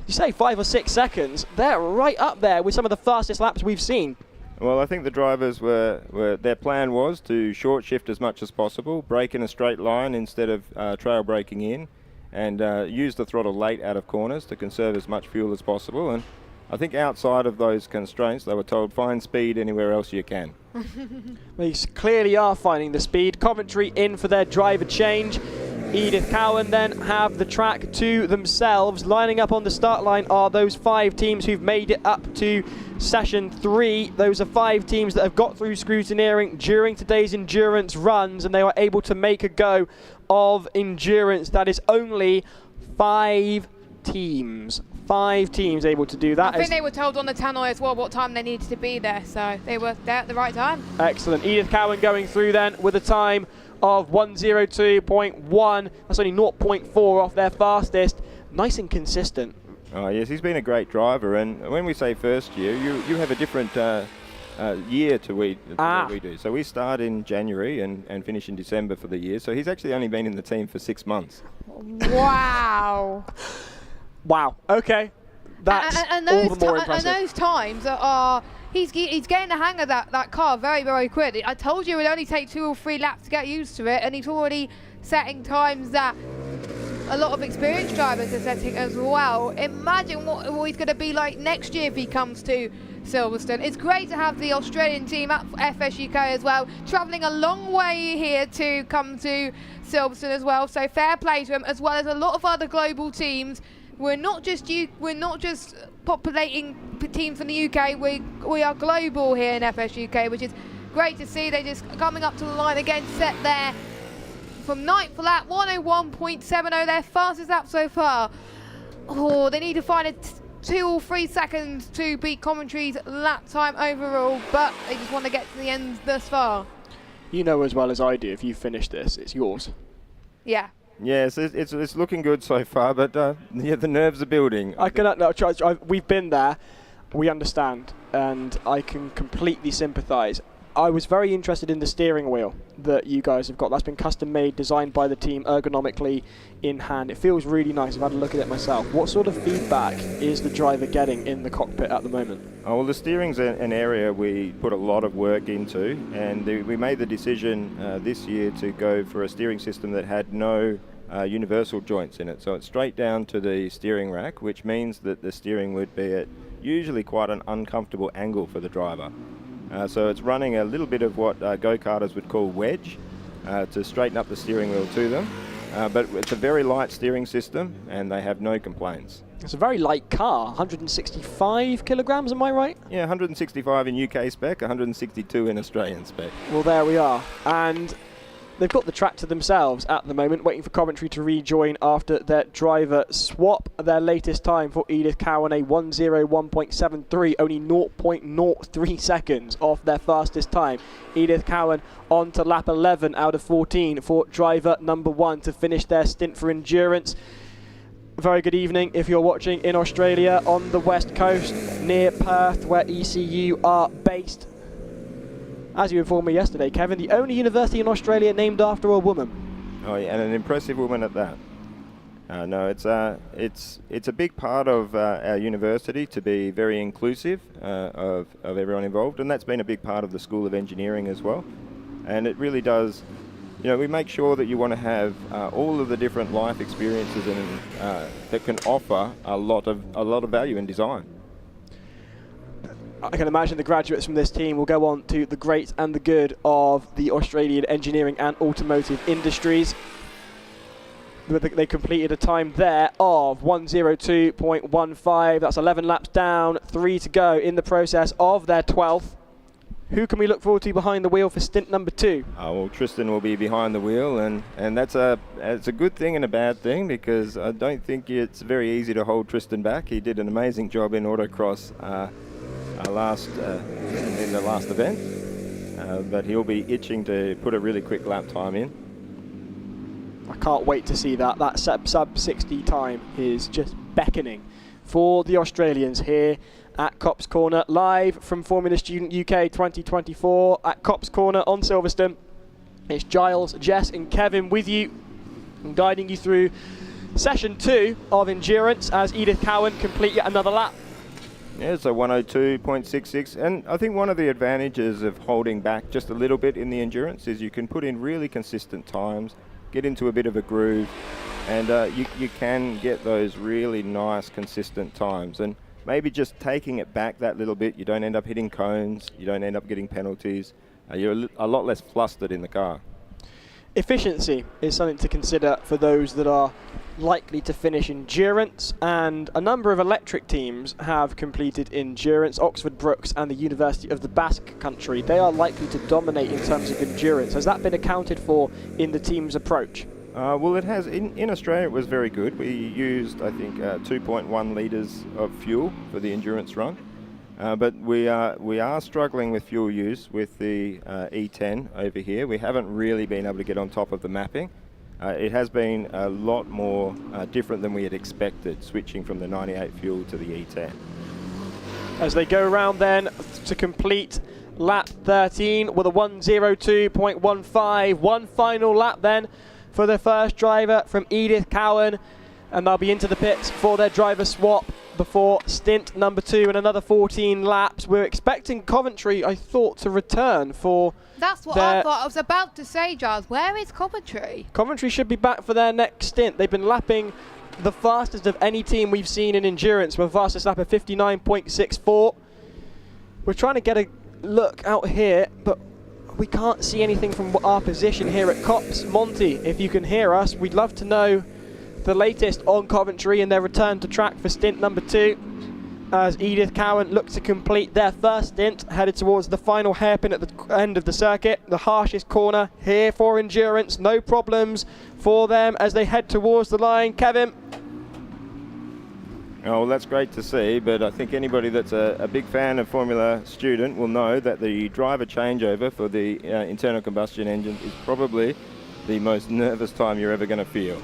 You say 5 or 6 seconds, they're right up there with some of the fastest laps we've seen. Well, I think the drivers their plan was to short shift as much as possible, brake in a straight line instead of trail braking in, and use the throttle late out of corners to conserve as much fuel as possible. And I think outside of those constraints, they were told, find speed anywhere else you can. They clearly are finding the speed. Coventry in for their driver change. Edith Cowan then have the track to themselves. Lining up on the start line are those 5 teams who've made it up to session 3. Those are 5 teams that have got through scrutineering during today's endurance runs, and they were able to make a go of endurance. That is only 5 teams. 5 teams able to do that. I think they were told on the tannoy as well what time they needed to be there, so they were there at the right time. Excellent. Edith Cowan going through then with a time of 1:02.1. That's only 0.4 off their fastest. Nice and consistent. Oh yes, he's been a great driver, and when we say first year, you have a different year to what we do. So we start in January and finish in December for the year. So he's actually only been in the team for 6 months. Wow. Wow. Okay. That's all the more impressive. And those times are he's getting the hang of that car very quick. I told you it would only take 2 or 3 laps to get used to it, and he's already setting times that a lot of experienced drivers are setting as well. Imagine what he's going to be like next year if he comes to Silverstone. It's great to have the Australian team at FSUK as well, travelling a long way here to come to Silverstone as well. So fair play to them, as well as a lot of other global teams. We're not just populating teams from the UK. We are global here in FSUK, which is great to see. They just coming up to the line again, set there from 9th lap, 101.70, their fastest lap so far. Oh, they need to find a 2 or 3 seconds to beat Coventry's lap time overall, but they just want to get to the end thus far. You know as well as I do, if you finish this, it's yours. Yeah. Yes, it's looking good so far, but yeah, the nerves are building. We've been there, we understand, and I can completely sympathise. I was very interested in the steering wheel that you guys have got. That's been custom made, designed by the team, ergonomically in hand. It feels really nice. I've had a look at it myself. What sort of feedback is the driver getting in the cockpit at the moment? Oh, well, the steering's an area we put a lot of work into, and we made the decision this year to go for a steering system that had no universal joints in it. So it's straight down to the steering rack, which means that the steering would be at usually quite an uncomfortable angle for the driver. So it's running a little bit of what go-karters would call wedge to straighten up the steering wheel to them. But it's a very light steering system, and they have no complaints. It's a very light car, 165 kilograms, am I right? Yeah, 165 in UK spec, 162 in Australian spec. Well, there we are. And they've got the track to themselves at the moment, waiting for Coventry to rejoin after their driver swap. Their latest time for Edith Cowan, a 1:01.73, only 0.03 seconds off their fastest time. Edith Cowan on to lap 11 out of 14 for driver number 1 to finish their stint for endurance. Very good evening if you're watching in Australia on the west coast near Perth, where ECU are based. As you informed me yesterday, Kevin, the only university in Australia named after a woman. Oh, yeah, and an impressive woman at that. No, it's a big part of our university to be very inclusive of everyone involved, and that's been a big part of the School of Engineering as well. And it really does, you know, we make sure that you want to have all of the different life experiences and that can offer a lot of value in design. I can imagine the graduates from this team will go on to the great and the good of the Australian engineering and automotive industries. They completed a time there of 1:02.15. That's 11 laps down, 3 to go in the process of their 12th. Who can we look forward to behind the wheel for stint number 2? Well, Tristan will be behind the wheel, and it's a good thing and a bad thing, because I don't think it's very easy to hold Tristan back. He did an amazing job in autocross in the last event, but he'll be itching to put a really quick lap time in. I can't wait to see that. That sub 60 time is just beckoning for the Australians here at Copse Corner, live from Formula Student UK 2024 at Copse Corner on Silverstone. It's Giles, Jess and Kevin with you and guiding you through session 2 of endurance as Edith Cowan complete yet another lap. Yeah, so 1:02.66, and I think one of the advantages of holding back just a little bit in the endurance is you can put in really consistent times, get into a bit of a groove, and you can get those really nice consistent times. And maybe just taking it back that little bit, you don't end up hitting cones, you don't end up getting penalties, you're a lot less flustered in the car. Efficiency is something to consider for those that are likely to finish endurance, and a number of electric teams have completed endurance. Oxford Brookes and the University of the Basque Country, they are likely to dominate in terms of endurance. Has that been accounted for in the team's approach? Well, it has. In Australia, it was very good. We used, I think, 2.1 litres of fuel for the endurance run. But we are struggling with fuel use with the E10 over here. We haven't really been able to get on top of the mapping. It has been a lot more different than we had expected, switching from the 98 fuel to the E10. As they go around then to complete lap 13 with a 1:02.15. One final lap then for the first driver from Edith Cowan, and they'll be into the pits for their driver swap before stint number 2 and another 14 laps. We're expecting Coventry, I thought, to return for... That's what I thought. I was about to say, Giles. Where is Coventry? Coventry should be back for their next stint. They've been lapping the fastest of any team we've seen in endurance, with a fastest lap of 59.64. We're trying to get a look out here, but we can't see anything from our position here at Copse. Monty, if you can hear us, we'd love to know the latest on Coventry and their return to track for stint number 2. as Edith Cowan look to complete their first stint, headed towards the final hairpin at the end of the circuit. The harshest corner here for Endurance. No problems for them as they head towards the line. Kevin? Oh, well, that's great to see, but I think anybody that's a big fan of Formula Student will know that the driver changeover for the internal combustion engine is probably the most nervous time you're ever going to feel.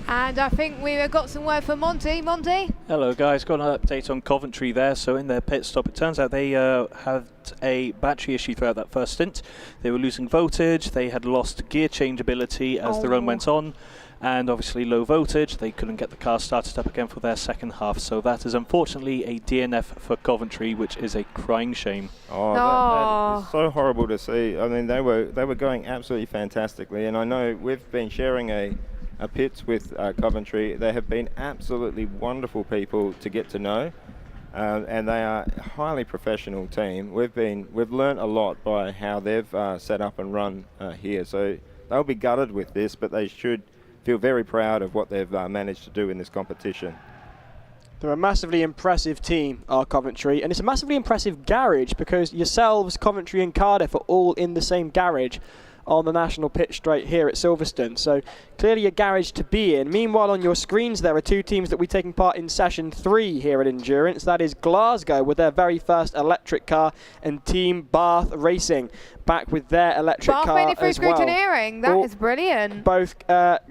And I think we've got some word for Monty. Monty? Hello guys, got an update on Coventry there. So in their pit stop, it turns out they had a battery issue throughout that first stint. They were losing voltage, they had lost gear change ability as the run went on, and obviously low voltage. They couldn't get the car started up again for their second half. So that is unfortunately a DNF for Coventry, which is a crying shame. Oh, that is so horrible to see. I mean, they were going absolutely fantastically, and I know we've been sharing a pits with Coventry. They have been absolutely wonderful people to get to know, and they are a highly professional team. We've learnt a lot by how they've set up and run here. So they'll be gutted with this, but they should feel very proud of what they've managed to do in this competition. They're a massively impressive team, are Coventry, and it's a massively impressive garage because yourselves, Coventry and Cardiff, are all in the same garage on the national pitch straight here at Silverstone. So clearly a garage to be in. Meanwhile, on your screens there are two teams that will be taking part in session 3 here at Endurance. That is Glasgow with their very first electric car, and Team Bath Racing back with their electric car Bath made it through as well. scrutineering. That is brilliant. Both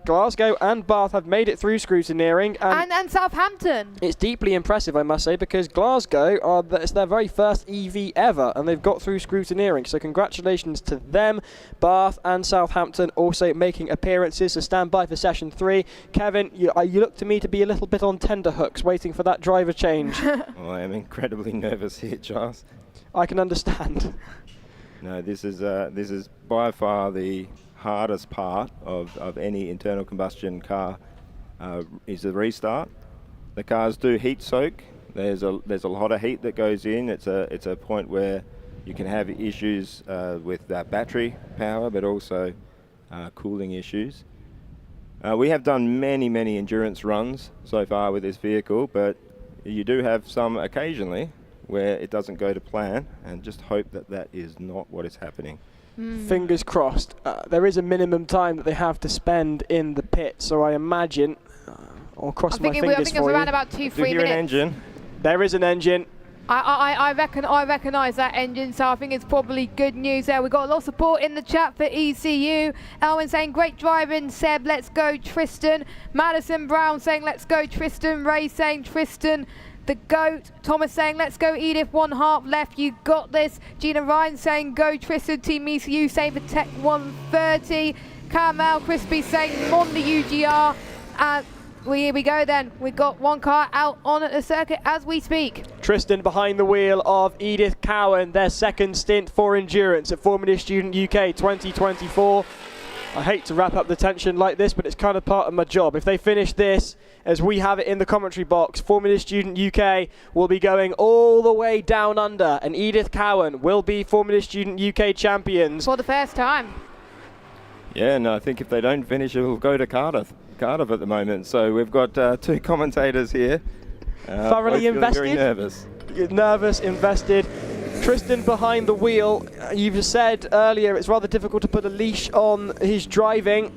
Glasgow and Bath have made it through scrutineering. And Southampton. It's deeply impressive, I must say, because Glasgow, it's their very first EV ever, and they've got through scrutineering. So congratulations to them. Bath and Southampton also making appearances, so stand by for session 3. Kevin, you look to me to be a little bit on tenterhooks, waiting for that driver change. Well, I am incredibly nervous here, Giles. I can understand. No, this is by far the hardest part of any internal combustion car is the restart. The cars do heat soak. There's a lot of heat that goes in. It's a point where you can have issues with battery power, but also cooling issues. We have done many endurance runs so far with this vehicle, but you do have some occasionally where it doesn't go to plan, and just hope that is not what is happening. Fingers crossed. There is a minimum time that they have to spend in the pit, so I imagine, I'll cross my fingers for you. I think it's around about 2-3 minutes. An engine. There is an engine. I recognise that engine, so I think it's probably good news there. We've got a lot of support in the chat for ECU. Elwin saying, great driving. Seb, let's go Tristan. Madison Brown saying, let's go Tristan. Ray saying, Tristan, the GOAT. Thomas saying, let's go Edith, 1 half left, you got this. Gina Ryan saying, go Tristan, Team ECU, save for Tech 130. Carmel Crispy saying, on the UGR. And here we go then. We've got one car out on the circuit as we speak. Tristan behind the wheel of Edith Cowan, their second stint for Endurance at Formula Student UK 2024. I hate to wrap up the tension like this, but it's kind of part of my job. If they finish this as we have it in the commentary box, Formula Student UK will be going all the way down under, and Edith Cowan will be Formula Student UK champions. For the first time. Yeah, no, I think if they don't finish, it will go to Cardiff at the moment. So we've got 2 commentators here. Thoroughly invested. Very nervous, invested. Tristan behind the wheel. You've said earlier it's rather difficult to put a leash on his driving.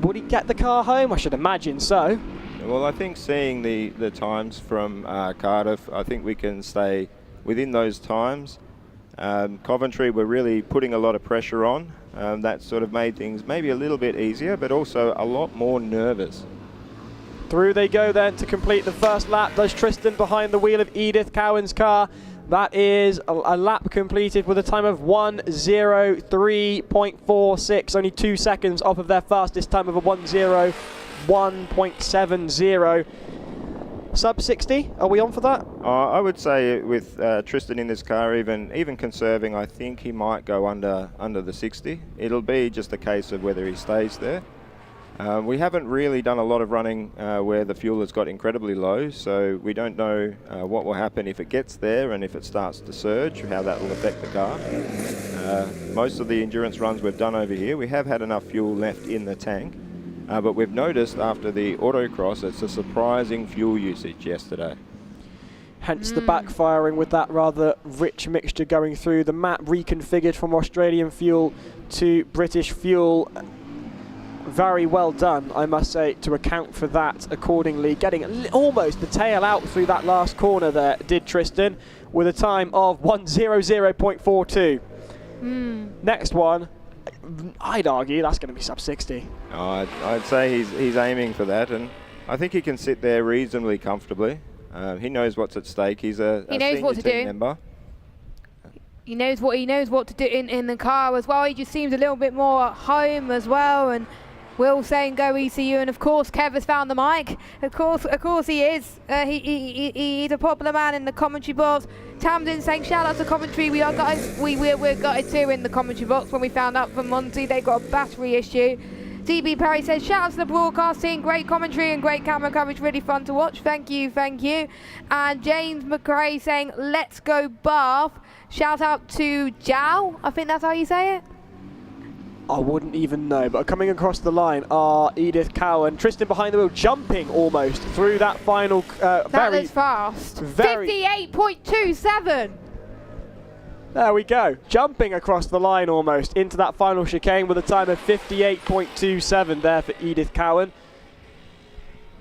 Would he get the car home? I should imagine so. Well, I think seeing the times from Cardiff, I think we can stay within those times. Coventry were really putting a lot of pressure on. That sort of made things maybe a little bit easier, but also a lot more nervous. Through they go then to complete the first lap. There's Tristan behind the wheel of Edith Cowan's car. That is a lap completed with a time of 1:03.46, only 2 seconds off of their fastest time of a 1:01.70. Sub 60, are we on for that? I would say with Tristan in this car, even conserving, I think he might go under the 60. It'll be just a case of whether he stays there. We haven't really done a lot of running where the fuel has got incredibly low, so we don't know what will happen if it gets there and if it starts to surge, how that will affect the car. Most of the endurance runs we've done over here, we have had enough fuel left in the tank, But we've noticed after the autocross, it's a surprising fuel usage yesterday. Hence the backfiring with that rather rich mixture going through. The map reconfigured from Australian fuel to British fuel. Very well done, I must say, to account for that accordingly. Getting almost the tail out through that last corner there, did Tristan, with a time of 1:00.42. Next one, I'd argue that's going to be sub 60. I'd say he's aiming for that, and I think he can sit there reasonably comfortably. He knows what's at stake. He's a senior team member. He knows what to do in the car as well. He just seems a little bit more at home as well. And Will saying go ECU, and of course Kev has found the mic. Of course he is. He's a popular man in the commentary box. Tamsin saying shout out to commentary. We're gutted too in the commentary box when we found out from Monty they got a battery issue. DB Perry says shout out to the broadcast team, great commentary and great camera coverage, really fun to watch. Thank you. And James McRae saying let's go Bath. Shout out to Jow, I think that's how you say it. I wouldn't even know, but coming across the line are Edith Cowan. Tristan behind the wheel, jumping almost through that final. That was fast. 58.27. There we go, jumping across the line almost into that final chicane with a time of 58.27 there for Edith Cowan.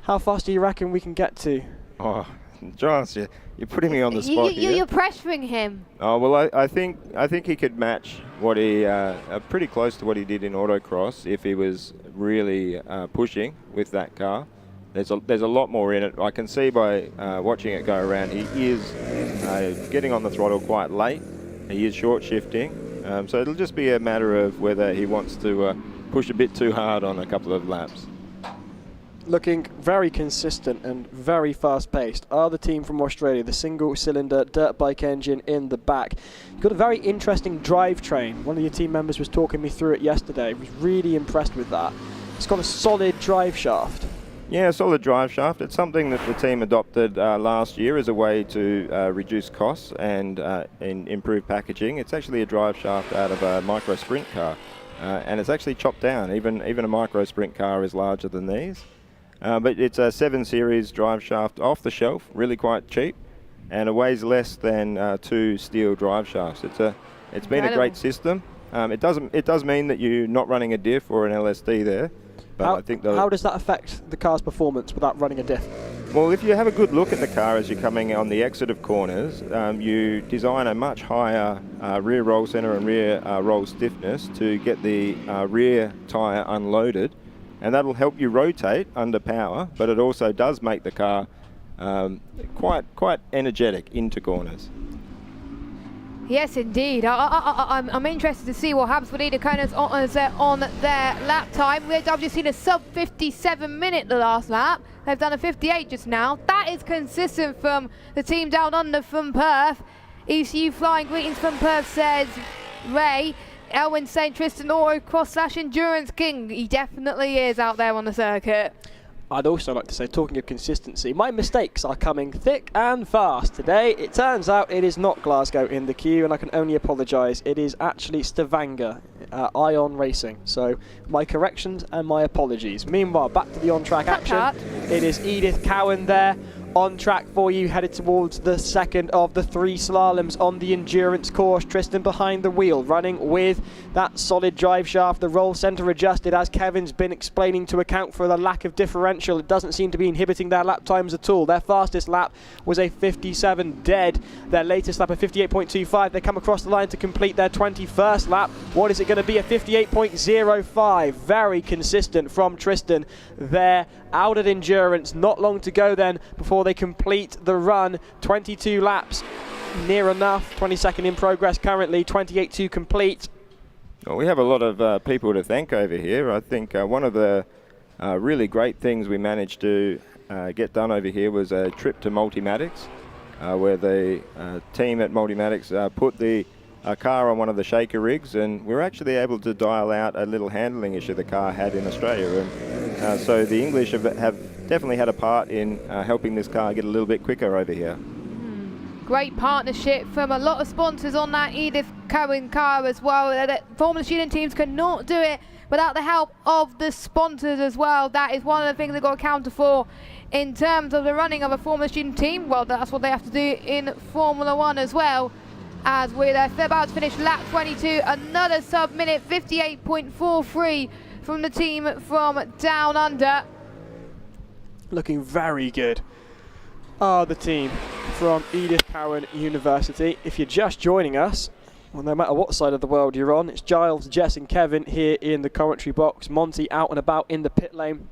How fast do you reckon we can get to? Oh, Giles, you're putting me on the spot here. You're pressuring him. Oh well, I think he could match what he pretty close to what he did in autocross if he was really pushing with that car. There's a lot more in it. I can see by watching it go around. He is getting on the throttle quite late. He is short shifting, so it'll just be a matter of whether he wants to push a bit too hard on a couple of laps. Looking very consistent and very fast-paced are the team from Australia, the single-cylinder dirt bike engine in the back. You've got a very interesting drivetrain. One of your team members was talking me through it yesterday. I was really impressed with that. It's got a solid drive shaft. Yeah, a solid drive shaft. It's something that the team adopted last year as a way to reduce costs and improve packaging. It's actually a drive shaft out of a micro sprint car, and it's actually chopped down. Even a micro sprint car is larger than these. But it's a 7 Series drive shaft off the shelf, really quite cheap, and it weighs less than 2 steel drive shafts. It's been a great system. It does mean that you're not running a diff or an LSD there. But how does that affect the car's performance without running a diff? Well, if you have a good look at the car as you're coming on the exit of corners, you design a much higher rear roll centre and rear roll stiffness to get the rear tyre unloaded, and that'll help you rotate under power, but it also does make the car quite energetic into corners. Yes, indeed. I'm interested to see what happens with Edith Cowan on their lap time. I've just seen a sub 57 minute the last lap. They've done a 58 just now. That is consistent from the team down under from Perth. ECU flying greetings from Perth, says Ray. Elwin saying Tristan autocross / endurance king. He definitely is out there on the circuit. I'd also like to say, talking of consistency, my mistakes are coming thick and fast today. It turns out it is not Glasgow in the queue, and I can only apologise. It is actually Stavanger, Ion Racing. So my corrections and my apologies. Meanwhile, back to the on-track action. It is Edith Cowan there on track for you, headed towards the second of the 3 slaloms on the endurance course. Tristan behind the wheel, running with that solid drive shaft, the roll centre adjusted, as Kevin's been explaining, to account for the lack of differential. It doesn't seem to be inhibiting their lap times at all. Their fastest lap was a 57 dead. Their latest lap, a 58.25. They come across the line to complete their 21st lap. What is it going to be? A 58.05. Very consistent from Tristan there, out at endurance. Not long to go then before they complete the run. 22 laps, near enough. 22nd in progress currently, 28 to complete. Well, we have a lot of people to thank over here. I think one of the really great things we managed to get done over here was a trip to Multimatics, where the team at Multimatics put the car on one of the shaker rigs, and we were actually able to dial out a little handling issue the car had in Australia. And so the English have definitely had a part in helping this car get a little bit quicker over here. Great partnership from a lot of sponsors on that Edith Cowan car as well. Formula student teams cannot do it without the help of the sponsors as well. That is one of the things they've got to counter for in terms of the running of a Formula Student team. Well, that's what they have to do in Formula 1 as well. As we're about to finish lap 22, another sub-minute, 58.43 from the team from Down Under. Looking very good are the team from Edith Cowan University. If you're just joining us, well, no matter what side of the world you're on, it's Giles, Jess and Kevin here in the commentary box. Monty out and about in the pit lane,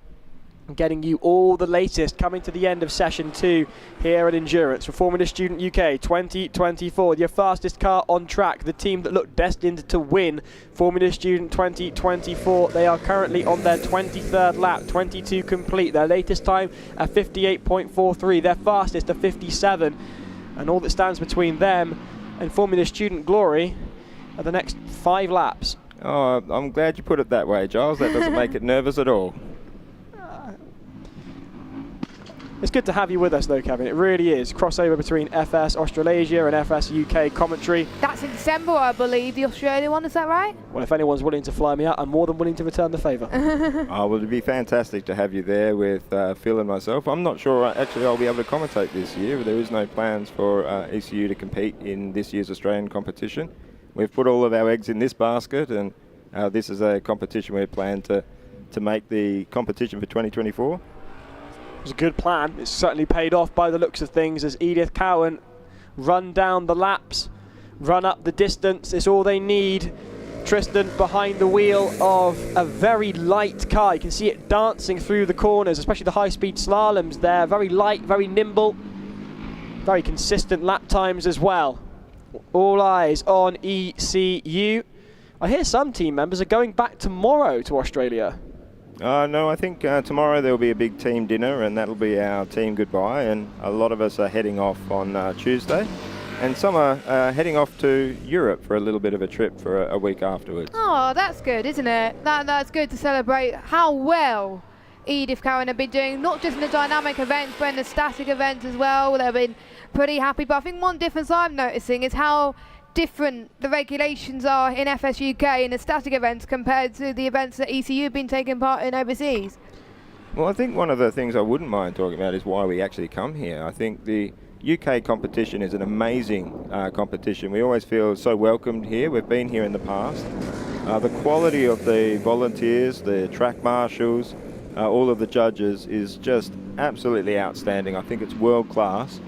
getting you all the latest coming to the end of session 2 here at Endurance for Formula Student UK 2024. Your fastest car on track, the team that looked destined to win Formula Student 2024. They are currently on their 23rd lap, 22 complete. Their latest time a 58.43, their fastest a 57. And all that stands between them and Formula Student glory are the next 5 laps. Oh, I'm glad you put it that way, Giles. That doesn't make it nervous at all. It's good to have you with us though, Kevin. It really is. Crossover between FS Australasia and FS UK commentary. That's in December, I believe, the Australia one, is that right? Well, if anyone's willing to fly me out, I'm more than willing to return the favour. Oh, well, it'd be fantastic to have you there with Phil and myself. I'm not sure actually I'll be able to commentate this year. There is no plans for ECU to compete in this year's Australian competition. We've put all of our eggs in this basket, and this is a competition we plan to make the competition for 2024. It was a good plan. It's certainly paid off by the looks of things as Edith Cowan run down the laps, run up the distance. It's all they need. Tristan behind the wheel of a very light car. You can see it dancing through the corners, especially the high-speed slaloms there. Very light, very nimble, very consistent lap times as well. All eyes on ECU. I hear some team members are going back tomorrow to Australia. No, I think tomorrow there will be a big team dinner, and that'll be our team goodbye, and a lot of us are heading off on Tuesday, and some are heading off to Europe for a little bit of a trip for a week afterwards. Oh, that's good, isn't it? That's good to celebrate how well Edith Cowan have been doing, not just in the dynamic events, but in the static events as well. They've been pretty happy, but I think one difference I'm noticing is how different the regulations are in FS UK in the static events compared to the events that ECU have been taking part in overseas. Well, I think one of the things I wouldn't mind talking about is why we actually come here. I think the UK competition is an amazing competition. We always feel so welcomed here. We've been here in the past. The quality of the volunteers, the track marshals, all of the judges is just absolutely outstanding. I think it's world class.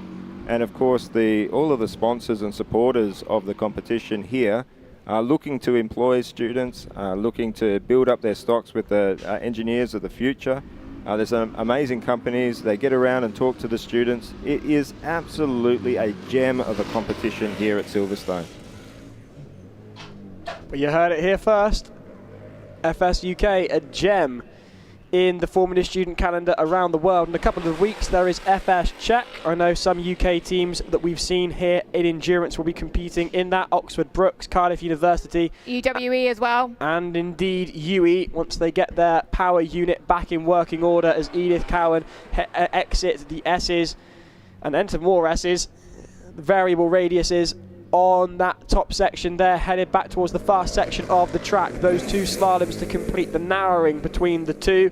And of course, all of the sponsors and supporters of the competition here are looking to employ students, looking to build up their stocks with the engineers of the future. There's some amazing companies. They get around and talk to the students. It is absolutely a gem of a competition here at Silverstone. But you heard it here first. FS UK, a gem in the Formula Student calendar around the world. In a couple of weeks there is FS Czech. I know some UK teams that we've seen here in Endurance will be competing in that. Oxford Brookes, Cardiff University. UWE as well. And indeed UE, once they get their power unit back in working order as Edith Cowan exit the S's and enter more S's. The variable radiuses on that top section there, headed back towards the fast section of the track. Those 2 slaloms to complete the narrowing between the 2.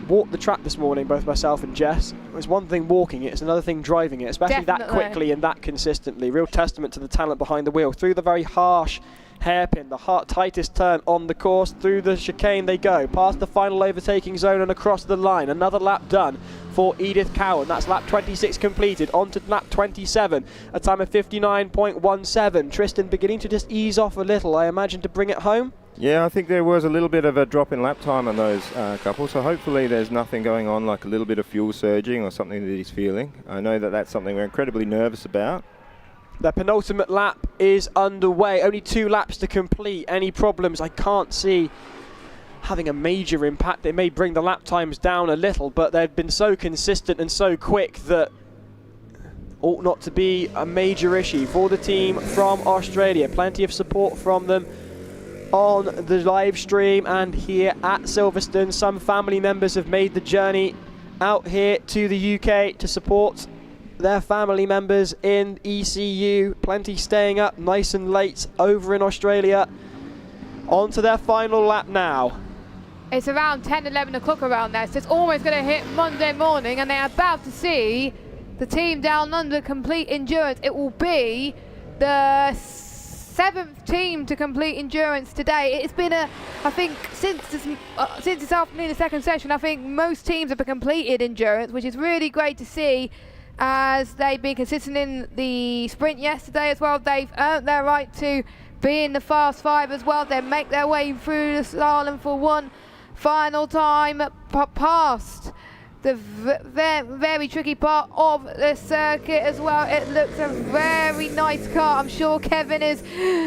Walked the track this morning, both myself and Jess. It's one thing walking it, it's another thing driving it, especially that quickly and that consistently. Real testament to the talent behind the wheel. Through the very harsh hairpin, the tightest turn on the course, through the chicane they go, past the final overtaking zone and across the line. Another lap done for Edith Cowan. That's lap 26 completed, on to lap 27, a time of 59.17. Tristan beginning to just ease off a little, I imagine, to bring it home. Yeah, I think there was a little bit of a drop in lap time on those couples, so hopefully there's nothing going on like a little bit of fuel surging or something that he's feeling. I know that that's something we're incredibly nervous about. The penultimate lap is underway. Only 2 laps to complete. Any problems I can't see having a major impact. They may bring the lap times down a little, but they've been so consistent and so quick that ought not to be a major issue for the team from Australia. Plenty of support from them on the live stream and here at Silverstone. Some family members have made the journey out here to the UK to support their family members in ECU. Plenty staying up nice and late over in Australia. on to their final lap now. It's around 10, 11 o'clock around there, so it's almost going to hit Monday morning, and they're about to see the team down under complete endurance. It will be the 7th team to complete endurance today. It's been I think since this afternoon, the second session, I think most teams have completed endurance, which is really great to see, as they've been consistent in the sprint yesterday as well. They've earned their right to be in the Fast 5 as well. They make their way through the slalom for one final time past the very tricky part of the circuit as well. It looks a very nice car. I'm sure Kevin is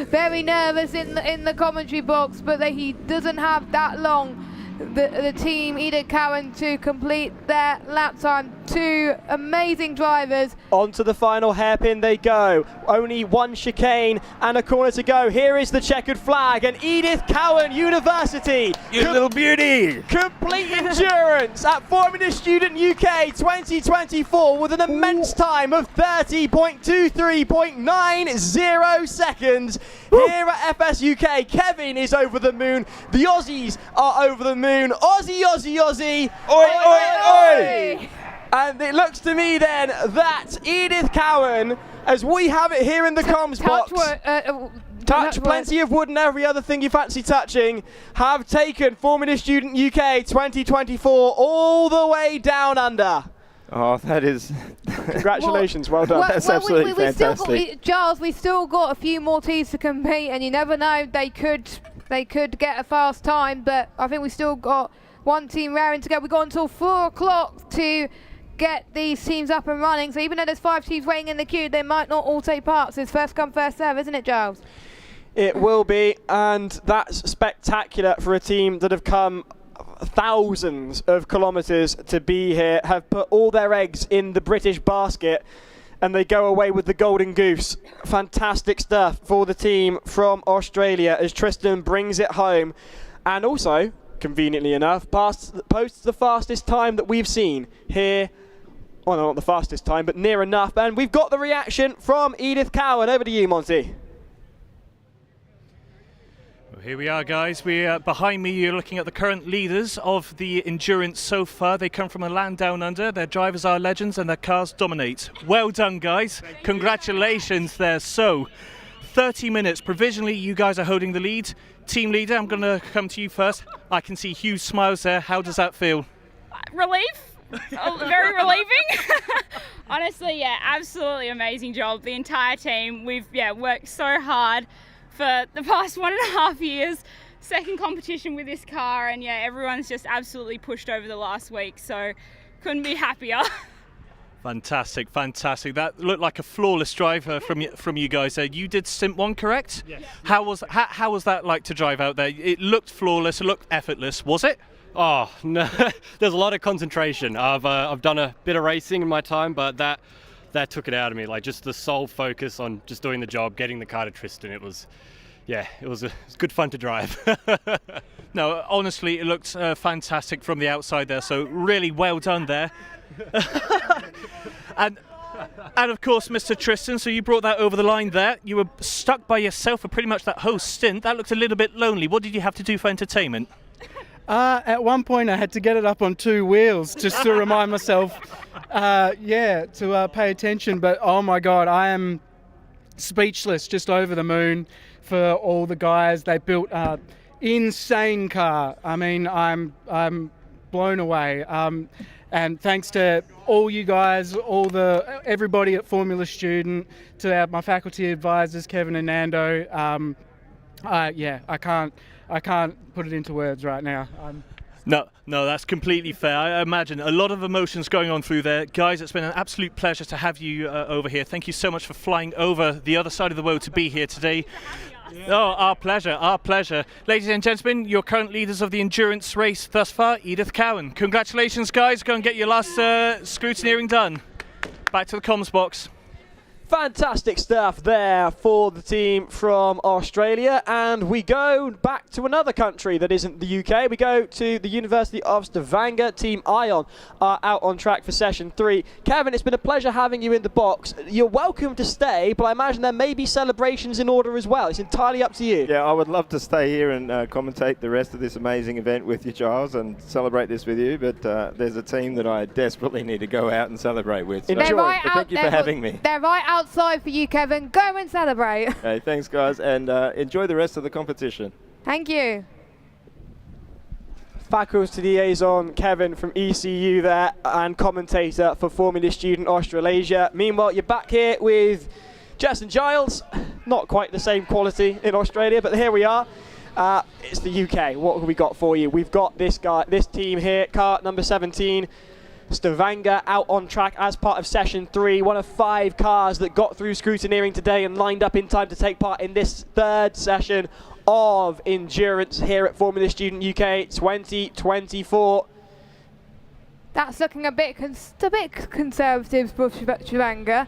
very nervous in the commentary box, but he doesn't have that long. The team, Edith Cowan, to complete their lap time. Two amazing drivers. On to the final hairpin they go. Only one chicane and a corner to go. Here is the checkered flag, and Edith Cowan University, you little beauty, complete endurance at Formula Student UK 2024 with an immense time of 30.23.90 seconds. Here at FS UK, Kevin is over the moon. The Aussies are over the moon. Aussie, Aussie, Aussie. Oi, oi, oi. And it looks to me then that Edith Cowan, as we have it here in the comms box, touch plenty of wood and every other thing you fancy touching, have taken Formula Student UK 2024 all the way down under. Oh, that is... Congratulations, well done. That's absolutely fantastic. Giles, we still got a few more teams to compete, and you never know, they could get a fast time, but I think we still got one team raring to go. We've got until 4 o'clock to get these teams up and running, so even though there's 5 teams waiting in the queue, they might not all take part, so it's first come, first serve, isn't it, Giles? It will be, and that's spectacular for a team that have come thousands of kilometres to be here, have put all their eggs in the British basket, and they go away with the golden goose. Fantastic stuff for the team from Australia as Tristan brings it home, and also, conveniently enough, posts the fastest time that we've seen here. Well, not the fastest time, but near enough. And we've got the reaction from Edith Cowan. Over to you, Monty. Well, here we are, guys. Behind me, you're looking at the current leaders of the endurance so far. They come from a land down under. Their drivers are legends and their cars dominate. Well done, guys. Congratulations there. So, 30 minutes. Provisionally, you guys are holding the lead. Team leader, I'm going to come to you first. I can see huge smiles there. How does that feel? Relief. Very relieving. Honestly, yeah, absolutely amazing job. The entire team, we've worked so hard for the past 1.5 years. Second competition with this car, and everyone's just absolutely pushed over the last week, so couldn't be happier. Fantastic, fantastic. That looked like a flawless drive from you guys there. You did Simp 1, correct? Yes. How was that like to drive out there? It looked flawless, it looked effortless, was it? Oh, no, there's a lot of concentration. I've done a bit of racing in my time, but that took it out of me. Like, just the sole focus on just doing the job, getting the car to Tristan. It was good fun to drive. No, honestly, it looked fantastic from the outside there, so really well done there. and of course, Mr. Tristan, so you brought that over the line there. You were stuck by yourself for pretty much that whole stint. That looked a little bit lonely. What did you have to do for entertainment? At one point I had to get it up on 2 wheels just to remind myself to pay attention, but oh my god, I am speechless, just over the moon for all the guys. They built an insane car. I mean, I'm blown away, and thanks to all you guys, everybody at Formula Student, to my faculty advisors Kevin and Nando. I can't put it into words right now. No, that's completely fair. I imagine a lot of emotions going on through there. Guys, it's been an absolute pleasure to have you over here. Thank you so much for flying over the other side of the world to be here today. Oh, our pleasure, our pleasure. Ladies and gentlemen, your current leaders of the endurance race thus far, Edith Cowan. Congratulations, guys. Go and get your last scrutineering done. Back to the comms box. Fantastic stuff there for the team from Australia, and we go back to another country that isn't the UK. We go to the University of Stavanger. Team Ion are out on track for session 3. Kevin, it's been a pleasure having you in the box. You're welcome to stay, but I imagine there may be celebrations in order as well. It's entirely up to you. Yeah, I would love to stay here and commentate the rest of this amazing event with you, Giles, and celebrate this with you, but there's a team that I desperately need to go out and celebrate with. So thank you for having me. They're right outside for you, Kevin. Go and celebrate. Okay, thanks, guys, and enjoy the rest of the competition. Thank you. Faculty liaison Kevin from ECU there, and commentator for Formula Student Australasia. Meanwhile, you're back here with Jess and Giles. Not quite the same quality in Australia, but here we are. It's the UK. What have we got for you? We've got this team here, car number 17. Stavanger out on track as part of session 3, one of 5 cars that got through scrutineering today and lined up in time to take part in this 3rd session of endurance here at Formula Student UK 2024. That's looking a bit conservative for Stavanger.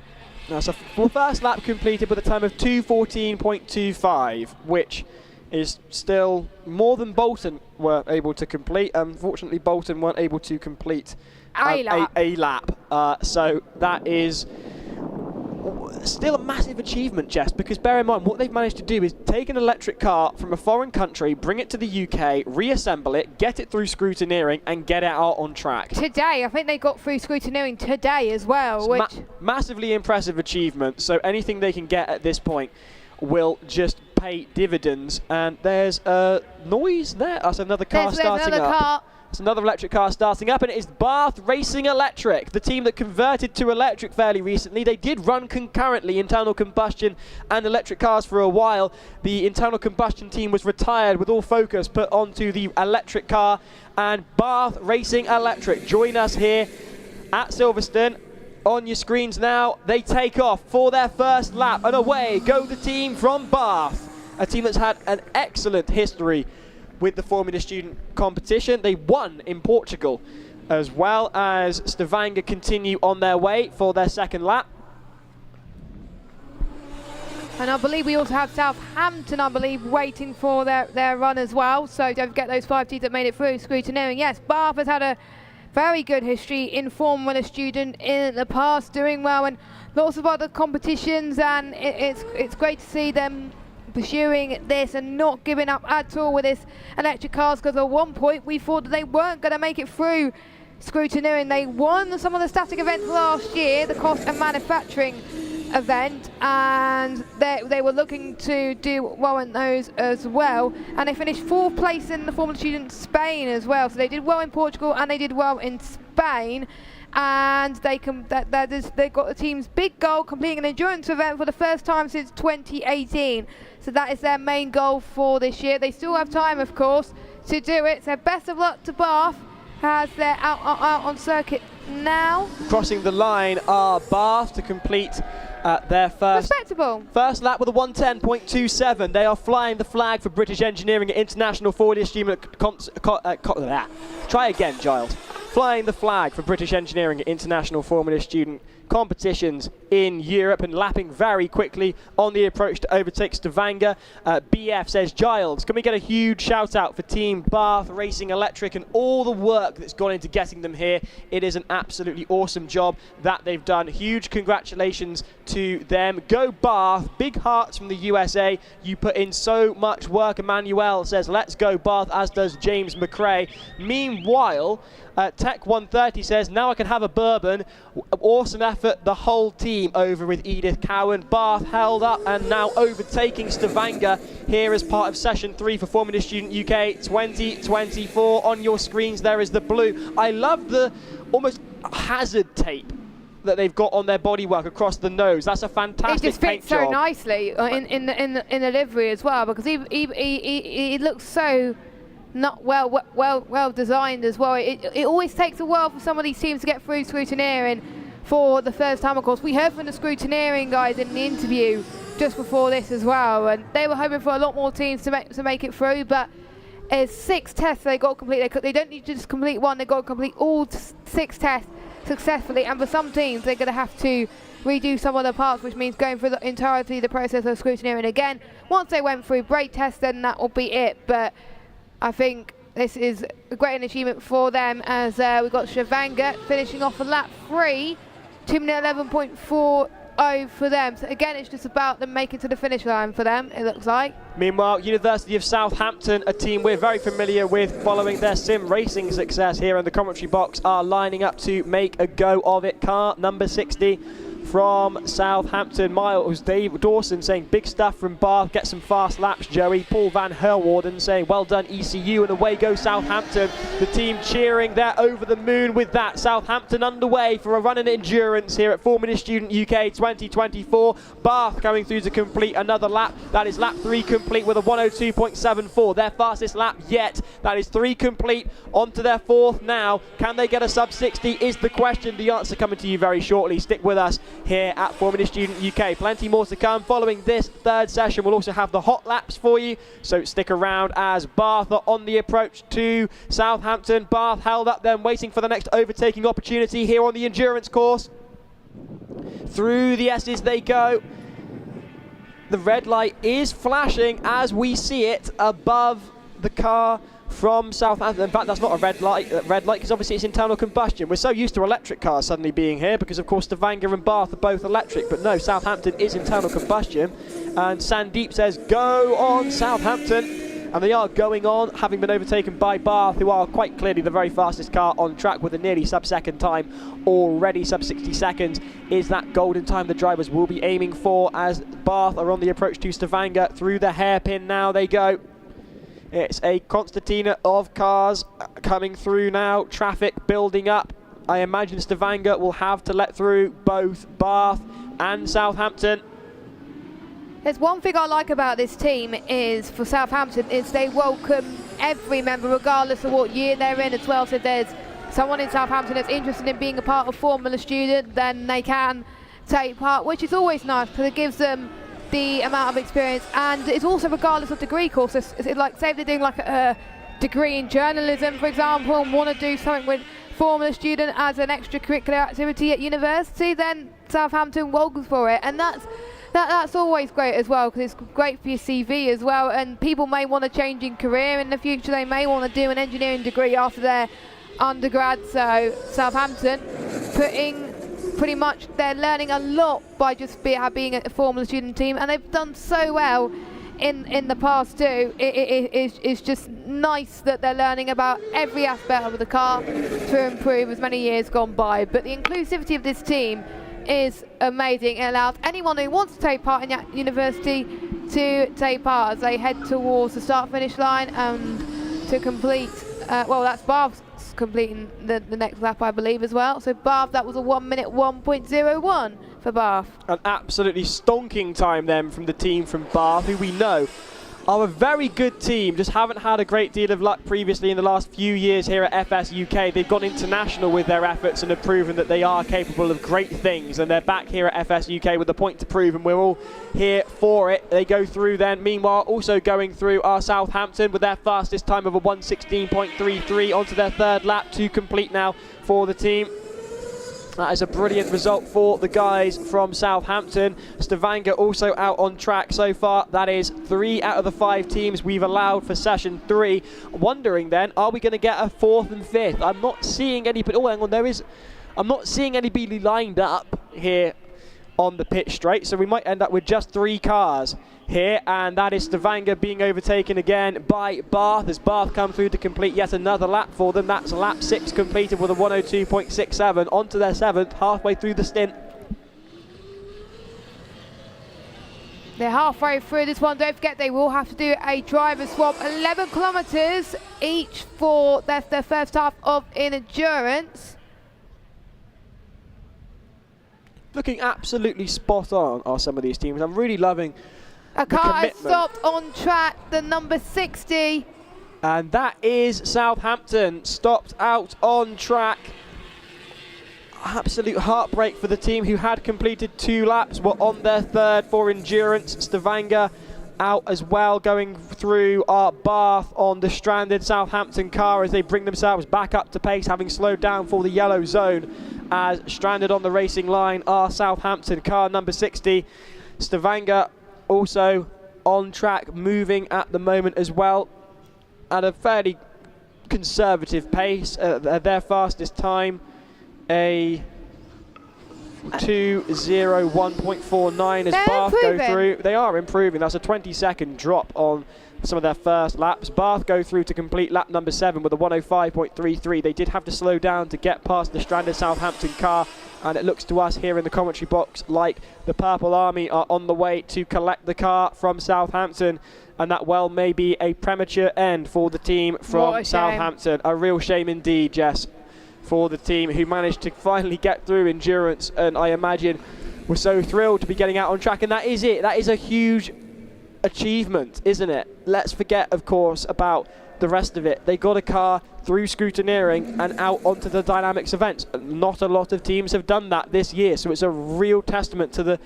Now, so first lap completed with a time of 2:14.25, which is still more than Bolton were able to complete. Unfortunately, Bolton weren't able to complete a lap. So that is still a massive achievement, Jess, because bear in mind what they've managed to do is take an electric car from a foreign country, bring it to the UK, reassemble it, get it through scrutineering and get it out on track. Today, I think they got through scrutineering today as well. Which massively impressive achievement, so anything they can get at this point will just pay dividends. And there's a noise there. That's another car starting up. It's another electric car starting up, and it is Bath Racing Electric, the team that converted to electric fairly recently. They did run concurrently internal combustion and electric cars for a while. The internal combustion team was retired with all focus put onto the electric car, and Bath Racing Electric join us here at Silverstone. On your screens now, they take off for their first lap, and away go the team from Bath, a team that's had an excellent history with the Formula Student competition. They won in Portugal, as well as Stavanger continue on their way for their second lap. And I believe we also have Southampton, waiting for their run as well. So don't forget those 5 teams that made it through scrutineering. Yes, Bath has had a very good history in Formula Student in the past, doing well in lots of other competitions, and it's great to see them pursuing this and not giving up at all with this electric cars, because at one point we thought that they weren't going to make it through scrutineering. They won some of the static events last year, the cost and manufacturing event, and they were looking to do well in those as well, and they finished 4th place in the Formula Student Spain as well. So they did well in Portugal and they did well in Spain, and they got the team's big goal, completing an endurance event for the first time since 2018. So that is their main goal for this year. They still have time, of course, to do it. So best of luck to Bath, as they're out on circuit now. Crossing the line are Bath to complete their first lap with a 1:10.27. They are flying the flag for British Engineering at International Formula Student. Try again, Giles. Flying the flag for British Engineering at International Formula Student competitions in Europe, and lapping very quickly on the approach to overtake Stavanger. BF says, Giles, can we get a huge shout out for Team Bath Racing Electric and all the work that's gone into getting them here. It is an absolutely awesome job that they've done. Huge congratulations to them. Go Bath. Big hearts from the USA. You put in so much work. Emmanuel says, let's go Bath, as does James McRae. Meanwhile, Tech 130 says, now I can have a bourbon. Awesome effort, the whole team over with Edith Cowan. Bath held up and now overtaking Stavanger here as part of session 3 for Formula Student UK 2024. On your screens there is the blue. I love the almost hazard tape that they've got on their bodywork across the nose. That's a fantastic It just fits so job. nicely in the livery as well, because he looks so not well designed as well. It always takes a while for some of these teams to get through scrutineering for the first time. Of course, we heard from the scrutineering guys in the interview just before this as well, and they were hoping for a lot more teams to make it through, but it's 6 tests they got to complete. They don't need to just complete one, they got to complete all 6 tests successfully, and for some teams they're going to have to redo some of the parts, which means going through the entirety of the process of scrutineering again. Once they went through brake tests, then that will be it. But I think this is a great achievement for them, as we've got Stavanger finishing off on lap 3, 2 minute 11.40 for them. So again, it's just about them making to the finish line for them, it looks like. Meanwhile, University of Southampton, a team we're very familiar with following their sim racing success here in the commentary box, are lining up to make a go of it. Car number 60 from Southampton. Miles Dave Dawson saying big stuff from Bath, get some fast laps, Joey. Paul Van Herwarden saying well done ECU, and away goes Southampton. The team cheering, they're over the moon with that. Southampton underway for a run in endurance here at Formula Student UK 2024. Bath coming through to complete another lap. That is lap 3 complete with a 102.74, their fastest lap yet. That is 3 complete, onto their 4th now. Can they get a sub 60 is the question. The answer coming to you very shortly. Stick with us here at Formula Student UK. Plenty more to come following this 3rd session. We'll also have the hot laps for you, so stick around as Bath are on the approach to Southampton. Bath held up then, waiting for the next overtaking opportunity here on the endurance course. Through the S's they go. The red light is flashing as we see it above the car from Southampton. In fact, that's not a red light because obviously it's internal combustion. We're so used to electric cars suddenly being here because of course Stavanger and Bath are both electric, but no, Southampton is internal combustion. And Sandeep says go on Southampton, and they are going on, having been overtaken by Bath, who are quite clearly the very fastest car on track with a nearly sub-second time already. Sub 60 seconds is that golden time the drivers will be aiming for, as Bath are on the approach to Stavanger. Through the hairpin now they go. It's a concertina of cars coming through now, traffic building up. I imagine Stavanger will have to let through both Bath and Southampton. There's one thing I like about this team is, for Southampton, is they welcome every member regardless of what year they're in as well. So if there's someone in Southampton that's interested in being a part of Formula Student, then they can take part, which is always nice because it gives them the amount of experience, and it's also regardless of degree courses. It's like, say if they're doing like a degree in journalism, for example, and want to do something with Formula Student as an extracurricular activity at university, then Southampton welcomes for it, and that's always great as well, because it's great for your CV as well. And people may want to change in career in the future. They may want to do an engineering degree after their undergrad. So Southampton putting pretty much, they're learning a lot by just being a Formula Student team, and they've done so well in the past too. It's just nice that they're learning about every aspect of the car to improve as many years gone by. But the inclusivity of this team is amazing. It allows anyone who wants to take part in that university to take part as they head towards the start-finish line and to complete, well, that's Bath's completing the next lap, I believe, as well. So Bath, that was a 1 minute 1.01 for Bath. An absolutely stonking time then from the team from Bath, who we know are a very good team, just haven't had a great deal of luck previously in the last few years here at FS UK. They've gone international with their efforts and have proven that they are capable of great things, and they're back here at FS UK with a point to prove, and we're all here for it. They go through then. Meanwhile, also going through are Southampton with their fastest time of a 1:16.33 onto their 3rd lap to complete now for the team. That is a brilliant result for the guys from Southampton. Stavanger also out on track so far. That is 3 out of the 5 teams we've allowed for session 3. Wondering then, are we going to get a 4th and 5th? I'm not seeing anybody. Oh, hang on, I'm not seeing anybody lined up here on the pitch straight, so we might end up with just 3 cars here, and that is Stavanger being overtaken again by Bath as Bath come through to complete yet another lap for them. That's lap 6 completed with a 1:02.67 onto their 7th, halfway through the stint. They're halfway through this one. Don't forget, they will have to do a driver swap, 11 kilometres each for their first half of endurance. Looking absolutely spot on are some of these teams. I'm really loving a car has stopped on track, the number 60. And that is Southampton, stopped out on track. Absolute heartbreak for the team who had completed 2 laps, were on their 3rd for endurance. Stavanger out as well. Going through Bath on the stranded Southampton car as they bring themselves back up to pace, having slowed down for the yellow zone. As stranded on the racing line are Southampton car number 60. Stavanger also on track, moving at the moment as well at a fairly conservative pace. Their fastest time, a 2:01.49 as Bath go through. They are improving. That's a 20-second drop on some of their first laps. Bath go through to complete lap number 7 with a 1:05.33. They did have to slow down to get past the stranded Southampton car, and it looks to us here in the commentary box like the Purple Army are on the way to collect the car from Southampton, and that well may be a premature end for the team from Southampton. A real shame indeed, Jess, for the team who managed to finally get through endurance, and I imagine we're so thrilled to be getting out on track. And that is it. That is a huge achievement, isn't it? Let's forget, of course, about the rest of it. They got a car through scrutineering and out onto the Dynamics events. Not a lot of teams have done that this year, so it's a real testament to the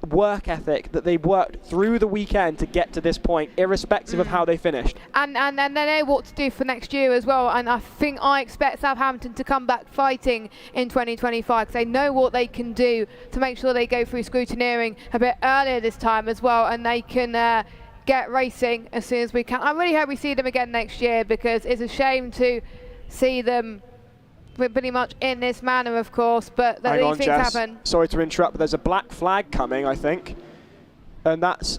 work ethic that they worked through the weekend to get to this point, irrespective of how they finished. And they know what to do for next year as well, and I expect Southampton to come back fighting in 2025 because they know what they can do to make sure they go through scrutineering a bit earlier this time as well, and they can get racing as soon as we can. I really hope we see them again next year, because it's a shame to see them pretty much in this manner, of course, but these things happen. Sorry to interrupt, but there's a black flag coming, I think. And that's,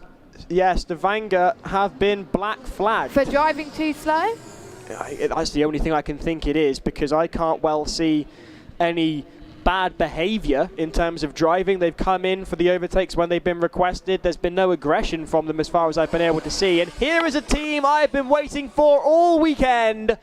yes, Stavanger have been black flagged. For driving too slow? That's the only thing I can think it is, because I can't well see any bad behaviour in terms of driving. They've come in for the overtakes when they've been requested. There's been no aggression from them as far as I've been able to see. And here is a team I've been waiting for all weekend.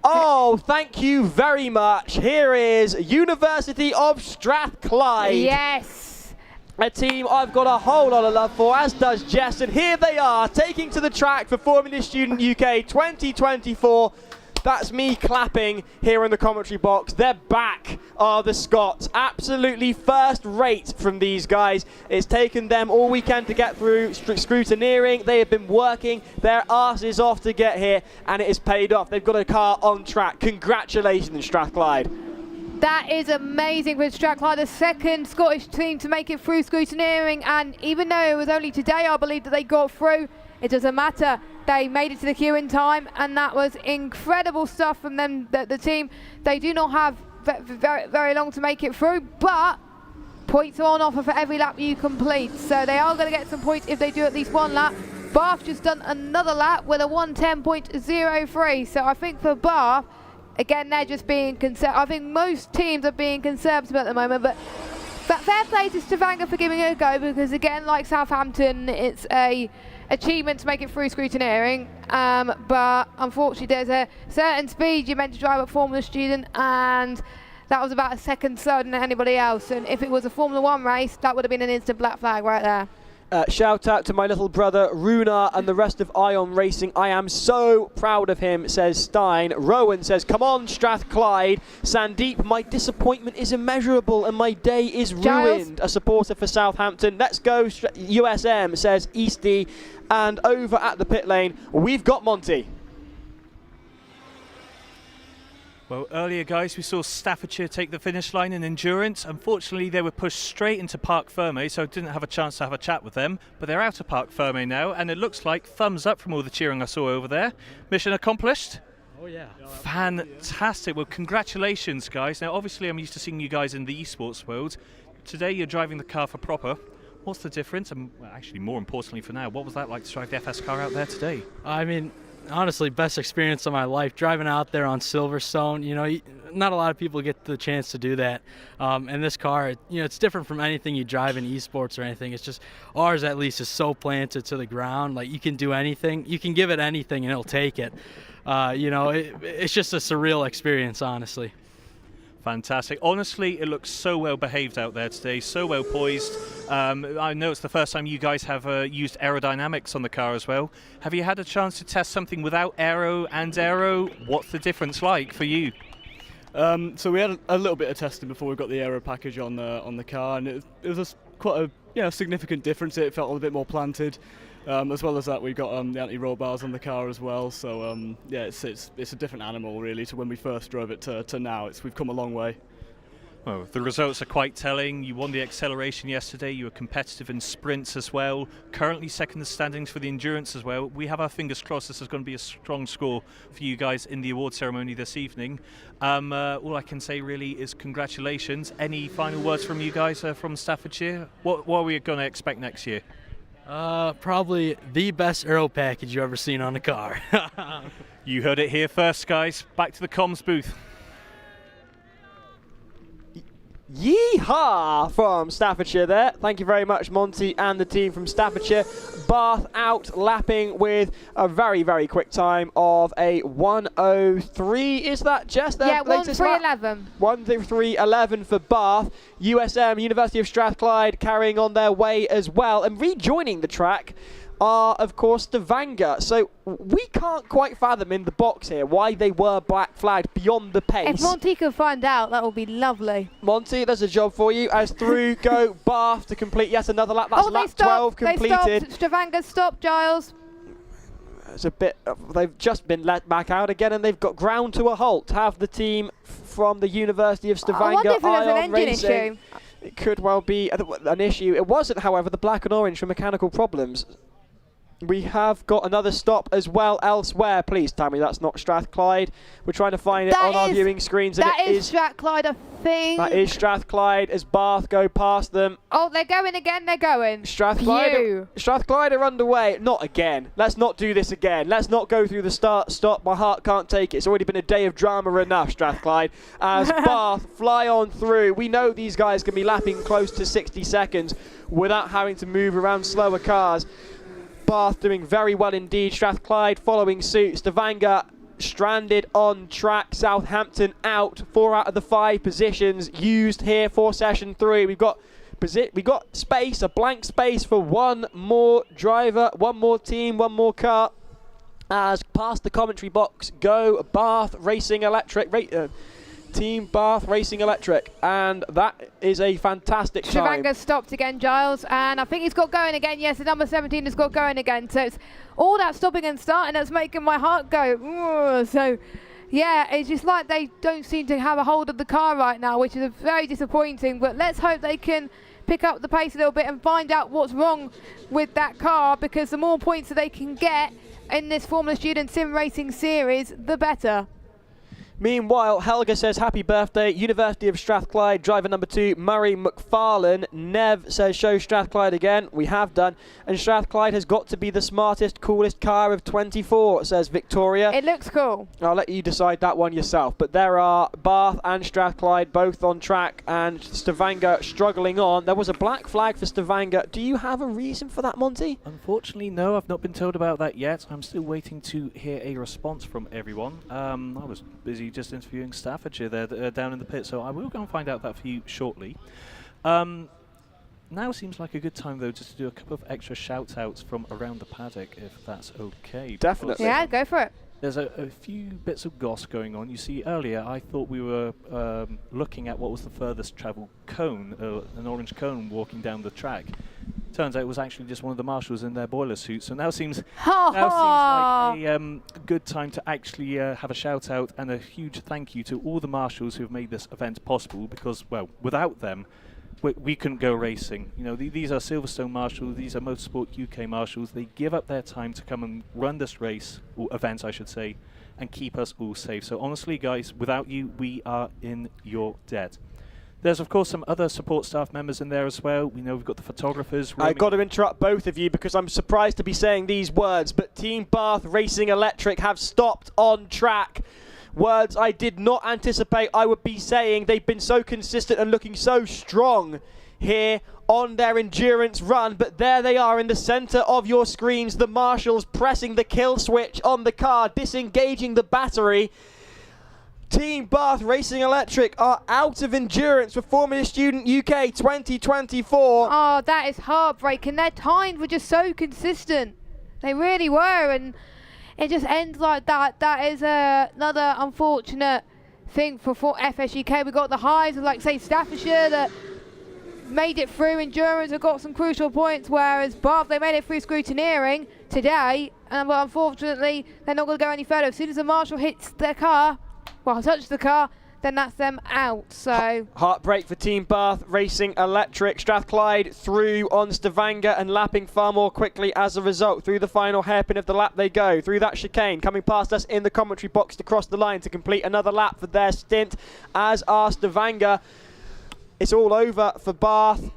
Oh, thank you very much. Here is University of Strathclyde. Yes. A team I've got a whole lot of love for, as does Jess. And here they are, taking to the track for Formula Student UK 2024. That's me clapping here in the commentary box. They're back, are the Scots. Absolutely first rate from these guys. It's taken them all weekend to get through scrutineering. They have been working their asses off to get here, and it has paid off. They've got a car on track. Congratulations, Strathclyde. That is amazing for Strathclyde, the second Scottish team to make it through scrutineering, and even though it was only today, I believe, that they got through, it doesn't matter. They made it to the queue in time, and that was incredible stuff from them. The team, they do not have very, very long to make it through, but points are on offer for every lap you complete. So they are going to get some points if they do at least one lap. Bath just done another lap with a 1:10.03. So I think for Bath, again, they're just being conservative. I think most teams are being conservative at the moment, but fair play to Stavanger for giving it a go, because again, like Southampton, it's a achievement to make it through scrutineering, but unfortunately there's a certain speed you're meant to drive at Formula Student, and that was about a second slower than anybody else, and if it was a Formula 1 race, that would have been an instant black flag right there. Shout out to my little brother Runar and the rest of Ion Racing. I am so proud of him, says Stein. Rowan says, come on, Strathclyde. Sandeep, my disappointment is immeasurable and my day is ruined. A supporter for Southampton. Let's go, USM, says Easty. And over at the pit lane, we've got Monty. Well, earlier, guys, we saw Staffordshire take the finish line in endurance. Unfortunately, they were pushed straight into Parc Fermé, so I didn't have a chance to have a chat with them. But they're out of Parc Fermé now, and it looks like thumbs up from all the cheering I saw over there. Mission accomplished. Oh, yeah. Fantastic. Well, congratulations, guys. Now, obviously, I'm used to seeing you guys in the esports world. Today, you're driving the car for proper. What's the difference? And well, actually, more importantly for now, what was that like to drive the FS car out there today? I mean, honestly, best experience of my life, driving out there on Silverstone. You know, not a lot of people get the chance to do that. And this car, you know, it's different from anything you drive in esports or anything. It's just, ours at least is so planted to the ground. Like, you can do anything. You can give it anything and it'll take it. You know, it's just a surreal experience, honestly. Fantastic. Honestly, it looks so well behaved out there today, so well poised. I know it's the first time you guys have used aerodynamics on the car as well. Have you had a chance to test something without aero and aero? What's the difference like for you? So we had a little bit of testing before we got the aero package on the car, and it was quite a significant difference. It felt a little bit more planted. As well as that, we've got the anti-roll bars on the car as well. So yeah, it's a different animal really to when we first drove it to now. We've come a long way. Well, the results are quite telling. You won the acceleration yesterday. You were competitive in sprints as well. Currently second in the standings for the endurance as well. We have our fingers crossed this is going to be a strong score for you guys in the award ceremony this evening. All I can say really is congratulations. Any final words from you guys from Staffordshire? What are we going to expect next year? Probably the best aero package you've ever seen on a car. You heard it here first, guys. Back to the comms booth. Yeehaw from Staffordshire there. Thank you very much, Monty and the team from Staffordshire. Bath out lapping with a very, very quick time of a 1:03. Is that Jess? Yeah, 1:03.11. 1:03.11 for Bath. USM, University of Strathclyde, carrying on their way as well. And rejoining the track are, of course, Stavanger. So we can't quite fathom in the box here why they were black flagged beyond the pace. If Monty can find out, that would be lovely. Monty, there's a job for you as through go Bath to complete yet another lap. That's lap 12 completed. They stopped. Stavanger stopped, Giles. It's a bit. They've just been let back out again, and they've got ground to a halt. Have the team from the University of Stavanger. I wonder if there's an Ion engine Racing. issue. It could well be an issue. It wasn't, however, the black and orange for mechanical problems. We have got another stop as well elsewhere. Please tell me that's not Strathclyde. We're trying to find it on our viewing screens. And That is Strathclyde, I think. That is Strathclyde as Bath go past them. Oh, they're going again. They're going. Strathclyde are underway. Not again. Let's not do this again. Let's not go through the start-stop. My heart can't take it. It's already been a day of drama enough, Strathclyde. As Bath fly on through. We know these guys can be lapping close to 60 seconds without having to move around slower cars. Bath doing very well indeed. Strathclyde following suit. Stavanger stranded on track. Southampton out. 4 out of the 5 positions used here for session 3. We've got space, a blank space for one more driver, one more team, one more car. As past the commentary box go Bath Racing Electric. Team Bath Racing Electric, and that is a fantastic time. Stavanger stopped again, Giles, and I think he's got going again. Yes, the number 17 has got going again. So it's all that stopping and starting that's making my heart go. Ooh. So, yeah, it's just like they don't seem to have a hold of the car right now, which is very disappointing. But let's hope they can pick up the pace a little bit and find out what's wrong with that car, because the more points that they can get in this Formula Student Sim Racing Series, the better. Meanwhile, Helga says happy birthday. University of Strathclyde, driver number 2, Murray McFarlane. Nev says show Strathclyde again. We have done. And Strathclyde has got to be the smartest, coolest car of 24, says Victoria. It looks cool. I'll let you decide that one yourself. But there are Bath and Strathclyde both on track, and Stavanger struggling on. There was a black flag for Stavanger. Do you have a reason for that, Monty? Unfortunately, no. I've not been told about that yet. I'm still waiting to hear a response from everyone. I was busy just interviewing Staffordshire there down in the pit, so I will go and find out that for you shortly. Now seems like a good time, though, just to do a couple of extra shout-outs from around the paddock, if that's okay. Definitely. Yeah, go for it. There's a few bits of goss going on. You see, earlier I thought we were looking at what was the furthest travel cone, an orange cone walking down the track. Turns out it was actually just one of the marshals in their boiler suits. So now seems like a good time to actually have a shout out and a huge thank you to all the marshals who have made this event possible, because, well, without them, we couldn't go racing. You know, these are Silverstone marshals, these are Motorsport UK marshals. They give up their time to come and run this race, or event I should say, and keep us all safe. So honestly, guys, without you, we are in your debt. There's, of course, some other support staff members in there as well. We know we've got the photographers. I've got to interrupt both of you because I'm surprised to be saying these words, but Team Bath Racing Electric have stopped on track. Words I did not anticipate I would be saying. They've been so consistent and looking so strong here on their endurance run, but there they are in the center of your screens, the marshals pressing the kill switch on the car, disengaging the battery. Team Bath Racing Electric are out of endurance for Formula Student UK 2024. Oh, that is heartbreaking. Their times were just so consistent. They really were, and it just ends like that. That is another unfortunate thing for FSUK. We got the highs of, like, say, Staffordshire, that made it through endurance and got some crucial points, whereas Bath, they made it through scrutineering today, but unfortunately they're not going to go any further. As soon as the marshal hits their car, well, touches the car, then that's them out. So heartbreak for Team Bath Racing Electric. Strathclyde through on Stavanger and lapping far more quickly as a result. Through the final hairpin of the lap they go. Through that chicane, coming past us in the commentary box to cross the line to complete another lap for their stint, as are Stavanger. It's all over for Bath.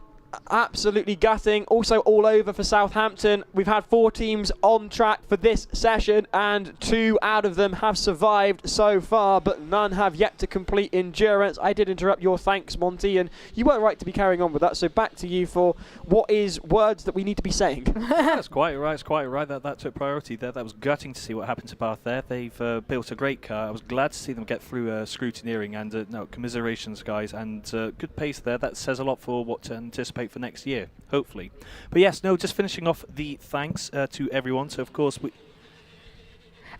Absolutely gutting. Also all over for Southampton. We've had 4 teams on track for this session and 2 out of them have survived so far, but none have yet to complete endurance. I did interrupt your thanks, Monty, and you weren't right to be carrying on with that, so back to you for what is words that we need to be saying. That's quite right. It's quite right that took priority there. That was gutting to see what happened to Bath there. They've built a great car. I was glad to see them get through scrutineering, and no, commiserations, guys, and good pace there. That says a lot for what to anticipate for next year, hopefully. But yes, no, just finishing off the thanks to everyone. So of course we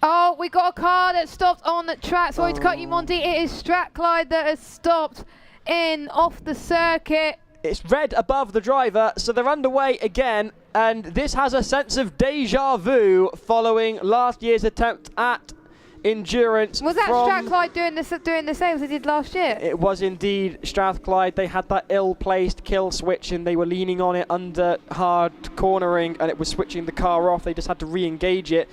got a car that stopped on the track. Sorry to cut you, Monty. It is Strathclyde that has stopped off the circuit. It's red above the driver, so they're underway again, and this has a sense of deja vu following last year's attempt at endurance. Was that Strathclyde doing the same as they did last year? It was indeed Strathclyde. They had that ill-placed kill switch and they were leaning on it under hard cornering and it was switching the car off. They just had to re-engage it.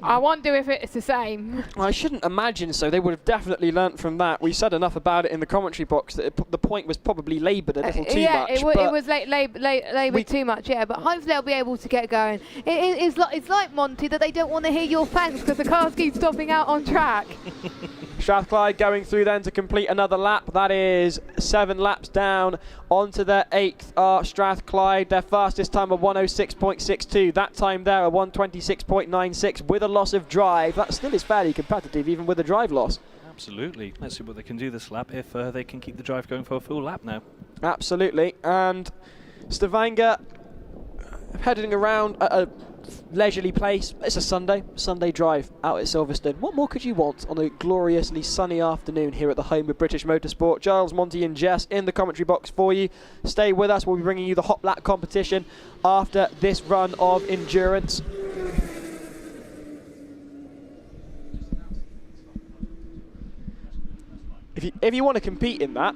I wonder if it's the same. I shouldn't imagine so. They would have definitely learnt from that. We said enough about it in the commentary box that the point was probably laboured a little too much. Yeah, it was laboured too much, yeah, but hopefully they'll be able to get going. It's like, Monty, that they don't want to hear your thanks because the cars keep stopping out on track. Strathclyde going through then to complete another lap. That is 7 laps down. Onto their 8th are Strathclyde. Their fastest time of 106.62. That time there a 126.96 with a loss of drive. That still is fairly competitive even with a drive loss. Absolutely. Let's see what they can do this lap if they can keep the drive going for a full lap now. Absolutely. And Stavanger heading around at a leisurely pace. It's a Sunday drive out at Silverstone. What more could you want on a gloriously sunny afternoon here at the home of British Motorsport? Giles, Monty and Jess in the commentary box for you. Stay with us. We'll be bringing you the hot lap competition after this run of endurance. If you want to compete in that,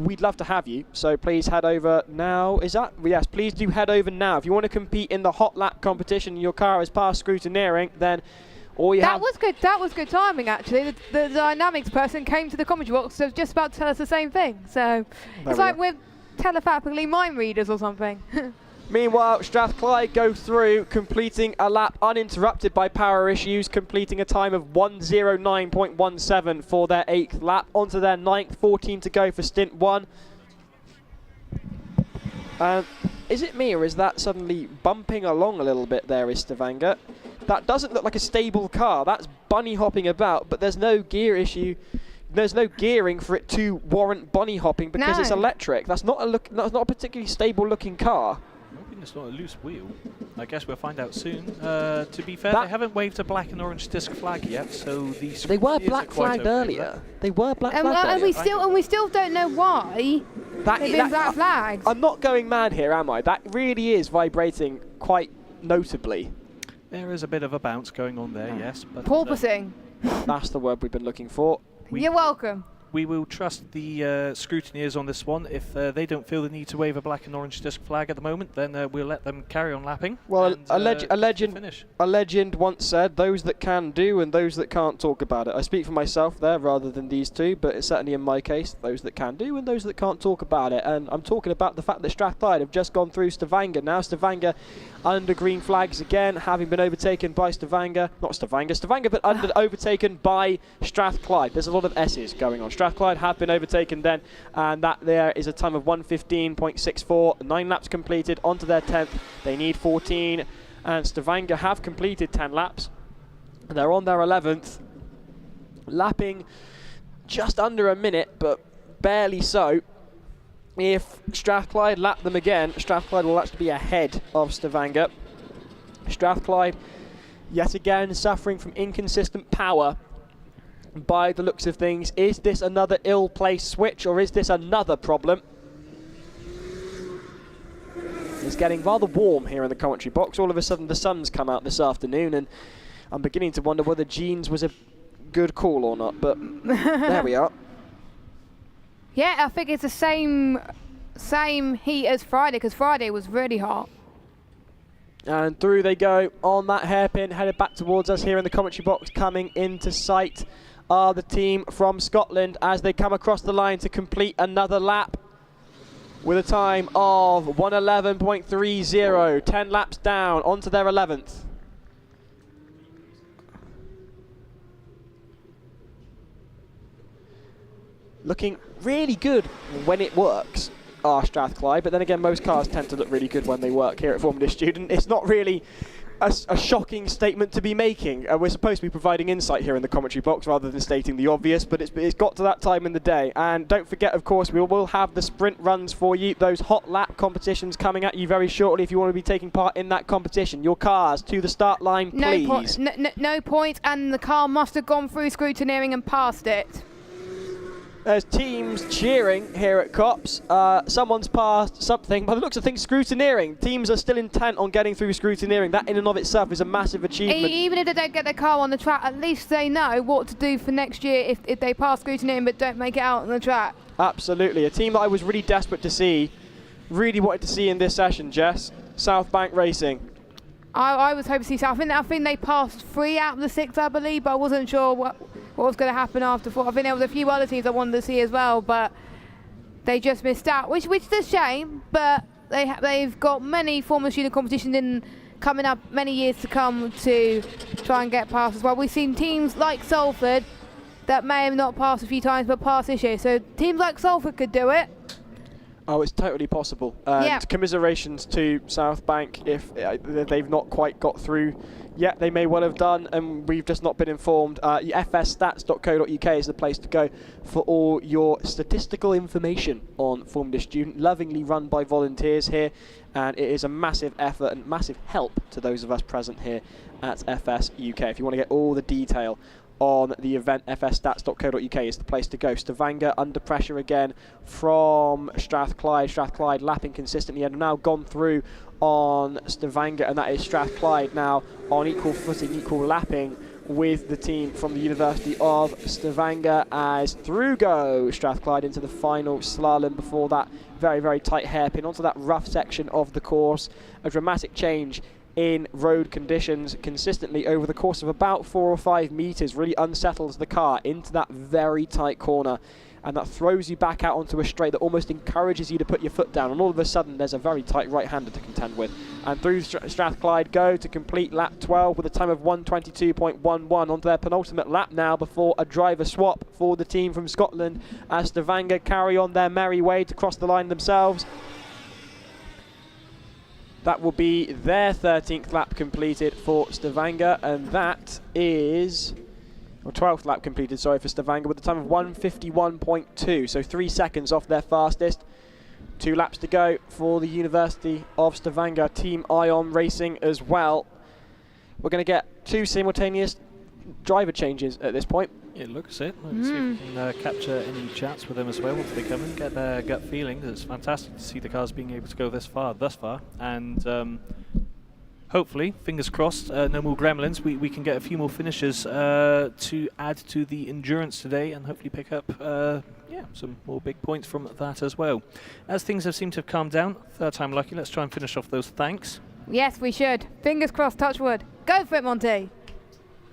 we'd love to have you, so please head over now. Yes, please do head over now. If you want to compete in the hot lap competition and your car has passed scrutineering, then all you have... That was good timing, actually. The dynamics person came to the commentary box, so just about to tell us the same thing. So it's like we're telepathically mind readers or something. Meanwhile, Strathclyde go through, completing a lap uninterrupted by power issues, completing a time of 1:09.17 for their 8th lap. Onto their 9th, 14 to go for stint 1. Is it me, or is that suddenly bumping along a little bit there, is Stavanger? That doesn't look like a stable car. That's bunny hopping about, but there's no gear issue. There's no gearing for it to warrant bunny hopping because it's electric. That's not a particularly stable looking car. It's not a loose wheel. I guess we'll find out soon. To be fair, they haven't waved a black and orange disc flag yet, so they were black flagged earlier. They were black flagged earlier. And we still don't know why they've been black flagged. I'm not going mad here, am I? That really is vibrating quite notably. There is a bit of a bounce going on there, yes. But porpoising. That's the word we've been looking for. You're welcome. We will trust the scrutineers on this one. If they don't feel the need to wave a black and orange disc flag at the moment, then we'll let them carry on lapping. Well, a legend once said, those that can do and those that can't talk about it. I speak for myself there rather than these two, but it's certainly in my case, those that can do and those that can't talk about it. And I'm talking about the fact that Strathclyde have just gone through Stavanger. Now Stavanger under green flags again, having been overtaken by Stavanger, but overtaken by Strathclyde. There's a lot of S's going on. Strathclyde have been overtaken then, and that there is a time of 1:15.64. 9 laps completed, onto their 10th. They need 14, and Stavanger have completed 10 laps. They're on their 11th, lapping just under a minute, but barely so. If Strathclyde lap them again, Strathclyde will actually be ahead of Stavanger. Strathclyde, yet again, suffering from inconsistent power by the looks of things. Is this another ill-placed switch, or is this another problem? It's getting rather warm here in the commentary box. All of a sudden the sun's come out this afternoon, and I'm beginning to wonder whether jeans was a good call or not, but there we are. Yeah, I think it's the same heat as Friday, because Friday was really hot. And through they go on that hairpin, headed back towards us here in the commentary box. Coming into sight are the team from Scotland as they come across the line to complete another lap with a time of 1:11.30, 10 laps down, onto their 11th. Looking really good when it works, are Strathclyde, but then again, most cars tend to look really good when they work here at Formula Student. It's not really a shocking statement to be making. We're supposed to be providing insight here in the commentary box rather than stating the obvious, but it's got to that time in the day. And don't forget, of course, we will have the sprint runs for you, those hot lap competitions coming at you very shortly if you want to be taking part in that competition. Your cars to the start line, please. No points, and the car must have gone through scrutineering and passed it. There's teams cheering here at COPS. Someone's passed something. By the looks of things, scrutineering. Teams are still intent on getting through scrutineering. That in and of itself is a massive achievement. Even if they don't get their car on the track, at least they know what to do for next year if they pass scrutineering but don't make it out on the track. Absolutely. A team that I was really desperate to see, really wanted to see in this session, Jess. South Bank Racing. I was hoping to see South. I think they passed 3 out of the 6, I believe, but I wasn't sure what was going to happen after 4. I think there was a few other teams I wanted to see as well, but they just missed out, which is a shame. But they've got many Formula Student competitions coming up, many years to come, to try and get past as well. We've seen teams like Salford that may have not passed a few times, but passed this year. So teams like Salford could do it. Oh, it's totally possible. And commiserations to South Bank if they've not quite got through yet. They may well have done, and we've just not been informed. fsstats.co.uk is the place to go for all your statistical information on Formula Student, lovingly run by volunteers here, and it is a massive effort and massive help to those of us present here at FS UK. If you want to get all the detail on the event, fsstats.co.uk is the place to go. Stavanger under pressure again from Strathclyde. Strathclyde lapping consistently and have now gone through on Stavanger, and that is Strathclyde now on equal footing, equal lapping with the team from the University of Stavanger, as through go Strathclyde into the final slalom before that very, very tight hairpin onto that rough section of the course. A dramatic change in road conditions consistently over the course of about 4 or 5 meters really unsettles the car into that very tight corner, and that throws you back out onto a straight that almost encourages you to put your foot down, and all of a sudden there's a very tight right-hander to contend with. And through Strathclyde go to complete lap 12 with a time of 1:22.11 onto their penultimate lap now before a driver swap for the team from Scotland, as Stavanger carry on their merry way to cross the line themselves. That will be their 13th lap completed for Stavanger, and that is, or 12th lap completed, sorry, for Stavanger with a time of 1:51.2, so 3 seconds off their fastest. 2 laps to go for the University of Stavanger, Team Ion Racing as well. We're going to get 2 simultaneous driver changes at this point. It looks it. Let's see if we can capture any chats with them as well once they come in, get their gut feeling. It's fantastic to see the cars being able to go thus far, and hopefully, fingers crossed, no more gremlins. We can get a few more finishes to add to the endurance today, and hopefully pick up some more big points from that as well. As things have seemed to have calmed down, third time lucky, let's try and finish off those thanks. Yes, we should. Fingers crossed, touch wood. Go for it, Monty.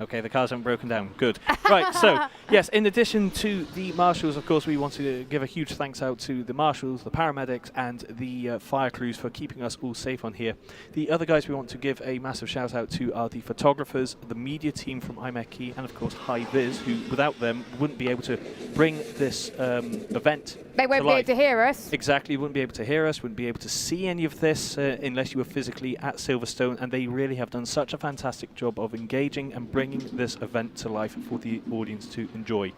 Okay, the cars haven't broken down. Good. Right, so, yes, in addition to the marshals, of course, we want to give a huge thanks out to the marshals, the paramedics, and the fire crews for keeping us all safe on here. The other guys we want to give a massive shout out to are the photographers, the media team from IMEC, and, of course, High Vis, who, without them, wouldn't be able to bring this event They won't be able to hear us. Exactly, wouldn't be able to hear us, wouldn't be able to see any of this unless you were physically at Silverstone, and they really have done such a fantastic job of engaging and bringing this event to life for the audience to enjoy.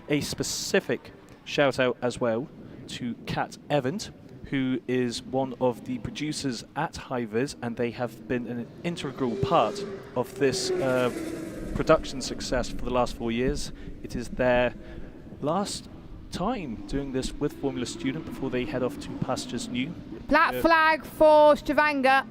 A specific shout out as well to Kat Evans, who is one of the producers at High Vis, and they have been an integral part of this production success for the last 4 years. It is their last time doing this with Formula Student before they head off to pastures new. Black flag for Stavanger.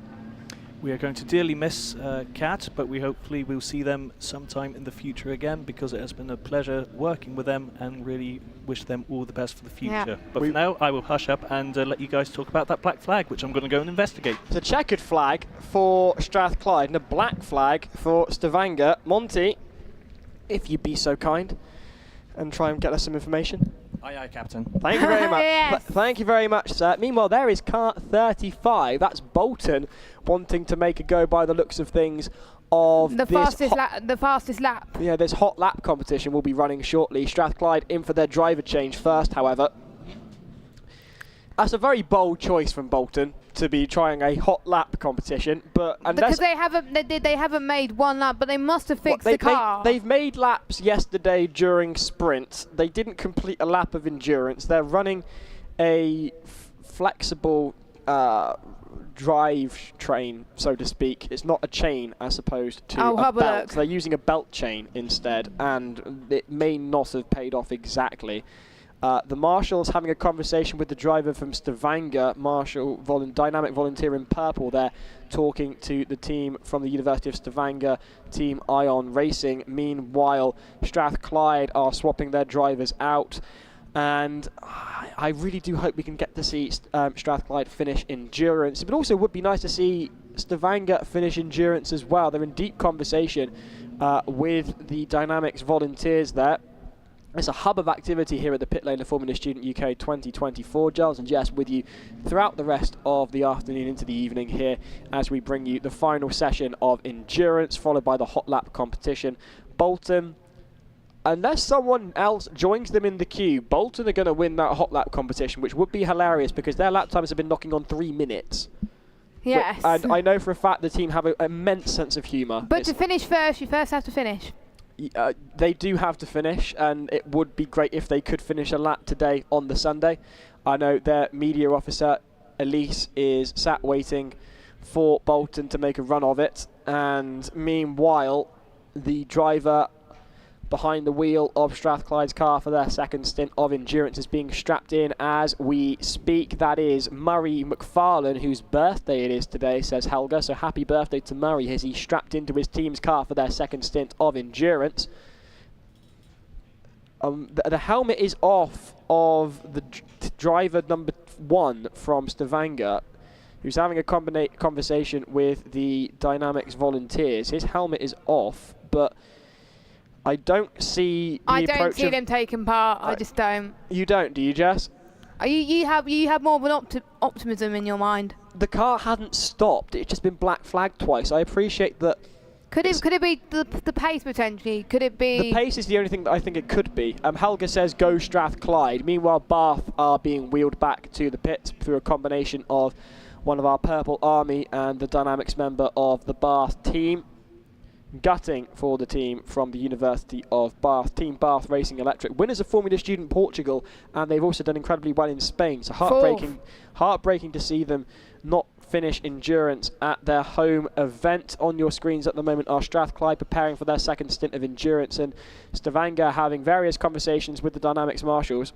We are going to dearly miss Kat, but we hopefully will see them sometime in the future again, because it has been a pleasure working with them and really wish them all the best for the future. Yeah. But for now, I will hush up and let you guys talk about that black flag, which I'm going to go and investigate. It's a checkered flag for Strathclyde and a black flag for Stavanger. Monty, if you'd be so kind and try and get us some information. Aye, aye, Captain. Thank you very much. Yes. Thank you very much, sir. Meanwhile, there is car 35. That's Bolton wanting to make a go, by the looks of things, of The this fastest lap. Yeah, this hot lap competition will be running shortly. Strathclyde in for their driver change first, however. That's a very bold choice from Bolton to be trying a hot lap competition, but Because they haven't made one lap, but they must have fixed the car. They've made laps yesterday during sprints. They didn't complete a lap of endurance. They're running a flexible drive train, so to speak. It's not a chain as opposed to a belt. They're using a belt chain instead, and it may not have paid off exactly. The Marshal's having a conversation with the driver from Stavanger, Marshall Dynamic Volunteer in purple there, talking to the team from the University of Stavanger, Team Ion Racing. Meanwhile, Strathclyde are swapping their drivers out, and I really do hope we can get to see Strathclyde finish endurance, but also would be nice to see Stavanger finish endurance as well. They're in deep conversation with the Dynamics volunteers there. It's a hub of activity here at the Pit Lane of Formula Student UK 2024. Giles and Jess with you throughout the rest of the afternoon into the evening here as we bring you the final session of endurance, followed by the hot lap competition. Bolton, unless someone else joins them in the queue, Bolton are going to win that hot lap competition, which would be hilarious because their lap times have been knocking on 3 minutes. Yes. And I know for a fact the team have an immense sense of humour. But to finish first, you first have to finish. They do have to finish, and it would be great if they could finish a lap today on the Sunday. I know their media officer, Elise, is sat waiting for Bolton to make a run of it, and meanwhile, the driver behind the wheel of Strathclyde's car for their second stint of endurance is being strapped in as we speak. That is Murray McFarlane, whose birthday it is today, says Helga. So happy birthday to Murray as he's strapped into his team's car for their second stint of endurance. The helmet is off of the driver number 1 from Stavanger, who's having a conversation with the Dynamics volunteers. His helmet is off, but I don't see the approach. I don't see them taking part. I just don't. You don't, do you, Jess? You have more of an optimism in your mind. The car hadn't stopped. It's just been black flagged twice. I appreciate that. Could it be the pace potentially? Could it be? The pace is the only thing that I think it could be. Helga says go Strathclyde. Meanwhile, Bath are being wheeled back to the pits through a combination of one of our Purple Army and the Dynamics member of the Bath team. Gutting for the team from the University of Bath, Team Bath Racing Electric, winners of Formula Student Portugal, and they've also done incredibly well in Spain. So heartbreaking to see them not finish endurance at their home event. On your screens at the moment are Strathclyde preparing for their second stint of endurance, and Stavanger having various conversations with the Dynamics marshals.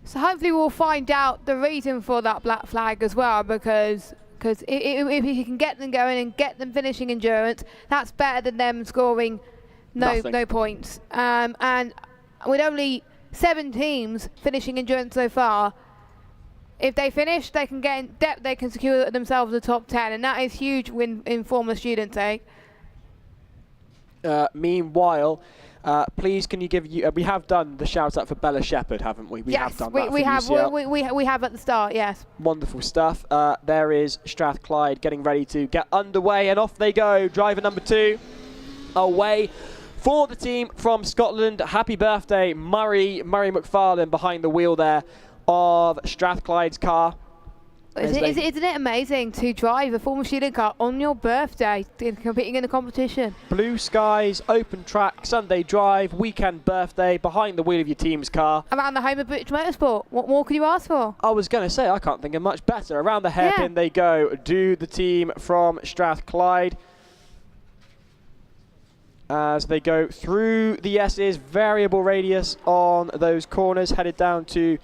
So hopefully we'll find out the reason for that black flag as well, because if you can get them going and get them finishing endurance, that's better than them scoring no points. And with only 7 teams finishing endurance so far, if they finish, they can get in depth, they can secure themselves the top 10, and that is huge win in Formula Students, Meanwhile, please can you give we have done the shout out for Bella Shepherd, haven't we? We have done that. We have at the start, yes. Wonderful stuff. There is Strathclyde getting ready to get underway, and off they go. Driver number 2 away for the team from Scotland. Happy birthday, Murray McFarlane behind the wheel there of Strathclyde's car. Isn't it amazing to drive a Formula Student car on your birthday, competing in a competition? Blue skies, open track, Sunday drive, weekend birthday, behind the wheel of your team's car. Around the home of British Motorsport. What more could you ask for? I was going to say, I can't think of much better. Around the hairpin they go, do the team from Strathclyde. As they go through the S's, variable radius on those corners, headed down to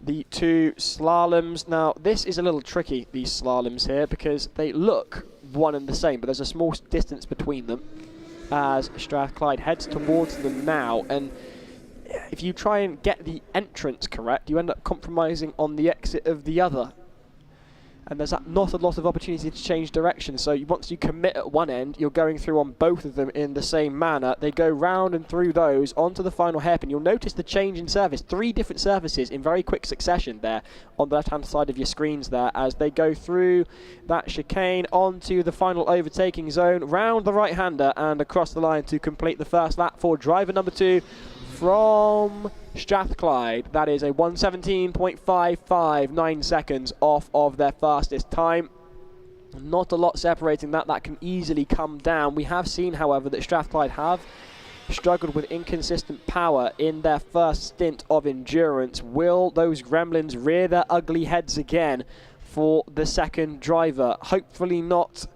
the two slaloms. Now, this is a little tricky, these slaloms here, because they look one and the same, but there's a small distance between them as Strathclyde heads towards them now. And if you try and get the entrance correct, you end up compromising on the exit of the other. And there's not a lot of opportunity to change direction. So once you commit at one end, you're going through on both of them in the same manner. They go round and through those onto the final hairpin. You'll notice the change in surface. 3 different surfaces in very quick succession there on the left-hand side of your screens there as they go through that chicane onto the final overtaking zone, round the right-hander and across the line to complete the first lap for driver number 2 from Strathclyde. That is a 1:17.559 seconds off of their fastest time. Not a lot separating that. That can easily come down. We have seen, however, that Strathclyde have struggled with inconsistent power in their first stint of endurance. Will those gremlins rear their ugly heads again for the second driver? Hopefully not,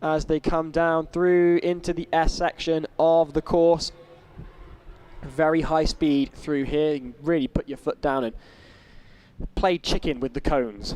as they come down through into the S section of the course. Very high speed through here. You can really put your foot down and play chicken with the cones.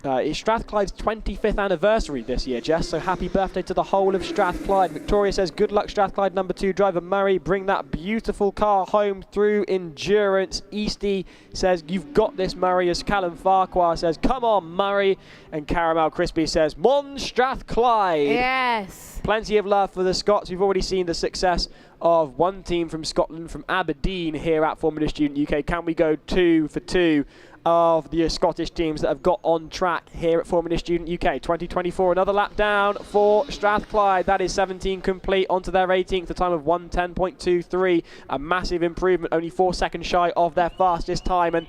It's Strathclyde's 25th anniversary this year, Jess, so happy birthday to the whole of Strathclyde. Victoria says, good luck, Strathclyde number 2 driver Murray. Bring that beautiful car home through endurance. Eastie says, you've got this, Murray, as Callum Farquhar says, come on, Murray. And Caramel Crispy says, Mon Strathclyde. Yes. Plenty of love for the Scots. We've already seen the success of one team from Scotland, from Aberdeen, here at Formula Student UK. Can we go 2 for 2 of the Scottish teams that have got on track here at Formula Student UK 2024? Another lap down for Strathclyde. That is 17 complete onto their 18th, a time of 1:10.23. A massive improvement, only 4 seconds shy of their fastest time. And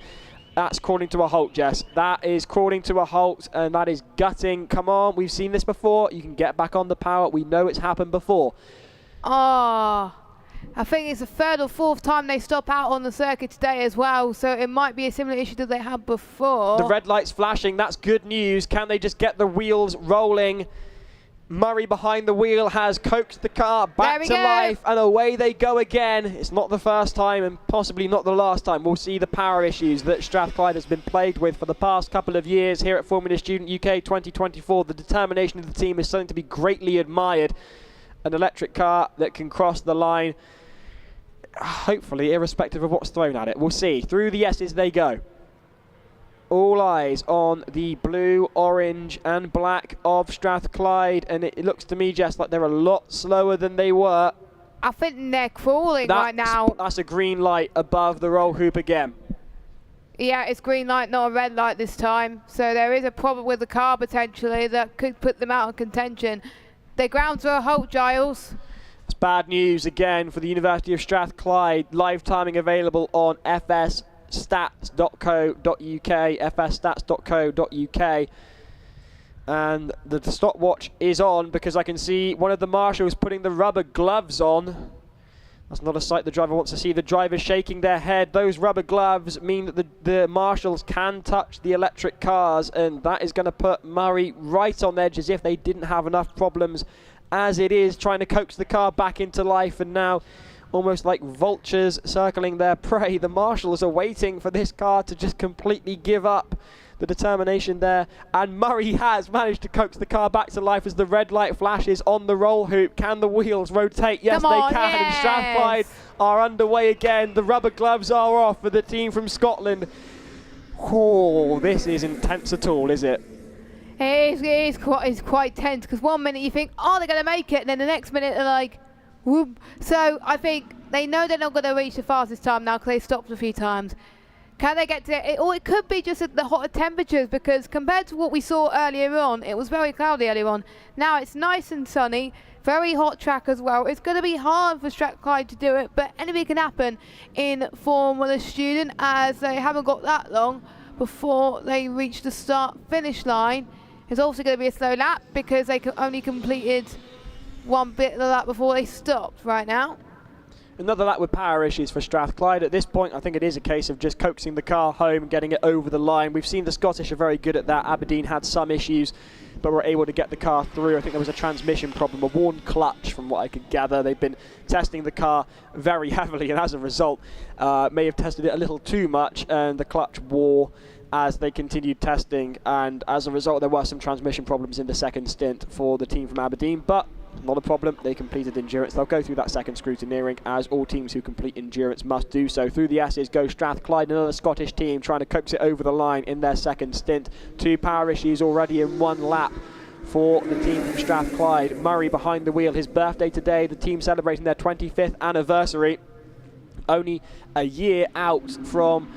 that's crawling to a halt, Jess. That is crawling to a halt, and that is gutting. Come on, we've seen this before. You can get back on the power. We know it's happened before. I think it's the 3rd or 4th time they stop out on the circuit today as well, so it might be a similar issue that they had before. The red light's flashing. That's good news. Can they just get the wheels rolling? Murray behind the wheel has coaxed the car back to life, and away they go again. It's not the first time and possibly not the last time we'll see the power issues that Strathclyde has been plagued with for the past couple of years here at Formula Student UK 2024. The determination of the team is something to be greatly admired. An electric car that can cross the line, hopefully irrespective of what's thrown at it. We'll see. Through the S's they go. All eyes on the blue, orange and black of Strathclyde, and it looks to me, Jess, like they're a lot slower than they were. I think they're crawling right now. That's a green light above the roll hoop again. Yeah, it's green light, not a red light this time. So there is a problem with the car potentially that could put them out of contention. They ground to a halt, Giles. It's bad news again for the University of Strathclyde. Live timing available on fsstats.co.uk, and the stopwatch is on because I can see one of the marshals putting the rubber gloves on. That's not a sight the driver wants to see. The driver shaking their head. Those rubber gloves mean that the marshals can touch the electric cars, and that is going to put Murray right on edge, as if they didn't have enough problems as it is, trying to coax the car back into life. And now, almost like vultures circling their prey, the marshals are waiting for this car to just completely give up. The determination there, and Murray has managed to coax the car back to life as the red light flashes on the roll hoop. Can the wheels rotate? Yes, they can. Yes. And Strathclyde are underway again. The rubber gloves are off for the team from Scotland. Oh, this is intense at all, is it? It is quite tense, because 1 minute you think, oh, they're going to make it, and then the next minute they're like, whoop. So I think they know they're not going to reach the fastest time now because they stopped a few times. Can they get to it? Or it could be just the hotter temperatures, because compared to what we saw earlier on, it was very cloudy earlier on. Now it's nice and sunny, very hot track as well. It's going to be hard for Strathclyde to do it, but anything can happen in Formula Student, as they haven't got that long before they reach the start-finish line. It's also going to be a slow lap because they only completed one bit of the lap before they stopped right now. Another lap with power issues for Strathclyde. At this point, I think it is a case of just coaxing the car home and getting it over the line. We've seen the Scottish are very good at that. Aberdeen had some issues, but were able to get the car through. I think there was a transmission problem, a worn clutch from what I could gather. They've been testing the car very heavily, and as a result, may have tested it a little too much, and the clutch wore as they continued testing, and as a result there were some transmission problems in the second stint for the team from Aberdeen, but not a problem. They completed endurance. They'll go through that second scrutineering, as all teams who complete endurance must do so. Through the S's go Strathclyde, another Scottish team trying to coax it over the line in their second stint. 2 power issues already in 1 lap for the team from Strathclyde. Murray behind the wheel, his birthday today, the team celebrating their 25th anniversary, only a year out from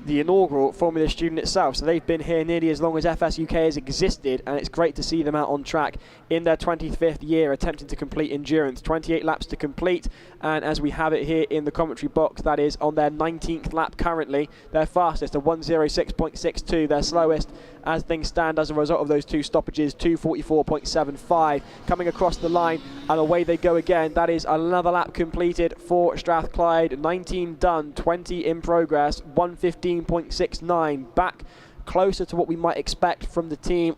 the inaugural Formula Student itself. So they've been here nearly as long as FSUK has existed, and it's great to see them out on track in their 25th year attempting to complete endurance. 28 laps to complete, and as we have it here in the commentary box, that is on their 19th lap currently. Their fastest, a 1:06.62, their slowest as things stand as a result of those 2 stoppages, 2:44.75, coming across the line, and away they go again. That is another lap completed for Strathclyde. 19 done, 20 in progress, 1:15.69, back closer to what we might expect from the team.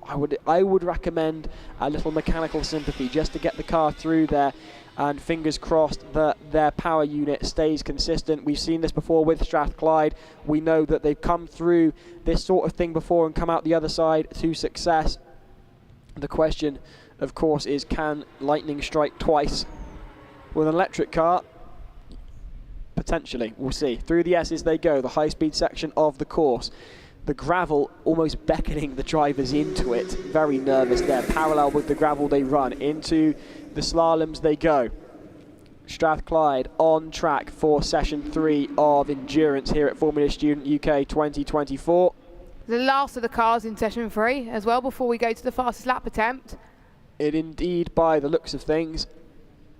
I would recommend a little mechanical sympathy just to get the car through there, and fingers crossed that their power unit stays consistent. We've seen this before with Strathclyde. We know that they've come through this sort of thing before and come out the other side to success. The question, of course, is can lightning strike twice with an electric car? Potentially, we'll see. Through the S's they go, the high-speed section of the course. The gravel almost beckoning the drivers into it. Very nervous there. Parallel with the gravel they run. Into the slaloms they go. Strathclyde on track for session 3 of endurance here at Formula Student UK 2024. The last of the cars in session 3 as well before we go to the fastest lap attempt. It indeed, by the looks of things,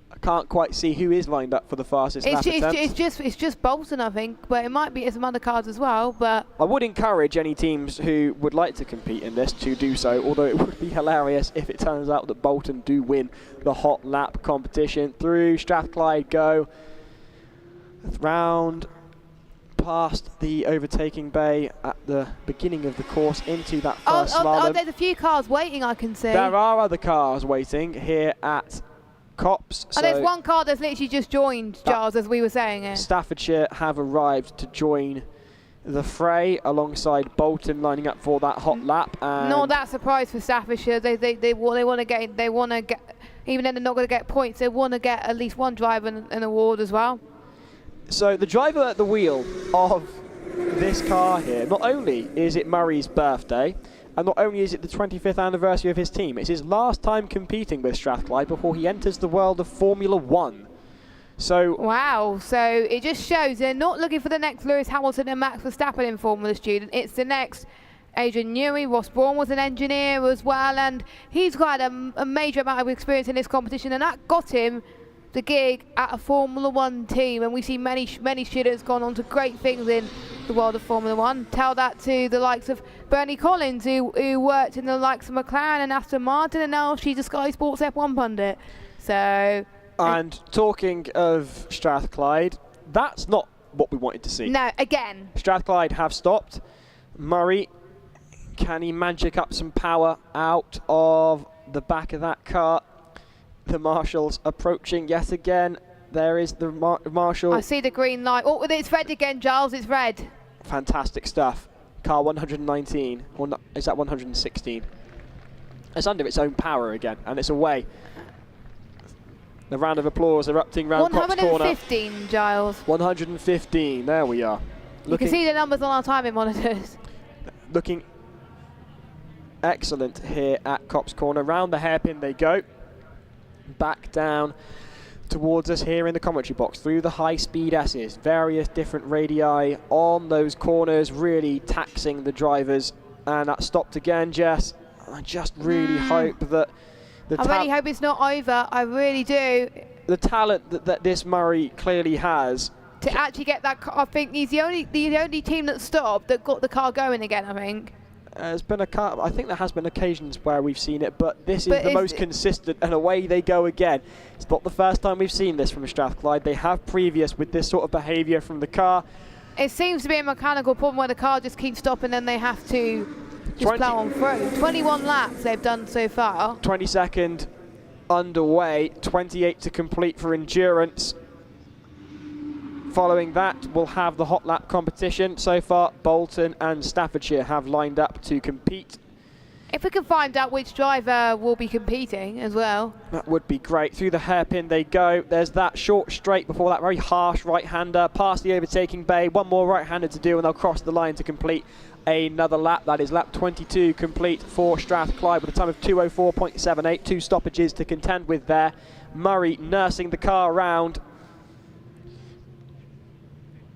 I can't quite see who is lined up for the fastest lap attempt. It's just Bolton, I think, but it might be some other cars as well. But I would encourage any teams who would like to compete in this to do so, although it would be hilarious if it turns out that Bolton do win the hot lap competition. Through Strathclyde go, round past the overtaking bay at the beginning of the course into that first slalom. There's a few cars waiting, I can see. There are other cars waiting here at Copse. So there's one car that's literally just joined, Giles, as we were saying it. Staffordshire have arrived to join the fray alongside Bolton lining up for that hot lap. And not that surprise for Staffordshire. They want to get, even though they're not going to get points, they want to get at least one driver an award as well. So the driver at the wheel of this car here, not only is it Murray's birthday, and not only is it the 25th anniversary of his team, it's his last time competing with Strathclyde before he enters the world of Formula 1. So wow, so it just shows they're not looking for the next Lewis Hamilton and Max Verstappen in Formula Student. It's the next Adrian Newey. Ross Brawn was an engineer as well, and he's got a major amount of experience in this competition, and that got him the gig at a Formula 1 team. And we see many students gone on to great things in the world of Formula 1. Tell that to the likes of Bernie Collins, who worked in the likes of McLaren and Aston Martin, and now she's a Sky Sports F1 pundit. So. And talking of Strathclyde, that's not what we wanted to see. No, again. Strathclyde have stopped. Murray, can he magic up some power out of the back of that car? The marshals approaching yet again. There is the marshal. I see the green light. Oh, it's red again, Giles. It's red. Fantastic stuff. Car 119. Or not, is that 116? It's under its own power again, and it's away. The round of applause erupting round Copse corner. 115, Giles. 115. There we are. You can see the numbers on our timing monitors. Looking excellent here at Copse corner. Round the hairpin they go. Back down towards us here in the commentary box through the high-speed S's. Various different radii on those corners, really taxing the drivers. And that stopped again, Jess. I just really hope that I really hope it's not over. I really do. The talent that this Murray clearly has to actually get that car. I think he's the only team that stopped that got the car going again, I think. There's been I think there has been occasions where we've seen it, but this is the most consistent, and away they go again. It's not the first time we've seen this from Strathclyde. They have previous with this sort of behaviour from the car. It seems to be a mechanical problem where the car just keeps stopping and they have to just plough on through. 21 laps they've done so far. 22nd underway, 28 to complete for Endurance. Following that, we'll have the hot lap competition. So far, Bolton and Staffordshire have lined up to compete. If we can find out which driver will be competing as well. That would be great. Through the hairpin they go. There's that short straight before that very harsh right-hander. Past the overtaking bay. One more right-hander to do and they'll cross the line to complete another lap. That is lap 22 complete for Strathclyde with a time of 2:04.78. 2 stoppages to contend with there. Murray nursing the car around.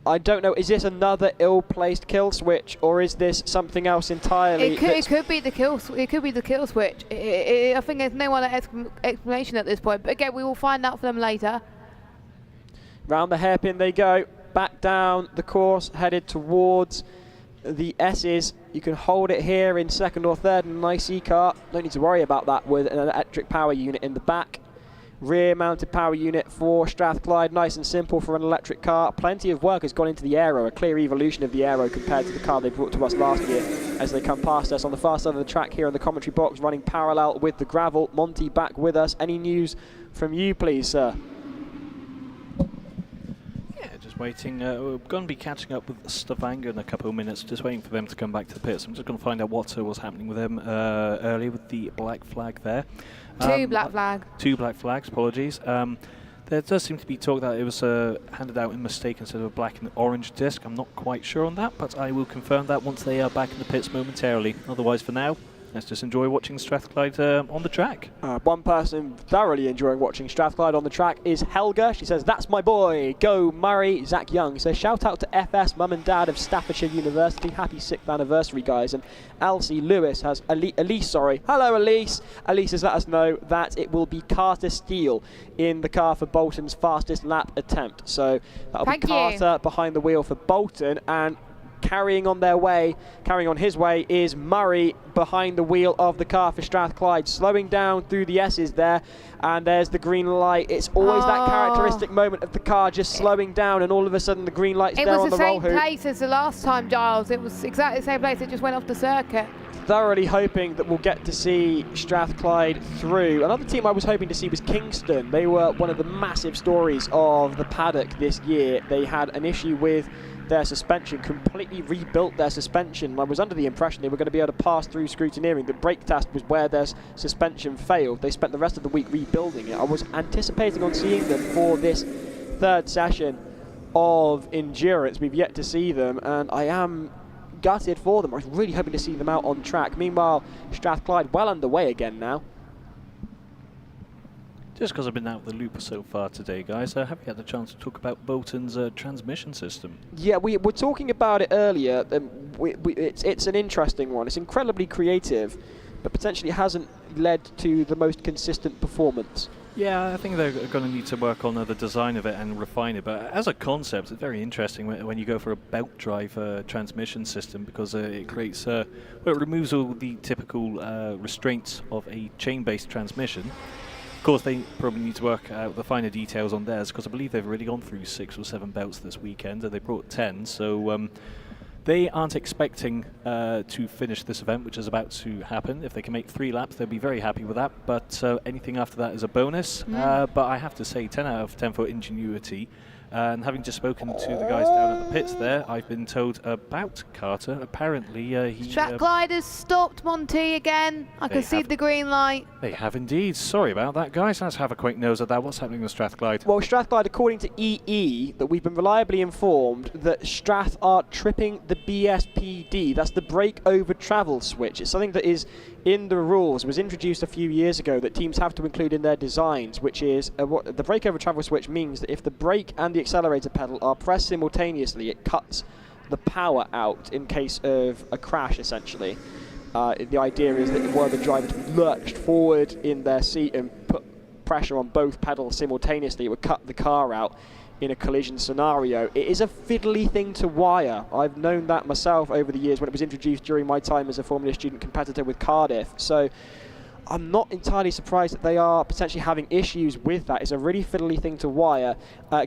I don't know, is this another ill-placed kill switch, or is this something else entirely? It could be the kill. It could be the kill switch. I think there's no other explanation at this point. But again, we will find out for them later. Round the hairpin they go, back down the course, headed towards the S's. You can hold it here in second or third in an IC car. Don't need to worry about that with an electric power unit in the back. Rear mounted power unit for Strathclyde, nice and simple for an electric car. Plenty of work has gone into the aero, a clear evolution of the aero compared to the car they brought to us last year as they come past us on the far side of the track here in the commentary box, running parallel with the gravel. Monty back with us. Any news from you, please, sir? Yeah, just waiting. We're going to be catching up with Stavanger in a couple of minutes, just waiting for them to come back to the pits. I'm just going to find out what was happening with them earlier with the black flag there. Two black flags. 2 black flags, apologies. There does seem to be talk that it was handed out in mistake instead of a black and orange disc. I'm not quite sure on that, but I will confirm that once they are back in the pits momentarily. Otherwise, for now, let's just enjoy watching Strathclyde on the track. One person thoroughly enjoying watching Strathclyde on the track is Helga. She says, "That's my boy, go Murray." Zach Young says, "Shout out to FS, mum and dad of Staffordshire University. Happy 6th anniversary, guys." And Elsie Lewis has, Elise, hello Elise. Elise has let us know that it will be Carter Steele in the car for Bolton's fastest lap attempt. So that'll be Carter behind the wheel for Bolton, and carrying on his way is Murray behind the wheel of the car for Strathclyde, slowing down through the S's there, and there's the green light. It's always that characteristic moment of the car just slowing down and all of a sudden the green light's there on the roll hoop. It was the same place as the last time, Giles. It was exactly the same place. It just went off the circuit. Thoroughly hoping that we'll get to see Strathclyde through. Another team I was hoping to see was Kingston. They were one of the massive stories of the paddock this year. They had an issue with their suspension, completely rebuilt their suspension. I was under the impression they were going to be able to pass through scrutineering. The brake test was where their suspension failed. They spent the rest of the week rebuilding it. I was anticipating on seeing them for this 3rd session of Endurance. We've yet to see them, and I am gutted for them. I was really hoping to see them out on track. Meanwhile, Strathclyde well underway again now. Just because I've been out of the loop so far today, guys, have you had the chance to talk about Bolton's transmission system? Yeah, we were talking about it earlier. It's an interesting one. It's incredibly creative, but potentially hasn't led to the most consistent performance. Yeah, I think they're going to need to work on the design of it and refine it. But as a concept, it's very interesting when you go for a belt drive transmission system, because it creates, it removes all the typical restraints of a chain-based transmission. Of course, they probably need to work out the finer details on theirs, because I believe they've already gone through 6 or 7 belts this weekend, and they brought 10. So they aren't expecting to finish this event, which is about to happen. If they can make 3 laps, they'll be very happy with that. But anything after that is a bonus. But I have to say, 10 out of 10 for ingenuity. And having just spoken to the guys down at the pits there, I've been told about Carter. Apparently, he... Strathclyde has stopped Monty again. I can see the green light. They have indeed. Sorry about that, guys. Let's have a quick nose at that. What's happening with Strathclyde? Well, Strathclyde, according to EE, that we've been reliably informed that Strath are tripping the BSPD. That's the brake over travel switch. It's something that is in the rules. It was introduced a few years ago that teams have to include in their designs, which is what the brake over travel switch means that if the brake and the accelerator pedal are pressed simultaneously, it cuts the power out in case of a crash, essentially. The idea is that were the driver to be lurched forward in their seat and put pressure on both pedals simultaneously, it would cut the car out in a collision scenario. It is a fiddly thing to wire. I've known that myself over the years when it was introduced during my time as a Formula Student competitor with Cardiff. So I'm not entirely surprised that they are potentially having issues with that. It's a really fiddly thing to wire.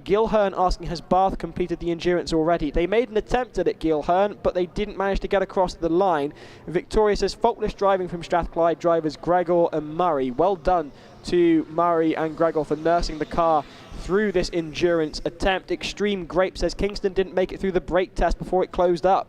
Gil Hearn asking, has Bath completed the endurance already? They made an attempt at it, Gil Hearn, but they didn't manage to get across the line. Victoria says, faultless driving from Strathclyde drivers Gregor and Murray. Well done to Murray and Gregor for nursing the car through this endurance attempt. Extreme Grape says, Kingston didn't make it through the brake test before it closed up.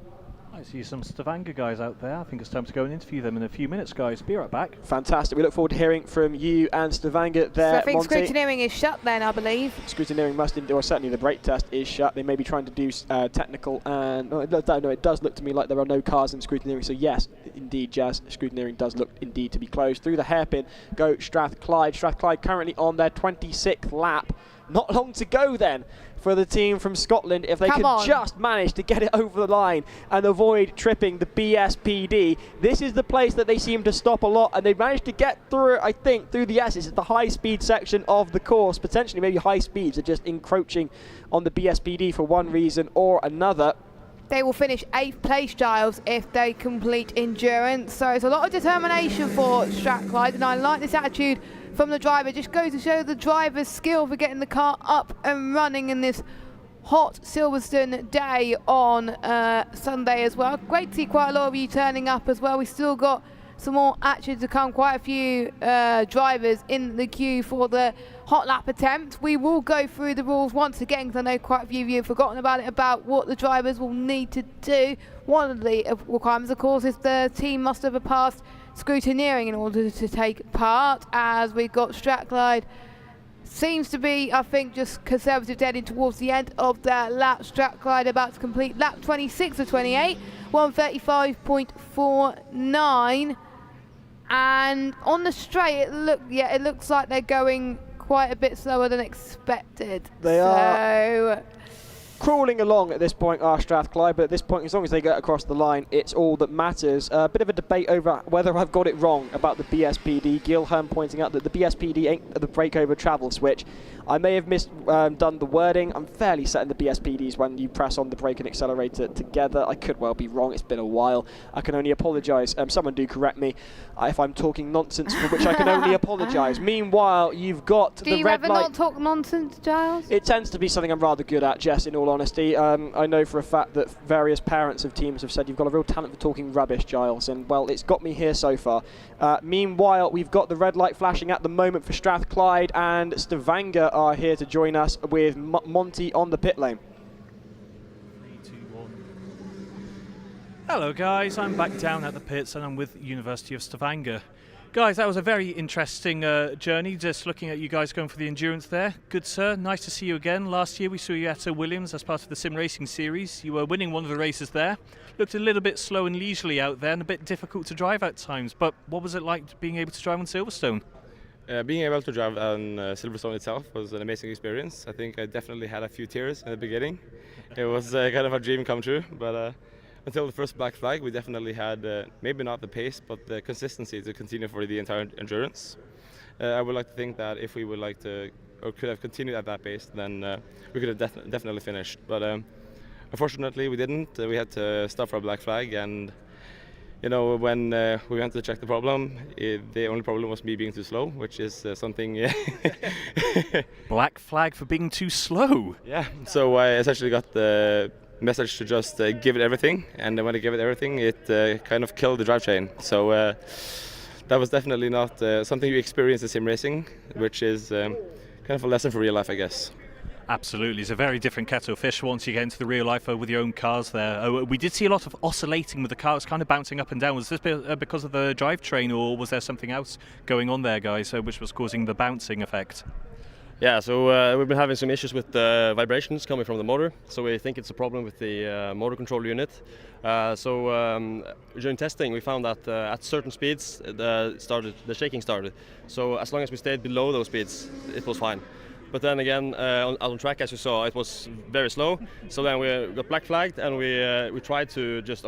I see some Stavanger guys out there. I think it's time to go and interview them in a few minutes, guys. Be right back. Fantastic. We look forward to hearing from you and Stavanger there, So I think Monty. scrutineering is shut then, I believe. Scrutineering must, or certainly the brake test is shut. They may be trying to do technical, and no, it does look to me like there are no cars in scrutineering. So yes, indeed, Jazz, scrutineering does look indeed to be closed. Through the hairpin go Strathclyde. Strathclyde currently on their 26th lap. Not long to go then for the team from Scotland if they can just manage to get it over the line and avoid tripping the BSPD. This is the place that they seem to stop a lot, and they managed to get through it, I think, through the S's. It's the high-speed section of the course. Potentially maybe high speeds are just encroaching on the BSPD for one reason or another. They will finish 8th place, Giles, if they complete endurance. So it's a lot of determination for Strathclyde, and I like this attitude from the driver. Just goes to show the driver's skill for getting the car up and running in this hot Silverstone day on Sunday as well. Great to see quite a lot of you turning up as well. We still got some more action to come, quite a few drivers in the queue for the hot lap attempt. We will go through the rules once again, because I know quite a few of you have forgotten about it, about what the drivers will need to do. One of the requirements, of course, is the team must have passed scrutineering in order to take part, as we've got Strathclyde seems to be, I think, just conservative heading towards the end of their lap. Strathclyde about to complete lap 26 of 28, 1:35.49, and on the straight it looks like they're going quite a bit slower than expected. They are crawling along at this point, are Strathclyde, but at this point, as long as they get across the line, it's all that matters. A bit of a debate over whether I've got it wrong about the BSPD. Gil Hearn pointing out that the BSPD ain't the brake over travel switch. I may have done the wording. I'm fairly certain the BSPDs when you press on the brake and accelerator together. I could well be wrong. It's been a while. I can only apologise. Someone do correct me if I'm talking nonsense, for which I can only apologise. Meanwhile, you've got the red light. Do you ever not talk nonsense, Giles? It tends to be something I'm rather good at, Jess, in all honesty. I know for a fact that various parents of teams have said you've got a real talent for talking rubbish, Giles, and well, it's got me here so far. Meanwhile, we've got the red light flashing at the moment for Strathclyde, and Stavanger are here to join us with Monty on the pit lane. 3, 2, 1. Hello guys, I'm back down at the pits and I'm with University of Stavanger. Guys, that was a very interesting journey, just looking at you guys going for the endurance there. Good sir, nice to see you again. Last year we saw you at Williams as part of the Sim Racing Series. You were winning one of the races there. Looked a little bit slow and leisurely out there and a bit difficult to drive at times, but what was it like being able to drive on Silverstone? Being able to drive on Silverstone itself was an amazing experience. I think I definitely had a few tears in the beginning. It was kind of a dream come true, but until the first black flag, we definitely had maybe not the pace, but the consistency to continue for the entire endurance. I would like to think that if we would like to, or could have continued at that pace, then we could have definitely finished. But unfortunately, we didn't. We had to stop for a black flag, and you know, when we went to check the problem, the only problem was me being too slow, which is something. Black flag for being too slow? Yeah, so I essentially got the message to just give it everything, and when I gave it everything, it kind of killed the drivetrain. So that was definitely not something you experience in sim racing, which is kind of a lesson for real life, I guess. Absolutely, it's a very different kettle of fish once you get into the real life with your own cars there. We did see a lot of oscillating with the cars, kind of bouncing up and down. Was this because of the drivetrain, or was there something else going on there, guys, which was causing the bouncing effect? Yeah, so we've been having some issues with the vibrations coming from the motor, so we think it's a problem with the motor control unit. During testing we found that at certain speeds the shaking started, so as long as we stayed below those speeds it was fine. But then again, on track, as you saw, it was very slow. So then we got black flagged, and we tried to just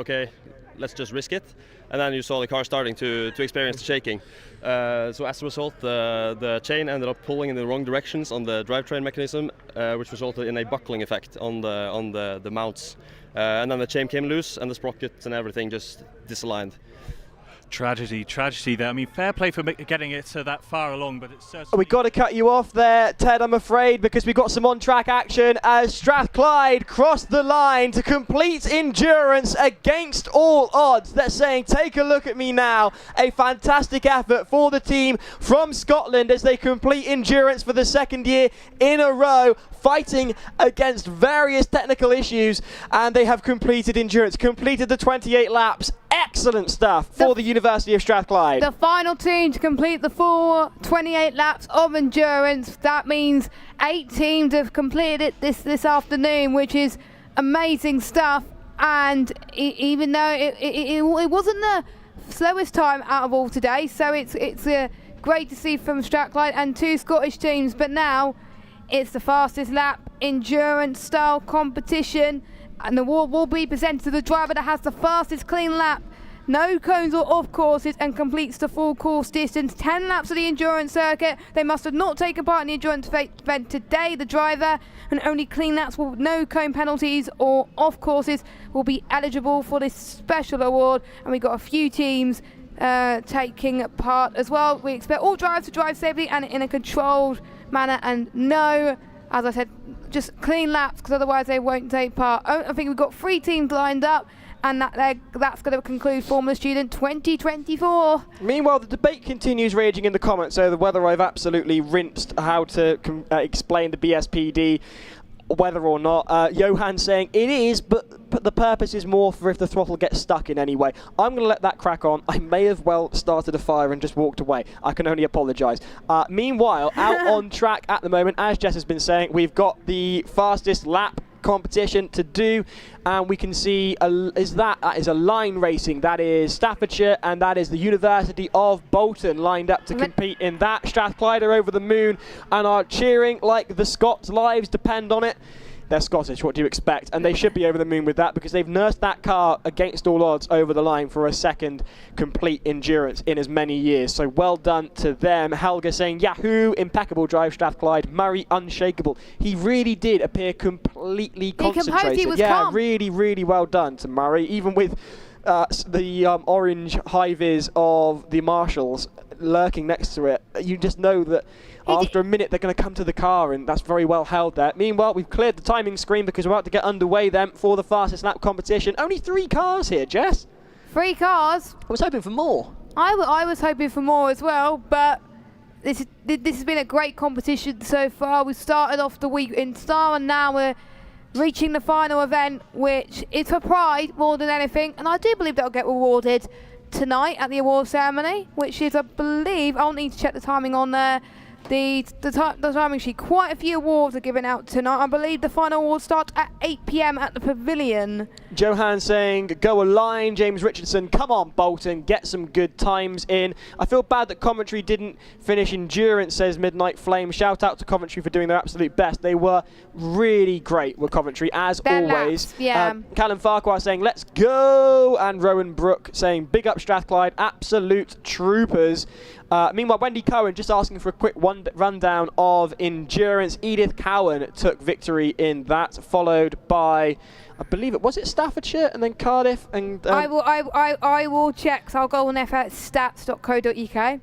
let's just risk it. And then you saw the car starting to experience the shaking. So as a result, the chain ended up pulling in the wrong directions on the drivetrain mechanism, which resulted in a buckling effect on the mounts. And then the chain came loose, and the sprockets and everything just disaligned. Tragedy there. I mean, fair play for getting it that far along, but it's certainly... We've got to cut you off there, Ted, I'm afraid, because we've got some on-track action as Strathclyde crossed the line to complete endurance against all odds. They're saying, take a look at me now. A fantastic effort for the team from Scotland as they complete endurance for the second year in a row, fighting against various technical issues, and they have completed endurance, completed the 28 laps. Excellent stuff for the University of Strathclyde. The final team to complete the full 28 laps of endurance. That means 8 teams have completed it this afternoon, which is amazing stuff. And even though it wasn't the slowest time out of all today, so it's great to see from Strathclyde and 2 Scottish teams. But now it's the fastest lap endurance style competition, and the award will be presented to the driver that has the fastest clean lap, no cones or off courses, and completes the full course distance. 10 laps of the endurance circuit. They must have not taken part in the endurance event today, the driver, and only clean laps with no cone penalties or off courses will be eligible for this special award. And we've got a few teams taking part as well. We expect all drivers to drive safely and in a controlled manner, and no, as I said, just clean laps, because otherwise they won't take part. I think we've got 3 teams lined up, and that's going to conclude Formula Student 2024. Meanwhile, the debate continues raging in the comments over whether I've absolutely rinsed how to explain the BSPD, whether or not. Johan saying it is, but the purpose is more for if the throttle gets stuck in any way. I'm going to let that crack on. I may have well started a fire and just walked away. I can only apologise. Meanwhile, out on track at the moment, as Jess has been saying, we've got the fastest lap competition to do, and we can see that is a line racing. That is Staffordshire, and that is the University of Bolton lined up to compete in that. Strathclyde are over the moon and are cheering like the Scots' lives depend on it. They're Scottish, what do you expect? And they should be over the moon with that, because they've nursed that car against all odds over the line for a second complete endurance in as many years. So well done to them. Helga saying, Yahoo, impeccable drive, Strathclyde. Murray, unshakable. He really did appear completely concentrated. He was calm. Really, really well done to Murray, even with the orange high-vis of the marshals lurking next to it. You just know that after a minute they're going to come to the car, and that's very well held there. Meanwhile, we've cleared the timing screen because we're about to get underway then for the fastest lap competition. Only 3 cars here, Jess. 3 cars? I was hoping for more. I was hoping for more as well, but this has been a great competition so far. We started off the week in style, and now we're reaching the final event, which is for pride more than anything, and I do believe that'll get rewarded tonight at the award ceremony, which is, I believe, I'll need to check the timing on there. The timing sheet, quite a few awards are given out tonight. I believe the final award starts at 8 p.m. at the Pavilion. Johan saying, go a line. James Richardson, come on, Bolton, get some good times in. I feel bad that Coventry didn't finish endurance, says Midnight Flame. Shout out to Coventry for doing their absolute best. They were really great with Coventry, as always. Laps, yeah. Callum Farquhar saying, let's go. And Rowan Brook saying, big up Strathclyde, absolute troopers. Meanwhile, Wendy Cohen just asking for a quick rundown of endurance. Edith Cowan took victory in that, followed by, I believe it was Staffordshire and then Cardiff. And I will check. So I'll go on stats.co.uk.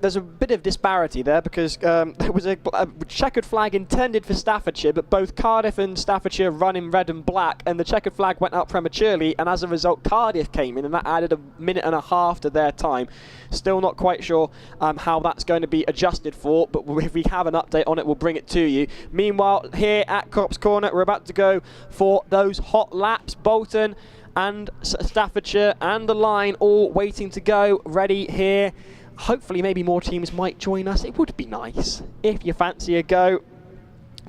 There's a bit of disparity there, because there was a checkered flag intended for Staffordshire, but both Cardiff and Staffordshire run in red and black, and the checkered flag went out prematurely, and as a result Cardiff came in, and that added a minute and a half to their time. Still not quite sure how that's going to be adjusted for, but if we have an update on it, we'll bring it to you. Meanwhile, here at Cops Corner, we're about to go for those hot laps. Bolton and Staffordshire and the line all waiting to go, ready here. Hopefully maybe more teams might join us. It would be nice if you fancy a go.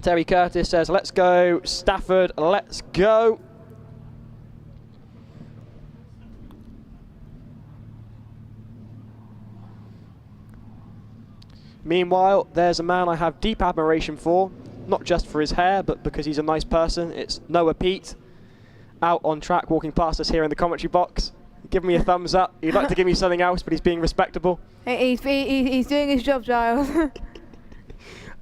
Terry Curtis says, let's go Stafford, let's go. Meanwhile, there's a man I have deep admiration for, not just for his hair, but because he's a nice person. It's Noah Pete, out on track, walking past us here in the commentary box. Give me a thumbs up. He'd like to give me something else, but he's being respectable. He's doing his job, Giles.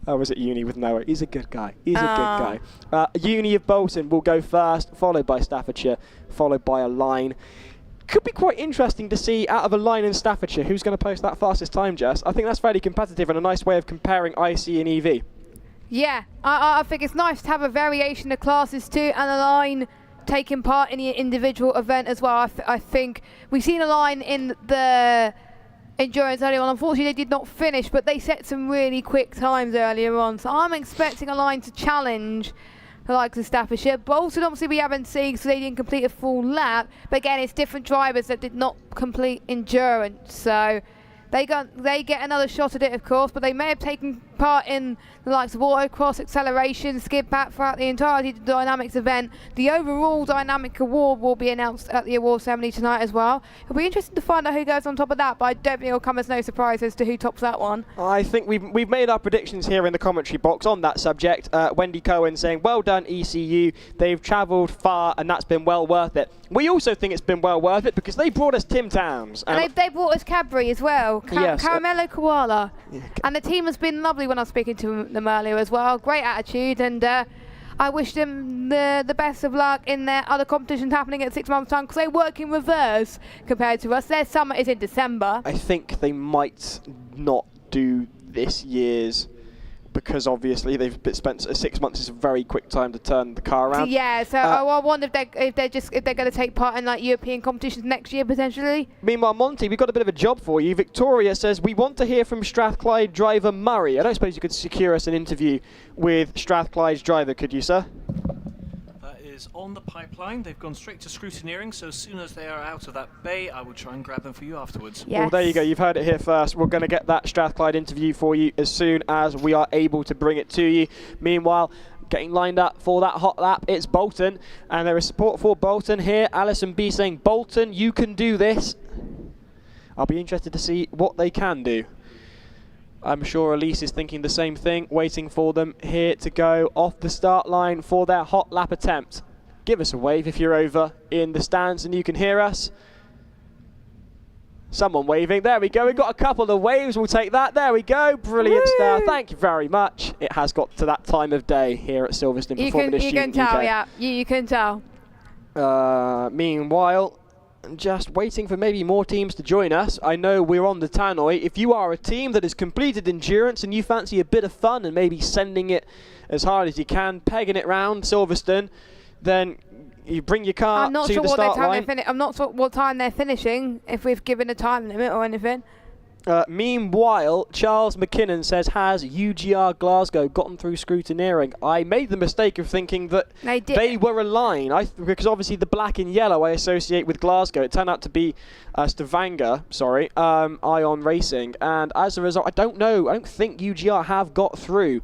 I was at uni with Noah. He's a good guy. He's a good guy. Uni of Bolton will go first, followed by Staffordshire, followed by a line. Could be quite interesting to see out of a line in Staffordshire who's going to post that fastest time, Jess. I think that's fairly competitive and a nice way of comparing IC and EV. Yeah, I think it's nice to have a variation of classes too, and a line taking part in the individual event as well. I think we've seen a line in the endurance earlier on. Unfortunately, they did not finish, but they set some really quick times earlier on. So I'm expecting a line to challenge the likes of Staffordshire. Bolton, obviously, we haven't seen, so they didn't complete a full lap. But again, it's different drivers that did not complete endurance. So they get another shot at it, of course, but they may have taken part in the likes of autocross, acceleration, skid pack throughout the entirety of the Dynamics event. The overall Dynamic Award will be announced at the award ceremony tonight as well. It'll be interesting to find out who goes on top of that, but I don't think it'll come as no surprise as to who tops that one. I think we've made our predictions here in the commentary box on that subject. Wendy Cohen saying, well done ECU, they've travelled far and that's been well worth it. We also think it's been well worth it because they brought us Tim Towns. And they brought us Cadbury as well, yes, Caramello Koala. And the team has been lovely when I was speaking to them earlier as well. Great attitude, and I wish them the best of luck in their other competitions happening at 6 months' time, because they work in reverse compared to us. Their summer is in December. I think they might not do this year's because obviously they've spent 6 months. Is a very quick time to turn the car around. Yeah, so I wonder if they're going to take part in like European competitions next year potentially. Meanwhile, Monty, we've got a bit of a job for you. Victoria says we want to hear from Strathclyde driver Murray. I don't suppose you could secure us an interview with Strathclyde's driver, could you, sir? That is on the pipeline. They've gone straight to scrutineering, so as soon as they are out of that bay, I will try and grab them for you afterwards. Yes. Well, there you go. You've heard it here first. We're going to get that Strathclyde interview for you as soon as we are able to bring it to you. Meanwhile, getting lined up for that hot lap, it's Bolton, and there is support for Bolton here. Alison B saying, Bolton, you can do this. I'll be interested to see what they can do. I'm sure Elise is thinking the same thing, waiting for them here to go off the start line for their hot lap attempt. Give us a wave if you're over in the stands and you can hear us. Someone waving. There we go. We've got a couple of waves. We'll take that. There we go. Brilliant stuff. Thank you very much. It has got to that time of day here at Silverstone. You can tell, yeah. You can tell. Meanwhile, just waiting for maybe more teams to join us. I know we're on the tannoy. If you are a team that has completed endurance and you fancy a bit of fun and maybe sending it as hard as you can, pegging it round Silverstone, then you bring your car to the start line. I'm not sure what time they're finishing, if we've given a time limit or anything. Meanwhile, Charles McKinnon says, has UGR Glasgow gotten through scrutineering? I made the mistake of thinking that they were a line, because obviously the black and yellow I associate with Glasgow. It turned out to be Stavanger, Ion Racing, and as a result, I don't know. I don't think UGR have got through.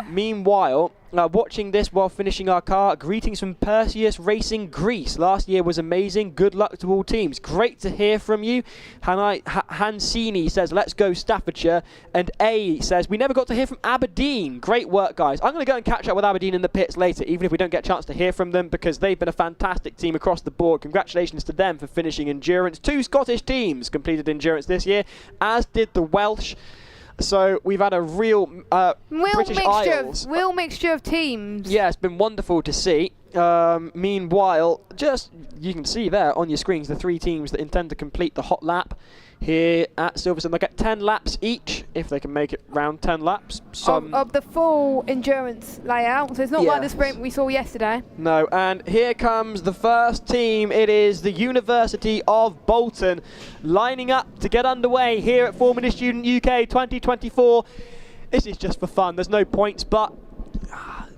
Meanwhile, watching this while finishing our car, greetings from Perseus Racing Greece. Last year was amazing. Good luck to all teams. Great to hear from you. Hansini says, let's go Staffordshire. And A says, we never got to hear from Aberdeen. Great work, guys. I'm going to go and catch up with Aberdeen in the pits later, even if we don't get a chance to hear from them, because they've been a fantastic team across the board. Congratulations to them for finishing endurance. 2 Scottish teams completed endurance this year, as did the Welsh. So we've had a real British Isles. Real mixture of teams. Yeah, it's been wonderful to see. Meanwhile, just you can see there on your screens the 3 teams that intend to complete the hot lap here at Silverstone. They'll get 10 laps each if they can make it round 10 laps. Of the full endurance layout, so it's not like the sprint we saw yesterday. No, and here comes the first team. It is the University of Bolton lining up to get underway here at Formula Student UK 2024. This is just for fun. There's no points, but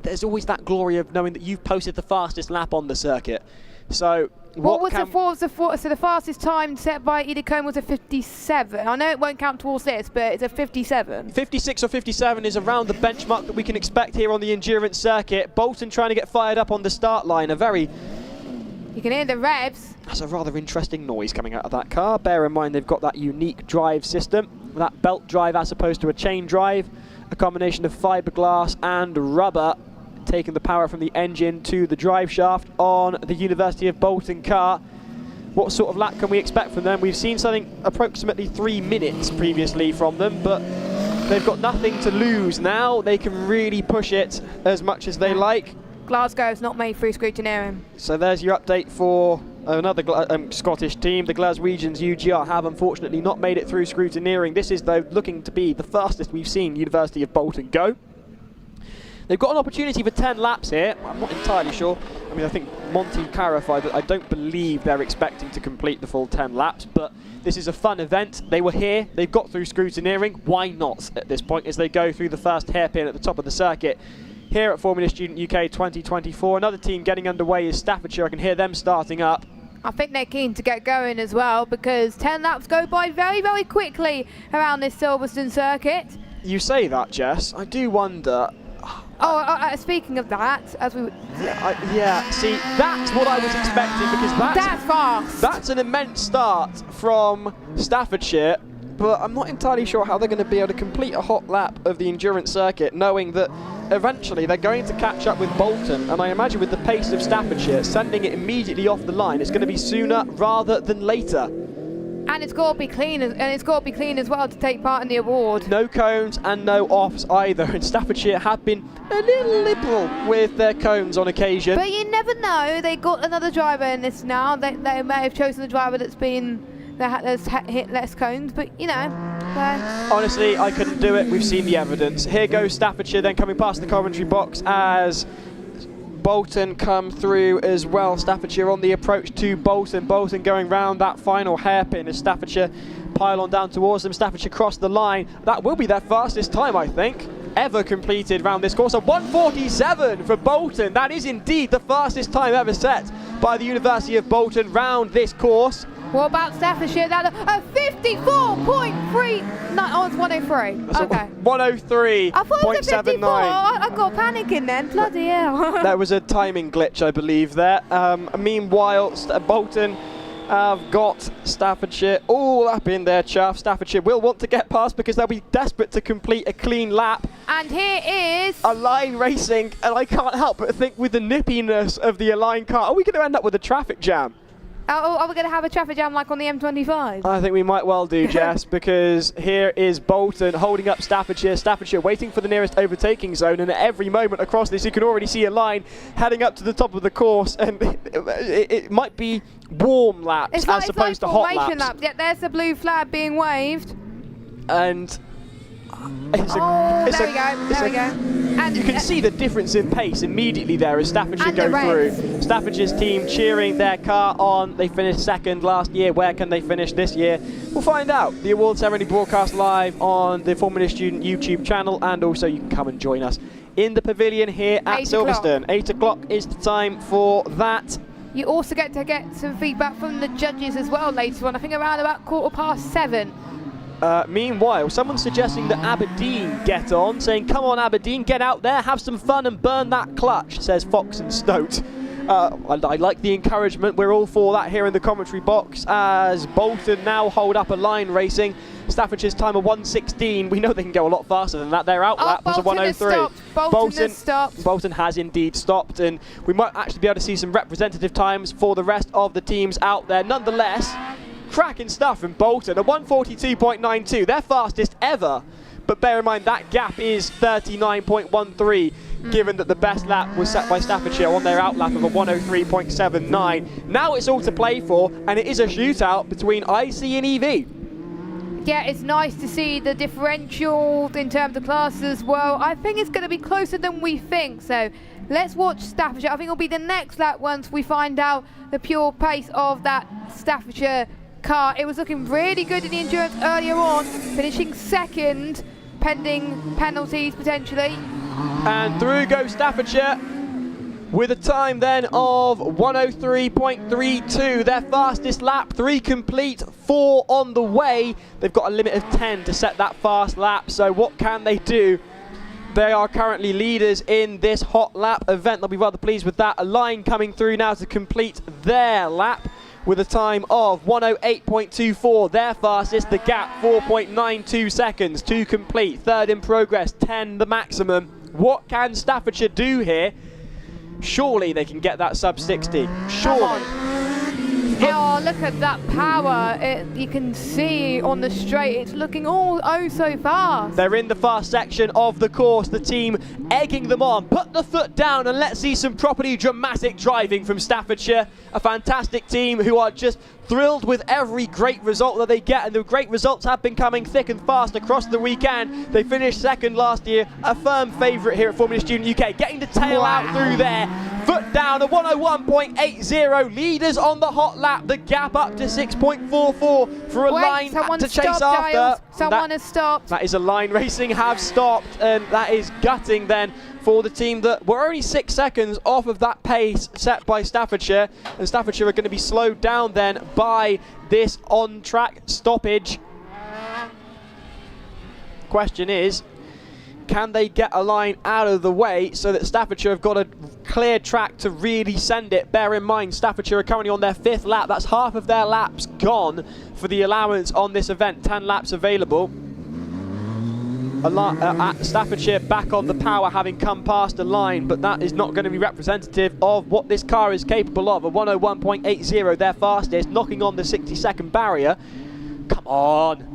there's always that glory of knowing that you've posted the fastest lap on the circuit. So the fastest time set by Edith Cohn was a 57. I know it won't count towards this, but it's a 57. 56 or 57 is around the benchmark that we can expect here on the endurance circuit. Bolton trying to get fired up on the start line. You can hear the revs. That's a rather interesting noise coming out of that car. Bear in mind they've got that unique drive system, that belt drive as opposed to a chain drive, a combination of fiberglass and rubber, taking the power from the engine to the drive shaft on the University of Bolton car. What sort of lap can we expect from them? We've seen something approximately 3 minutes previously from them, but they've got nothing to lose now. They can really push it as much as they like. Glasgow's not made through scrutineering. So there's your update for another Scottish team. The Glaswegians UGR have unfortunately not made it through scrutineering. This is, though, looking to be the fastest we've seen University of Bolton go. They've got an opportunity for 10 laps here. I'm not entirely sure. I mean, I think Monty clarified that I don't believe they're expecting to complete the full 10 laps, but this is a fun event. They were here, they've got through scrutineering. Why not at this point as they go through the first hairpin at the top of the circuit? Here at Formula Student UK 2024, another team getting underway is Staffordshire. I can hear them starting up. I think they're keen to get going as well because 10 laps go by very, very quickly around this Silverstone circuit. You say that, Jess. I do wonder. Speaking of that, as we... Yeah, see, that's what I was expecting because that's fast. That's an immense start from Staffordshire, but I'm not entirely sure how they're going to be able to complete a hot lap of the endurance circuit, knowing that eventually they're going to catch up with Bolton, and I imagine with the pace of Staffordshire, sending it immediately off the line, it's going to be sooner rather than later. And it's got to be clean, as well to take part in the award. No cones and no offs either, and Staffordshire have been a little liberal with their cones on occasion. But you never know, they got another driver in this now. They may have chosen a driver that's hit less cones, but you know. Honestly, I couldn't do it. We've seen the evidence. Here goes Staffordshire then coming past the commentary box as Bolton come through as well. Staffordshire on the approach to Bolton. Bolton going round that final hairpin as Staffordshire pile on down towards them. Staffordshire cross the line. That will be their fastest time, I think, ever completed round this course. A 1:47 for Bolton. That is indeed the fastest time ever set by the University of Bolton round this course. What about Staffordshire? That a 54.3. No, it's 103. That's okay. 103.79. I thought it was a 54. I got panicking then. Bloody hell. There was a timing glitch, I believe, there. Meanwhile, Bolton have got Staffordshire all up in their chaff. Staffordshire will want to get past because they'll be desperate to complete a clean lap. And here is Align Racing, and I can't help but think with the nippiness of the Align car, are we going to end up with a traffic jam? Are we going to have a traffic jam like on the M25? I think we might well do, Jess, because here is Bolton holding up Staffordshire. Staffordshire waiting for the nearest overtaking zone, and at every moment across this you can already see a line heading up to the top of the course, and it might be warm laps as opposed to hot laps. Yeah, there's the blue flag being waved. And there we go. And you can see the difference in pace immediately there as Staffordshire go through. Staffordshire's team cheering their car on. They finished second last year. Where can they finish this year? We'll find out. The award ceremony broadcast live on the Formula Student YouTube channel, and also you can come and join us in the pavilion here at Silverstone. 8 o'clock is the time for that. You also get to get some feedback from the judges as well later on. I think around about 7:15. Meanwhile, someone's suggesting that Aberdeen get on, saying, come on Aberdeen, get out there, have some fun and burn that clutch, says Fox and Stote. I like the encouragement. We're all for that here in the commentary box as Bolton now hold up Align Racing. Staffordshire's time of 1:16. We know they can go a lot faster than that. Their outlap was a 1:03. Bolton has indeed stopped, and we might actually be able to see some representative times for the rest of the teams out there. Nonetheless, cracking stuff from Bolton, a 1:42.92, their fastest ever. But bear in mind that gap is 39.13, given that the best lap was set by Staffordshire on their outlap of a 1:03.79. Now it's all to play for, and it is a shootout between IC and EV. Yeah, it's nice to see the differential in terms of classes as well. I think it's going to be closer than we think, so let's watch Staffordshire. I think it'll be the next lap once we find out the pure pace of that Staffordshire car. It was looking really good in the endurance earlier on, finishing second, pending penalties potentially. And through goes Staffordshire with a time then of 1:03.32, their fastest lap, 3 complete, 4 on the way. They've got a limit of 10 to set that fast lap, so what can they do? They are currently leaders in this hot lap event. They'll be rather pleased with that. Align coming through now to complete their lap with a time of 1:08.24, their fastest. The gap 4.92 seconds to complete. Third in progress, 10 the maximum. What can Staffordshire do here? Surely they can get that sub 60. Surely. Oh, look at that power. You can see on the straight, it's looking so fast. They're in the fast section of the course, the team egging them on. Put the foot down and let's see some properly dramatic driving from Staffordshire. A fantastic team who are just thrilled with every great result that they get, and the great results have been coming thick and fast across the weekend. They finished second last year, a firm favourite here at Formula Student UK, getting the tail out through there. Foot down, a 101.80, leaders on the hot lap, the gap up to 6.44 for a line to chase after. Giles. Someone has stopped. That is a line racing have stopped, and that is gutting then for the team that were only 6 seconds off of that pace set by Staffordshire, and Staffordshire are going to be slowed down then by this on-track stoppage. Question is, can they get a line out of the way so that Staffordshire have got a clear track to really send it? Bear in mind, Staffordshire are currently on their 5th lap. That's half of their laps gone for the allowance on this event. 10 laps available. Staffordshire back on the power, having come past the line, but that is not going to be representative of what this car is capable of. A 101.80, their fastest, knocking on the 60-second barrier. Come on.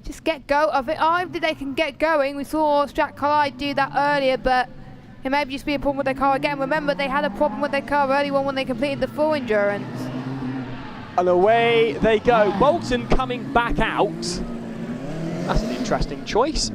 Just get go of it. I think they can get going. We saw Strat Collide do that earlier, but it may just be a problem with their car again. Remember, they had a problem with their car early on when they completed the full endurance. And away they go. Bolton coming back out. That's an interesting choice.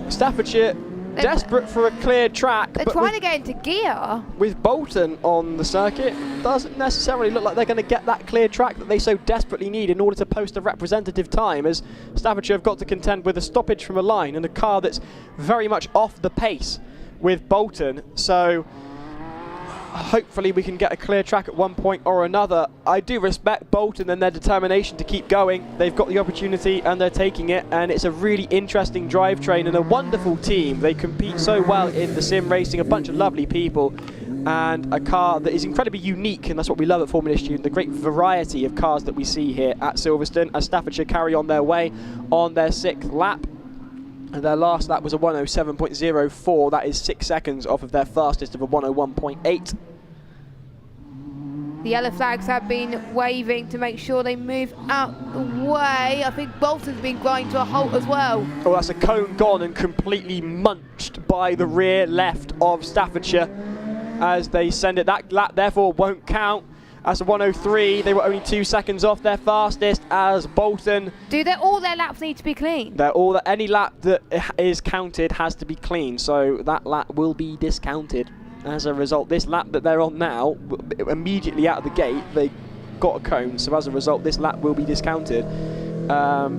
Staffordshire desperate for a clear track. They're trying to get into gear. With Bolton on the circuit, doesn't necessarily look like they're going to get that clear track that they so desperately need in order to post a representative time, as Staffordshire have got to contend with a stoppage from a line and a car that's very much off the pace with Bolton. So hopefully we can get a clear track at one point or another. I do respect Bolton and their determination to keep going. They've got the opportunity and they're taking it, and it's a really interesting drivetrain and a wonderful team. They compete so well in the sim racing, a bunch of lovely people, and a car that is incredibly unique, and that's what we love at Formula Student, the great variety of cars that we see here at Silverstone, as Staffordshire carry on their way on their 6th lap. And their last lap was a 107.04. That is 6 seconds off of their fastest of a 101.8. The yellow flags have been waving to make sure they move out the way. I think Bolton's been grinding to a halt as well. Oh, that's a cone gone and completely munched by the rear left of Staffordshire as they send it. That lap therefore won't count. That's a 103. They were only 2 seconds off their fastest as Bolton. All their laps need to be clean? Any lap that is counted has to be clean, so that lap will be discounted. As a result, this lap that they're on now, immediately out of the gate, they got a cone, so as a result, this lap will be discounted.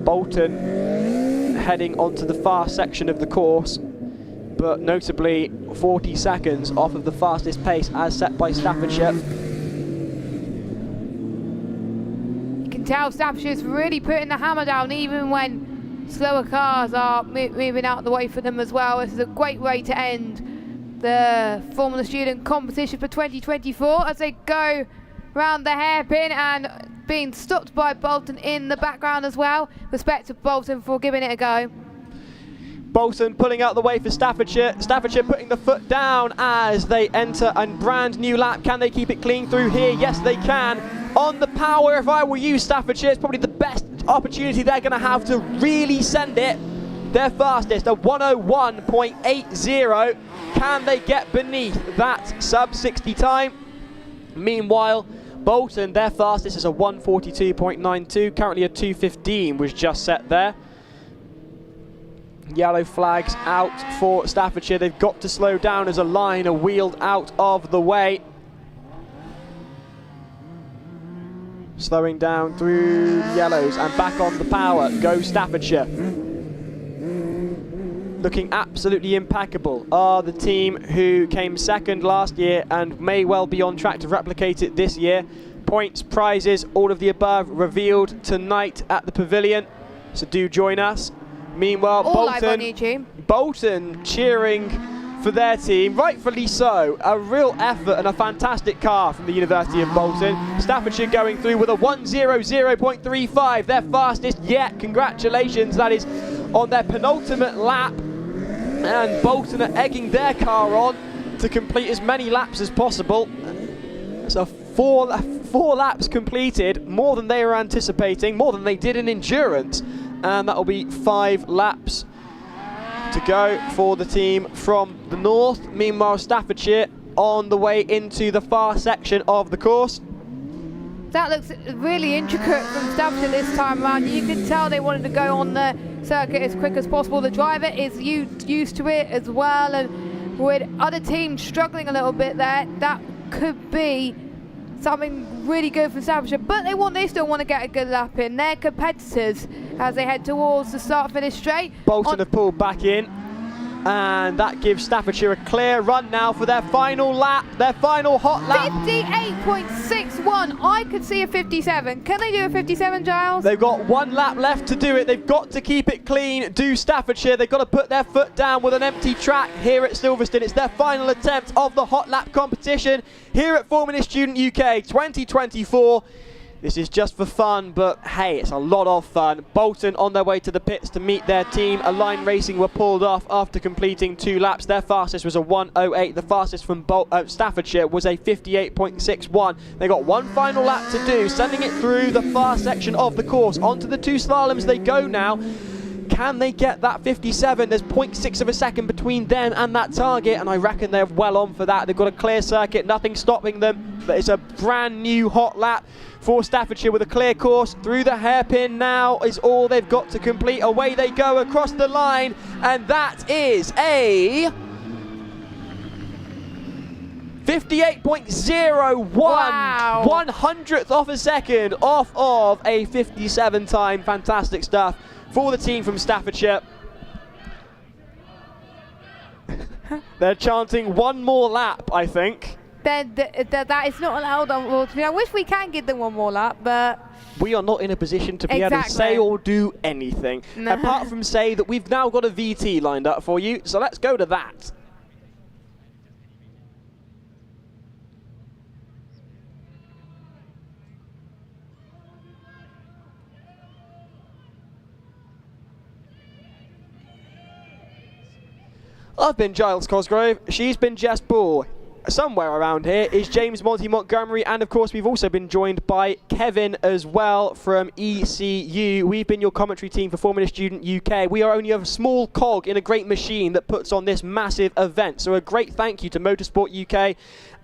Bolton heading onto the fast section of the course, but notably 40 seconds off of the fastest pace as set by Staffordshire. Tell Staffordshires really putting the hammer down, even when slower cars are moving out the way for them as well. This is a great way to end the Formula Student competition for 2024 as they go round the hairpin and being stopped by Bolton in the background as well. Respect to Bolton for giving it a go. Bolton pulling out the way for Staffordshire. Staffordshire putting the foot down as they enter a brand new lap. Can they keep it clean through here? Yes, they can. On the power, if I were you, Staffordshire, it's probably the best opportunity they're going to have to really send it. Their fastest, a 101.80. Can they get beneath that sub-60 time? Meanwhile, Bolton, their fastest is a 142.92. Currently a 2:15 was just set there. Yellow flags out for Staffordshire. They've got to slow down as a line are wheeled out of the way. Slowing down through yellows and back on the power goes Staffordshire. Looking absolutely impeccable are the team who came second last year and may well be on track to replicate it this year. Points, prizes, all of the above revealed tonight at the pavilion, so do join us. Meanwhile, Bolton cheering for their team, rightfully so. A real effort and a fantastic car from the University of Bolton. Staffordshire going through with a 1:00.35, their fastest yet. Congratulations, that is on their penultimate lap. And Bolton are egging their car on to complete as many laps as possible. It's a Four laps completed, more than they were anticipating, more than they did in endurance. And that will be 5 laps to go for the team from the north. Meanwhile, Staffordshire on the way into the far section of the course. That looks really intricate from Staffordshire this time around. You can tell they wanted to go on the circuit as quick as possible. The driver is used to it as well, and with other teams struggling a little bit there, that could be something really good for Staffordshire. But they still want to get a good lap in. They're competitors as they head towards the start-finish straight. Bolton have pulled back in, and that gives Staffordshire a clear run now for their final lap, their final hot lap. 58.61. I could see a 57. Can they do a 57, Giles? They've got 1 lap left to do it. They've got to keep it clean. Do Staffordshire. They've got to put their foot down with an empty track here at Silverstone. It's their final attempt of the hot lap competition here at Formula Student UK 2024. This is just for fun, but hey, it's a lot of fun. Bolton on their way to the pits to meet their team. Align Racing were pulled off after completing 2 laps. Their fastest was a 1:08. The fastest from Staffordshire was a 58.61. They got 1 final lap to do, sending it through the far section of the course. Onto the 2 slaloms they go now. Can they get that 57? There's 0.6 of a second between them and that target, and I reckon they're well on for that. They've got a clear circuit, nothing stopping them, but it's a brand new hot lap for Staffordshire with a clear course. Through the hairpin now is all they've got to complete. Away they go across the line, and that is a 58.01. Wow. 100th of a second off of a 57 time. Fantastic stuff for the team from Staffordshire. They're chanting 1 more lap, I think. That is not allowed, unfortunately. I wish we can give them 1 more lap, but we are not in a position to be able to say or do anything. No. Apart from say that we've now got a VT lined up for you, so let's go to that. I've been Giles Cosgrove, she's been Jess Ball. Somewhere around here is James Monty Montgomery, and of course we've also been joined by Kevin as well from ECU. We've been your commentary team for Formula Student UK. We are only a small cog in a great machine that puts on this massive event. So a great thank you to Motorsport UK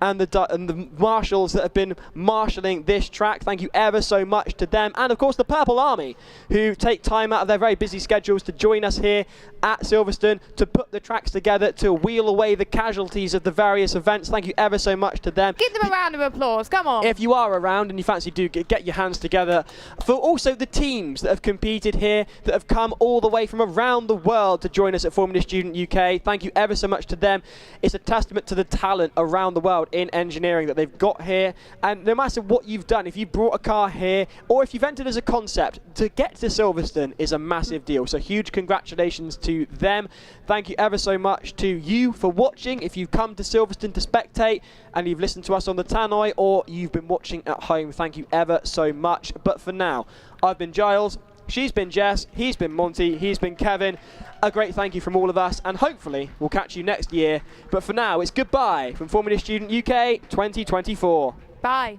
and the marshals that have been marshalling this track. Thank you ever so much to them, and of course the Purple Army, who take time out of their very busy schedules to join us here at Silverstone to put the tracks together, to wheel away the casualties of the various events. Thank you ever so much to them. Give them a round of applause, come on. If you are around and you fancy, do get your hands together. For also the teams that have competed here, that have come all the way from around the world to join us at Formula Student UK. Thank you ever so much to them. It's a testament to the talent around the world in engineering that they've got here. And no matter what you've done, if you brought a car here or if you've entered as a concept, to get to Silverstone is a massive deal. So huge congratulations to them. Thank you ever so much to you for watching. If you've come to Silverstone to spectate and you've listened to us on the tannoy, or you've been watching at home, thank you ever so much. But for now, I've been Giles, she's been Jess, he's been Monty, he's been Kevin. A great thank you from all of us, and hopefully we'll catch you next year. But for now, it's goodbye from Formula Student UK 2024. Bye.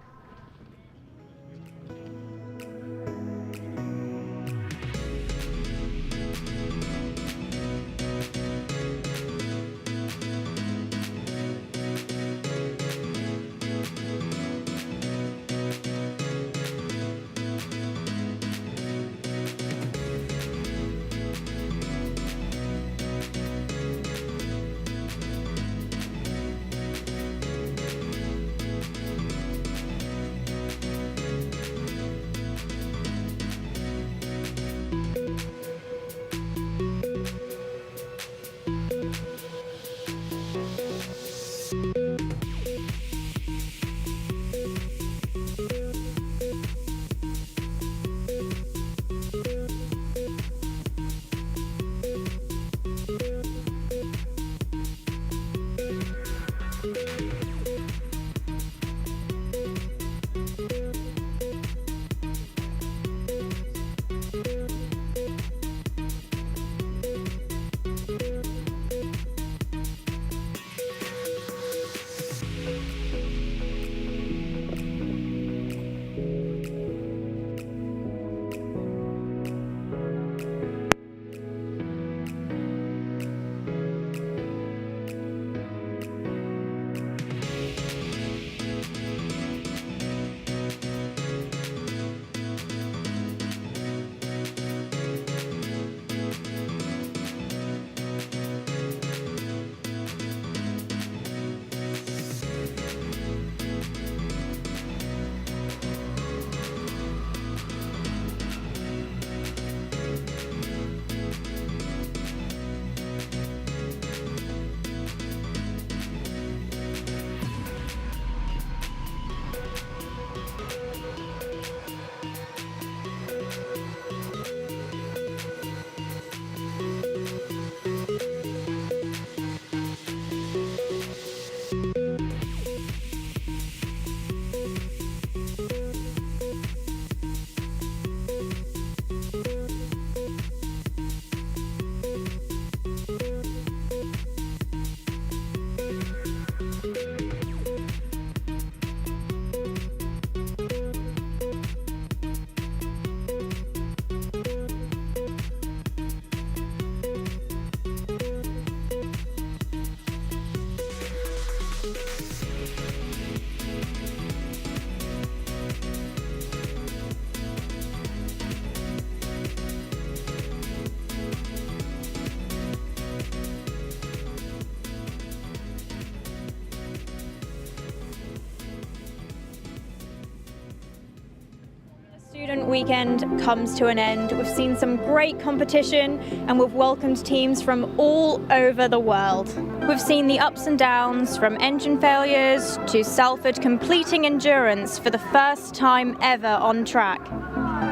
student weekend comes to an end. We've seen some great competition and we've welcomed teams from all over the world. We've seen the ups and downs, from engine failures to Salford completing endurance for the first time ever on track.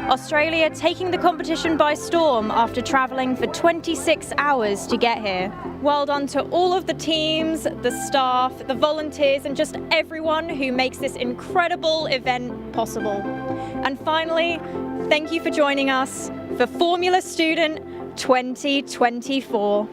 Australia taking the competition by storm after travelling for 26 hours to get here. Well done to all of the teams, the staff, the volunteers, and just everyone who makes this incredible event possible. And finally, thank you for joining us for Formula Student 2024.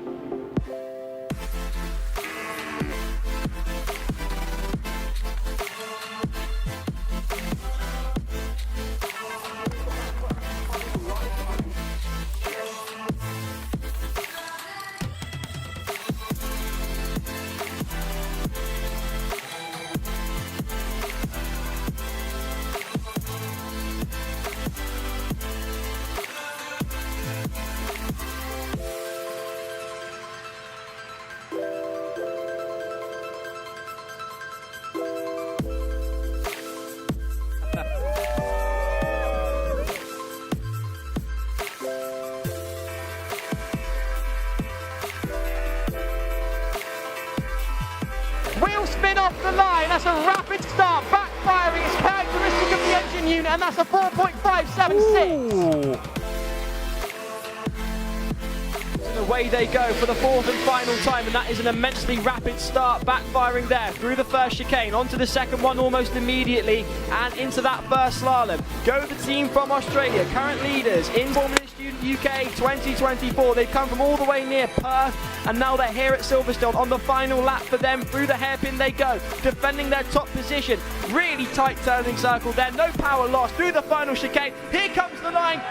Wheel spin off the line, that's a rapid start, backfiring, it's characteristic of the engine unit, and that's a 4.576. Away they go for the fourth and final time, and that is an immensely rapid start, backfiring there through the first chicane, onto the second one almost immediately, and into that first slalom. Go the team from Australia, current leaders in Formula Student UK 2024. They've come from all the way near Perth, and now they're here at Silverstone on the final lap for them. Through the hairpin they go, defending their top position. Really tight turning circle there, no power loss through the final chicane. Here comes the line.